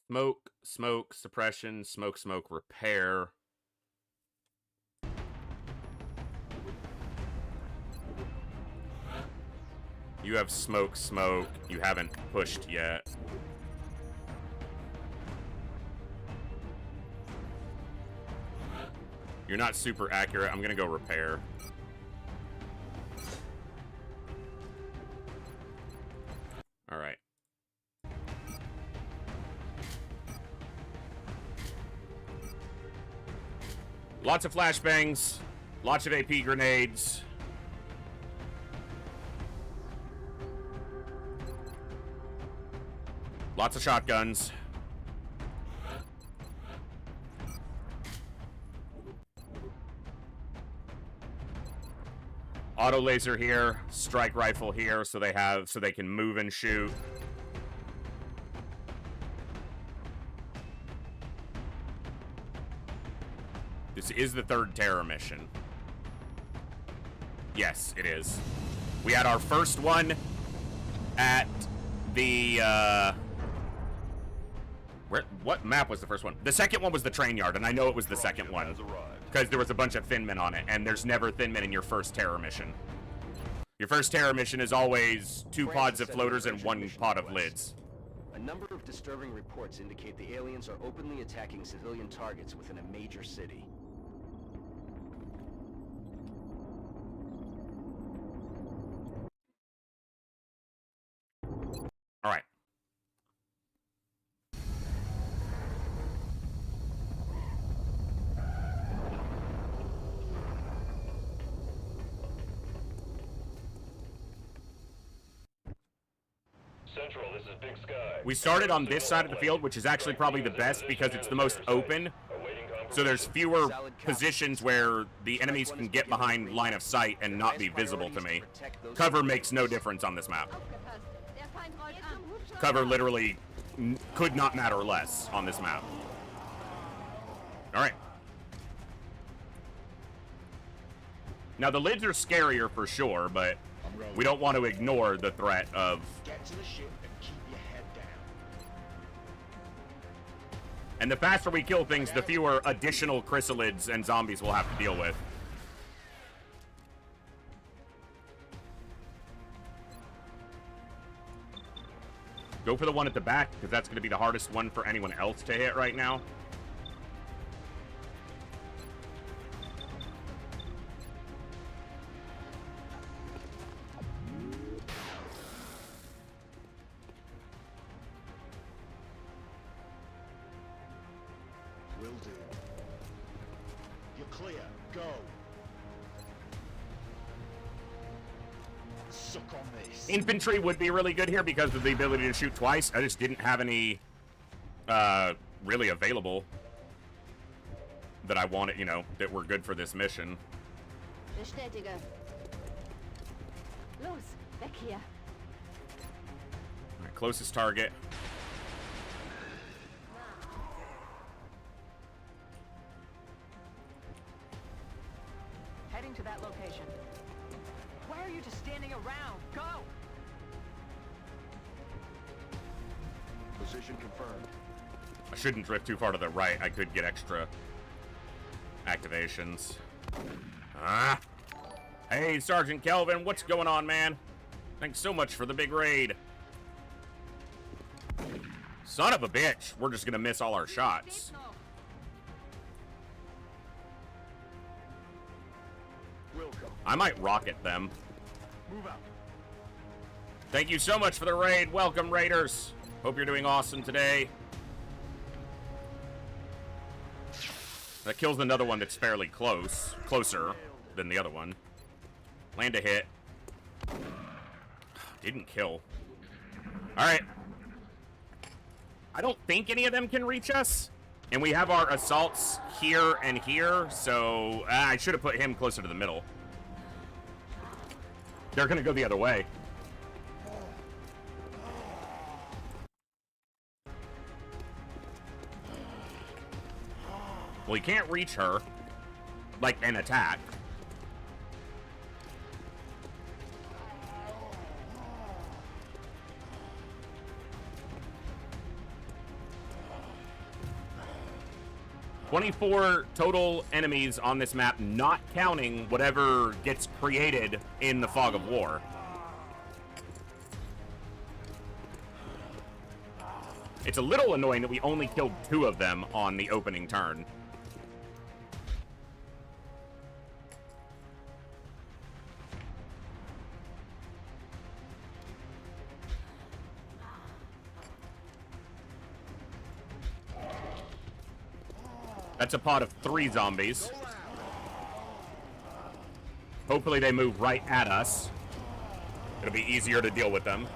Smoke, smoke, suppression, smoke, smoke, repair. You have smoke, smoke. You haven't pushed yet. You're not super accurate. I'm gonna go repair. All right. Lots of flashbangs. Lots of AP grenades. Lots of shotguns. Auto laser here, strike rifle here, so they can move and shoot. This is the third terror mission. Yes, it is. We had our first one at the what map was the first one? The second one was the train yard, and I know it was the second one because there was a bunch of thin men on it, and there's never thin men in your first terror mission. Your first terror mission is always 2 pods of floaters and 1 pod of lids. A number of disturbing reports indicate the aliens are openly attacking civilian targets within a major city. All right. Central, this is Big Sky. We started on this side of the field, which is actually probably the best because it's the most open. So there's fewer positions where the enemies can get behind line of sight and not be visible to me. Cover makes no difference on this map. Cover literally could not matter less on this map. All right. Now the lids are scarier for sure, but we don't want to ignore the threat of... Get to the ship and keep your head down. And the faster we kill things, the fewer additional chrysalids and zombies we'll have to deal with. Go for the one at the back, because that's going to be the hardest one for anyone else to hit right now. Will do. You're clear. Go. Suck on this. Infantry would be really good here because of the ability to shoot twice. I just didn't have any really available that I wanted, you know, that were good for this mission. Bestätige. Los, weg hier. All right, closest target. Heading to that location. Why are you just standing around? Go! Position confirmed. I shouldn't drift too far to the right. I could get extra activations. Ah. Hey, Sergeant Kelvin, what's going on, man? Thanks so much for the big raid. Son of a bitch. We're just gonna miss all our shots. I might rocket them. Move out. Thank you so much for the raid. Welcome, raiders. Hope you're doing awesome today. That kills another one that's fairly closer than the other one. Land a hit. Didn't kill. All right. I don't think any of them can reach us. And we have our assaults here and here, so I should have put him closer to the middle. They're going to go the other way. Well, you can't reach her, like, an attack. 24 total enemies on this map, not counting whatever gets created in the Fog of War. It's a little annoying that we only killed 2 of them on the opening turn. That's a pod of 3 zombies. Hopefully they move right at us. It'll be easier to deal with them.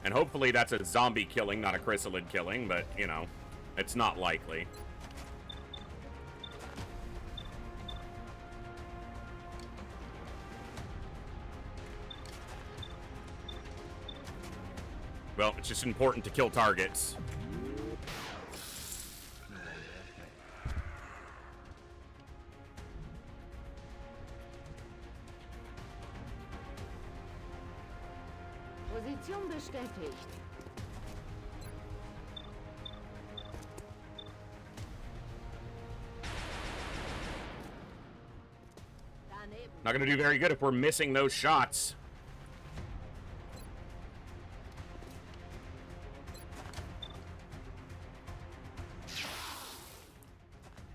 And hopefully that's a zombie killing, not a chrysalid killing, but, you know, it's not likely. Well, it's just important to kill targets. Position bestätigt. Not going to do very good if we're missing those shots.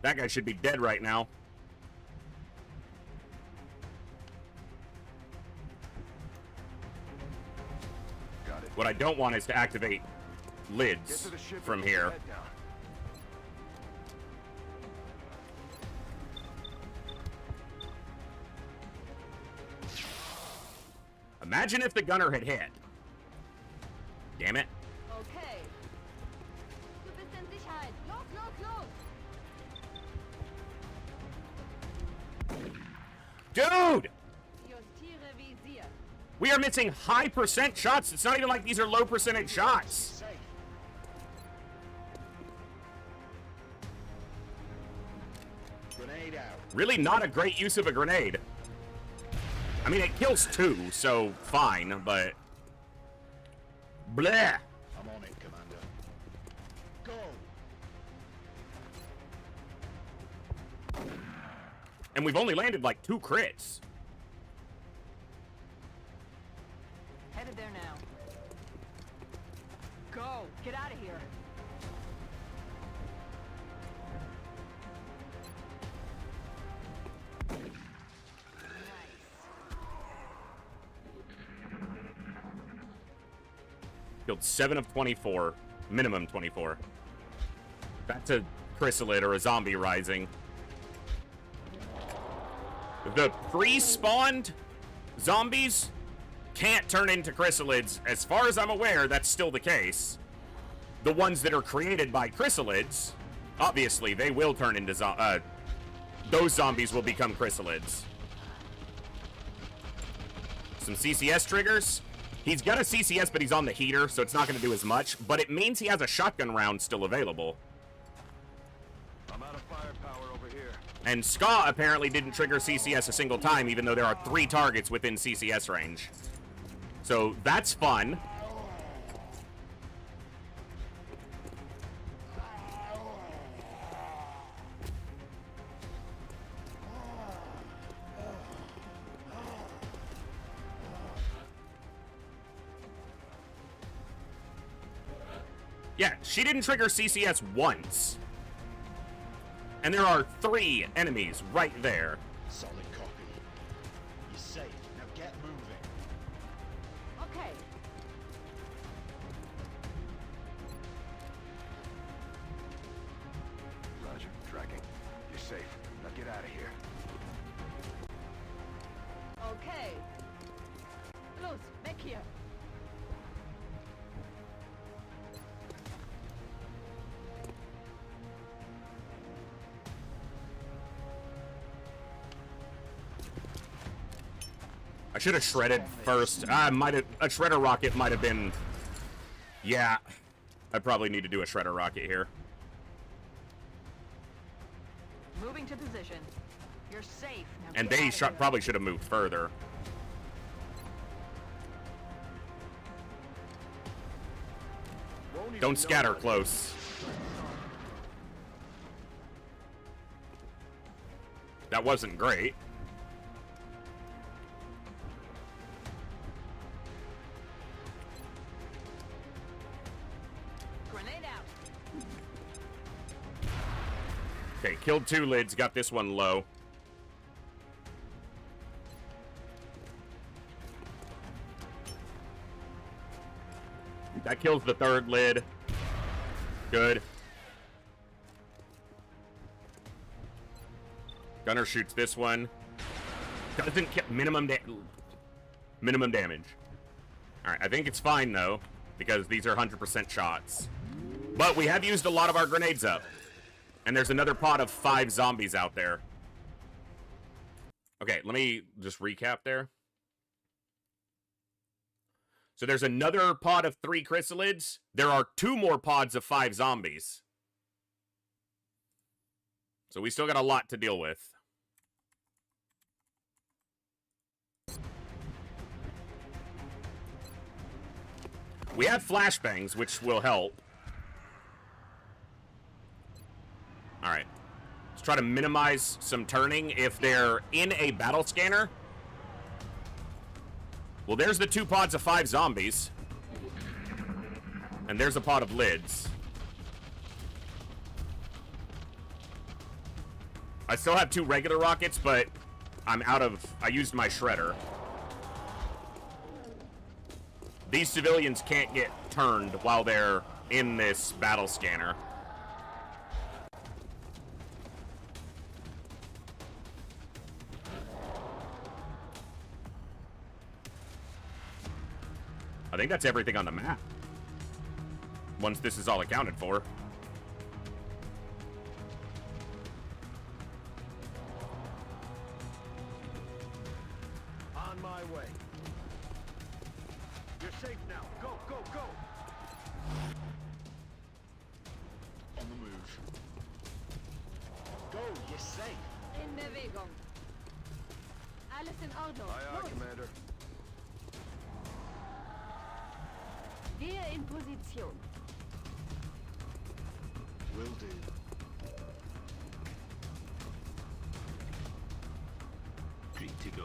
That guy should be dead right now. What I don't want is to activate lids from here. Imagine if the gunner had hit. Damn it. Okay. Du bist in Sicherheit. Los, los, los. Dude! We are missing high percent shots. It's not even like these are low percentage shots. Grenade out. Really not a great use of a grenade. I mean, it kills 2, so fine, but... Bleh! I'm on it, Commander. Go! And we've only landed like 2 crits. Headed there now. Go! Get out of here! Killed 7 of 24. Minimum 24. That's a chrysalid or a zombie rising. The pre-spawned zombies can't turn into chrysalids. As far as I'm aware, that's still the case. The ones that are created by chrysalids, obviously, they will turn into those zombies will become chrysalids. Some CCS triggers. He's got a CCS, but he's on the heater, so it's not going to do as much. But it means he has a shotgun round still available. I'm out of firepower over here. And Ska apparently didn't trigger CCS a single time, even though there are 3 targets within CCS range. So that's fun. Yeah, she didn't trigger CCS once. And there are 3 enemies right there. Solid copy. You're safe. Now get moving. Okay. Roger. Tracking. You're safe. Now get out of here. Okay. Los, weg hier. I should have shredded first. A shredder rocket might have been... Yeah. I probably need to do a shredder rocket here. Moving to position. You're safe. Now And get they out of here. probably should have moved further. Don't scatter close. That wasn't great. Grenade out. Okay, killed 2 lids, got this one low. That kills the 3rd lid. Good. Gunner shoots this one. Doesn't kill. Minimum damage. Alright, I think it's fine, though, because these are 100% shots. But we have used a lot of our grenades up. And there's another pod of 5 zombies out there. Okay, let me just recap there. So there's another pod of 3 chrysalids. There are 2 more pods of 5 zombies. So we still got a lot to deal with. We have flashbangs, which will help. Alright. Let's try to minimize some turning if they're in a battle scanner. Well, there's the 2 pods of 5 zombies. And there's a pod of lids. I still have 2 regular rockets, but I'm out of... I used my shredder. These civilians can't get turned while they're in this battle scanner. I think that's everything on the map. Once this is all accounted for. On my way. You're safe now. Go, go, go! On the move. Go, you're safe. In Bewegung. Alles in Ordnung. Aye, aye, Los. Commander. Wir in Position. Will do. Free to go.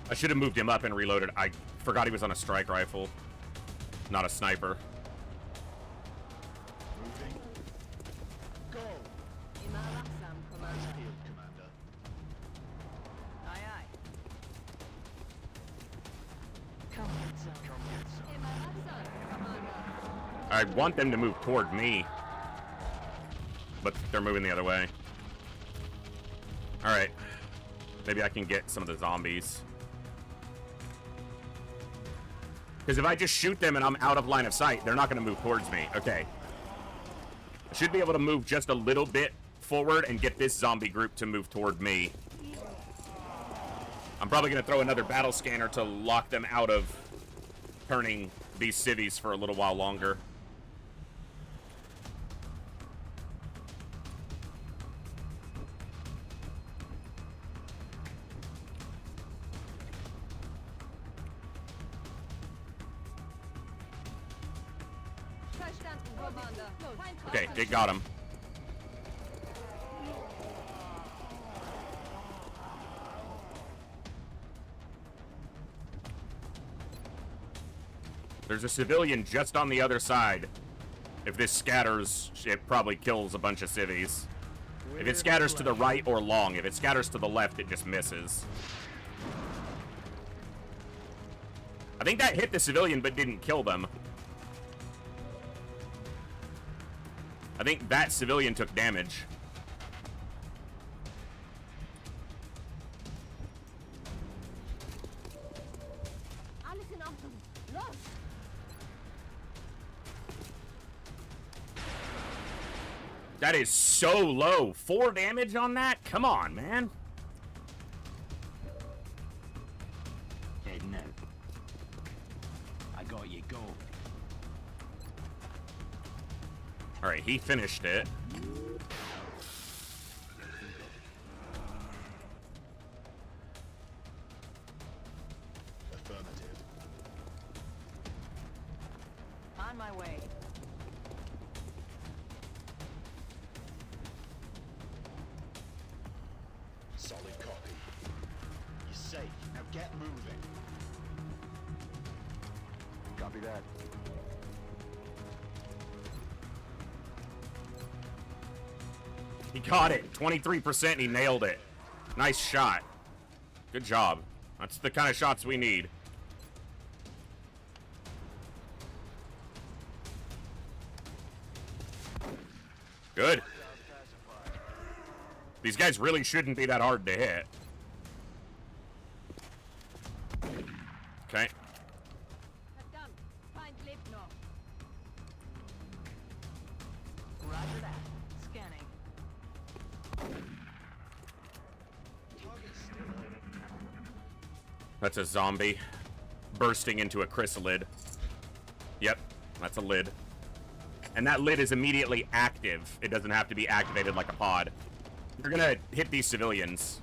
I should have moved him up and reloaded. I forgot he was on a strike rifle, not a sniper. Moving. Go! Immer wachsam, Commander. Field, Commander. Aye, aye. Come get some. Immer wachsam, Commander. I want them to move toward me, but they're moving the other way. Alright. Maybe I can get some of the zombies. Because if I just shoot them and I'm out of line of sight, they're not going to move towards me. Okay. I should be able to move just a little bit forward and get this zombie group to move toward me. I'm probably going to throw another battle scanner to lock them out of turning these civvies for a little while longer. Verstanden, Commander. Okay, it got him. There's a civilian just on the other side. If this scatters, it probably kills a bunch of civvies. If it scatters to the right or long, if it scatters to the left, it just misses. I think that hit the civilian but didn't kill them. I think that civilian took damage. Alles in Ordnung. Los! That is so low. 4 damage on that? Come on, man. Heading out. I got you. Go. Alright, he finished it. Affirmative. On my way. Get moving. Copy that. He got it. 23%, and he nailed it. Nice shot. Good job. That's the kind of shots we need. Good. These guys really shouldn't be that hard to hit. Okay. Roger that. Scanning. That's a zombie bursting into a chrysalid. Yep, that's a lid. And that lid is immediately active. It doesn't have to be activated like a pod. You're gonna hit these civilians.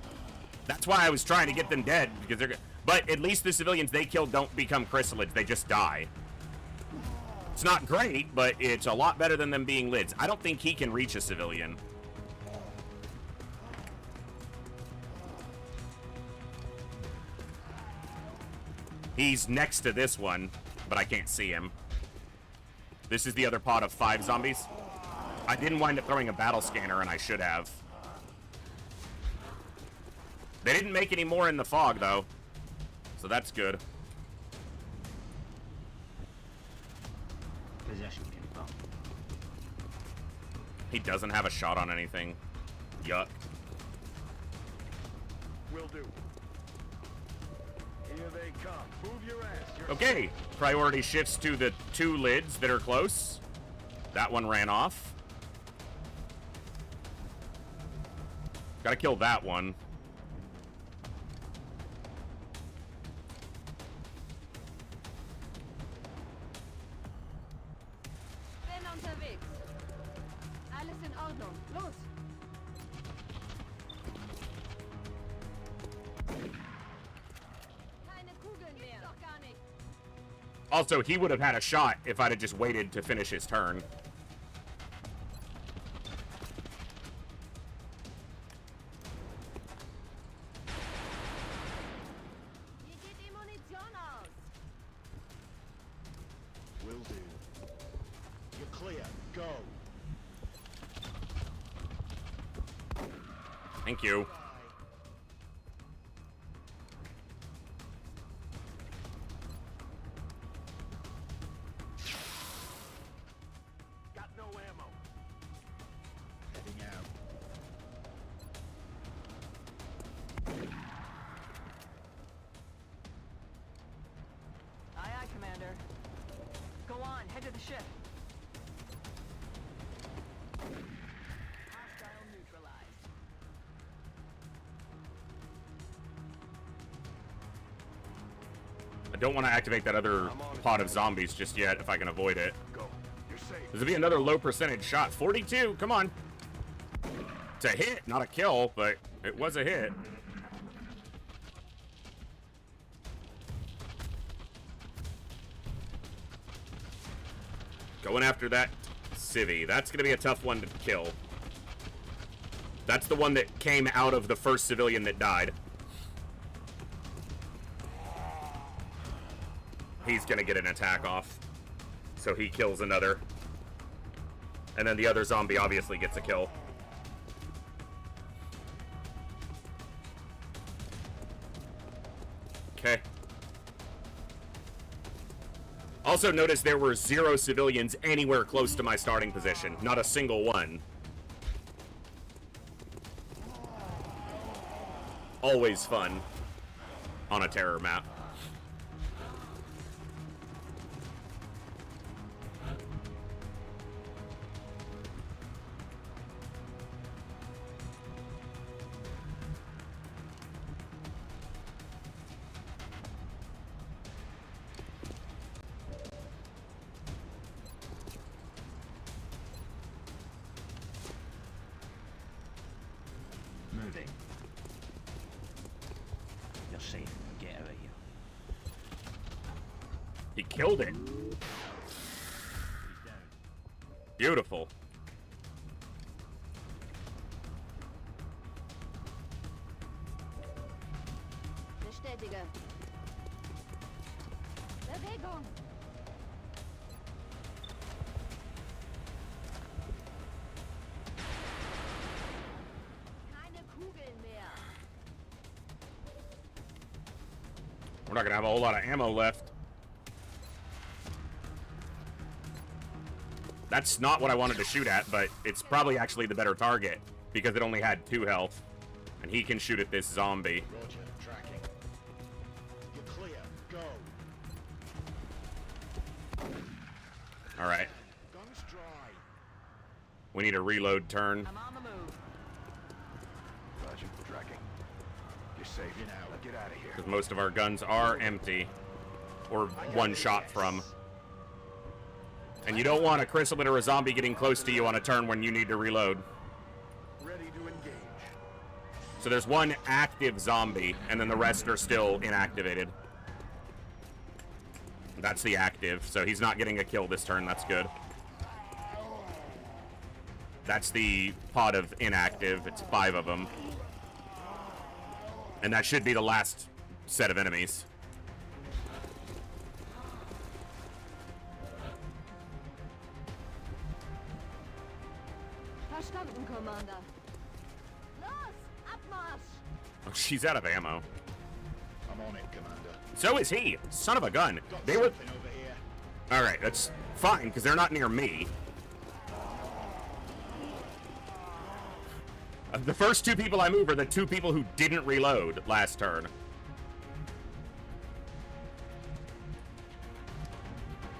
That's why I was trying to get them dead, because they're. But at least the civilians they kill don't become chrysalids. They just die. It's not great, but it's a lot better than them being lids. I don't think he can reach a civilian. He's next to this one, but I can't see him. This is the other pod of 5 zombies. I didn't wind up throwing a battle scanner, and I should have. They didn't make any more in the fog, though. So that's good. Possession confirmed. He doesn't have a shot on anything. Yuck. Will do. Here they come. Move your ass. Okay, priority shifts to the 2 lids that are close. That one ran off. Gotta kill that one. Bin unterwegs. Alles in Ordnung. Los. Keine Kugeln mehr. Doch gar nicht. Also, he would have had a shot if I'd have just waited to finish his turn. Hier geht die Munition aus. Will do. You're clear. Go. Thank you. Got no ammo. Heading out. Aye, aye, Commander. Go on, head to the ship. Hostile neutralized. I don't want to activate that other pod of zombies just yet if I can avoid it. Go. You're safe. This would be another low percentage shot. 42, come on. It's a hit, not a kill, but it was a hit. Going after that civvy. That's going to be a tough one to kill. That's the one that came out of the first civilian that died. He's going to get an attack off. So he kills another. And then the other zombie obviously gets a kill. Okay. Also notice there were 0 civilians anywhere close to my starting position. Not a single one. Always fun on a terror map. Moving. You're safe. Get out of here. He killed it. He's down. Beautiful. Richtige. Bewegung. Keine Kugeln mehr. We're not gonna have a whole lot of ammo left. That's not what I wanted to shoot at, but it's probably actually the better target because it only had 2 health. And he can shoot at this zombie. Roger, tracking. You're clear. Go. Alright. Guns dry. We need a reload turn. I'm on the move. Roger, tracking. You're safe now. Get out of here. Because most of our guns are empty. Or one shot from. And you don't want a chrysalid or a zombie getting close to you on a turn when you need to reload. Ready to engage. So there's one active zombie, and then the rest are still inactivated. That's the active, so he's not getting a kill this turn. That's good. That's the pod of inactive. It's 5 of them. And that should be the last set of enemies. Verstanden, Commander. Los, Abmarsch! Oh, she's out of ammo. I'm on it, Commander. So is he. Son of a gun. They were... Something over here. Alright, that's fine, because they're not near me. The first 2 people I move are the 2 people who didn't reload last turn.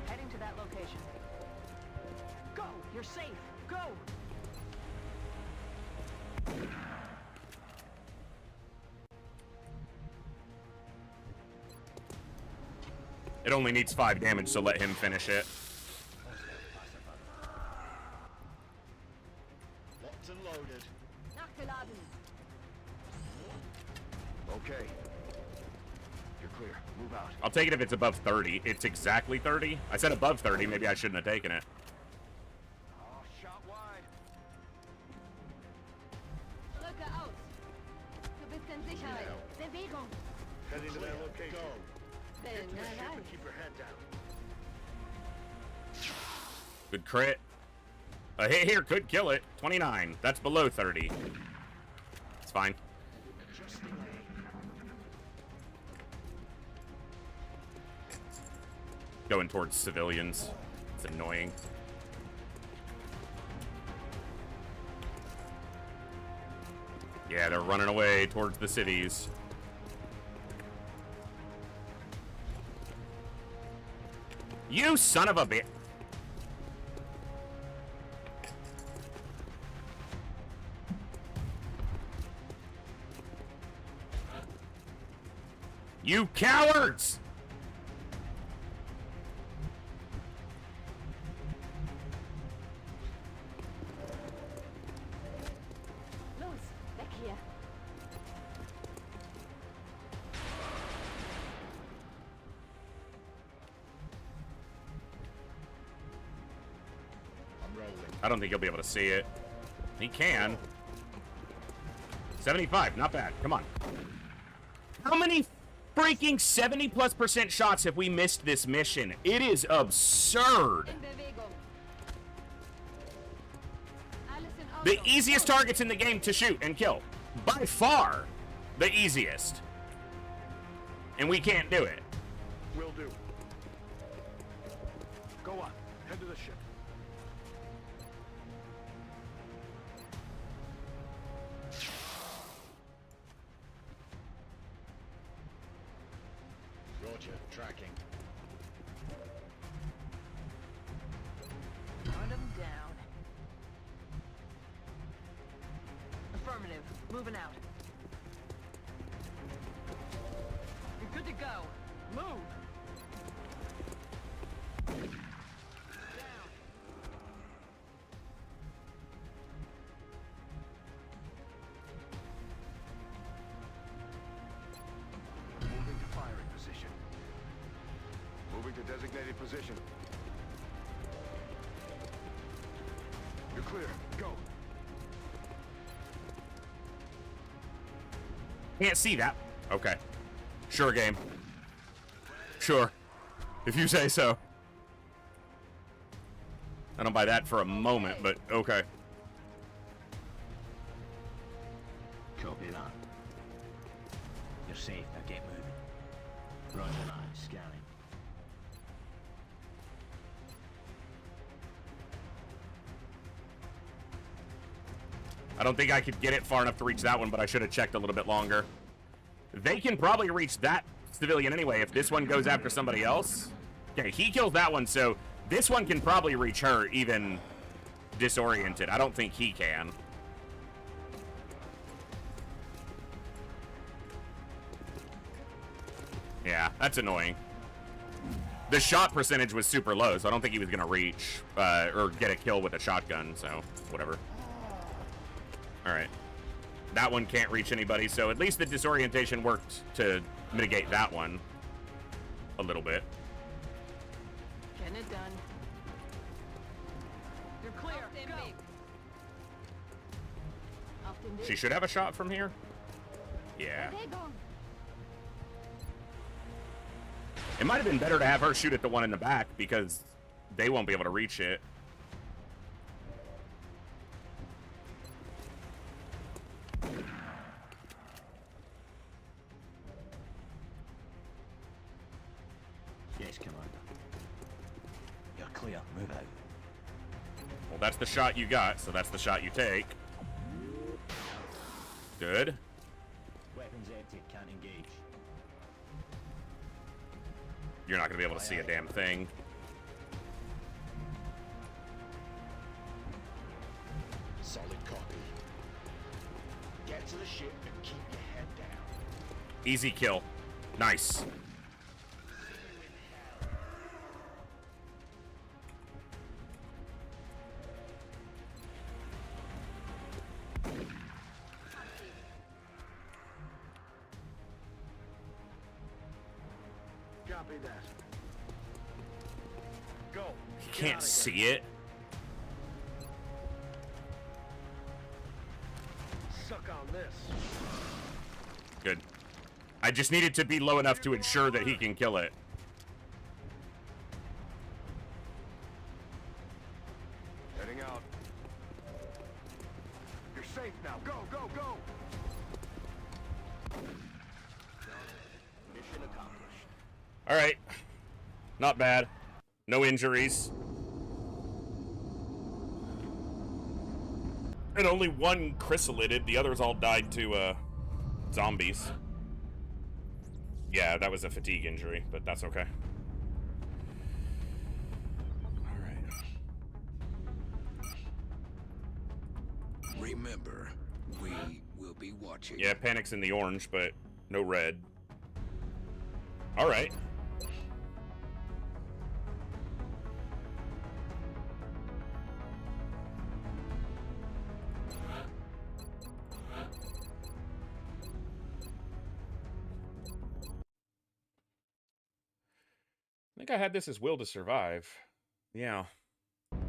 Heading to that location. Go! You're safe! Go! It only needs 5 damage, so let him finish it. Locked and loaded. Nachgeladen. Okay. You're clear. Move out. I'll take it if it's above 30. It's exactly 30. I said above 30. Maybe I shouldn't have taken it. Oh, shot wide. Rücke aus. Du bist in Sicherheit. Bewegung. Heading to that location. Go. Wellen Get to the ship rein. and keep your head down. Good crit. A hit here could kill it. 29. That's below 30. It's fine. Just delay. Going towards civilians. It's annoying. Yeah, they're running away towards the cities. You son of a bitch. You cowards! Los, weg hier. I'm rolling. I don't think he'll be able to see it. He can. 75, not bad. Come on. How many freaking 70+% shots have we missed this mission? It is absurd. In Bewegung. Alles in The Ordnung. easiest targets in the game to shoot and kill. By far, the easiest. And we can't do it. Will do. Go on. Head to the ship. Roger. Tracking. Hunt them down. Affirmative. Moving out. You're good to go. Move. Down. Moving to firing position. Moving to designated position. You're clear. Go. Can't see that. Okay. Sure, game. Sure. If you say so. I don't buy that for a moment, but okay. Copy that. You're safe, now get moving. Roger that, scanning. I don't think I could get it far enough to reach that one, but I should have checked a little bit longer. They can probably reach that civilian anyway if this one goes after somebody else. Okay, he kills that one, so this one can probably reach her even disoriented. I don't think he can. Yeah, that's annoying. The shot percentage was super low, so I don't think he was going to reach or get a kill with a shotgun, so whatever. Alright. That one can't reach anybody, so at least the disorientation worked to mitigate that one a little bit. Getting it done. You're clear. Go. She should have a shot from here. Yeah. It might have been better to have her shoot at the one in the back because they won't be able to reach it. Yes, Commander. You're clear. Move out. Well, that's the shot you got, so that's the shot you take. Good. Weapons empty. Can't engage. You're not going to be able to see a damn thing. Solid copy. Get to the ship and keep your head down. Easy kill. Nice. Copy that. Go. You can't see it. Suck on this. Good. I just need it to be low enough to ensure that he can kill it. Heading out. You're safe now. Go, go, go! Mission accomplished. All right. Not bad. No injuries. And only one chrysalidded. The others all died to zombies. Yeah, that was a fatigue injury, but that's okay. All right. Remember, we will be watching. Yeah, panic's in the orange, but no red. All right. I think I had this as Will to Survive. Yeah. I'll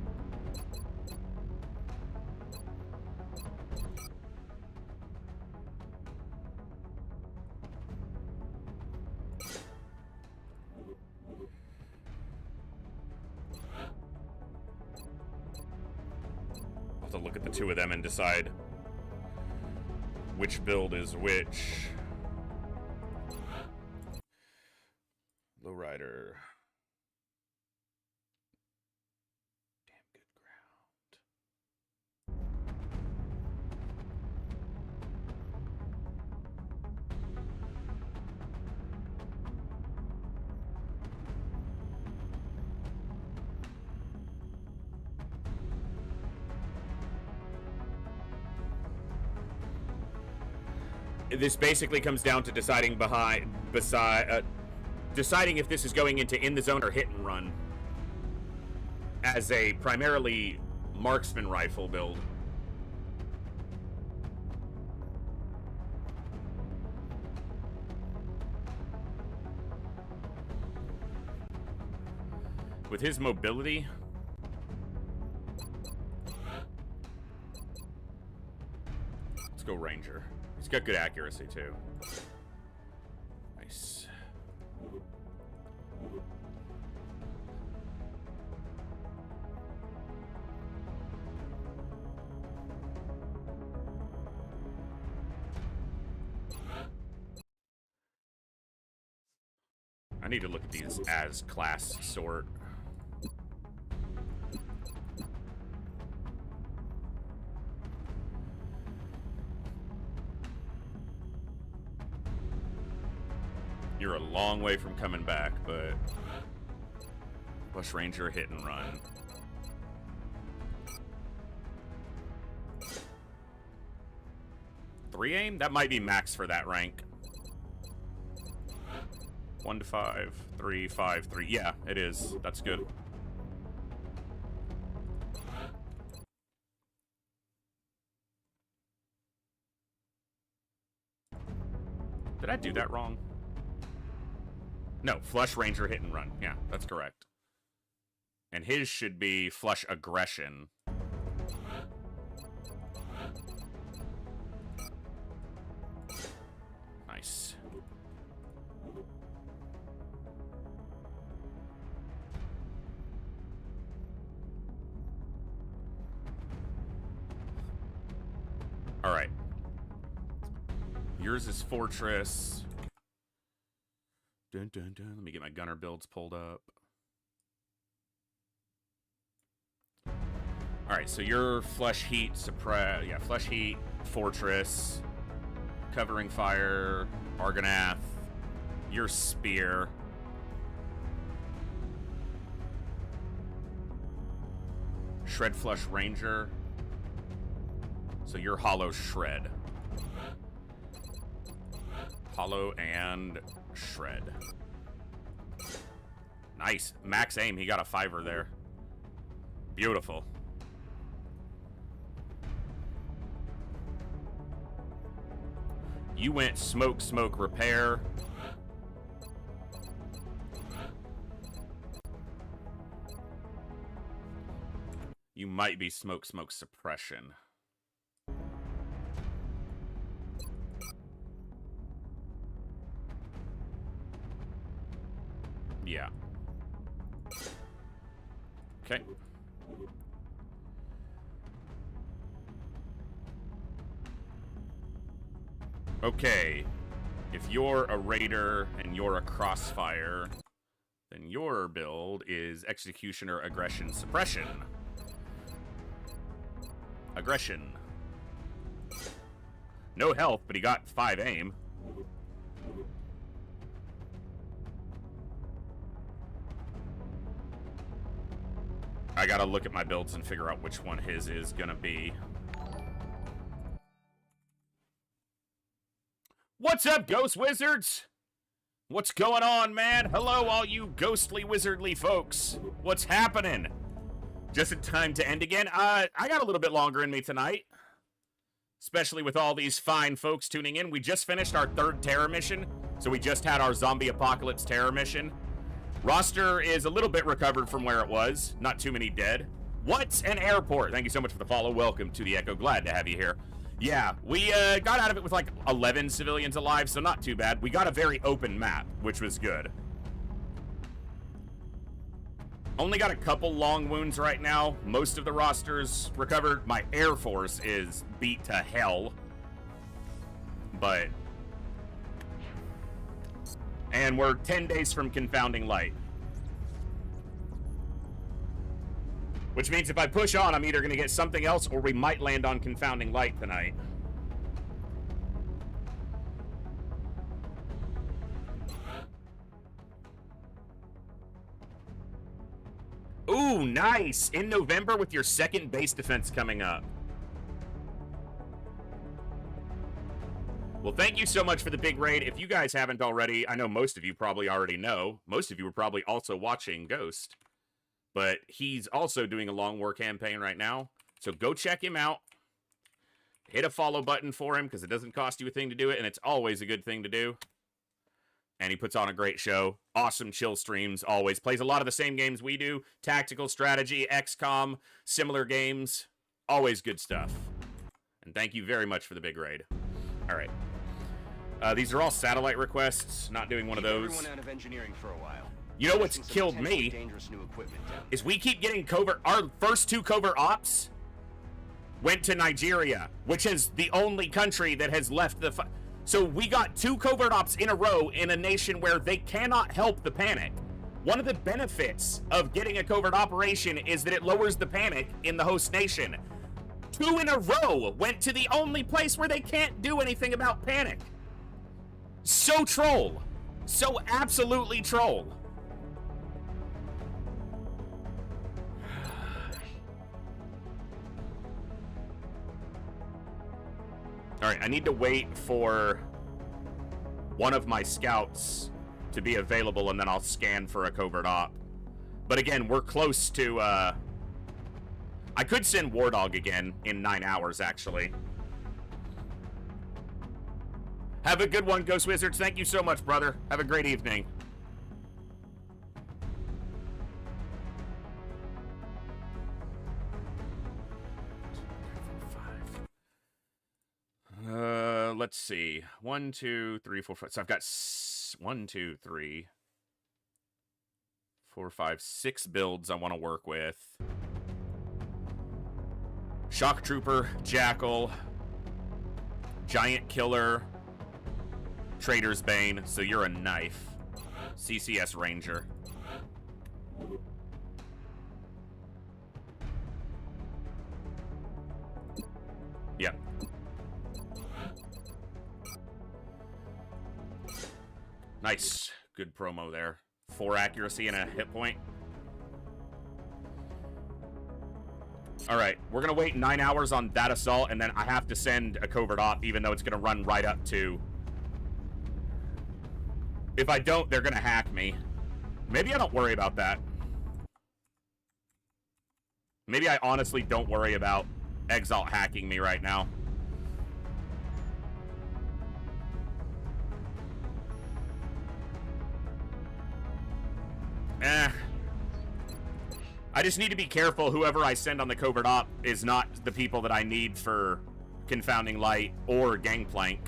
have to look at the two of them and decide which build is which. Lowrider. Damn good ground. This basically comes down to deciding deciding if this is going into in the zone or hit and run as a primarily marksman rifle build. With his mobility, let's go Ranger. He's got good accuracy too. Nice. I need to look at these as class sort. You're a long way from coming back, but Bush Ranger hit and run. Three aim? That might be max for that rank. 1 to 5, 3, 5, 3. Yeah, it is. That's good. Did I do that wrong? No, Flush Ranger hit and run. Yeah, that's correct. And his should be Flush Aggression. Nice. All right. Yours is Fortress. Dun, dun, dun. Let me get my gunner builds pulled up. All right, so your Flesh Heat suppress. Yeah, Flesh Heat, Fortress, Covering Fire, Argonath. Your Spear. Shred Flush Ranger. So you're Hollow Shred. Hollow and Shred. Nice. Max aim. He got a 5er there. Beautiful. You went Smoke, Smoke, Repair. You might be Smoke, Smoke, Suppression. Yeah. Okay. Okay. If you're a Raider and you're a Crossfire, then your build is Executioner, Aggression, Suppression. Aggression. No health, but he got 5 aim. I gotta look at my builds and figure out which one his is gonna be. What's up, Ghost Wizards? What's going on, man? Hello, all you ghostly, wizardly folks. What's happening? Just in time to end again? I got a little bit longer in me tonight. Especially with all these fine folks tuning in. We just finished our 3rd terror mission. So we just had our Zombie Apocalypse terror mission. Roster is a little bit recovered from where it was. Not too many dead. What's an airport? Thank you so much for the follow. Welcome to the Echo. Glad to have you here. Yeah, we got out of it with like 11 civilians alive, so not too bad. We got a very open map, which was good. Only got a couple long wounds right now. Most of the roster's recovered. My Air Force is beat to hell. But... and we're 10 days from Confounding Light. Which means if I push on, I'm either going to get something else or we might land on Confounding Light tonight. Ooh, nice! In November with your 2nd base defense coming up. Well, thank you so much for the big raid. If you guys haven't already, I know most of you probably already know. Most of you were probably also watching Ghost. But he's also doing a long war campaign right now. So go check him out. Hit a follow button for him because it doesn't cost you a thing to do it. And it's always a good thing to do. And he puts on a great show. Awesome chill streams always. Plays a lot of the same games we do. Tactical strategy, XCOM, similar games. Always good stuff. And thank you very much for the big raid. All right. These are all satellite requests. Not doing one of those. Everyone out of engineering for a while. You know what's killed me is we keep getting covert. Our first 2 covert ops went to Nigeria, which is the only country that has left the. So we got 2 covert ops in a row in a nation where they cannot help the panic. One of the benefits of getting a covert operation is that it lowers the panic in the host nation. 2 in a row went to the only place where they can't do anything about panic. So troll. So absolutely troll. All right, I need to wait for one of my scouts to be available, and then I'll scan for a covert op. But again, we're close to, I could send War Dog again in 9 hours, actually. Have a good one, Ghost Wizards. Thank you so much, brother. Have a great evening. Let's see. 1, 2, 3, 4, 5. So I've got 1, 2, 3, 4, 5, 6 builds I want to work with. Shock Trooper, Jackal, Giant Killer, Trader's Bane, so you're a knife. CCS Ranger. Yep. Nice. Good promo there. 4 accuracy and a hit point. Alright, we're gonna wait 9 hours on that assault, and then I have to send a covert op, even though it's gonna run right up to... If I don't, they're gonna hack me. Maybe I don't worry about that. Maybe I honestly don't worry about Exalt hacking me right now. I just need to be careful whoever I send on the covert op is not the people that I need for Confounding Light or Gangplank.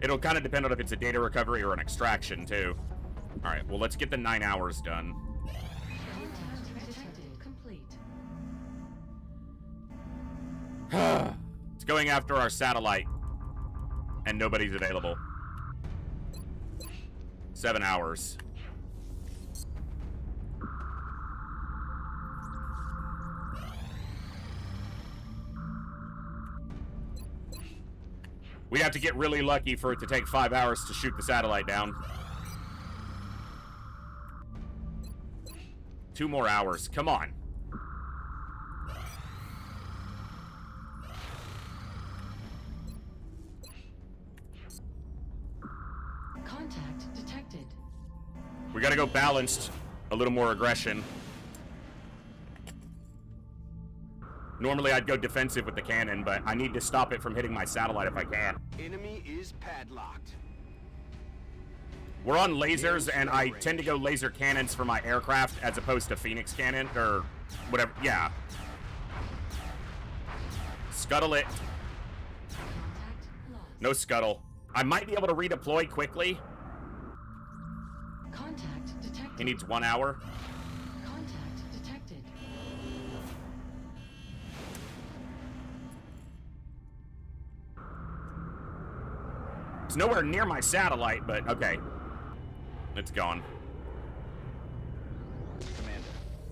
It'll kind of depend on if it's a data recovery or an extraction, too. Alright, well, let's get the 9 hours done. It's going after our satellite. And nobody's available. 7 hours. We'd have to get really lucky for it to take 5 hours to shoot the satellite down. 2 more hours. Come on. Contact detected. We gotta go balanced. A little more aggression. Normally I'd go defensive with the cannon, but I need to stop it from hitting my satellite if I can. Enemy is padlocked. We're on lasers, and I tend to go laser cannons for my aircraft as opposed to Phoenix cannon, or whatever. Yeah. Scuttle it. No scuttle. I might be able to redeploy quickly. Contact detected. He needs 1 hour. Contact detected. It's nowhere near my satellite, but okay. It's gone. Commander,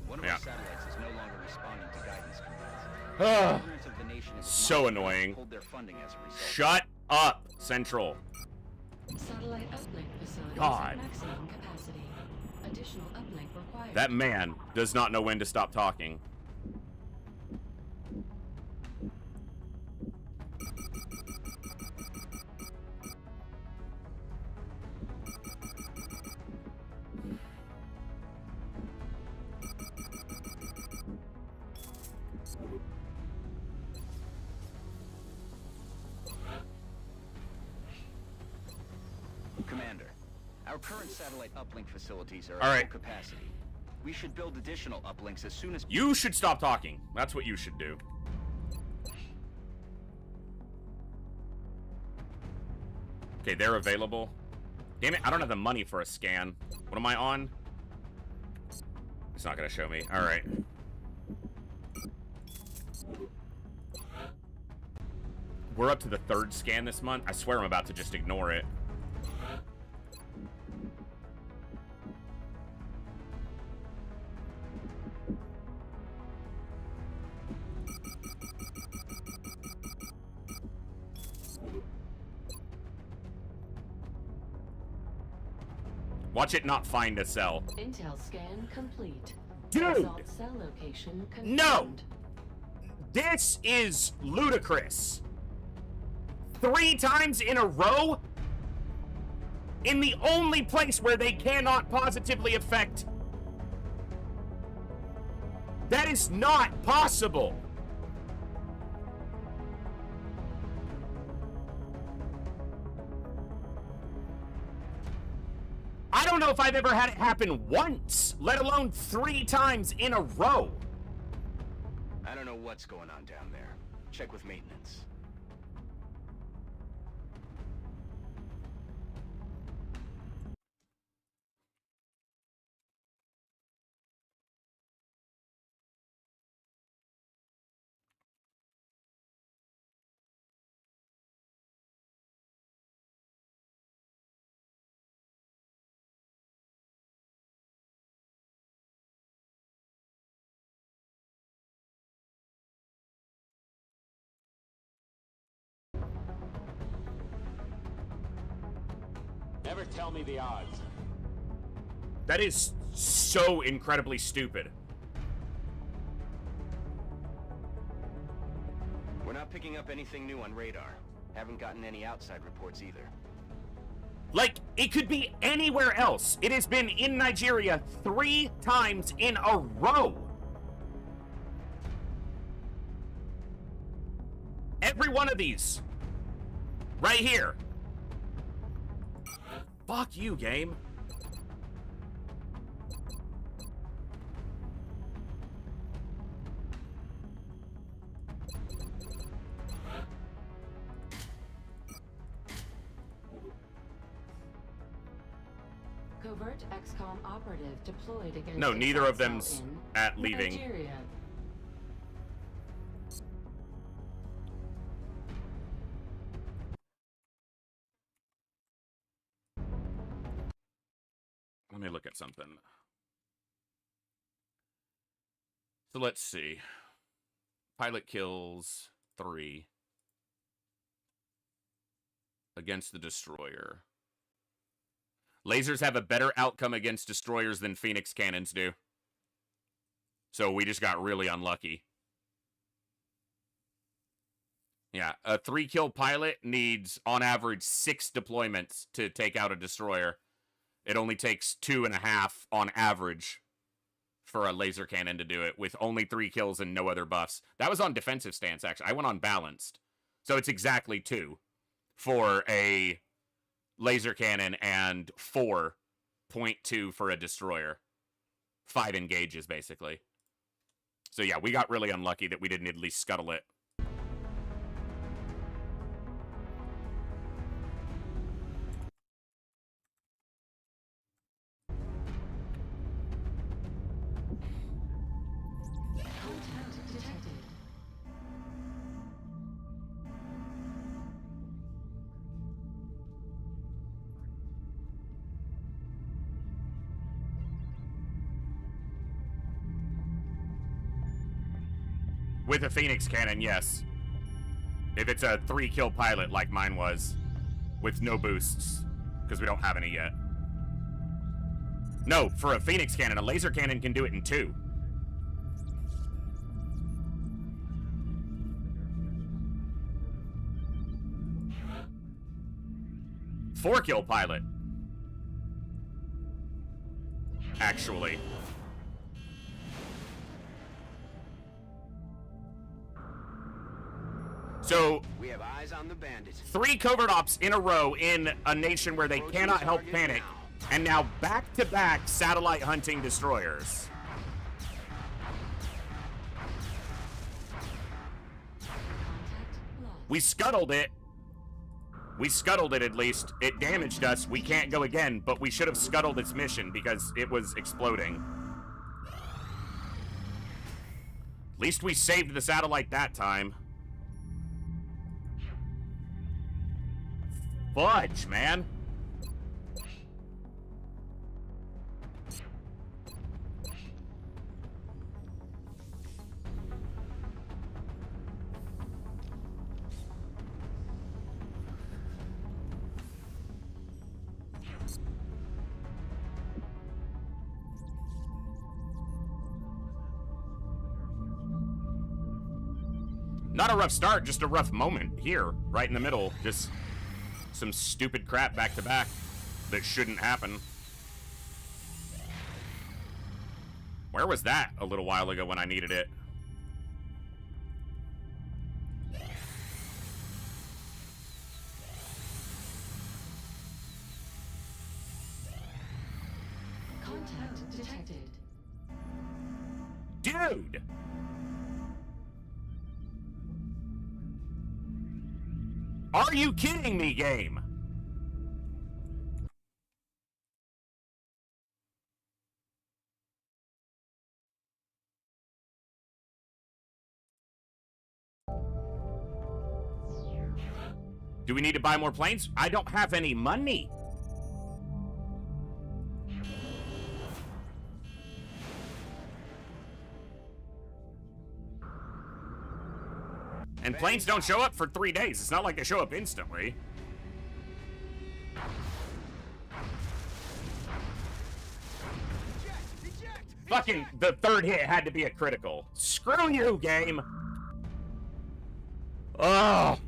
one of our satellites is no longer responding to guidance commands. Governments of the nation have So annoying. pulled their funding as a result. Shut up, Central. Satellite uplink facility God. at maximum capacity. Additional uplink required. That man does not know when to stop talking. Commander, our current satellite uplink facilities are All at right. full capacity. We should build additional uplinks as soon as... You should stop talking. That's what you should do. Okay, they're available. Damn it, I don't have the money for a scan. What am I on? It's not gonna show me. Alright. We're up to the 3rd scan this month. I swear I'm about to just ignore it. Watch it not find a cell. Intel scan complete. Dude! Assault cell location confirmed. No! This is ludicrous. 3 times in a row? In the only place where they cannot positively affect. That is not possible. I don't know if I've ever had it happen once, let alone 3 times in a row. I don't know what's going on down there. Check with maintenance. Never tell me the odds. That is so incredibly stupid. We're not picking up anything new on radar. Haven't gotten any outside reports either. Like, it could be anywhere else. It has been in Nigeria 3 times in a row. Every one of these. Right here. Fuck you, game. Covert XCOM operative deployed against. No, neither of them's at leaving. Nigeria. Let me look at something. So let's see. Pilot kills 3 against the destroyer. Lasers have a better outcome against destroyers than Phoenix cannons do. So we just got really unlucky. Yeah, a 3-kill pilot needs, on average, 6 deployments to take out a destroyer. It only takes 2.5 on average for a laser cannon to do it, with only 3 kills and no other buffs. That was on defensive stance, actually. I went on balanced. So it's exactly 2 for a laser cannon and 4.2 for a destroyer. 5 engages, basically. So yeah, we got really unlucky that we didn't at least scuttle it. Contact detected. With a Phoenix cannon, yes. If it's a 3-kill pilot like mine was, with no boosts, because we don't have any yet. No, for a Phoenix cannon, a laser cannon can do it in 2. Four-kill pilot. Actually. So, we have eyes on the bandits. 3 covert ops in a row in a nation where they cannot help panic, and now back-to-back satellite hunting destroyers. We scuttled it. We scuttled it, at least. It damaged us. We can't go again, but we should have scuttled its mission because it was exploding. At least we saved the satellite that time. Fudge, man. Not a rough start, just a rough moment here, right in the middle. Just some stupid crap back to back that shouldn't happen. Where was that a little while ago when I needed it? Contact detected. Dude! Are you kidding me, game? Do we need to buy more planes? I don't have any money. And planes don't show up for 3 days. It's not like they show up instantly. Fucking the third hit had to be a critical. Screw you, game. Oh.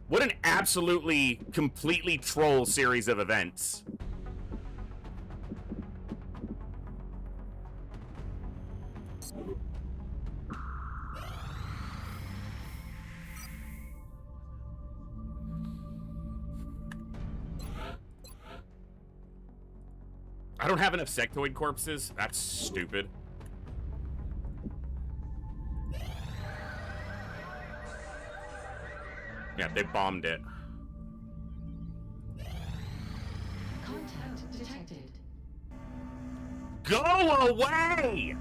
What an absolutely, completely troll series of events. I don't have enough sectoid corpses. That's stupid. Yeah, they bombed it. Contact detected. Go away!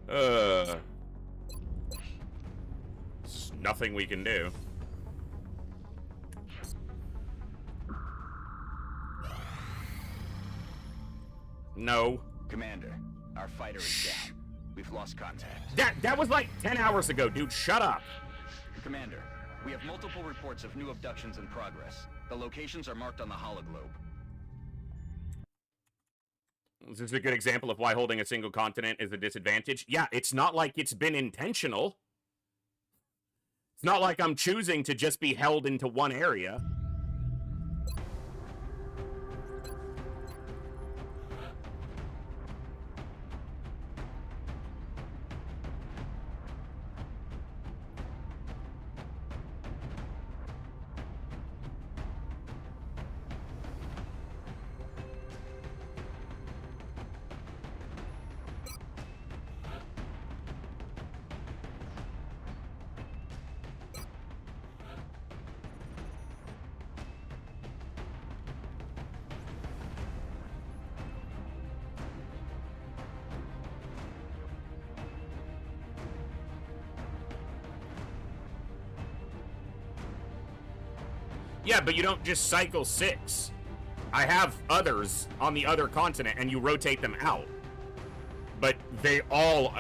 There's nothing we can do. No. Commander, our fighter is down. We've lost contact. That was like 10 hours ago, dude. Shut up. Commander, we have multiple reports of new abductions in progress. The locations are marked on the hologlobe. This is a good example of why holding a single continent is a disadvantage. Yeah, it's not like it's been intentional. It's not like I'm choosing to just be held into one area. Yeah, but you don't just cycle 6. I have others on the other continent, and you rotate them out. But they all...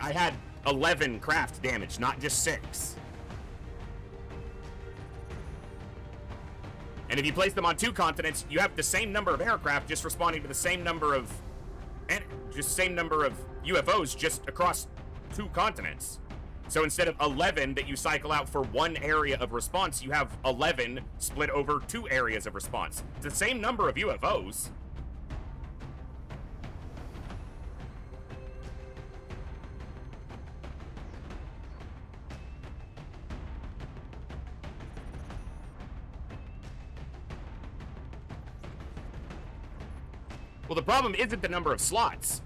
I had 11 craft damage, not just 6. And if you place them on 2 continents, you have the same number of aircraft just responding to the same number of... same number of UFOs just across 2 continents. So instead of 11 that you cycle out for 1 area of response, you have 11 split over 2 areas of response. It's the same number of UFOs. Well, the problem isn't the number of slots.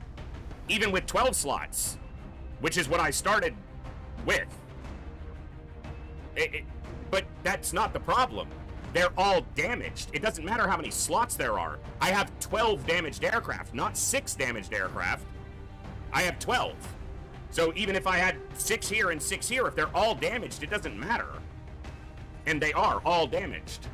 Even with 12 slots, which is what I started with. But that's not the problem. They're all damaged. It doesn't matter how many slots there are. I have 12 damaged aircraft, not 6 damaged aircraft. I have 12. So even if I had 6 here and 6 here, if they're all damaged, it doesn't matter. And they are all damaged.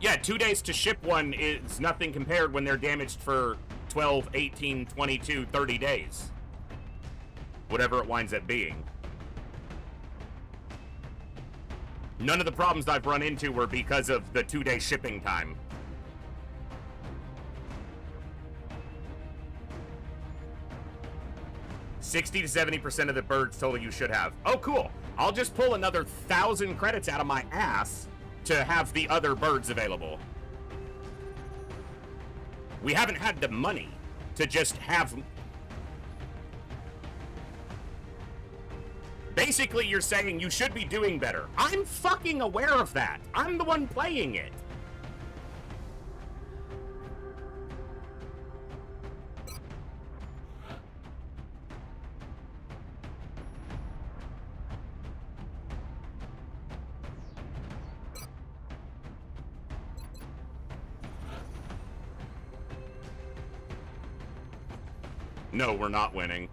Yeah, 2 days to ship one is nothing compared when they're damaged for 12, 18, 22, 30 days. Whatever it winds up being. None of the problems I've run into were because of the 2-day shipping time. $60 to 70% of the birds total you should have. Oh, cool. I'll just pull another 1,000 credits out of my ass to have the other birds available. We haven't had the money to just have... Basically, you're saying you should be doing better. I'm fucking aware of that. I'm the one playing it. No, we're not winning.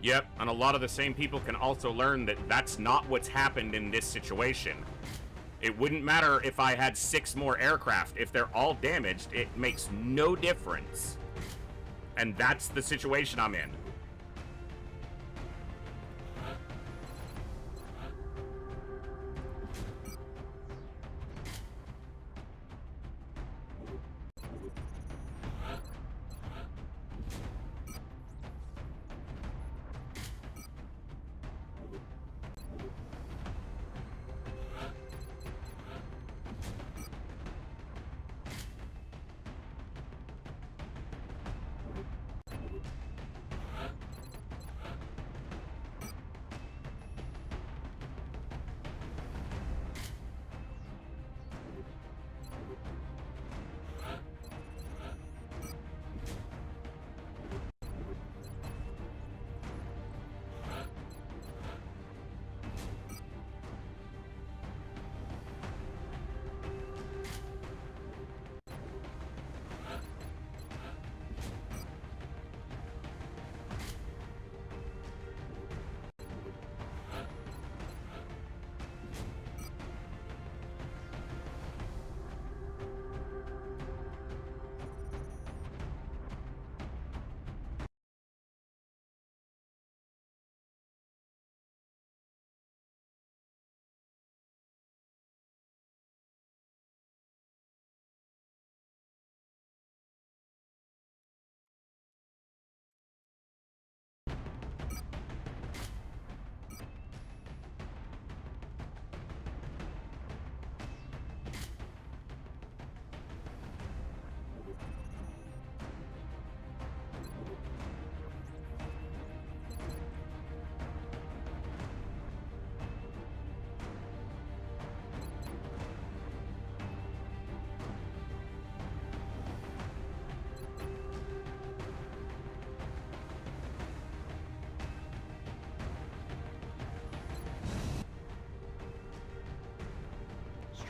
Yep, and a lot of the same people can also learn that that's not what's happened in this situation. It wouldn't matter if I had 6 more aircraft. If they're all damaged, it makes no difference. And that's the situation I'm in.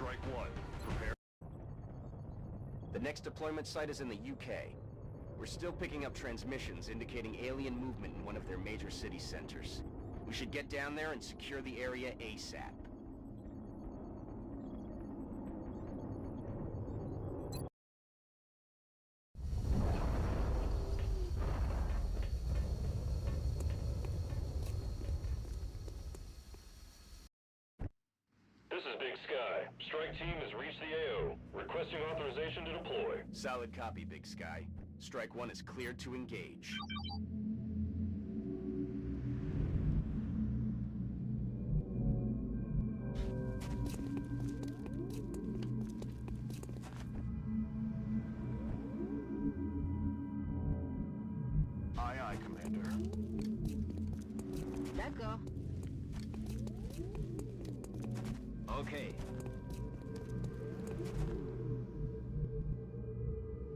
Strike one. Prepare. The next deployment site is in the UK. We're still picking up transmissions indicating alien movement in one of their major city centers. We should get down there and secure the area ASAP. This is Big Sky. Strike team has reached the AO. Requesting authorization to deploy. Solid copy, Big Sky. Strike one is cleared to engage. Aye, aye, Commander. D'accord. Okay.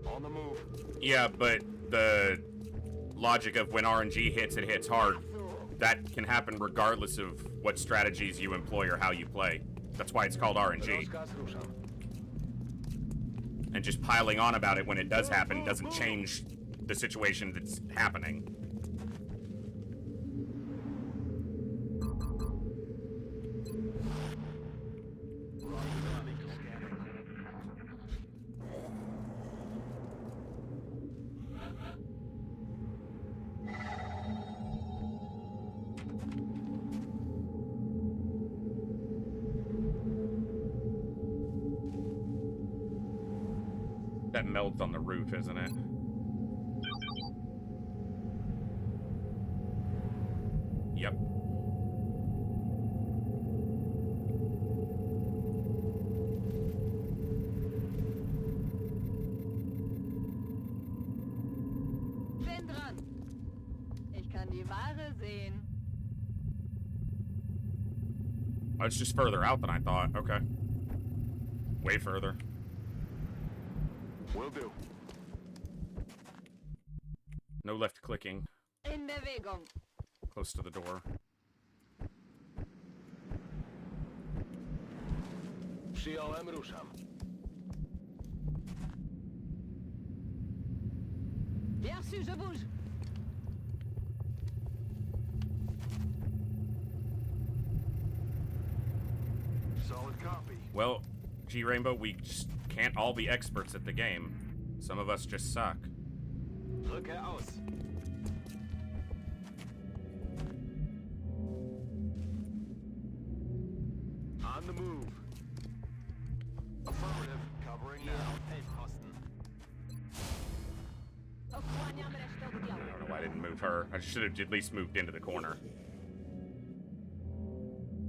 On the move. Yeah, but the logic of when RNG hits, it hits hard. That can happen regardless of what strategies you employ or how you play. That's why it's called RNG. And just piling on about it when it does happen doesn't change the situation that's happening. That melts on the roof, isn't it? Yep. Bin dran. Ich kann die Ware sehen. Oh, it's just further out than I thought. Okay. Way further. Will do. No left clicking. In Bewegung. Close to the door. Przyjąłem, ruszam. Bien sûr, je bouge. Solid copy. Well, G Rainbow, we just can't all be experts at the game. Some of us just suck. Rückkehr aus. On the move. Affirmative. Covering now. I don't know why I didn't move her. I should have at least moved into the corner.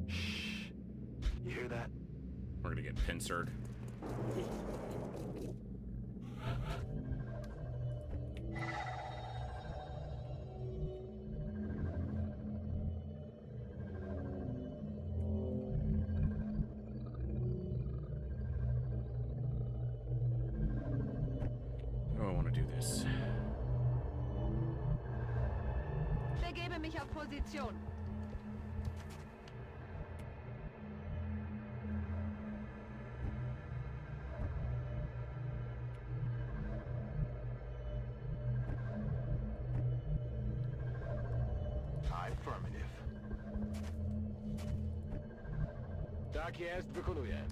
Shh. You hear that? We're gonna get pincered. Oh, I want to do this. Begebe mich auf Position. Affirmative. Tak jest, wykonuję.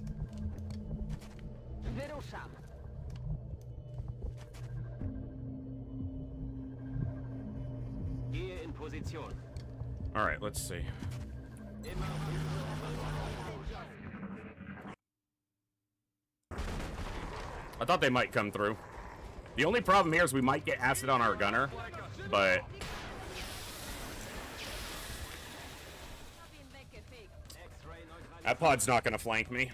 Wyruszam. Gehe in Position. All right, let's see. I thought they might come through. The only problem here is we might get acid on our gunner, but that pod's not going to flank me.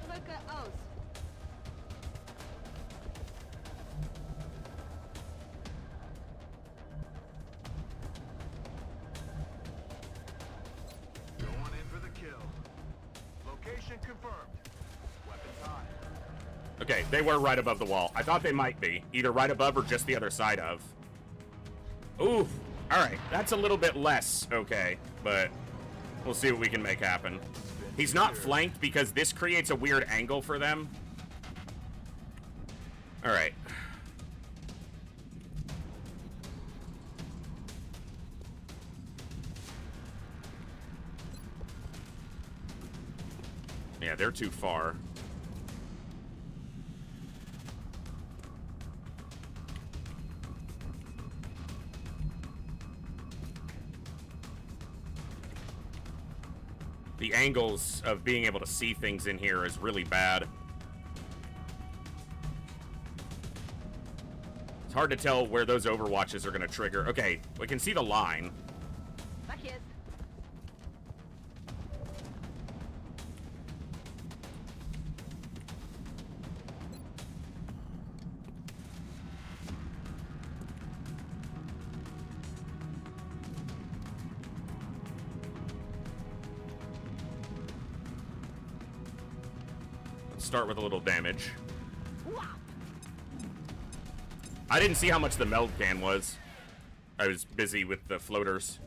Rücke aus. Going in for the kill. Location confirmed. Weapons high. Okay, they were right above the wall. I thought they might be. Either right above or just the other side of. Ooh. Alright, that's a little bit less okay, but we'll see what we can make happen. He's not flanked because this creates a weird angle for them. Alright. Yeah, they're too far. The angles of being able to see things in here is really bad. It's hard to tell where those overwatches are going to trigger. Okay, we can see the line. Back here. Start with a little damage. I didn't see how much the meld can was. I was busy with the floaters.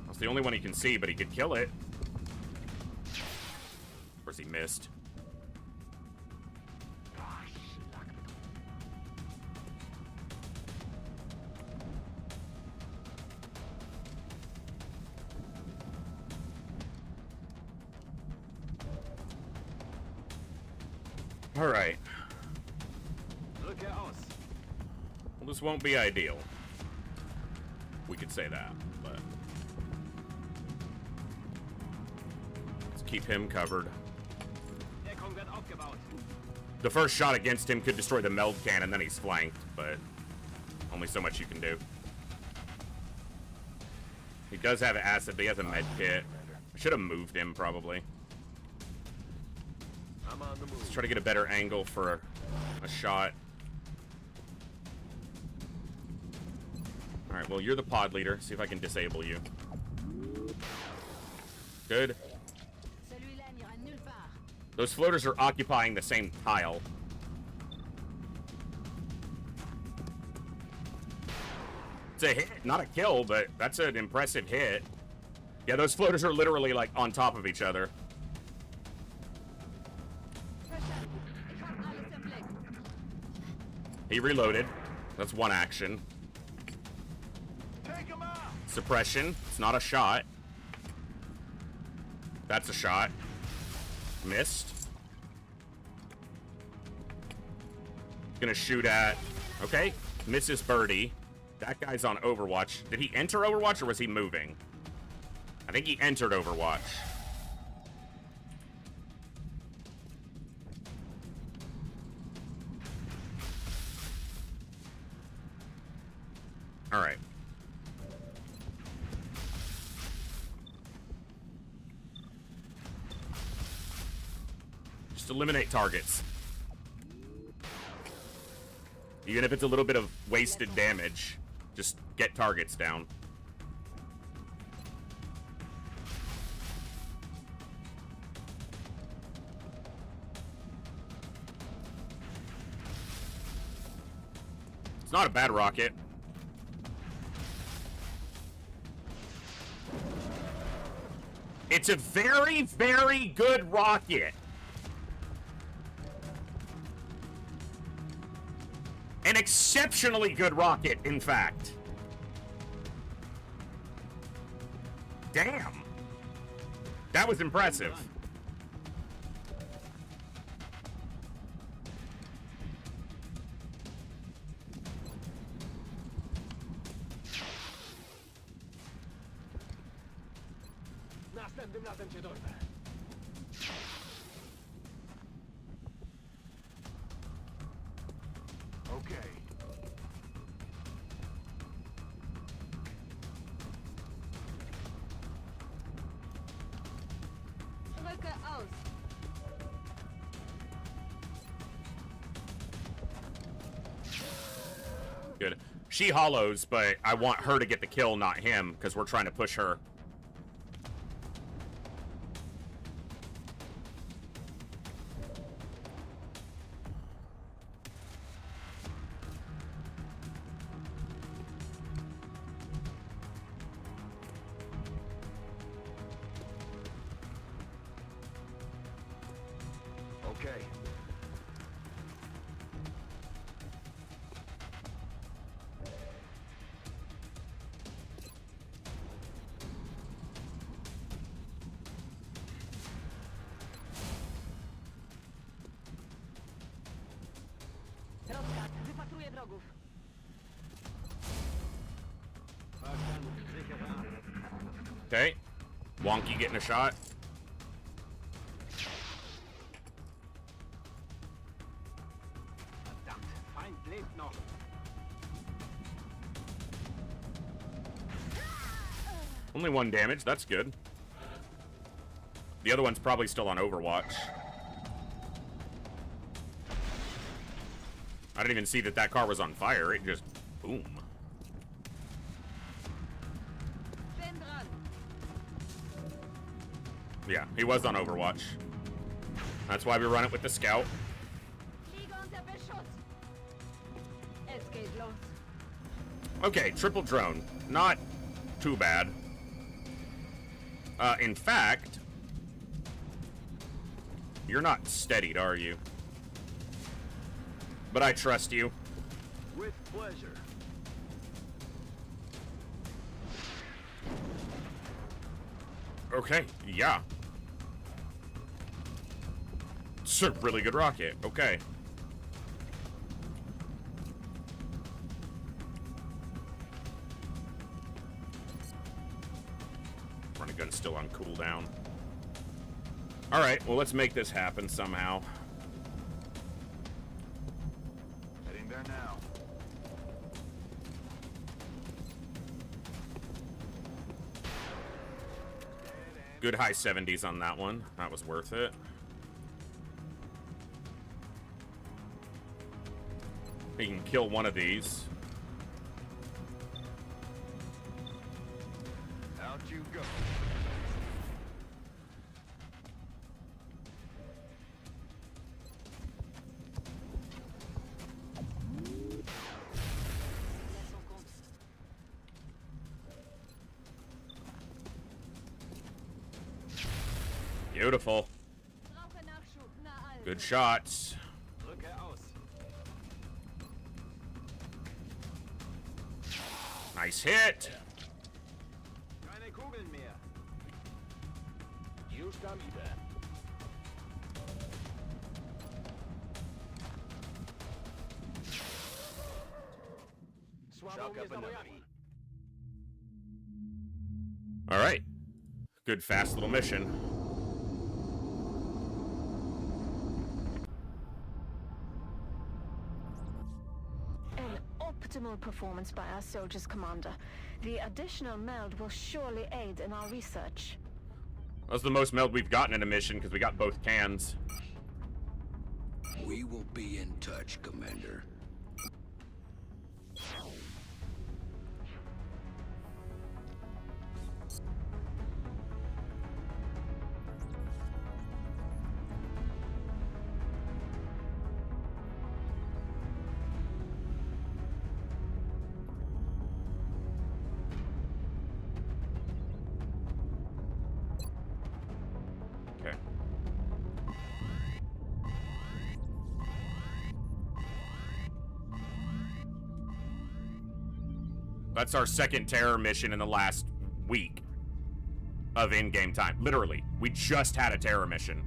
That's the only one he can see, but he could kill it. Of course he missed. All right. Look at us. Well, this won't be ideal. We could say that, but let's keep him covered. The first shot against him could destroy the meld cannon, then he's flanked, but only so much you can do. He does have acid, but he has a med kit. I should have moved him, probably. Let's try to get a better angle for a shot. Alright, well, you're the pod leader. See if I can disable you. Good. Those floaters are occupying the same tile. It's a hit, not a kill, but that's an impressive hit. Yeah, those floaters are literally, like, on top of each other. He reloaded. That's one action. Suppression. It's not a shot. That's a shot. Missed. Gonna shoot at... Okay. Misses Birdie. That guy's on Overwatch. Did he enter Overwatch or was he moving? I think he entered Overwatch. Alright. Just eliminate targets. Even if it's a little bit of wasted damage, just get targets down. It's not a bad rocket. It's a very, very good rocket. An exceptionally good rocket, in fact. Damn. That was impressive. Okay. Drücke aus. She hollows, but I want her to get the kill, not him, because we're trying to push her. Okay. Rozkaz. Wypatruję wrogów. Okay. Wonky getting a shot. Verdammt, Feind lebt noch. Only 1 damage. That's good. The other one's probably still on Overwatch. I didn't even see that that car was on fire. It just... boom. Bin dran. Yeah, he was on Overwatch. That's why we run it with the scout. Liege unter Beschuss. Es geht los. Okay, triple drone. Not too bad. In fact... You're not steadied, are you? But I trust you. With pleasure. Okay, yeah. It's a really good rocket. Okay. Running gun's still on cooldown. Alright, well, let's make this happen somehow. Heading there now. Good high 70s on that one. That was worth it. You can kill one of these. Out you go. Beautiful. Good shots. Rücke aus. Nice hit. Keine Kugeln mehr. Już tam idę. Słabo mnie z nabojami. All right. Good fast little mission. An optimal performance by our soldiers, Commander. The additional meld will surely aid in our research. That was the most meld we've gotten in a mission because we got both cans. We will be in touch, Commander. Okay. That's our second terror mission in the last week of in-game time. Literally, we just had a terror mission.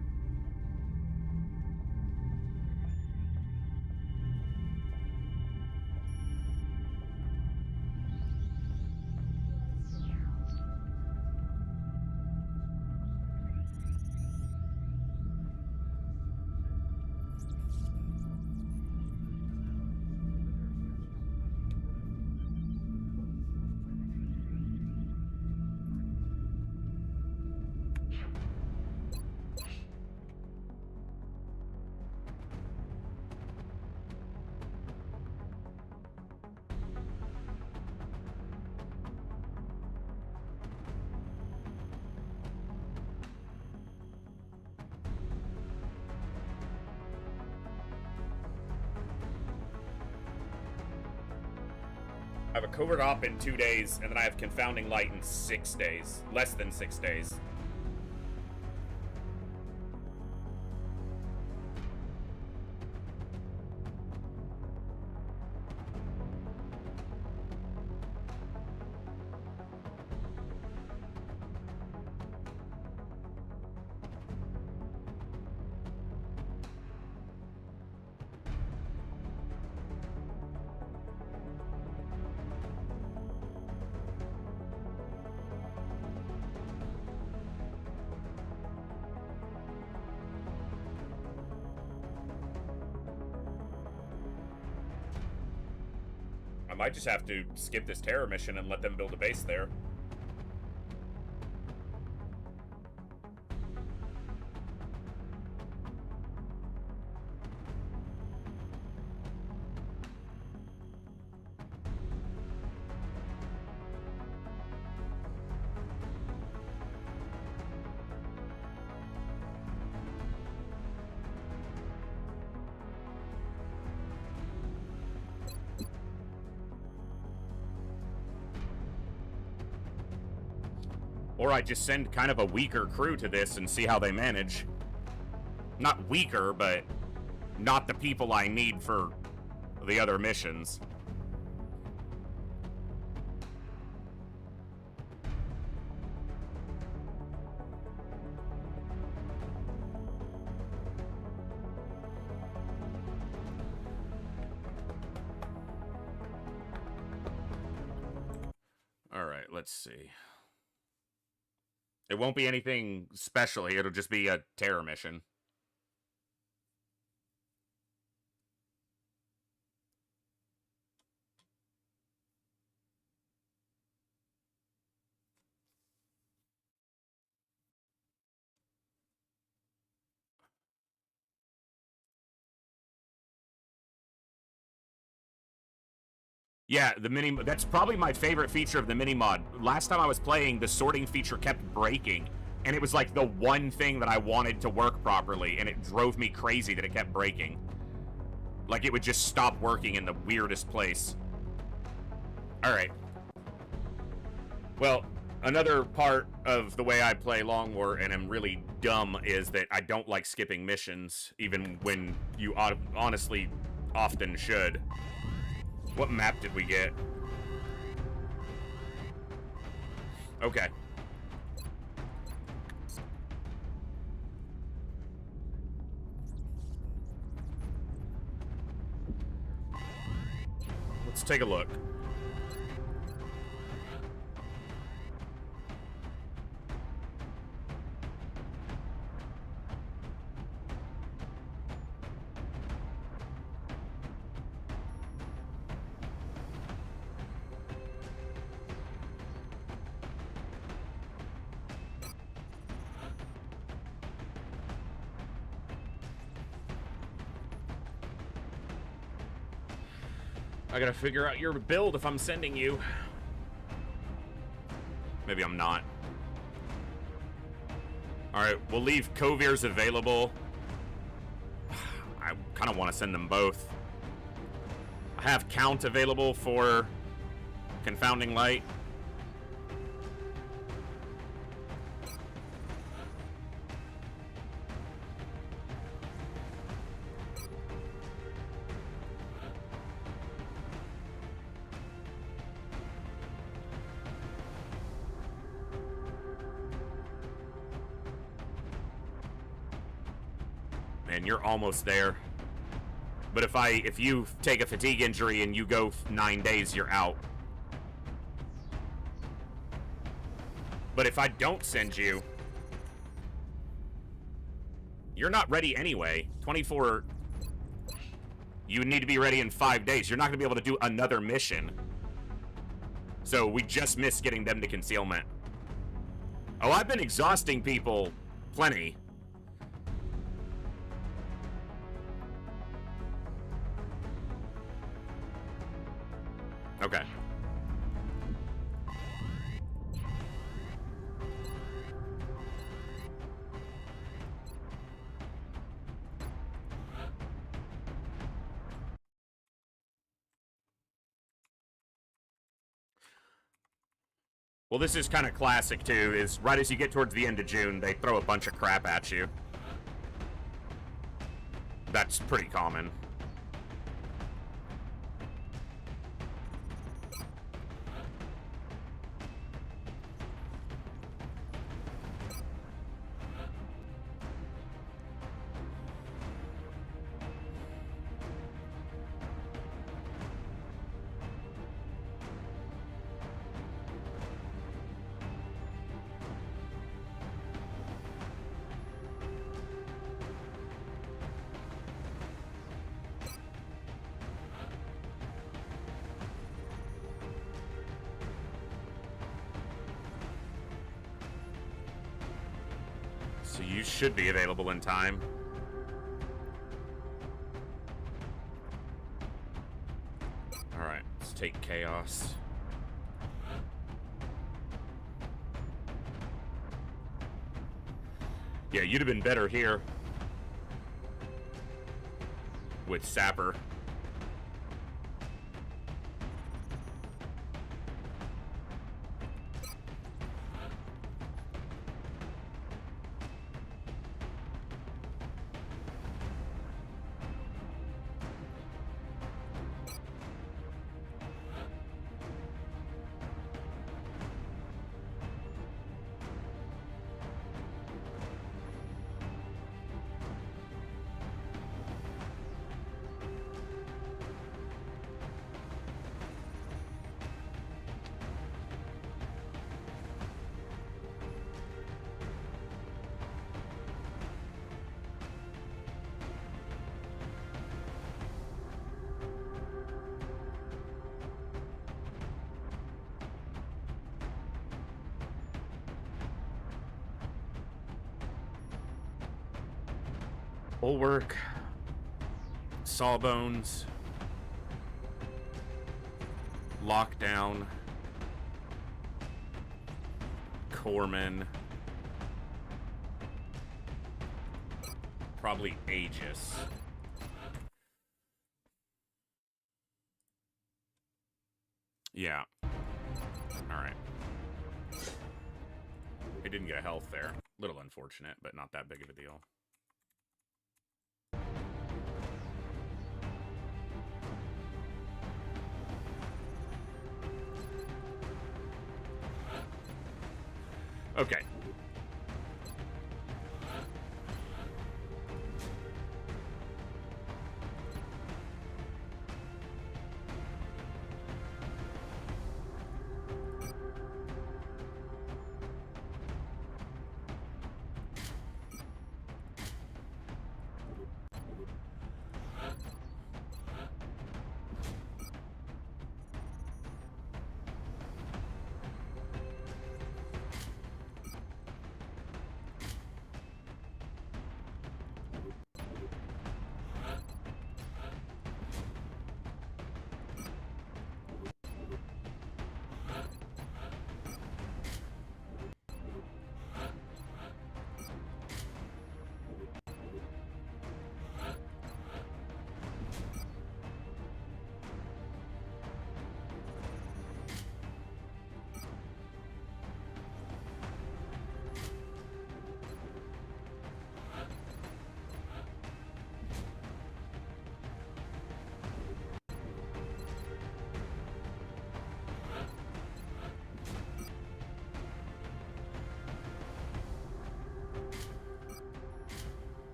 I have a covert op in 2 days, and then I have confounding light in 6 days. Less than 6 days. I might just have to skip this terror mission and let them build a base there. Or I just send kind of a weaker crew to this and see how they manage. Not weaker, but not the people I need for the other missions. All right, let's see. It won't be anything special. It'll just be a terror mission. Yeah, the mini, that's probably my favorite feature of the mini mod. Last time I was playing, the sorting feature kept breaking, and it was like the one thing that I wanted to work properly, and it drove me crazy that it kept breaking. Like it would just stop working in the weirdest place. All right. Well, another part of the way I play Long War, and am really dumb, is that I don't like skipping missions, even when you honestly often should. What map did we get? Okay. Let's take a look. I gotta figure out your build if I'm sending you. Maybe I'm not. Alright, we'll leave Coviers available. I kind of want to send them both. I have Count available for Confounding Light. Man, you're almost there. But if you take a fatigue injury and you go 9 days, you're out. But if I don't send you, you're not ready anyway. 24. You need to be ready in 5 days. You're not going to be able to do another mission. So we just missed getting them to concealment. Oh, I've been exhausting people plenty. Okay. Well, this is kind of classic, too, is right as you get towards the end of June, they throw a bunch of crap at you. That's pretty common. So you should be available in time. Alright, let's take Chaos. Yeah, you'd have been better here with Sapper. Bulwark, Sawbones, Lockdown, Corpsman, probably Aegis. Yeah. Alright. It didn't get a health there. Little unfortunate, but not that big of a deal. Okay.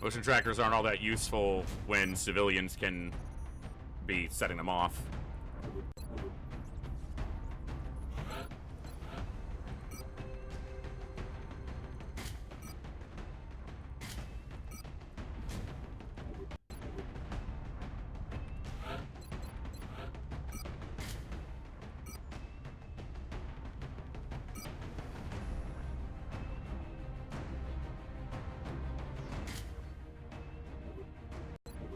Motion trackers aren't all that useful when civilians can be setting them off.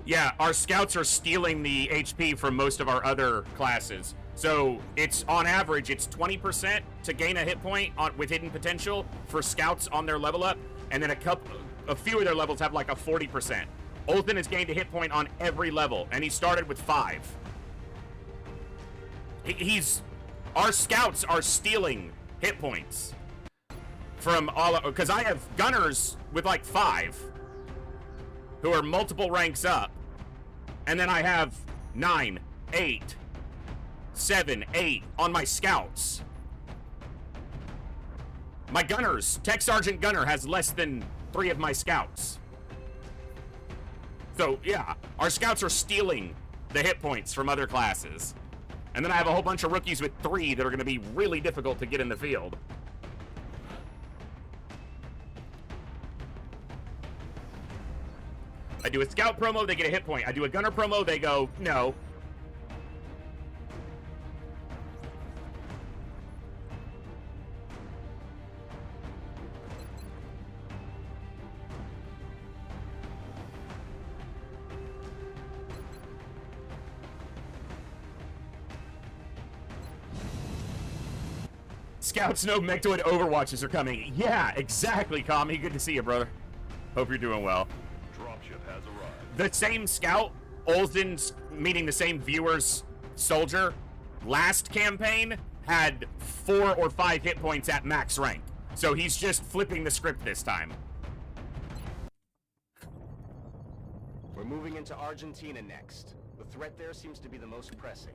Yeah, our scouts are stealing the HP from most of our other classes. So it's on average, it's 20% to gain a hit point with hidden potential for scouts on their level up, and then a few of their levels have like a 40%. Olthen has gained a hit point on every level, and he started with 5. Our scouts are stealing hit points from all, because I have gunners with like 5 who are multiple ranks up, and then I have 9, 8, 7, 8 on my scouts. My gunners, Tech Sergeant Gunner has less than 3 of my scouts. So yeah, our scouts are stealing the hit points from other classes. And then I have a whole bunch of rookies with 3 that are going to be really difficult to get in the field. I do a scout promo, they get a hit point. I do a gunner promo, they go, no. Scouts know Mechtoid Overwatches are coming. Yeah, exactly, Kami. Good to see you, brother. Hope you're doing well. Dropship has arrived. The same scout, Olsen's meeting the same viewers, soldier, last campaign had 4 or 5 hit points at max rank. So he's just flipping the script this time. We're moving into Argentina next. The threat there seems to be the most pressing.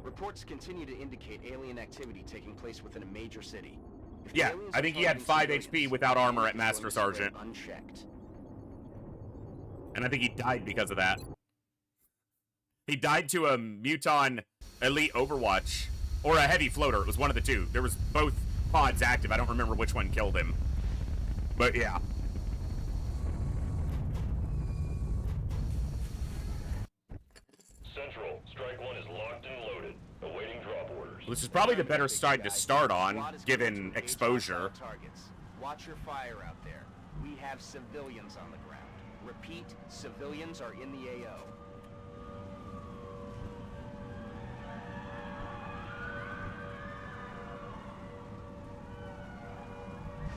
Reports continue to indicate alien activity taking place within a major city. Yeah, I think he had 5 HP without armor at Master Sergeant. Unchecked. And I think he died because of that. He died to a Muton Elite Overwatch. Or a Heavy Floater. It was one of the two. There was both pods active. I don't remember which one killed him. But yeah. Central, Strike 1 is locked and loaded, awaiting drop orders. This is probably the better side to start on, given exposure. Watch your fire out there. We have civilians on the ground. Repeat, civilians are in the AO.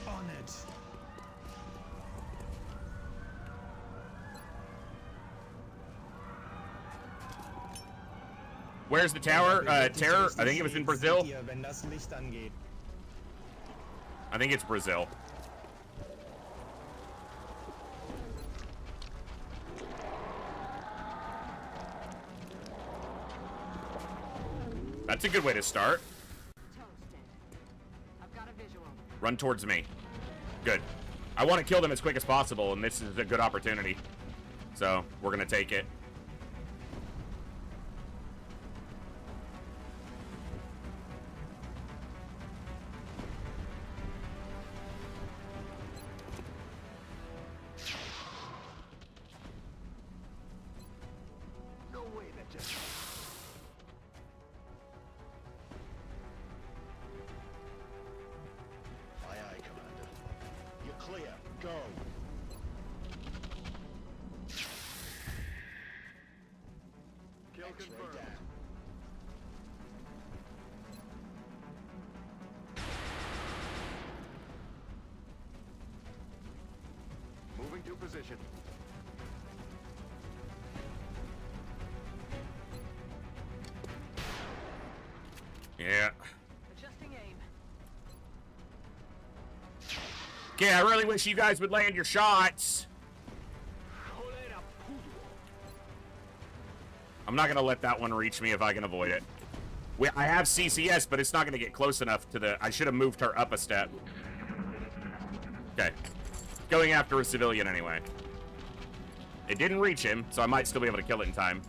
On it. Where's the tower? Terror? I think it was in Brazil. I think it's Brazil. That's a good way to start. Run towards me. Good. I want to kill them as quick as possible, and this is a good opportunity. So, we're going to take it. No way that just... Aye, aye, Commander. You're clear. Go. Kill confirmed. Down. Moving to position. Yeah. Adjusting aim. Okay, I really wish you guys would land your shots. I'm not going to let that one reach me if I can avoid it. I have CCS, but it's not going to get close enough to the... I should have moved her up a step. Okay. Going after a civilian anyway. It didn't reach him, so I might still be able to kill it in time.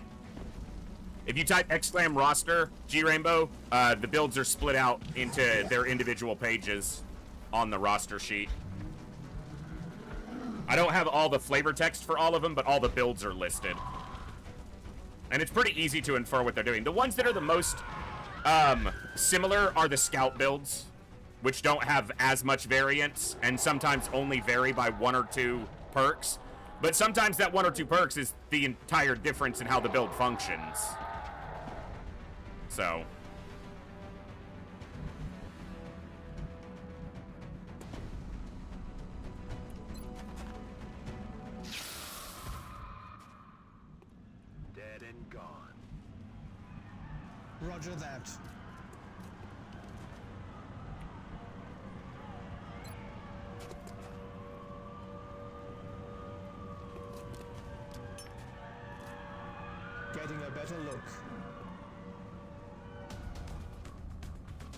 If you type exclam roster, G-Rainbow, the builds are split out into their individual pages on the roster sheet. I don't have all the flavor text for all of them, but all the builds are listed. And it's pretty easy to infer what they're doing. The ones that are the most similar are the scout builds, which don't have as much variance and sometimes only vary by 1 or 2 perks. But sometimes that 1 or 2 perks is the entire difference in how the build functions. So... Dead and gone. Roger that. Getting a better look.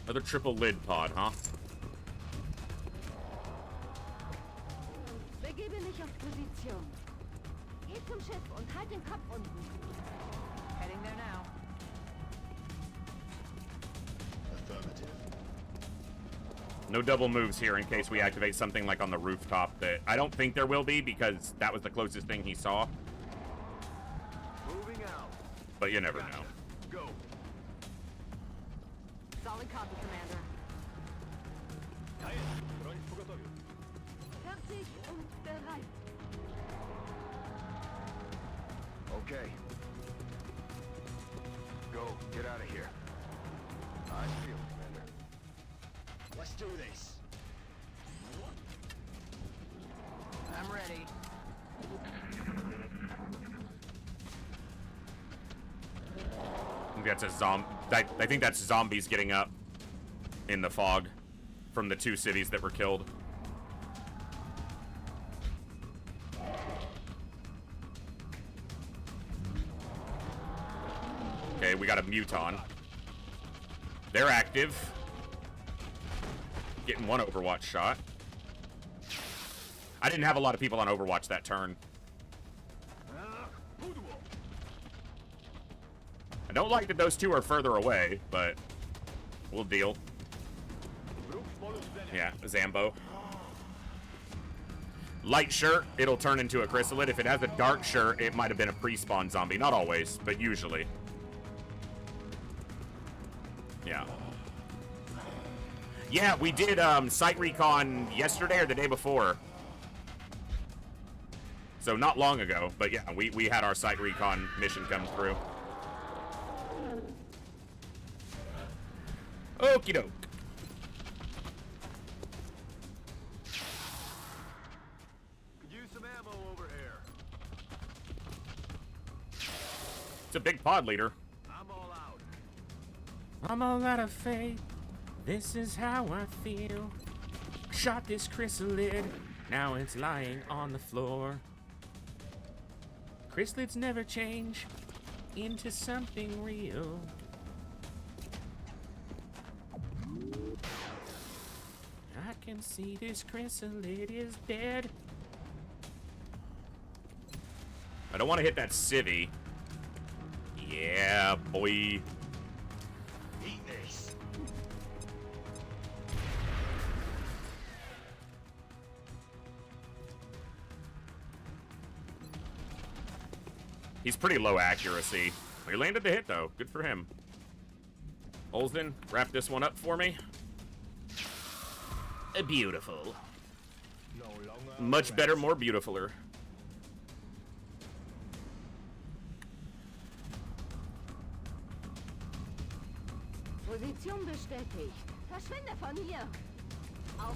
Another triple lid pod, huh? Begebe mich auf Position. Geh zum Schiff und halt den Kopf unten. Heading there now. Affirmative. No double moves here in case we activate something like on the rooftop that I don't think there will be because that was the closest thing he saw. Moving out. But you never know. Go. Solid copy, Commander. 40 und bereit. Okay. Go. Get out of here. I feel, Commander. Let's do this. I'm ready. I think that's zombies getting up in the fog from the 2 cities that were killed. Okay, we got a muton. They're active. Getting one Overwatch shot. I didn't have a lot of people on Overwatch that turn. I don't like that those 2 are further away, but we'll deal. Yeah, Zambo. Light shirt, it'll turn into a chrysalid. If it has a dark shirt, it might have been a pre-spawn zombie. Not always, but usually. Yeah. Yeah, we did site recon yesterday or the day before. So not long ago, but yeah, we had our site recon mission come through. Okie doke. Could use some ammo over here. It's a big pod leader. I'm all out. I'm all out of faith. This is how I feel. Shot this chrysalid. Now it's lying on the floor. Chrysalids never change into something real. I can see this chrysalid is dead. I don't want to hit that civvy. Yeah, boy. Eat this. He's pretty low accuracy. He landed the hit, though. Good for him. Olsen, wrap this one up for me. Beautiful. No longer Much better, more beautifuler. Position bestätigt. Verschwinde von hier. Auf.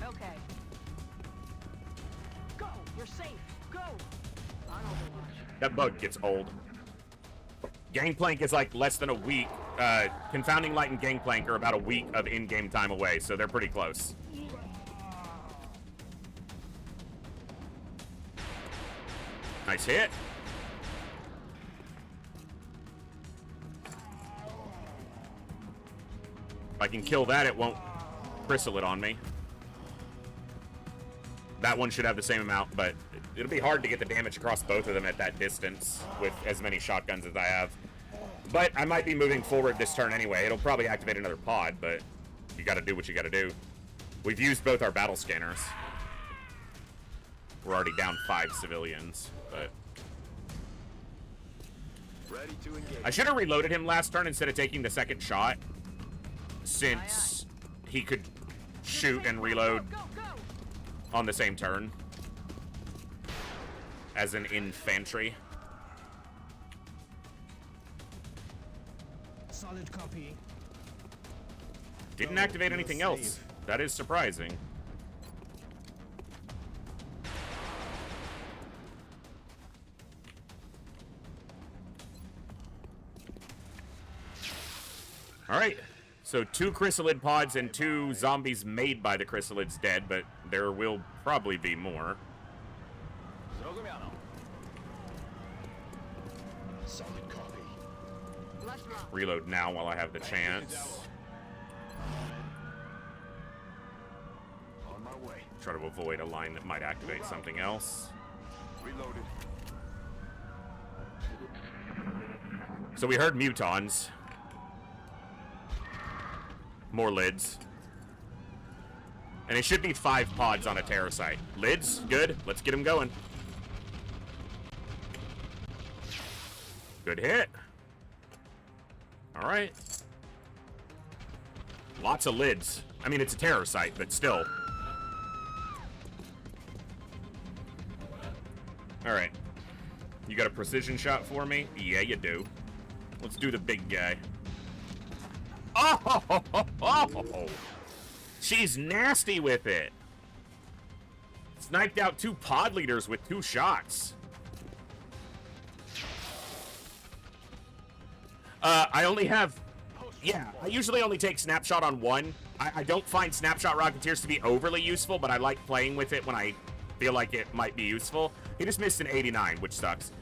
Okay. Go! You're safe! Go! On Overwatch. That bug gets old. Gangplank is like less than a week. Confounding Light and Gangplank are about a week of in-game time away, so they're pretty close. Nice hit. If I can kill that, it won't bristle it on me. That one should have the same amount, but it'll be hard to get the damage across both of them at that distance with as many shotguns as I have. But I might be moving forward this turn anyway. It'll probably activate another pod, but you gotta do what you gotta do. We've used both our battle scanners. We're already down 5 civilians, but... Ready to engage. I should have reloaded him last turn instead of taking the second shot, since he could shoot and reload on the same turn as an infantry. Solid copy. Didn't activate anything else. That is surprising. Alright, so 2 chrysalid pods and 2 zombies made by the chrysalids dead, but there will probably be more. Solid copy. Reload now while I have the chance. On my way. Try to avoid a line that might activate something else. Reloaded. So we heard mutons. More lids. And it should be 5 pods on a terror site. Lids, good. Let's get them going. Good hit. All right. Lots of lids. I mean, it's a terror site, but still. All right. You got a precision shot for me? Yeah, you do. Let's do the big guy. Oh! She's nasty with it. Sniped out 2 pod leaders with 2 shots. I only have... Yeah, I usually only take snapshot on 1. I don't find snapshot rocketeers to be overly useful, but I like playing with it when I feel like it might be useful. He just missed an 89, which sucks.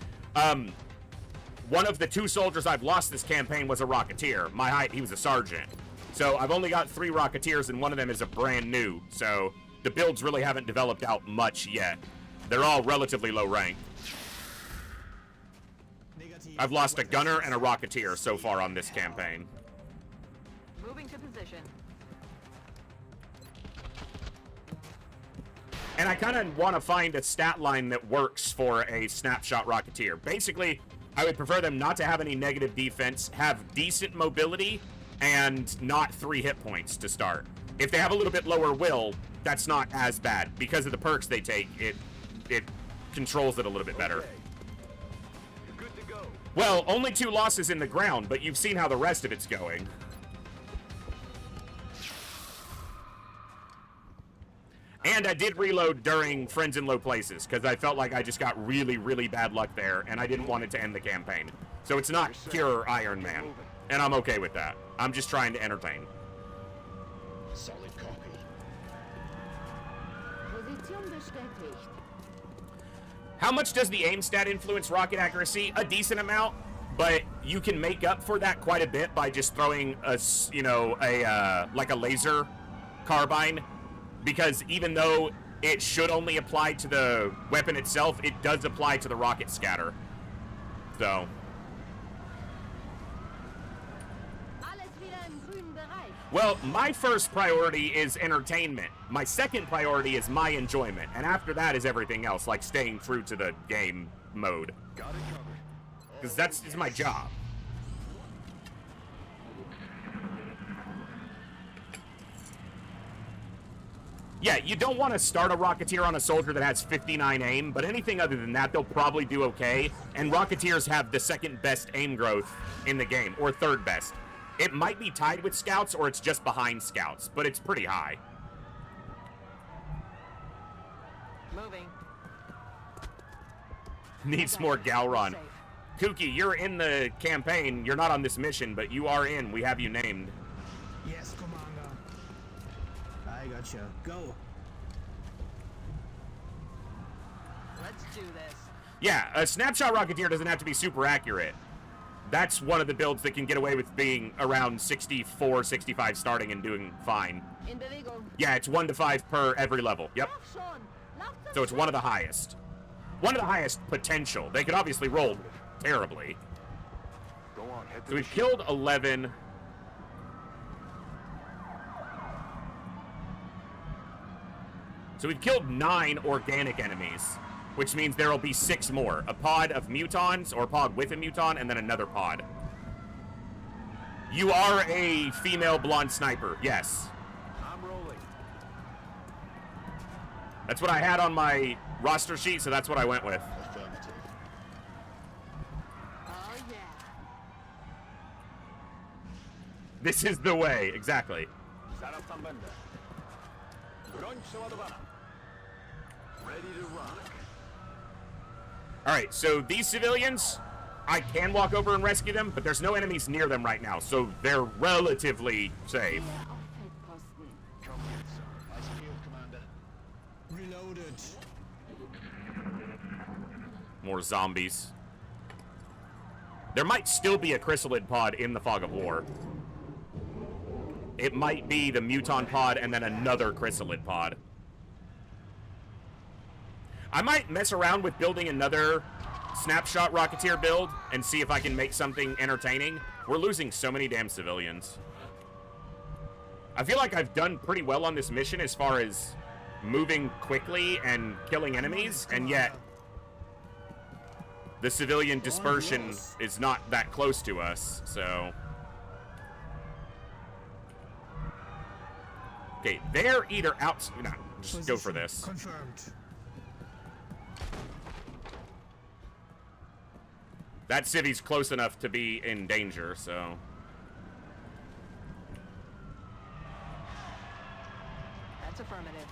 One of the 2 soldiers I've lost this campaign was a rocketeer. My height, he was a sergeant. So I've only got 3 rocketeers, and one of them is a brand new. So the builds really haven't developed out much yet. They're all relatively low rank. I've lost a gunner and a rocketeer so far on this campaign. Moving to position. And I kind of want to find a stat line that works for a snapshot rocketeer. Basically, I would prefer them not to have any negative defense, have decent mobility, and not 3 hit points to start. If they have a little bit lower will, that's not as bad. Because of the perks they take, it controls it a little bit better. Good to go. Well, only 2 losses in the ground, but you've seen how the rest of it's going. And I did reload during Friends in Low Places, because I felt like I just got really, really bad luck there, and I didn't want it to end the campaign. So it's not pure Ironman, and I'm okay with that. I'm just trying to entertain. Solid copy. Position bestätigt. How much does the aim stat influence rocket accuracy? A decent amount, but you can make up for that quite a bit by just throwing a, like a laser carbine. Because even though it should only apply to the weapon itself, it does apply to the rocket scatter. So. Well, my first priority is entertainment. My second priority is my enjoyment. And after that is everything else, like staying true to the game mode. Got it covered. Because that's my job. Yeah, you don't want to start a Rocketeer on a soldier that has 59 aim, but anything other than that, they'll probably do okay. And Rocketeers have the second best aim growth in the game, or third best. It might be tied with Scouts, or it's just behind Scouts, but it's pretty high. Moving. Needs more Galron. Kooky, you're in the campaign. You're not on this mission, but you are in. We have you named. Yes, Commander. I gotcha. Go. Let's do this. Yeah, a Snapshot Rocketeer doesn't have to be super accurate. That's one of the builds that can get away with being around 64, 65 starting and doing fine. Yeah, it's 1 to 5 per every level. Yep. So it's one of the highest. One of the highest potential. They could obviously roll terribly. Go on, head to So we've killed 11. So we've killed 9 organic enemies, which means there will be 6 more. A pod of mutons, or a pod with a muton, and then another pod. You are a female blonde sniper, yes. I'm rolling. That's what I had on my roster sheet, so that's what I went with. Affirmative. Oh, yeah. This is the way, exactly. Ready to rock. Alright, so these civilians, I can walk over and rescue them, but there's no enemies near them right now, so they're relatively safe. Reloaded. More zombies. There might still be a chrysalid pod in the fog of war. It might be the muton pod and then another chrysalid pod. I might mess around with building another snapshot Rocketeer build and see if I can make something entertaining. We're losing so many damn civilians. I feel like I've done pretty well on this mission as far as moving quickly and killing enemies, and yet the civilian dispersion is not that close to us, so... Okay, they're either out... No, just go for this. Confirmed. That city's close enough to be in danger, so... That's affirmative.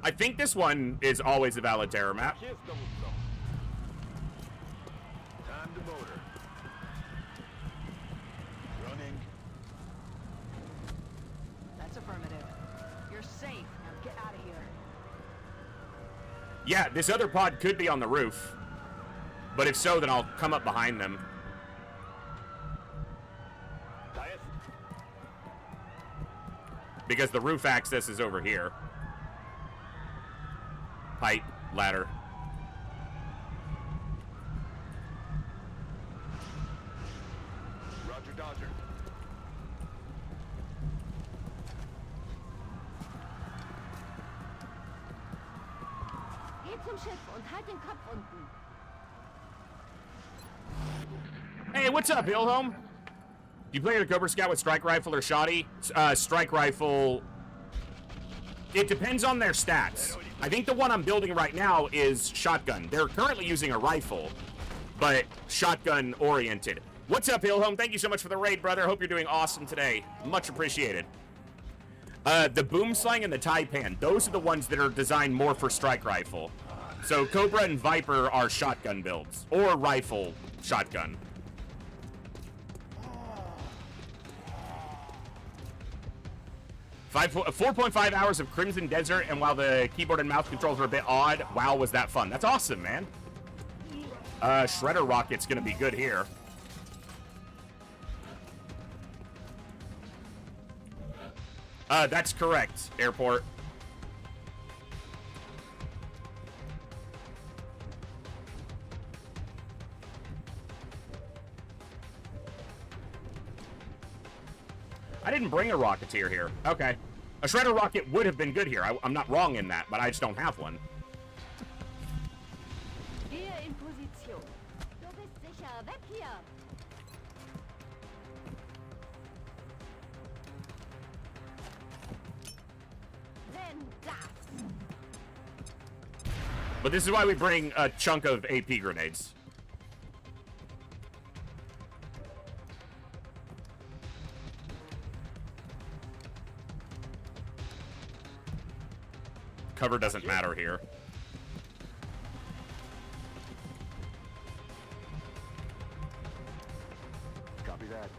I think this one is always a valid terror map. Time to motor. Running. That's affirmative. You're safe. Now get out of here. Yeah, this other pod could be on the roof. But if so, then I'll come up behind them. Because the roof access is over here. Pipe, ladder. Roger, Dodger. Geh zum Schiff und halt den Kopf unten. Hey, what's up, Ilhom? You play a Cobra Scout with strike rifle or shoddy? Strike rifle... It depends on their stats. I think the one I'm building right now is shotgun. They're currently using a rifle, but shotgun oriented. What's up, Ilhom? Thank you so much for the raid, brother. Hope you're doing awesome today. Much appreciated. The boom slang and the taipan, those are the ones that are designed more for strike rifle. So Cobra and Viper are shotgun builds, or rifle shotgun. 4.5 hours of Crimson Desert, and while the keyboard and mouse controls are a bit odd, wow, was that fun. That's awesome, man. Shredder Rocket's gonna be good here. That's correct, Airport. I didn't bring a Rocketeer here. Okay. A Shredder Rocket would have been good here. I'm not wrong in that, but I just don't have one. Gehe in Position. Du bist sicher. Weg hier. Denn das. But this is why we bring a chunk of AP grenades. Cover doesn't matter here. Copy that.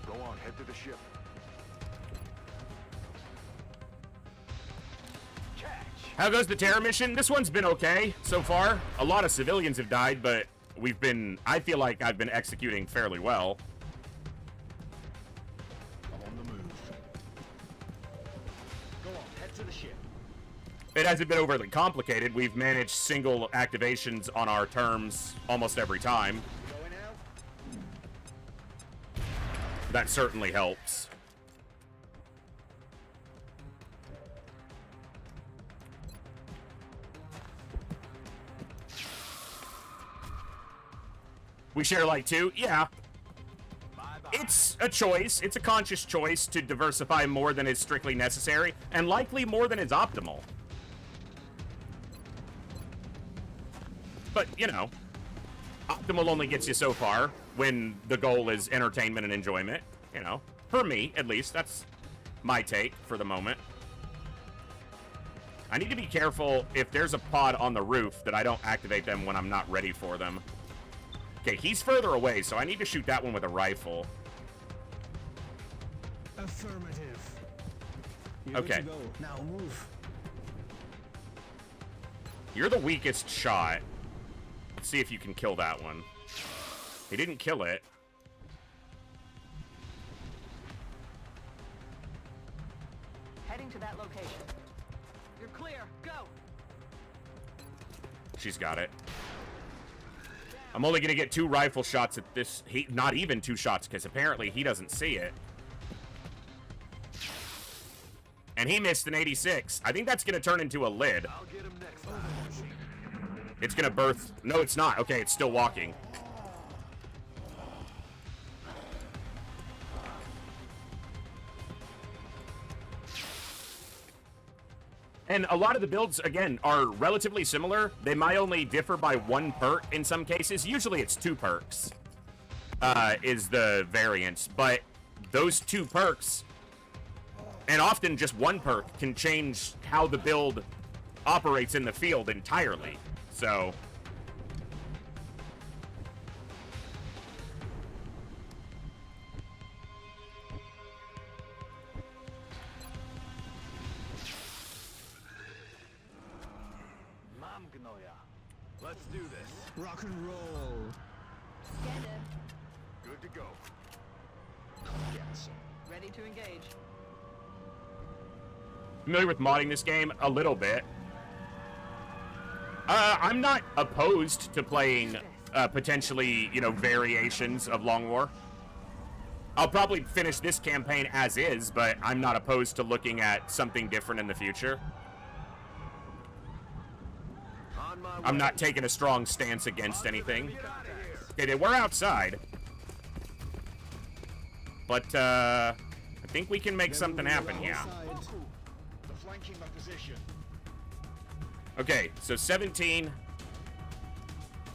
Go on, head to the ship. How goes the terror mission? This one's been okay so far. A lot of civilians have died, but I feel like I've been executing fairly well. It hasn't been overly complicated. We've managed single activations on our terms almost every time. That certainly helps. We share like two? Yeah. It's a choice. It's a conscious choice to diversify more than is strictly necessary, and likely more than is optimal. But, you know, optimal only gets you so far when the goal is entertainment and enjoyment, you know. For me, at least. That's my take for the moment. I need to be careful if there's a pod on the roof that I don't activate them when I'm not ready for them. Okay, he's further away, so I need to shoot that one with a rifle. Affirmative. You're okay. good to go. Now move. You're the weakest shot. Let's see if you can kill that one. He didn't kill it. Heading to that location. You're clear. Go. She's got it. I'm only going to get 2 rifle shots at this. Not even 2 shots, because apparently he doesn't see it. And he missed an 86. I think that's going to turn into a lid. I'll get him next time. It's going to birth. No, it's not. Okay, it's still walking. And a lot of the builds, again, are relatively similar. They might only differ by 1 perk in some cases. Usually it's 2 perks is the variance. But those 2 perks, and often just 1 perk, can change how the build operates in the field entirely. So... Let's do this. Rock and roll. Scanner. Good to go. Yes. Ready to engage. Familiar with modding this game? A little bit. I'm not opposed to playing potentially, you know, variations of Long War. I'll probably finish this campaign as is, but I'm not opposed to looking at something different in the future. I'm not taking a strong stance against anything. Okay, they were outside. But, I think we can make something happen here. The flanking opposition. Okay, so 17.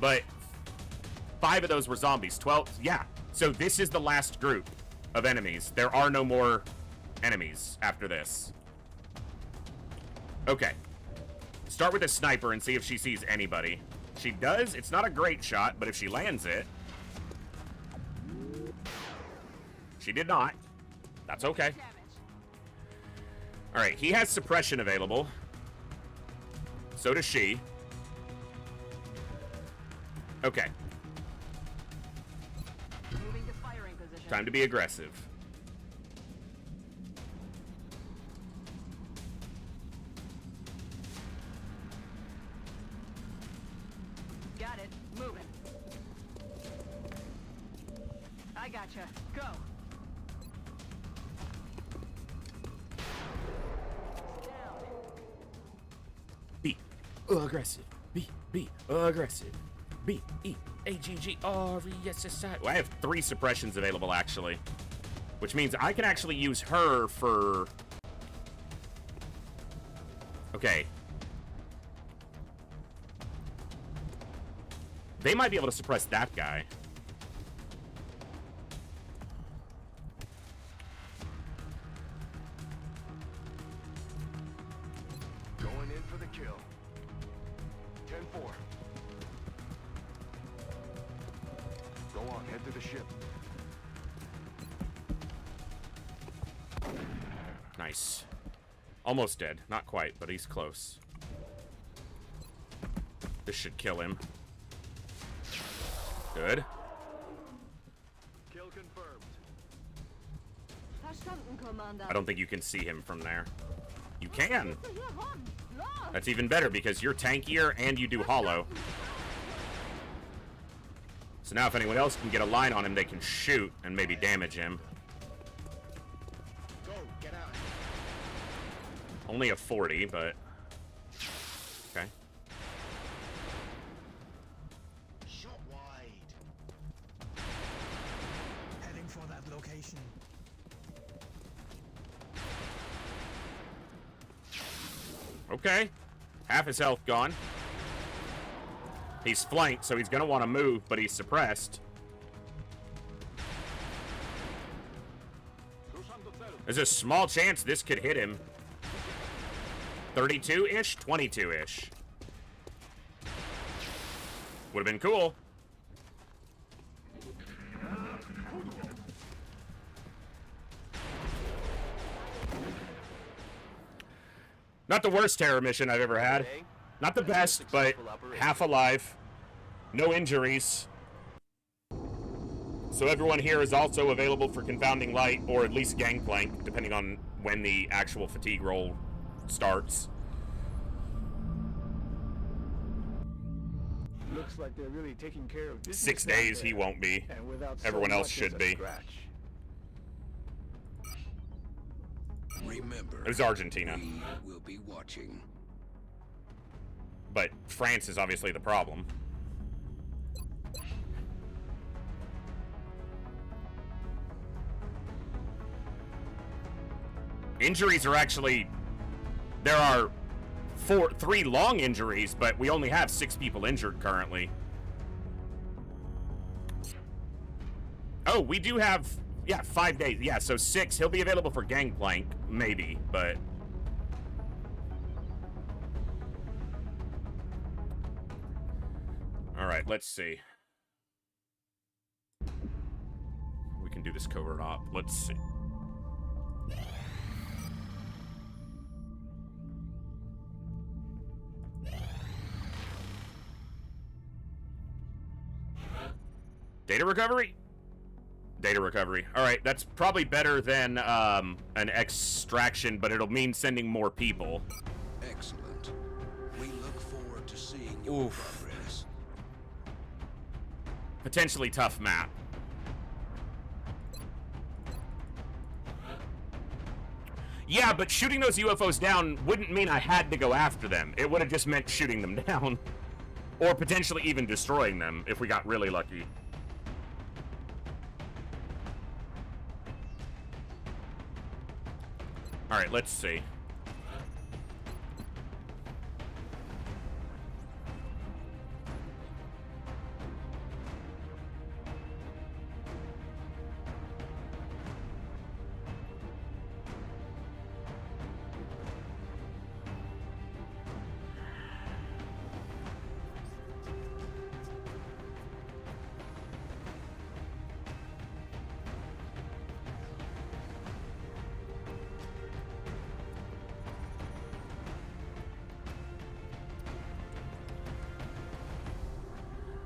But 5 of those were zombies. 12, yeah. So this is the last group of enemies. There are no more enemies after this. Okay. Start with a sniper and see if she sees anybody. She does. It's not a great shot, but if she lands it... She did not. That's okay. Alright, he has suppression available. So does she. Okay. Moving to firing position. Time to be aggressive. Got it. Moving. I gotcha. Go. Be aggressive. Be aggressive. B-E-A-G-G-R-E-S-S-I. Well, I have 3 suppressions available, actually. Which means I can actually use her for... Okay. They might be able to suppress that guy. Going in for the kill. 10-4. Go on, head to the ship. Nice. Almost dead. Not quite, but he's close. This should kill him. Good. Kill confirmed. Verstanden, Commander. I don't think you can see him from there. You can. That's even better because you're tankier and you do hollow. So now if anyone else can get a line on him, they can shoot and maybe damage him. Go, get out. Only a 40, but... Okay. Shot wide. Heading for that location. Okay. Half his health gone. He's flanked, so he's going to want to move, but he's suppressed. There's a small chance this could hit him. 32-ish? 22-ish. Would have been cool. Not the worst terror mission I've ever had. Not the best, but half alive. No injuries. So everyone here is also available for Confounding Light, or at least Gangplank, depending on when the actual fatigue roll starts. Looks like they're really taking care of business. 6 days he won't be. Everyone else should be. Remember, it was Argentina. We will be watching. But France is obviously the problem. Injuries are actually... There are 3 long injuries, but we only have 6 people injured currently. Oh, we do have... Yeah, 5 days. Yeah, so 6. He'll be available for Gangplank, maybe, but... Alright, let's see. We can do this covert op. Let's see. Data recovery? Data recovery. Alright, that's probably better than an extraction, but it'll mean sending more people. Excellent. We look forward to seeing your progress. Potentially tough map. Yeah, but shooting those UFOs down wouldn't mean I had to go after them. It would have just meant shooting them down. Or potentially even destroying them if we got really lucky. Alright, let's see.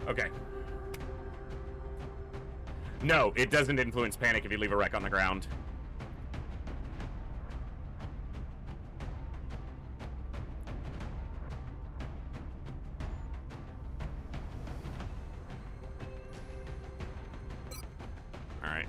Okay. No, it doesn't influence panic if you leave a wreck on the ground. All right.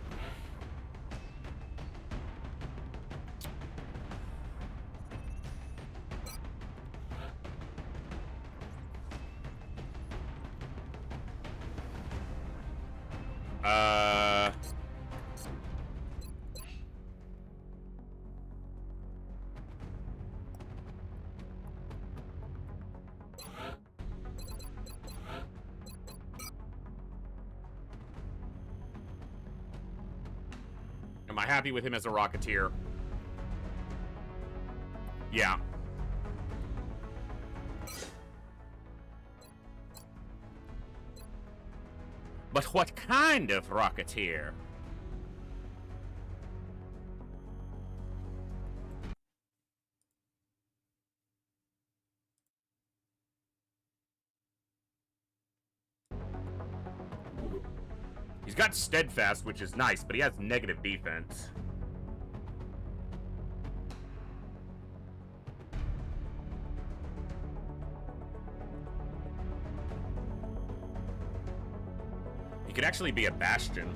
Am I happy with him as a Rocketeer? Yeah. But what kind of Rocketeer? He's got steadfast, which is nice, but he has negative defense. He could actually be a Bastion,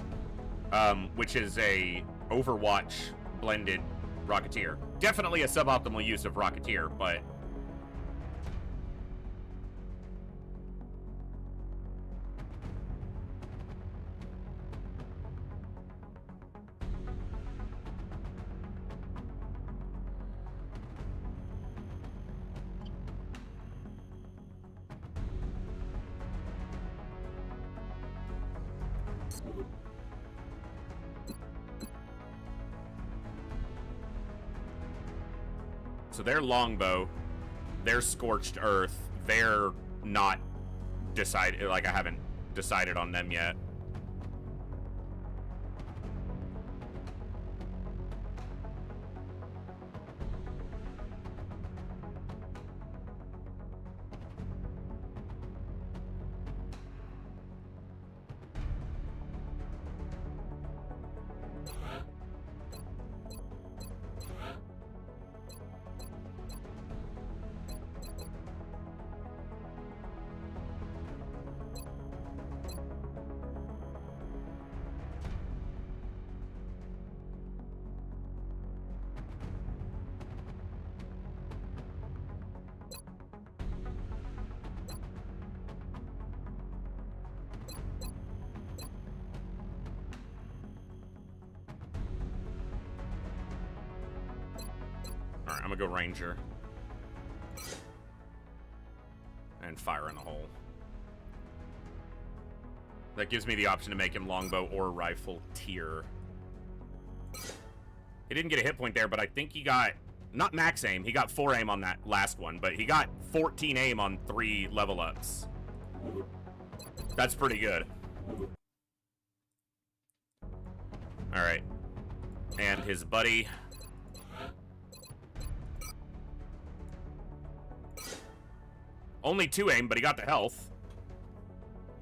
which is a Overwatch blended Rocketeer. Definitely a suboptimal use of Rocketeer, but... So their longbow They're Scorched Earth. They're not decided. Like, I haven't decided on them yet. Alright, I'm gonna go Ranger. And fire in the hole. That gives me the option to make him longbow or rifle tier. He didn't get a hit point there, but I think he got, not max aim, he got 4 aim on that last one, but he got 14 aim on 3 level ups. That's pretty good. Alright. And his buddy. Only 2 aim, but he got the health.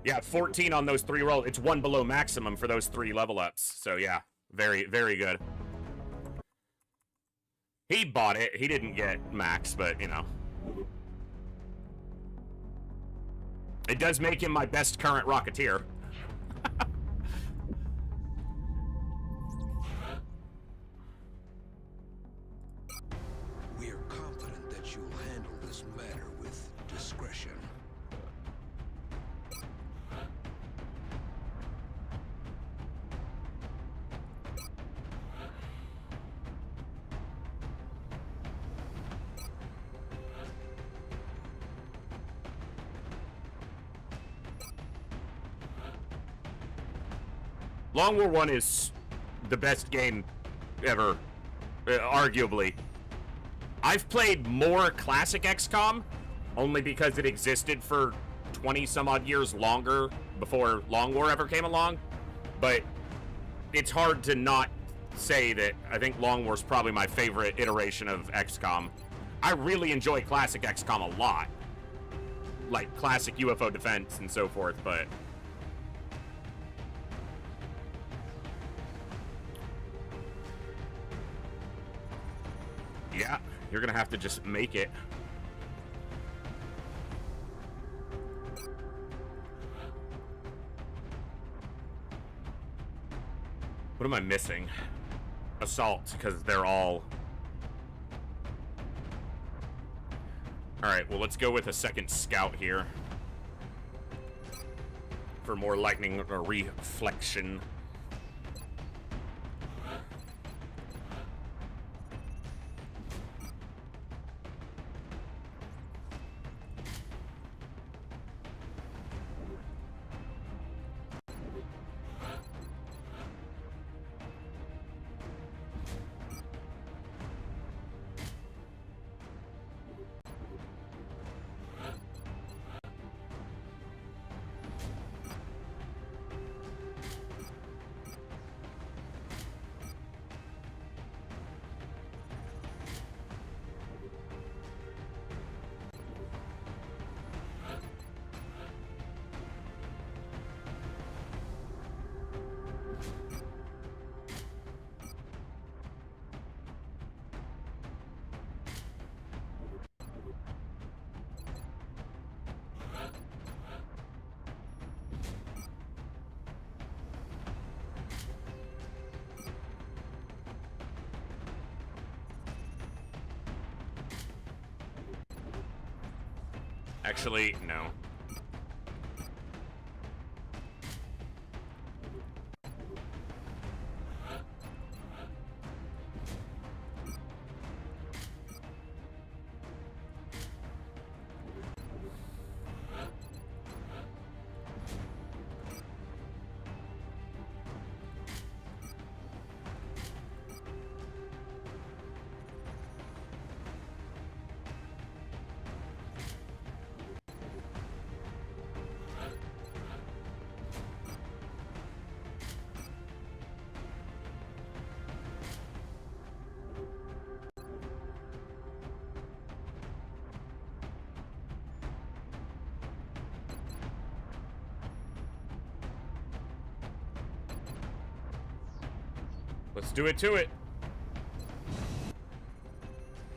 Yeah, 14 on those 3 rolls. It's 1 below maximum for those 3 level ups. So yeah, very, very good. He bought it. He didn't get max, but you know. It does make him my best current Rocketeer. We are confident that you'll handle this matter with discretion. Long War 1 is the best game ever, arguably. I've played more classic XCOM, only because it existed for 20 some odd years longer before Long War ever came along, but it's hard to not say that I think Long War's probably my favorite iteration of XCOM. I really enjoy classic XCOM a lot, like classic UFO defense and so forth, but yeah, you're gonna have to just make it. What am I missing? Assault, because they're all... Alright, well, let's go with a second scout here. For more lightning reflection. Actually, no. Let's do it to it.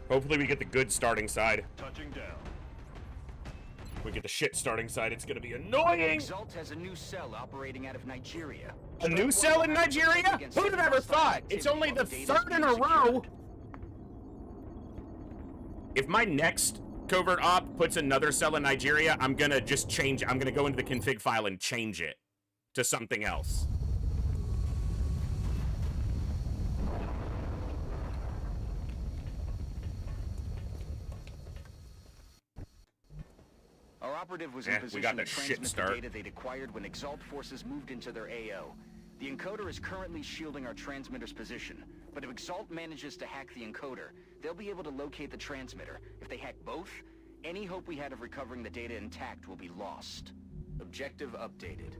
Hopefully we get the good starting side. Touching down. If we get the shit starting side, it's gonna be annoying! Exalt has a new cell operating out of Nigeria. A new cell in Nigeria? Who'd have ever thought? It's only the third in a row! If my next covert op puts another cell in Nigeria, I'm gonna just change it. I'm gonna go into the config file and change it to something else. Our operative was in position we got to the shit transmit start. the data they'd acquired when Exalt forces moved into their AO. The encoder is currently shielding our transmitter's position, but if Exalt manages to hack the encoder, they'll be able to locate the transmitter. If they hack both, any hope we had of recovering the data intact will be lost. Objective updated.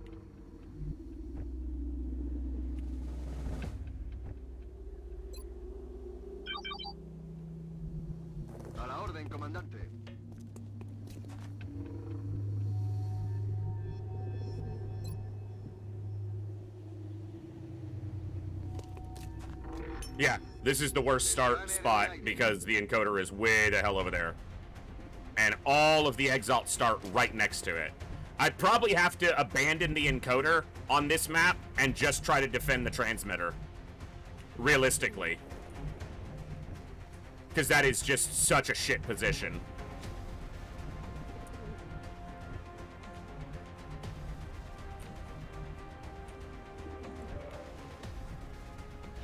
A la orden, comandante. Yeah, this is the worst start spot because the encoder is way the hell over there. And all of the Exalt start right next to it. I'd probably have to abandon the encoder on this map and just try to defend the transmitter. Realistically. Because that is just such a shit position.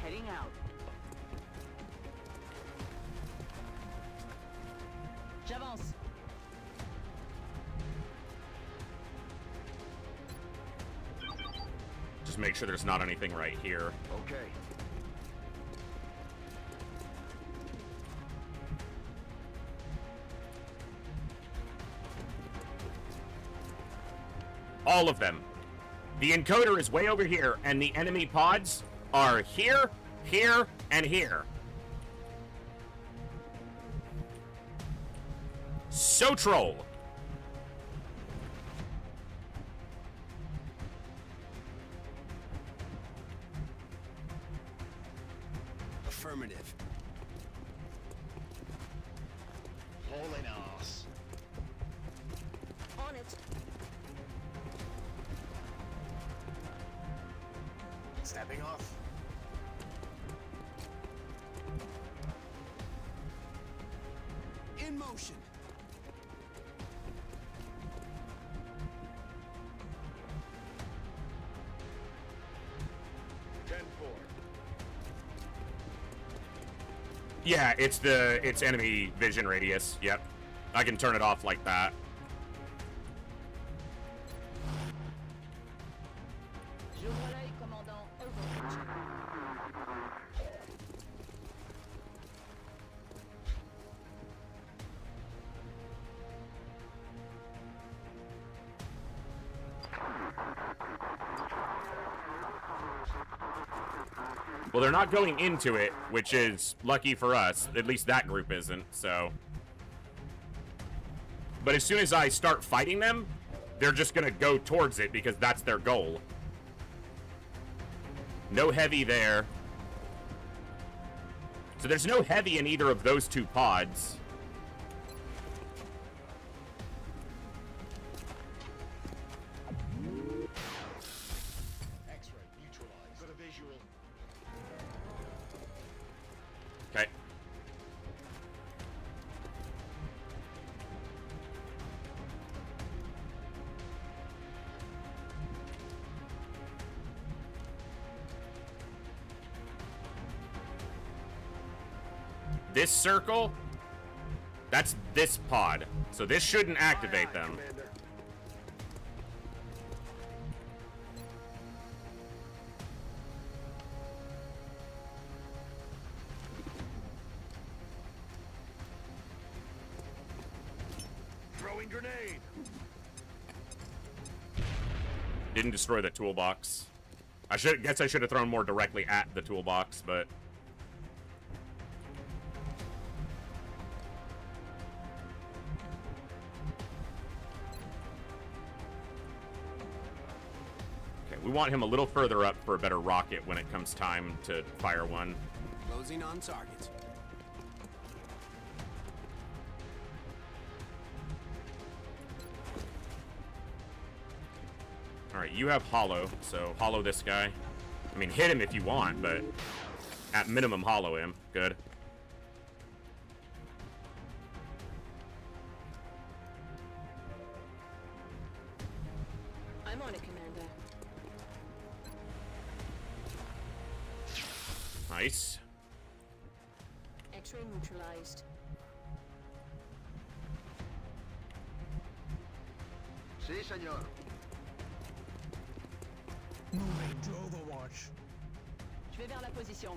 Heading out. J'avance. Just make sure there's not anything right here. Okay. All of them. The encoder is way over here, and the enemy pods are here, here, and here. So troll. Affirmative. Hauling ass. On it. Snapping off. In motion. Yeah, it's enemy vision radius. Yep. I can turn it off like that. Je relais, commandant. Overwatch. Well, they're not going into it, which is lucky for us. At least that group isn't, so. But as soon as I start fighting them, they're just gonna go towards it because that's their goal. No heavy there. So there's no heavy in either of those two pods. X-ray neutralized. Got a visual. Okay. This circle, that's this pod. So this shouldn't activate them. Throwing grenade. Didn't destroy the toolbox. Guess I should have thrown more directly at the toolbox, but We want him a little further up for a better rocket when it comes time to fire one. Closing on target. Alright, you have hollow, so hollow this guy. I mean, hit him if you want, but at minimum hollow him. Good. I'm on it, Commander. Nice. X-ray neutralized. Sí, señor. Moving to Overwatch. Je vais vers la position.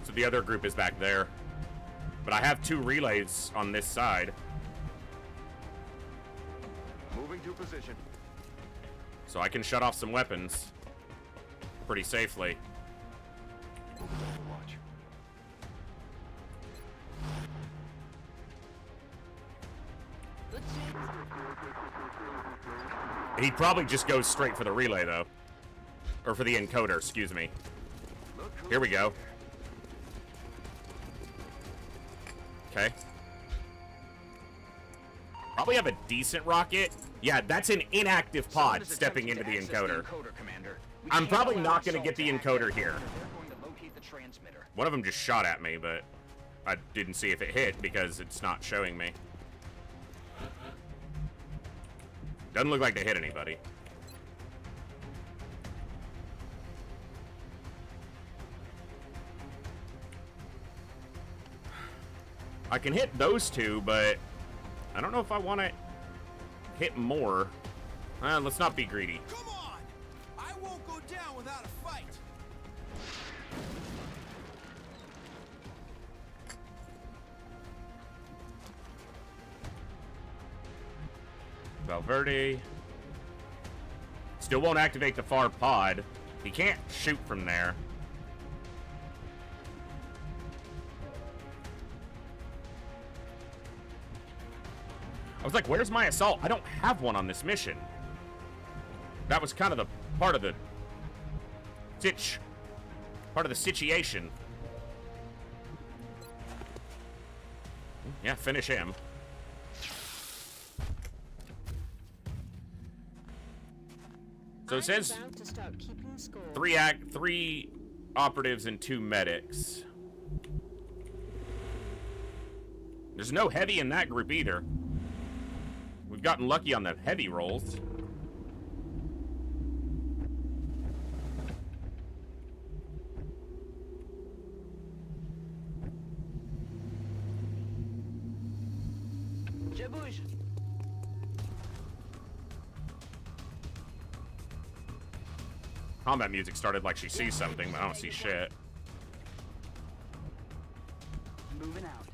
So the other group is back there. But I have 2 relays on this side. Moving to position. So I can shut off some weapons pretty safely. Moving to Overwatch. He probably just goes straight for the relay, though. Or for the encoder, excuse me. Here we go. Okay. Probably have a decent rocket. Yeah, that's an inactive pod stepping into the encoder. I'm probably not going to get the encoder here. One of them just shot at me, but I didn't see if it hit because it's not showing me. Doesn't look like they hit anybody. I can hit those 2, but I don't know if I want to hit more. Let's not be greedy. Come on! I won't go down without a fight. Valverde. Still won't activate the far pod. He can't shoot from there. I was like, where's my assault? I don't have one on this mission. That was kind of the part of the situation. Yeah, finish him. So it says 3 operatives and 2 medics. There's no heavy in that group either. We've gotten lucky on the heavy rolls. Je bouge. Combat music started like she sees something, but I don't see shit. Moving out.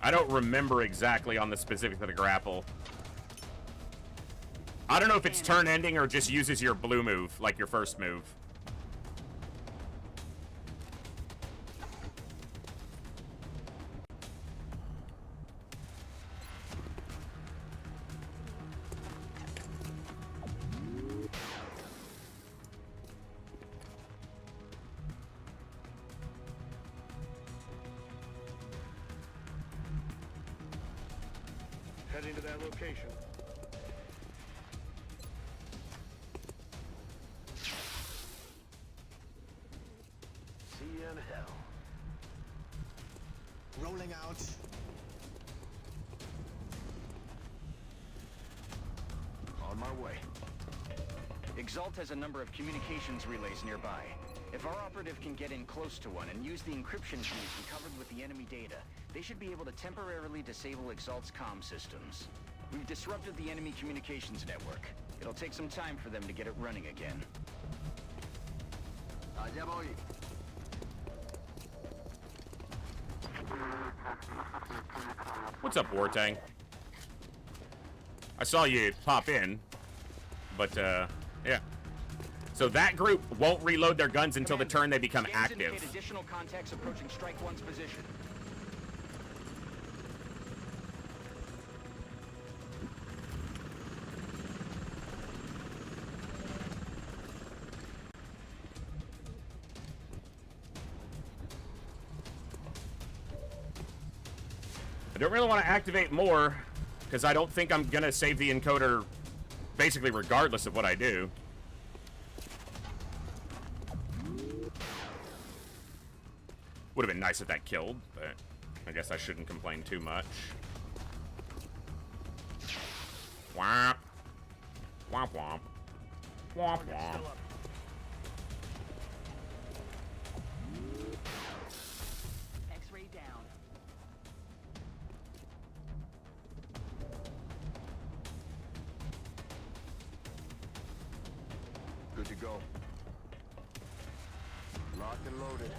I don't remember exactly on the specifics of the grapple. I don't know if it's turn ending or just uses your blue move, like your first move. Heading to that location. See you in hell. Rolling out. On my way. Exalt has a number of communications relays nearby. If our operative can get in close to one and use the encryption keys recovered with the enemy data, they should be able to temporarily disable Exalt's comm systems. We've disrupted the enemy communications network. It'll take some time for them to get it running again. Allá voy. What's up, Wartang? I saw you pop in, but, yeah. So that group won't reload their guns until the turn they become Scans indicate active. Additional contacts approaching Strike 1's position. I don't really want to activate more, because I don't think I'm going to save the encoder basically regardless of what I do. Would have been nice if that killed, but I guess I shouldn't complain too much. Womp. Womp womp. Womp womp. X-ray down. Good to go. Locked and loaded.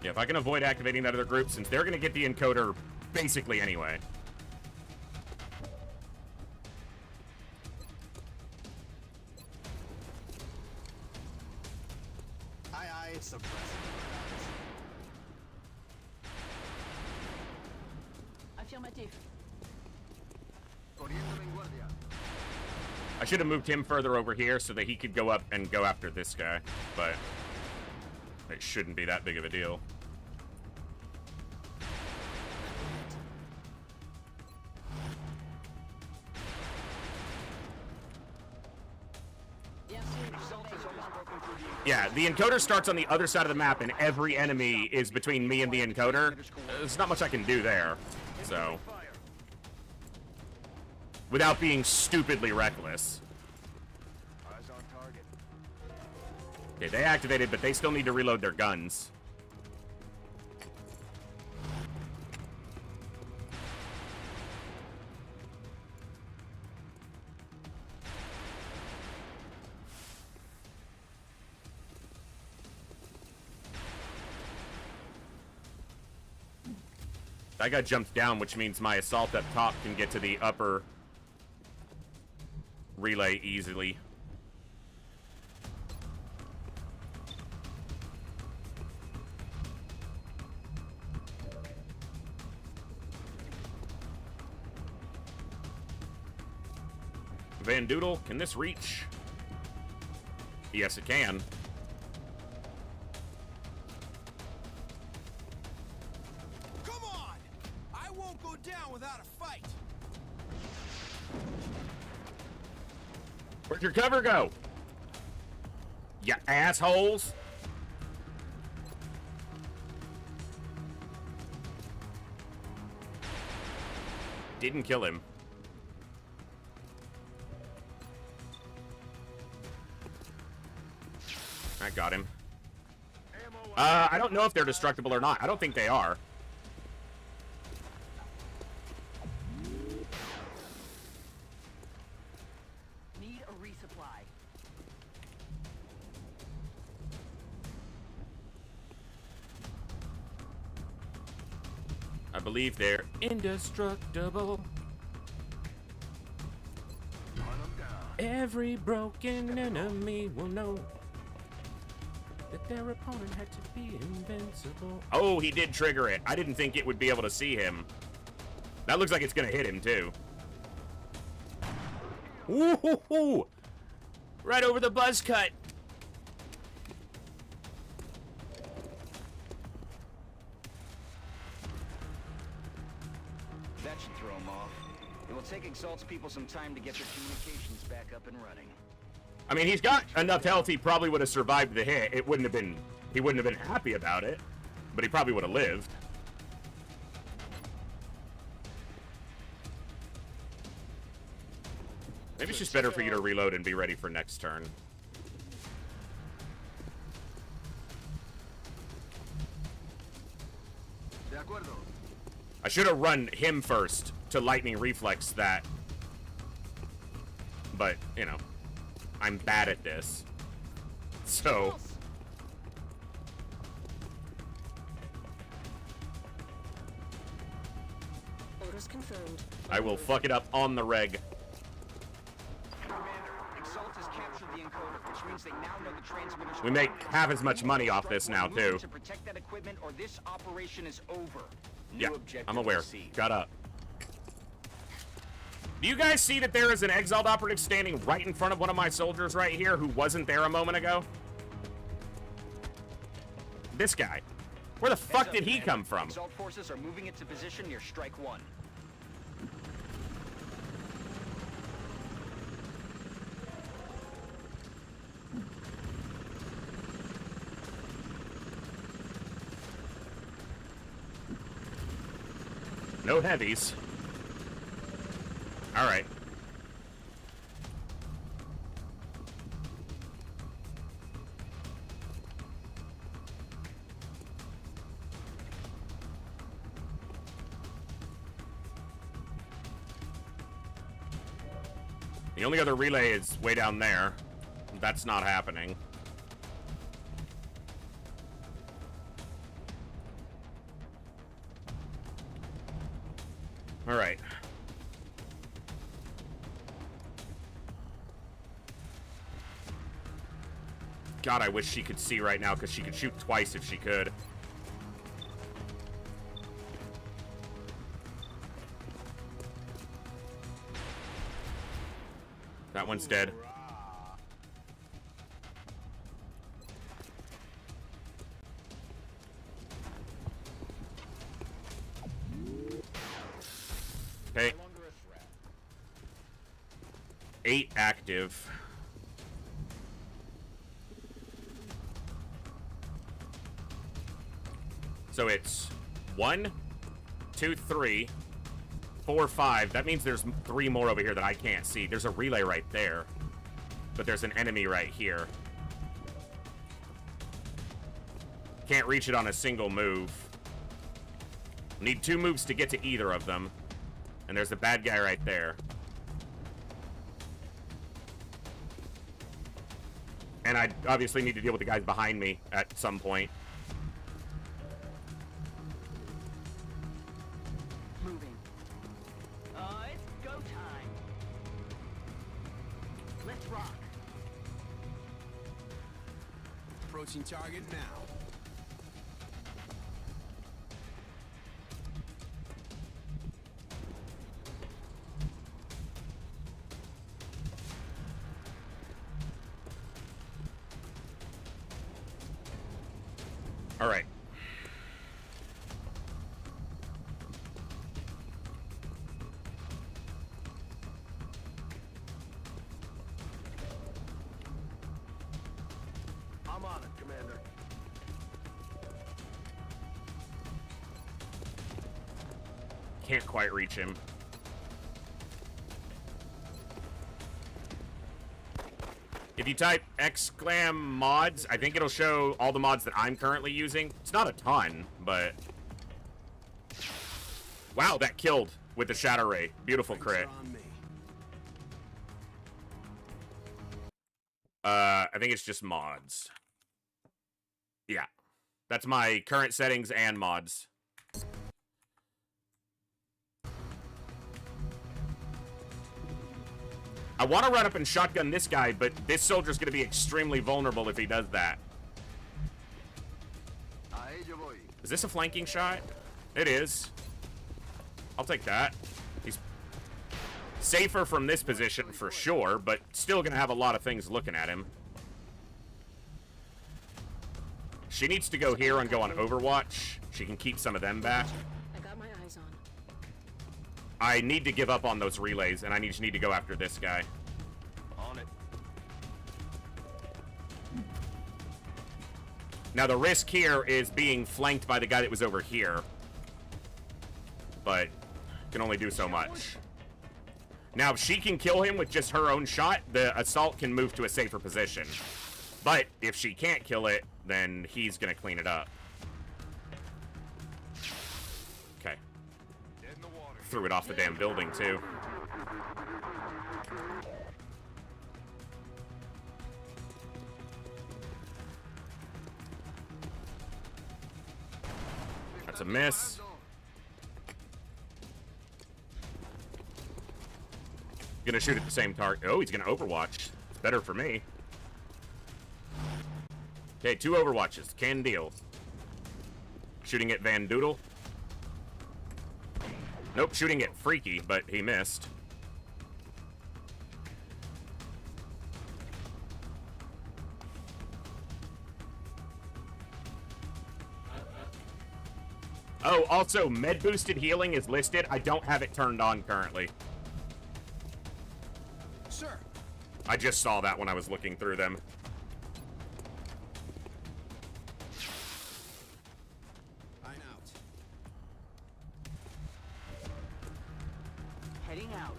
Yeah, if I can avoid activating that other group, since they're going to get the encoder basically anyway. Aye, suppressing. Affirmatif. I should have moved him further over here so that he could go up and go after this guy, but it shouldn't be that big of a deal. Yeah, the encoder starts on the other side of the map, and every enemy is between me and the encoder. There's not much I can do there, so... without being stupidly reckless. Eyes on target. Okay, they activated, but they still need to reload their guns. That guy jumped down, which means my assault up top can get to the upper relay easily. Van Doodle, can this reach? Yes, it can. Come on! I won't go down without a fight. Where'd your cover go? You assholes! Didn't kill him. I got him. I don't know if they're destructible or not. I don't think they are. Need a resupply. I believe they're indestructible. Every broken enemy will know that their opponent had to be invincible. Oh, he did trigger it. I didn't think it would be able to see him. That looks like it's gonna hit him too. Woo-hoo-hoo! Right over the buzz cut. That should throw him off. It will take Exalt's people some time to get their communications back up and running. I mean, he's got enough health, he probably would have survived the hit. It wouldn't have been, he wouldn't have been happy about it, but he probably would have lived. Maybe it's just better for you to reload and be ready for next turn. I should have run him first to lightning reflex that. But, you know, I'm bad at this. So... Orders confirmed. I will fuck it up on the reg. Commander, Exalt has captured the encoder, which means they now know the transmitter's... We make half as much money off this now, too. To protect that equipment, or this operation is over. Yeah, I'm aware. Got up. Do you guys see that there is an Exalt operative standing right in front of one of my soldiers right here who wasn't there a moment ago? This guy. Where the fuck did he come from? Exalt forces are moving into position near Strike 1. No heavies. All right. The only other relay is way down there. That's not happening. All right. God, I wish she could see right now, because she could shoot twice if she could. That one's dead. Okay. 8 active. So it's 1, 2, 3, 4, 5. That means there's 3 more over here that I can't see. There's a relay right there. But there's an enemy right here. Can't reach it on a single move. Need 2 moves to get to either of them. And there's a bad guy right there. And I obviously need to deal with the guys behind me at some point. Moving. It's go time. Let's rock. Approaching target now. All right. I'm on it, Commander. Can't quite reach him. If you type exclam mods, I think it'll show all the mods that I'm currently using. It's not a ton, but... Wow, that killed with the Shadow Ray. Beautiful crit. I think it's just mods. Yeah. That's my current settings and mods. I want to run up and shotgun this guy, but this soldier's going to be extremely vulnerable if he does that. Is this a flanking shot? It is. I'll take that. He's safer from this position for sure, but still going to have a lot of things looking at him. She needs to go here and go on Overwatch. She can keep some of them back. I got my eyes on. I need to give up on those relays, and I just need to go after this guy. On it. Now, the risk here is being flanked by the guy that was over here. But can only do so much. Now, if she can kill him with just her own shot, the assault can move to a safer position. But if she can't kill it, then he's going to clean it up. Okay. Threw it off the damn building, too. That's a miss. Gonna shoot at the same target. Oh, he's gonna overwatch. It's better for me. Okay, 2 overwatches. Can deal. Shooting at Van Doodle. Nope, shooting at Freaky, but he missed. Oh, also, med-boosted healing is listed. I don't have it turned on currently. Sir. I just saw that when I was looking through them. I'm out. Heading out.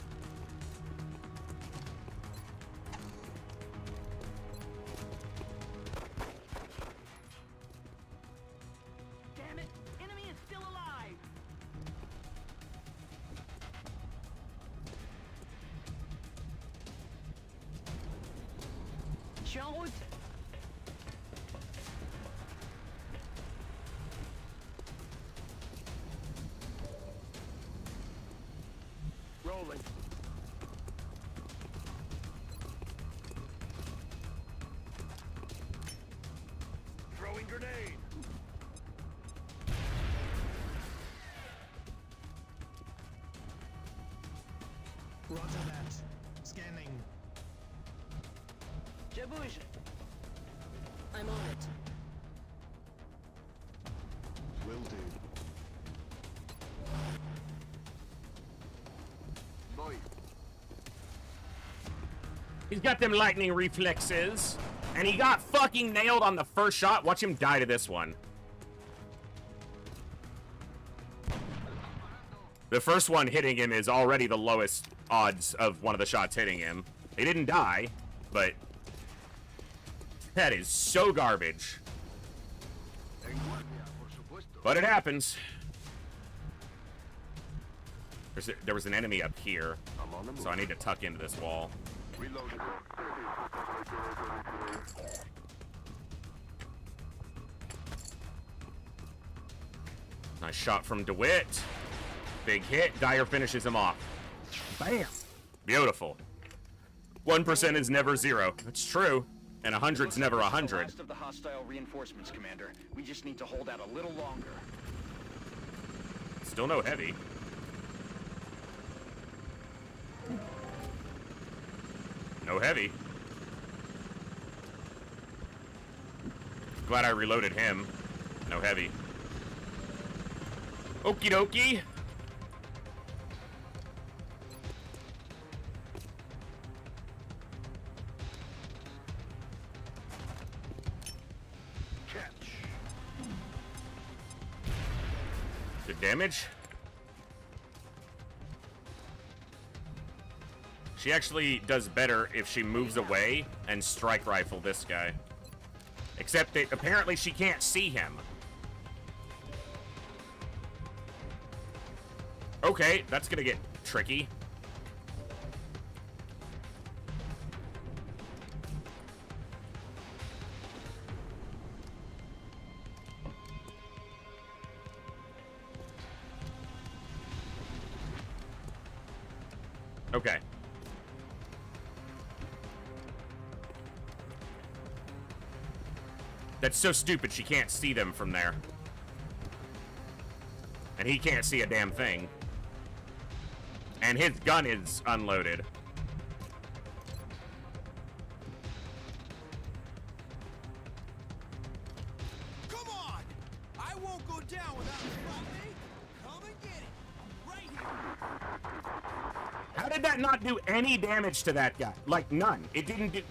Damn it! Enemy is still alive! Shoot! Rolling. Throwing grenade. Roger that. Scanning. Je bouge. I'm on it. Will do. Boy. He's got them lightning reflexes. And he got fucking nailed on the first shot. Watch him die to this one. The first one hitting him is already the lowest odds of one of the shots hitting him. He didn't die, but that is so garbage. But it happens. There was an enemy up here, so I need to tuck into this wall. Reloaded. Nice shot from DeWitt. Big hit. Dyer finishes him off. Bam. Beautiful. 1% is never 0. That's true. And 100's never 100. Last of the hostile reinforcements, Commander. We just need to hold out a little longer. Still no heavy. No heavy. Glad I reloaded him. No heavy. Okie dokie. Catch. Good damage. She actually does better if she moves away and strike rifle this guy. Except that apparently she can't see him. Okay, that's gonna get tricky. Okay. That's so stupid she can't see them from there. And he can't see a damn thing. And his gun is unloaded. Come on! I won't go down without you spot me. Come and get it. Right here. How did that not do any damage to that guy? Like, none. It didn't do...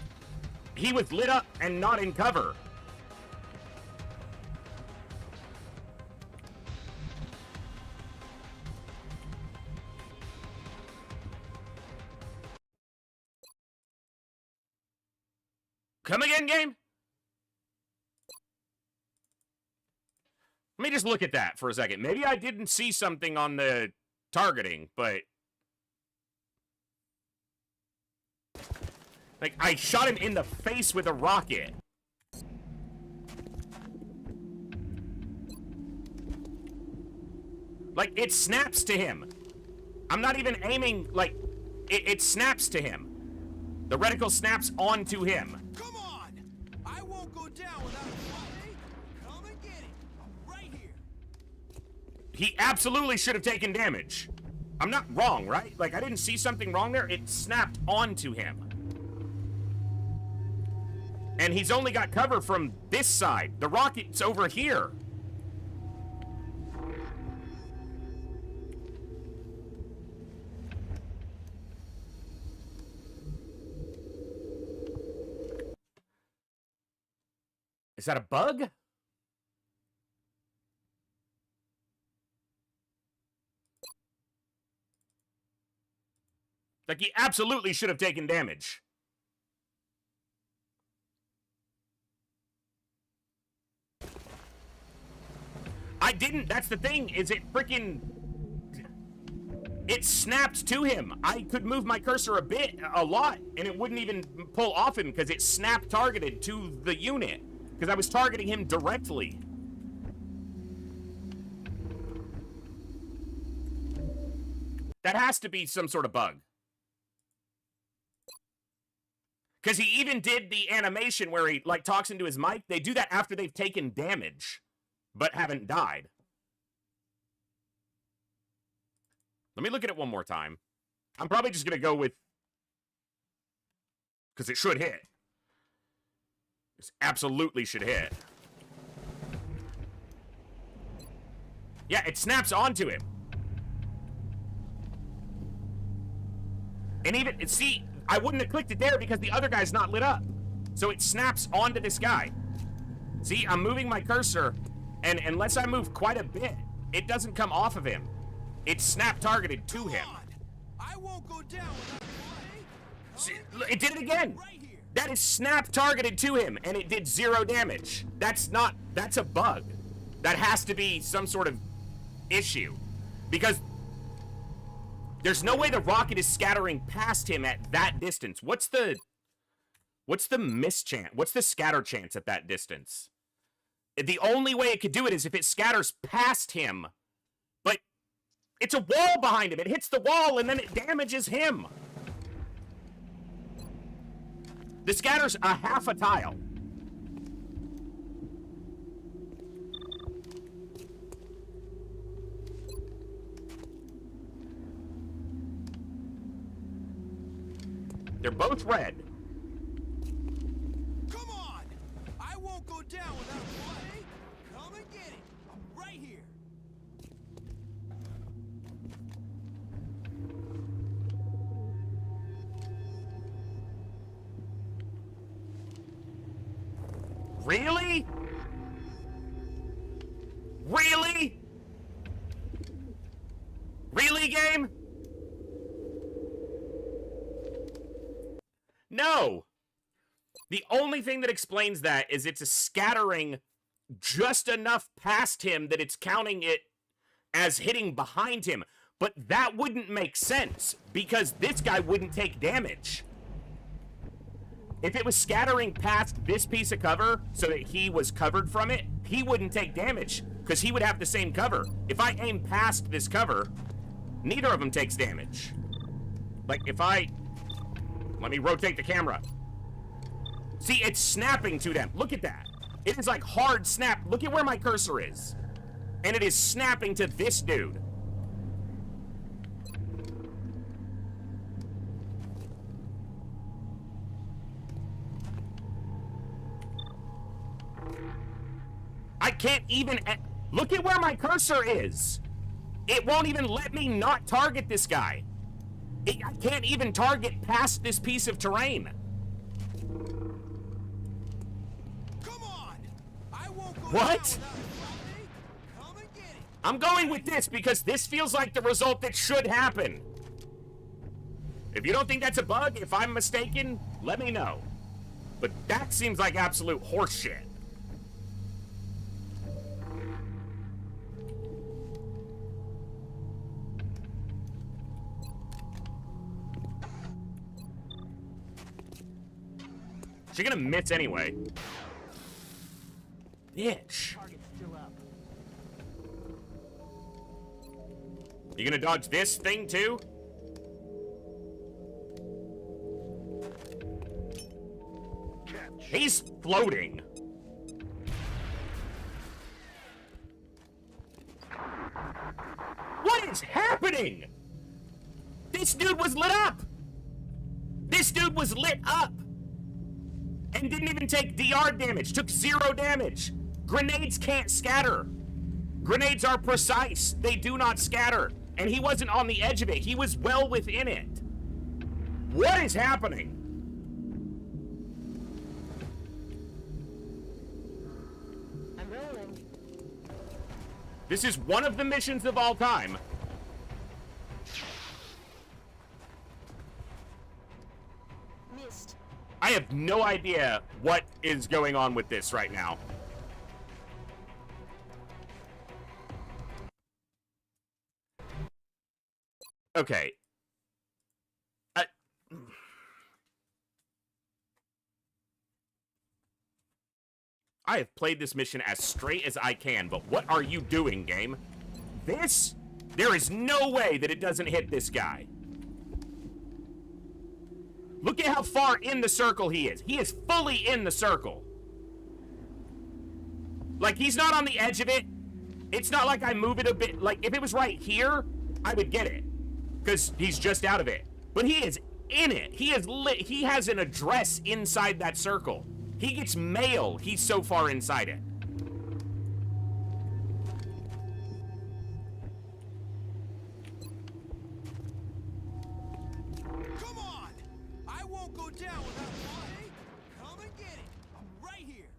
He was lit up and not in cover. Come again, game? Let me just look at that for a second. Maybe I didn't see something on the targeting, but... Like, I shot him in the face with a rocket. Like, it snaps to him. I'm not even aiming, like... it snaps to him. The reticle snaps onto him. Come on! I won't go down without a fight. Come and get it. I'm right here. He absolutely should have taken damage. I'm not wrong, right? Like, I didn't see something wrong there. It snapped onto him. And he's only got cover from this side. The rocket's over here. Is that a bug? Like, he absolutely should have taken damage. I didn't. That's the thing, is it freaking... It snapped to him. I could move my cursor a lot, and it wouldn't even pull off him because it snap targeted to the unit. Because I was targeting him directly. That has to be some sort of bug. Because he even did the animation where he, like, talks into his mic. They do that after they've taken damage, but haven't died. Let me look at it one more time. I'm probably just going to go with... Because it should hit. This absolutely should hit. Yeah, it snaps onto him. And even, see, I wouldn't have clicked it there because the other guy's not lit up. So it snaps onto this guy. See, I'm moving my cursor, and unless I move quite a bit, it doesn't come off of him. It's snap targeted to him. I won't go down without a See, it did it again. That is snap targeted to him, and it did 0 damage. That's a bug. That has to be some sort of issue. Because there's no way the rocket is scattering past him at that distance. What's the miss chance? What's the scatter chance at that distance? The only way it could do it is if it scatters past him. But it's a wall behind him. It hits the wall, and then it damages him. The scatter's a half a tile. They're both red. Come on! I won't go down without a fight. Come and get it. I'm right here. Really? Really? Really, game? No. The only thing that explains that is it's a scattering just enough past him that it's counting it as hitting behind him. But that wouldn't make sense because this guy wouldn't take damage. If it was scattering past this piece of cover so that he was covered from it, he wouldn't take damage because he would have the same cover. If I aim past this cover, neither of them takes damage. Like if I... Let me rotate the camera. See, it's snapping to them. Look at that. It is like hard snap. Look at where my cursor is. And it is snapping to this dude. I can't even... Look at where my cursor is. It won't even let me not target this guy. I can't even target past this piece of terrain. Come on! I won't go What? I'm going with this because this feels like the result that should happen. If you don't think that's a bug, if I'm mistaken, let me know. But that seems like absolute horseshit. She's gonna miss anyway. Bitch. You gonna dodge this thing too? He's floating. What is happening? This dude was lit up. This dude was lit up. And didn't even take DR damage. Took 0 damage. Grenades can't scatter. Grenades are precise. They do not scatter. And he wasn't on the edge of it. He was well within it. What is happening? I'm rolling. This is one of the missions of all time. Missed. I have no idea what is going on with this right now. Okay. I have played this mission as straight as I can, but what are you doing, game? This? There is no way that it doesn't hit this guy. Look at how far in the circle he is. He is fully in the circle. Like, he's not on the edge of it. It's not like I move it a bit. Like, if it was right here, I would get it. Because he's just out of it. But he is in it. He is lit. He has an address inside that circle. He gets mail. He's so far inside it. Come on! I won't go down without one. Come and get it. I'm right here.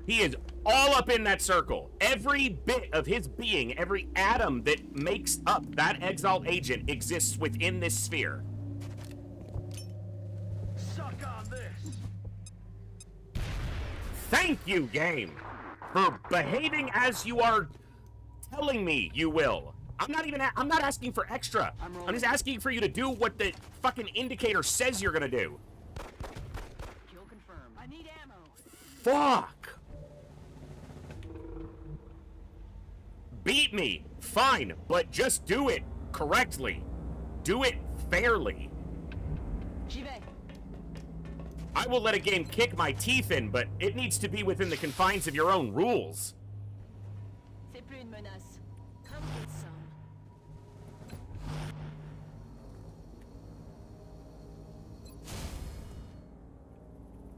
He is all up in that circle. Every bit of his being, every atom that makes up that Exalt agent exists within this sphere. Suck on this. Thank you, game, for behaving as you are telling me you will. I'm not asking for extra. I'm just asking for you to do what the fucking indicator says you're gonna do. Kill confirmed. I need ammo. Fuck. Beat me, fine, but just do it correctly. Do it fairly. J'y vais. I will let a game kick my teeth in, but it needs to be within the confines of your own rules. C'est plus une menace. Come get some.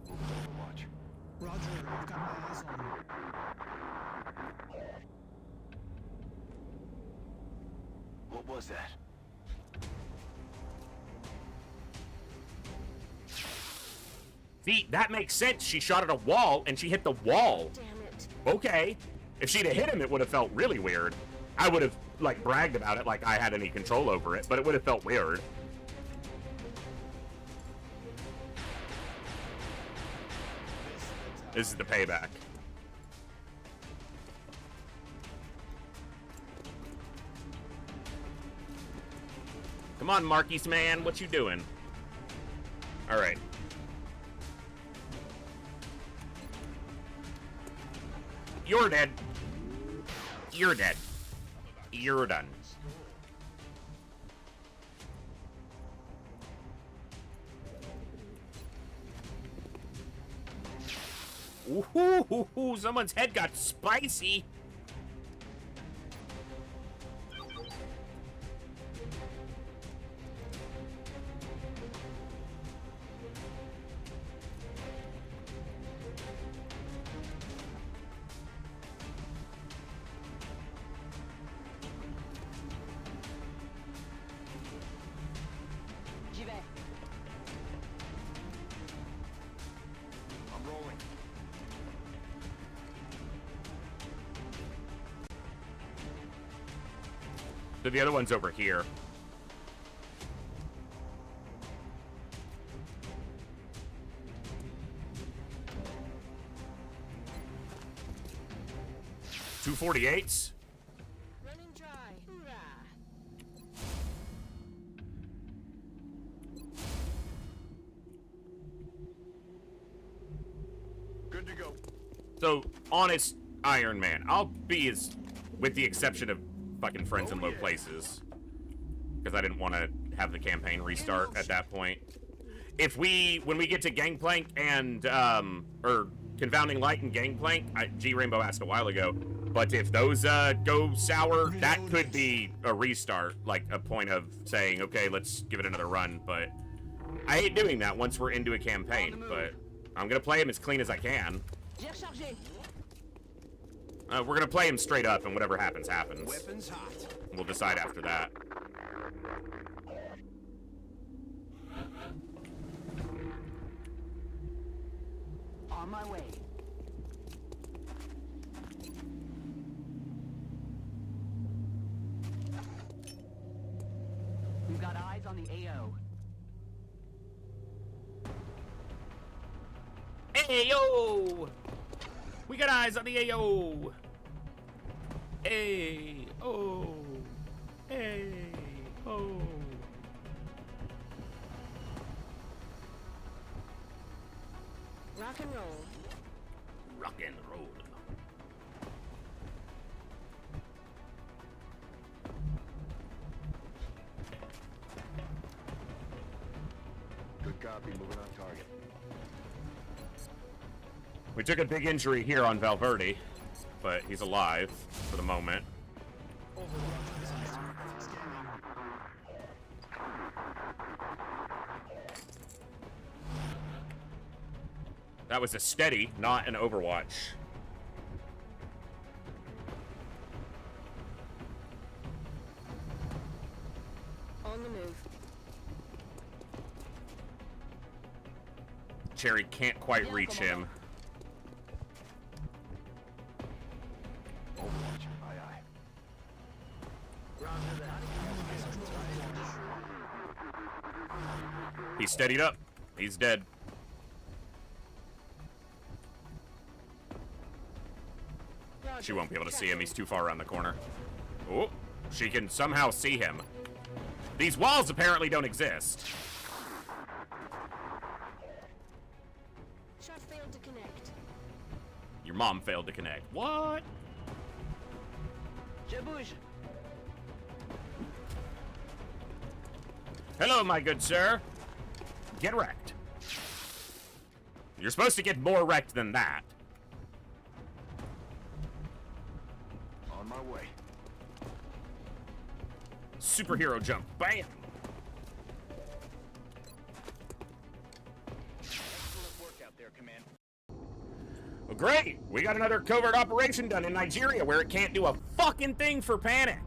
Overwatch. Roger, I've got my eyes on. What was that? See, that makes sense. She shot at a wall, and she hit the wall. Damn it. Okay. If she'd have hit him, it would have felt really weird. I would have, like, bragged about it like I had any control over it, but it would have felt weird. This is the payback. Come on, Marquis man, what you doing? All right. You're dead. You're dead. You're done. Ooh, someone's head got spicy. J'y vais. I'm rolling. So the other one's over here. .248s. Running dry. Hoorah. Good to go. So, honest, Ironman. I'll be as, with the exception of fucking friends in low places, because I didn't want to have the campaign restart at that point. If when we get to Gangplank and, or Confounding Light and Gangplank, G Rainbow asked a while ago, but if those go sour, that could be a restart, like a point of saying, okay, let's give it another run. But I hate doing that once we're into a campaign, but I'm gonna play him as clean as I can. We're gonna play him straight up, and whatever happens, happens. Weapons hot. We'll decide after that. On my way. We've got eyes on the AO. AO! We got eyes on the AO! AO! AO! Rock and roll. Rock and roll. Good copy, moving on target. We took a big injury here on Valverde, but he's alive for the moment. That was a steady, not an Overwatch. On the move. Cherry can't quite reach him. Overwatch, aye, aye. He's steadied up. He's dead. She won't be able to see him. He's too far around the corner. Oh, she can somehow see him. These walls apparently don't exist. Shot failed to connect. Your mom failed to connect. What? Hello, my good sir. Get wrecked. You're supposed to get more wrecked than that. On my way. Superhero jump. Bam! Excellent work out there, Command. Well, great! We got another covert operation done in Nigeria where it can't do a fucking thing for Panic.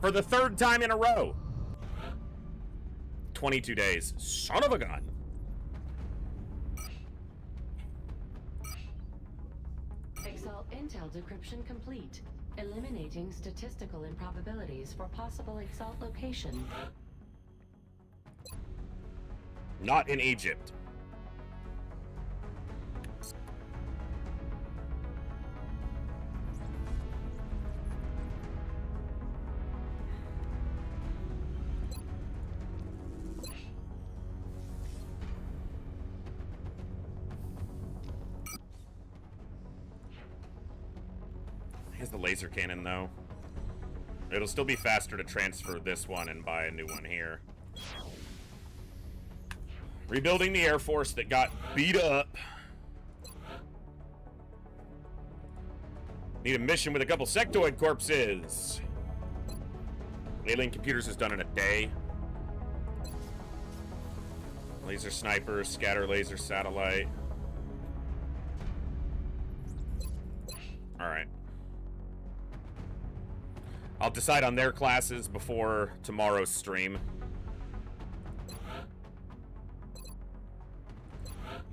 For the third time in a row. 22 days. Son of a gun. Exalt Intel decryption complete. Eliminating statistical improbabilities for possible Exalt location. Not in Egypt. Has the laser cannon though. It'll still be faster to transfer this one and buy a new one here. Rebuilding the Air Force that got beat up. Need a mission with a couple sectoid corpses. Alien Computers is done in a day. Laser sniper, scatter laser satellite. Alright. I'll decide on their classes before tomorrow's stream.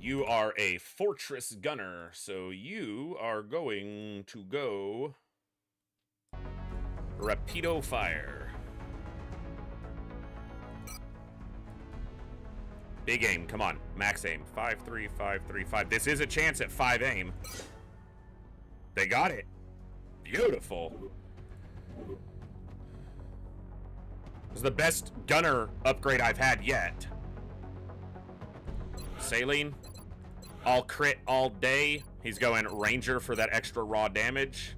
You are a Fortress Gunner, so you are going to go Rapido Fire. Big aim, come on, max aim. 5-3-5-3-5. This is a chance at 5 aim. They got it. Beautiful. This is the best gunner upgrade I've had yet. Saline. All crit all day. He's going Ranger for that extra raw damage.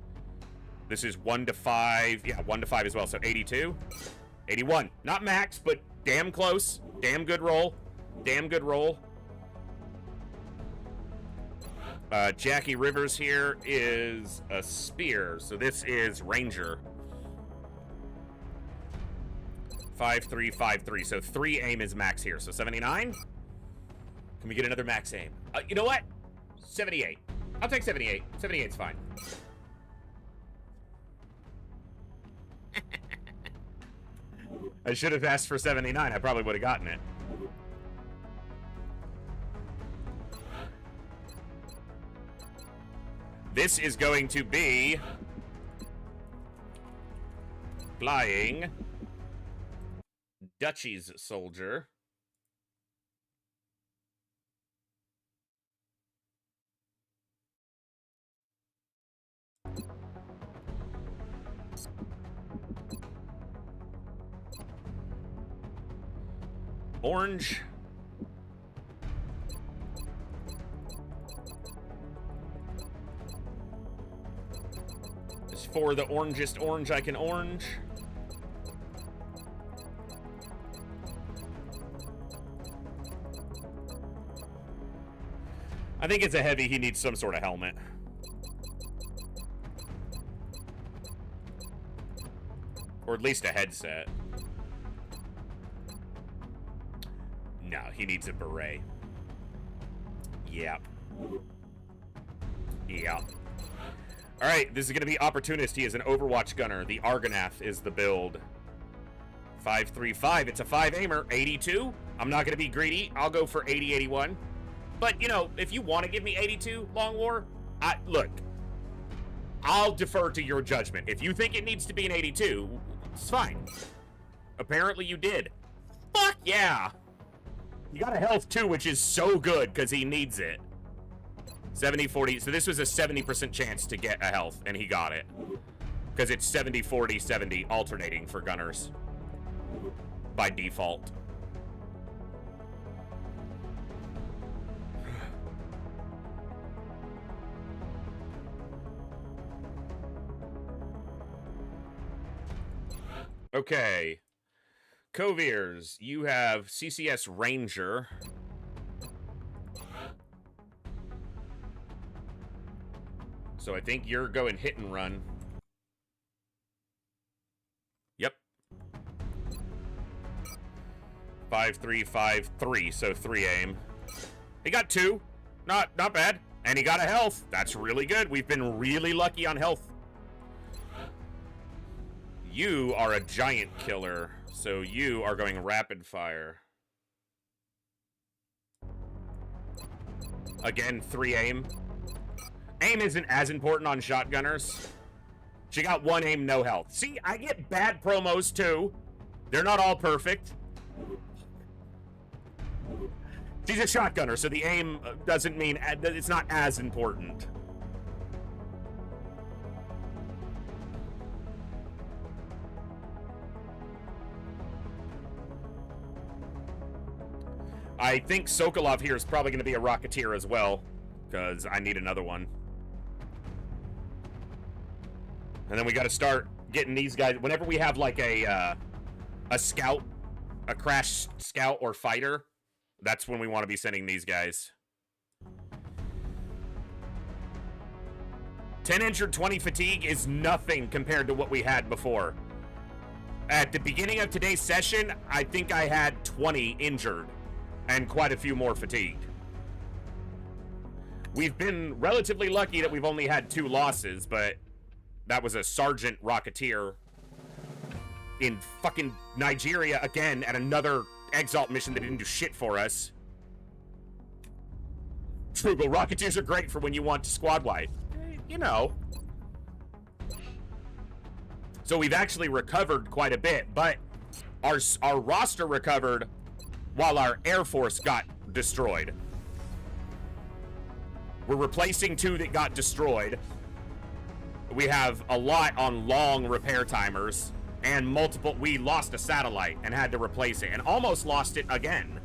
This is 1 to 5. Yeah, 1 to 5 as well. So 82. 81. Not max, but damn close. Damn good roll. Damn good roll. Jackie Rivers here is a spear. So this is Ranger. 5-3, 5-3. So 3 aim is max here. So 79. Can we get another max aim? You know what? 78. I'll take 78. 78's fine. I should have asked for 79. I probably would have gotten it. This is going to be flying Dutchie's soldier. Orange. Is for the orangest orange I can orange. I think it's a heavy. He needs some sort of helmet. Or at least a headset. No, he needs a beret. Yep. Yeah. All right, this is going to be Opportunist. He is an Overwatch gunner. The Argonath is the build. 5-3-5. It's a 5-aimer. 82. I'm not going to be greedy. I'll go for 80, 81. But, you know, if you want to give me 82, Long War, look, I'll defer to your judgment. If you think it needs to be an 82, it's fine. Apparently you did. Fuck yeah! You got a health too, which is so good because he needs it. 70, 40. So this was a 70% chance to get a health, and he got it. Because it's 70, 40, 70 alternating for gunners. By default. Okay. Coviers, you have CCS Ranger. So I think you're going hit and run. Yep. 5-3, 5-3, so 3 aim. He got 2. Not bad. And he got a health. That's really good. We've been really lucky on health. You are a giant killer, so you are going rapid fire. Again, 3 aim. Aim isn't as important on shotgunners. She got 1 aim, no health. See, I get bad promos too. They're not all perfect. She's a shotgunner, so the aim doesn't mean it's not as important. I think Sokolov here is probably going to be a Rocketeer as well, because I need another one. And then we got to start getting these guys. Whenever we have like a scout, a crash scout or fighter, that's when we want to be sending these guys. 10 injured, 20 fatigue is nothing compared to what we had before. At the beginning of today's session, I think I had 20 injured. And quite a few more fatigued. We've been relatively lucky that we've only had 2 losses, but that was a Sergeant Rocketeer in fucking Nigeria again at another Exalt mission that didn't do shit for us. Frugal, Rocketeers are great for when you want to squad wipe. You know. So we've actually recovered quite a bit, but our roster recovered while our Air Force got destroyed. We're replacing 2 that got destroyed. We have a lot on long repair timers and multiple. We lost a satellite and had to replace it and almost lost it again.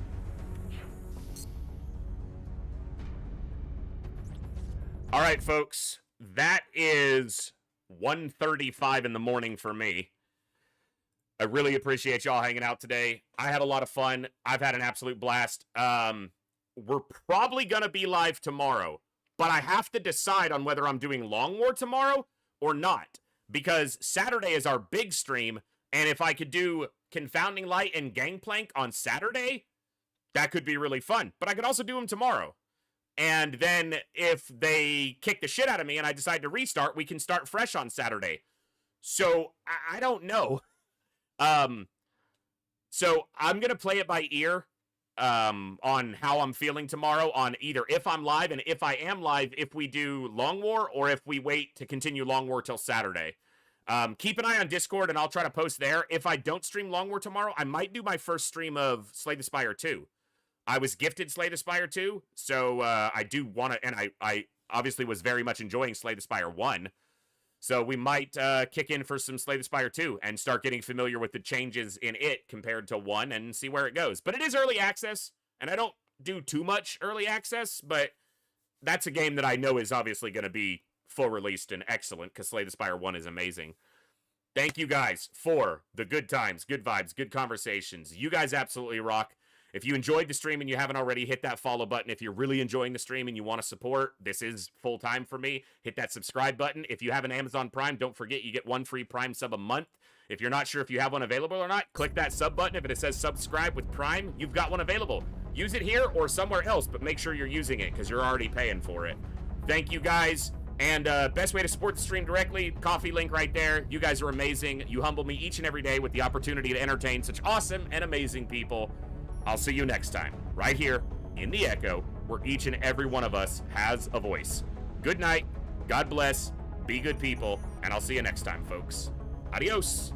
All right, folks. That is 1:35 in the morning for me. I really appreciate y'all hanging out today. I had a lot of fun. I've had an absolute blast. We're probably going to be live tomorrow, but I have to decide on whether I'm doing Long War tomorrow or not, because Saturday is our big stream, and if I could do Confounding Light and Gangplank on Saturday, that could be really fun. But I could also do them tomorrow. And then if they kick the shit out of me and I decide to restart, we can start fresh on Saturday. So I don't know. So I'm going to play it by ear on how I'm feeling tomorrow, on either if I'm live and if I am live, if we do Long War or if we wait to continue Long War till Saturday. Keep an eye on Discord and I'll try to post there. If I don't stream Long War tomorrow, I might do my first stream of Slay the Spire 2. I was gifted Slay the Spire 2, so I do want to, and I obviously was very much enjoying Slay the Spire 1. So we might kick in for some Slay the Spire 2 and start getting familiar with the changes in it compared to 1 and see where it goes. But it is early access, and I don't do too much early access, but that's a game that I know is obviously going to be full released and excellent because Slay the Spire 1 is amazing. Thank you guys for the good times, good vibes, good conversations. You guys absolutely rock. If you enjoyed the stream and you haven't already, hit that follow button. If you're really enjoying the stream and you want to support, this is full time for me. Hit that subscribe button. If you have an Amazon Prime, don't forget you get 1 free Prime sub a month. If you're not sure if you have one available or not, click that sub button. If it says subscribe with Prime, you've got one available. Use it here or somewhere else, but make sure you're using it because you're already paying for it. Thank you guys. And best way to support the stream directly, coffee link right there. You guys are amazing. You humble me each and every day with the opportunity to entertain such awesome and amazing people. I'll see you next time, right here in the Echo, where each and every one of us has a voice. Good night, God bless, be good people, and I'll see you next time, folks. Adios.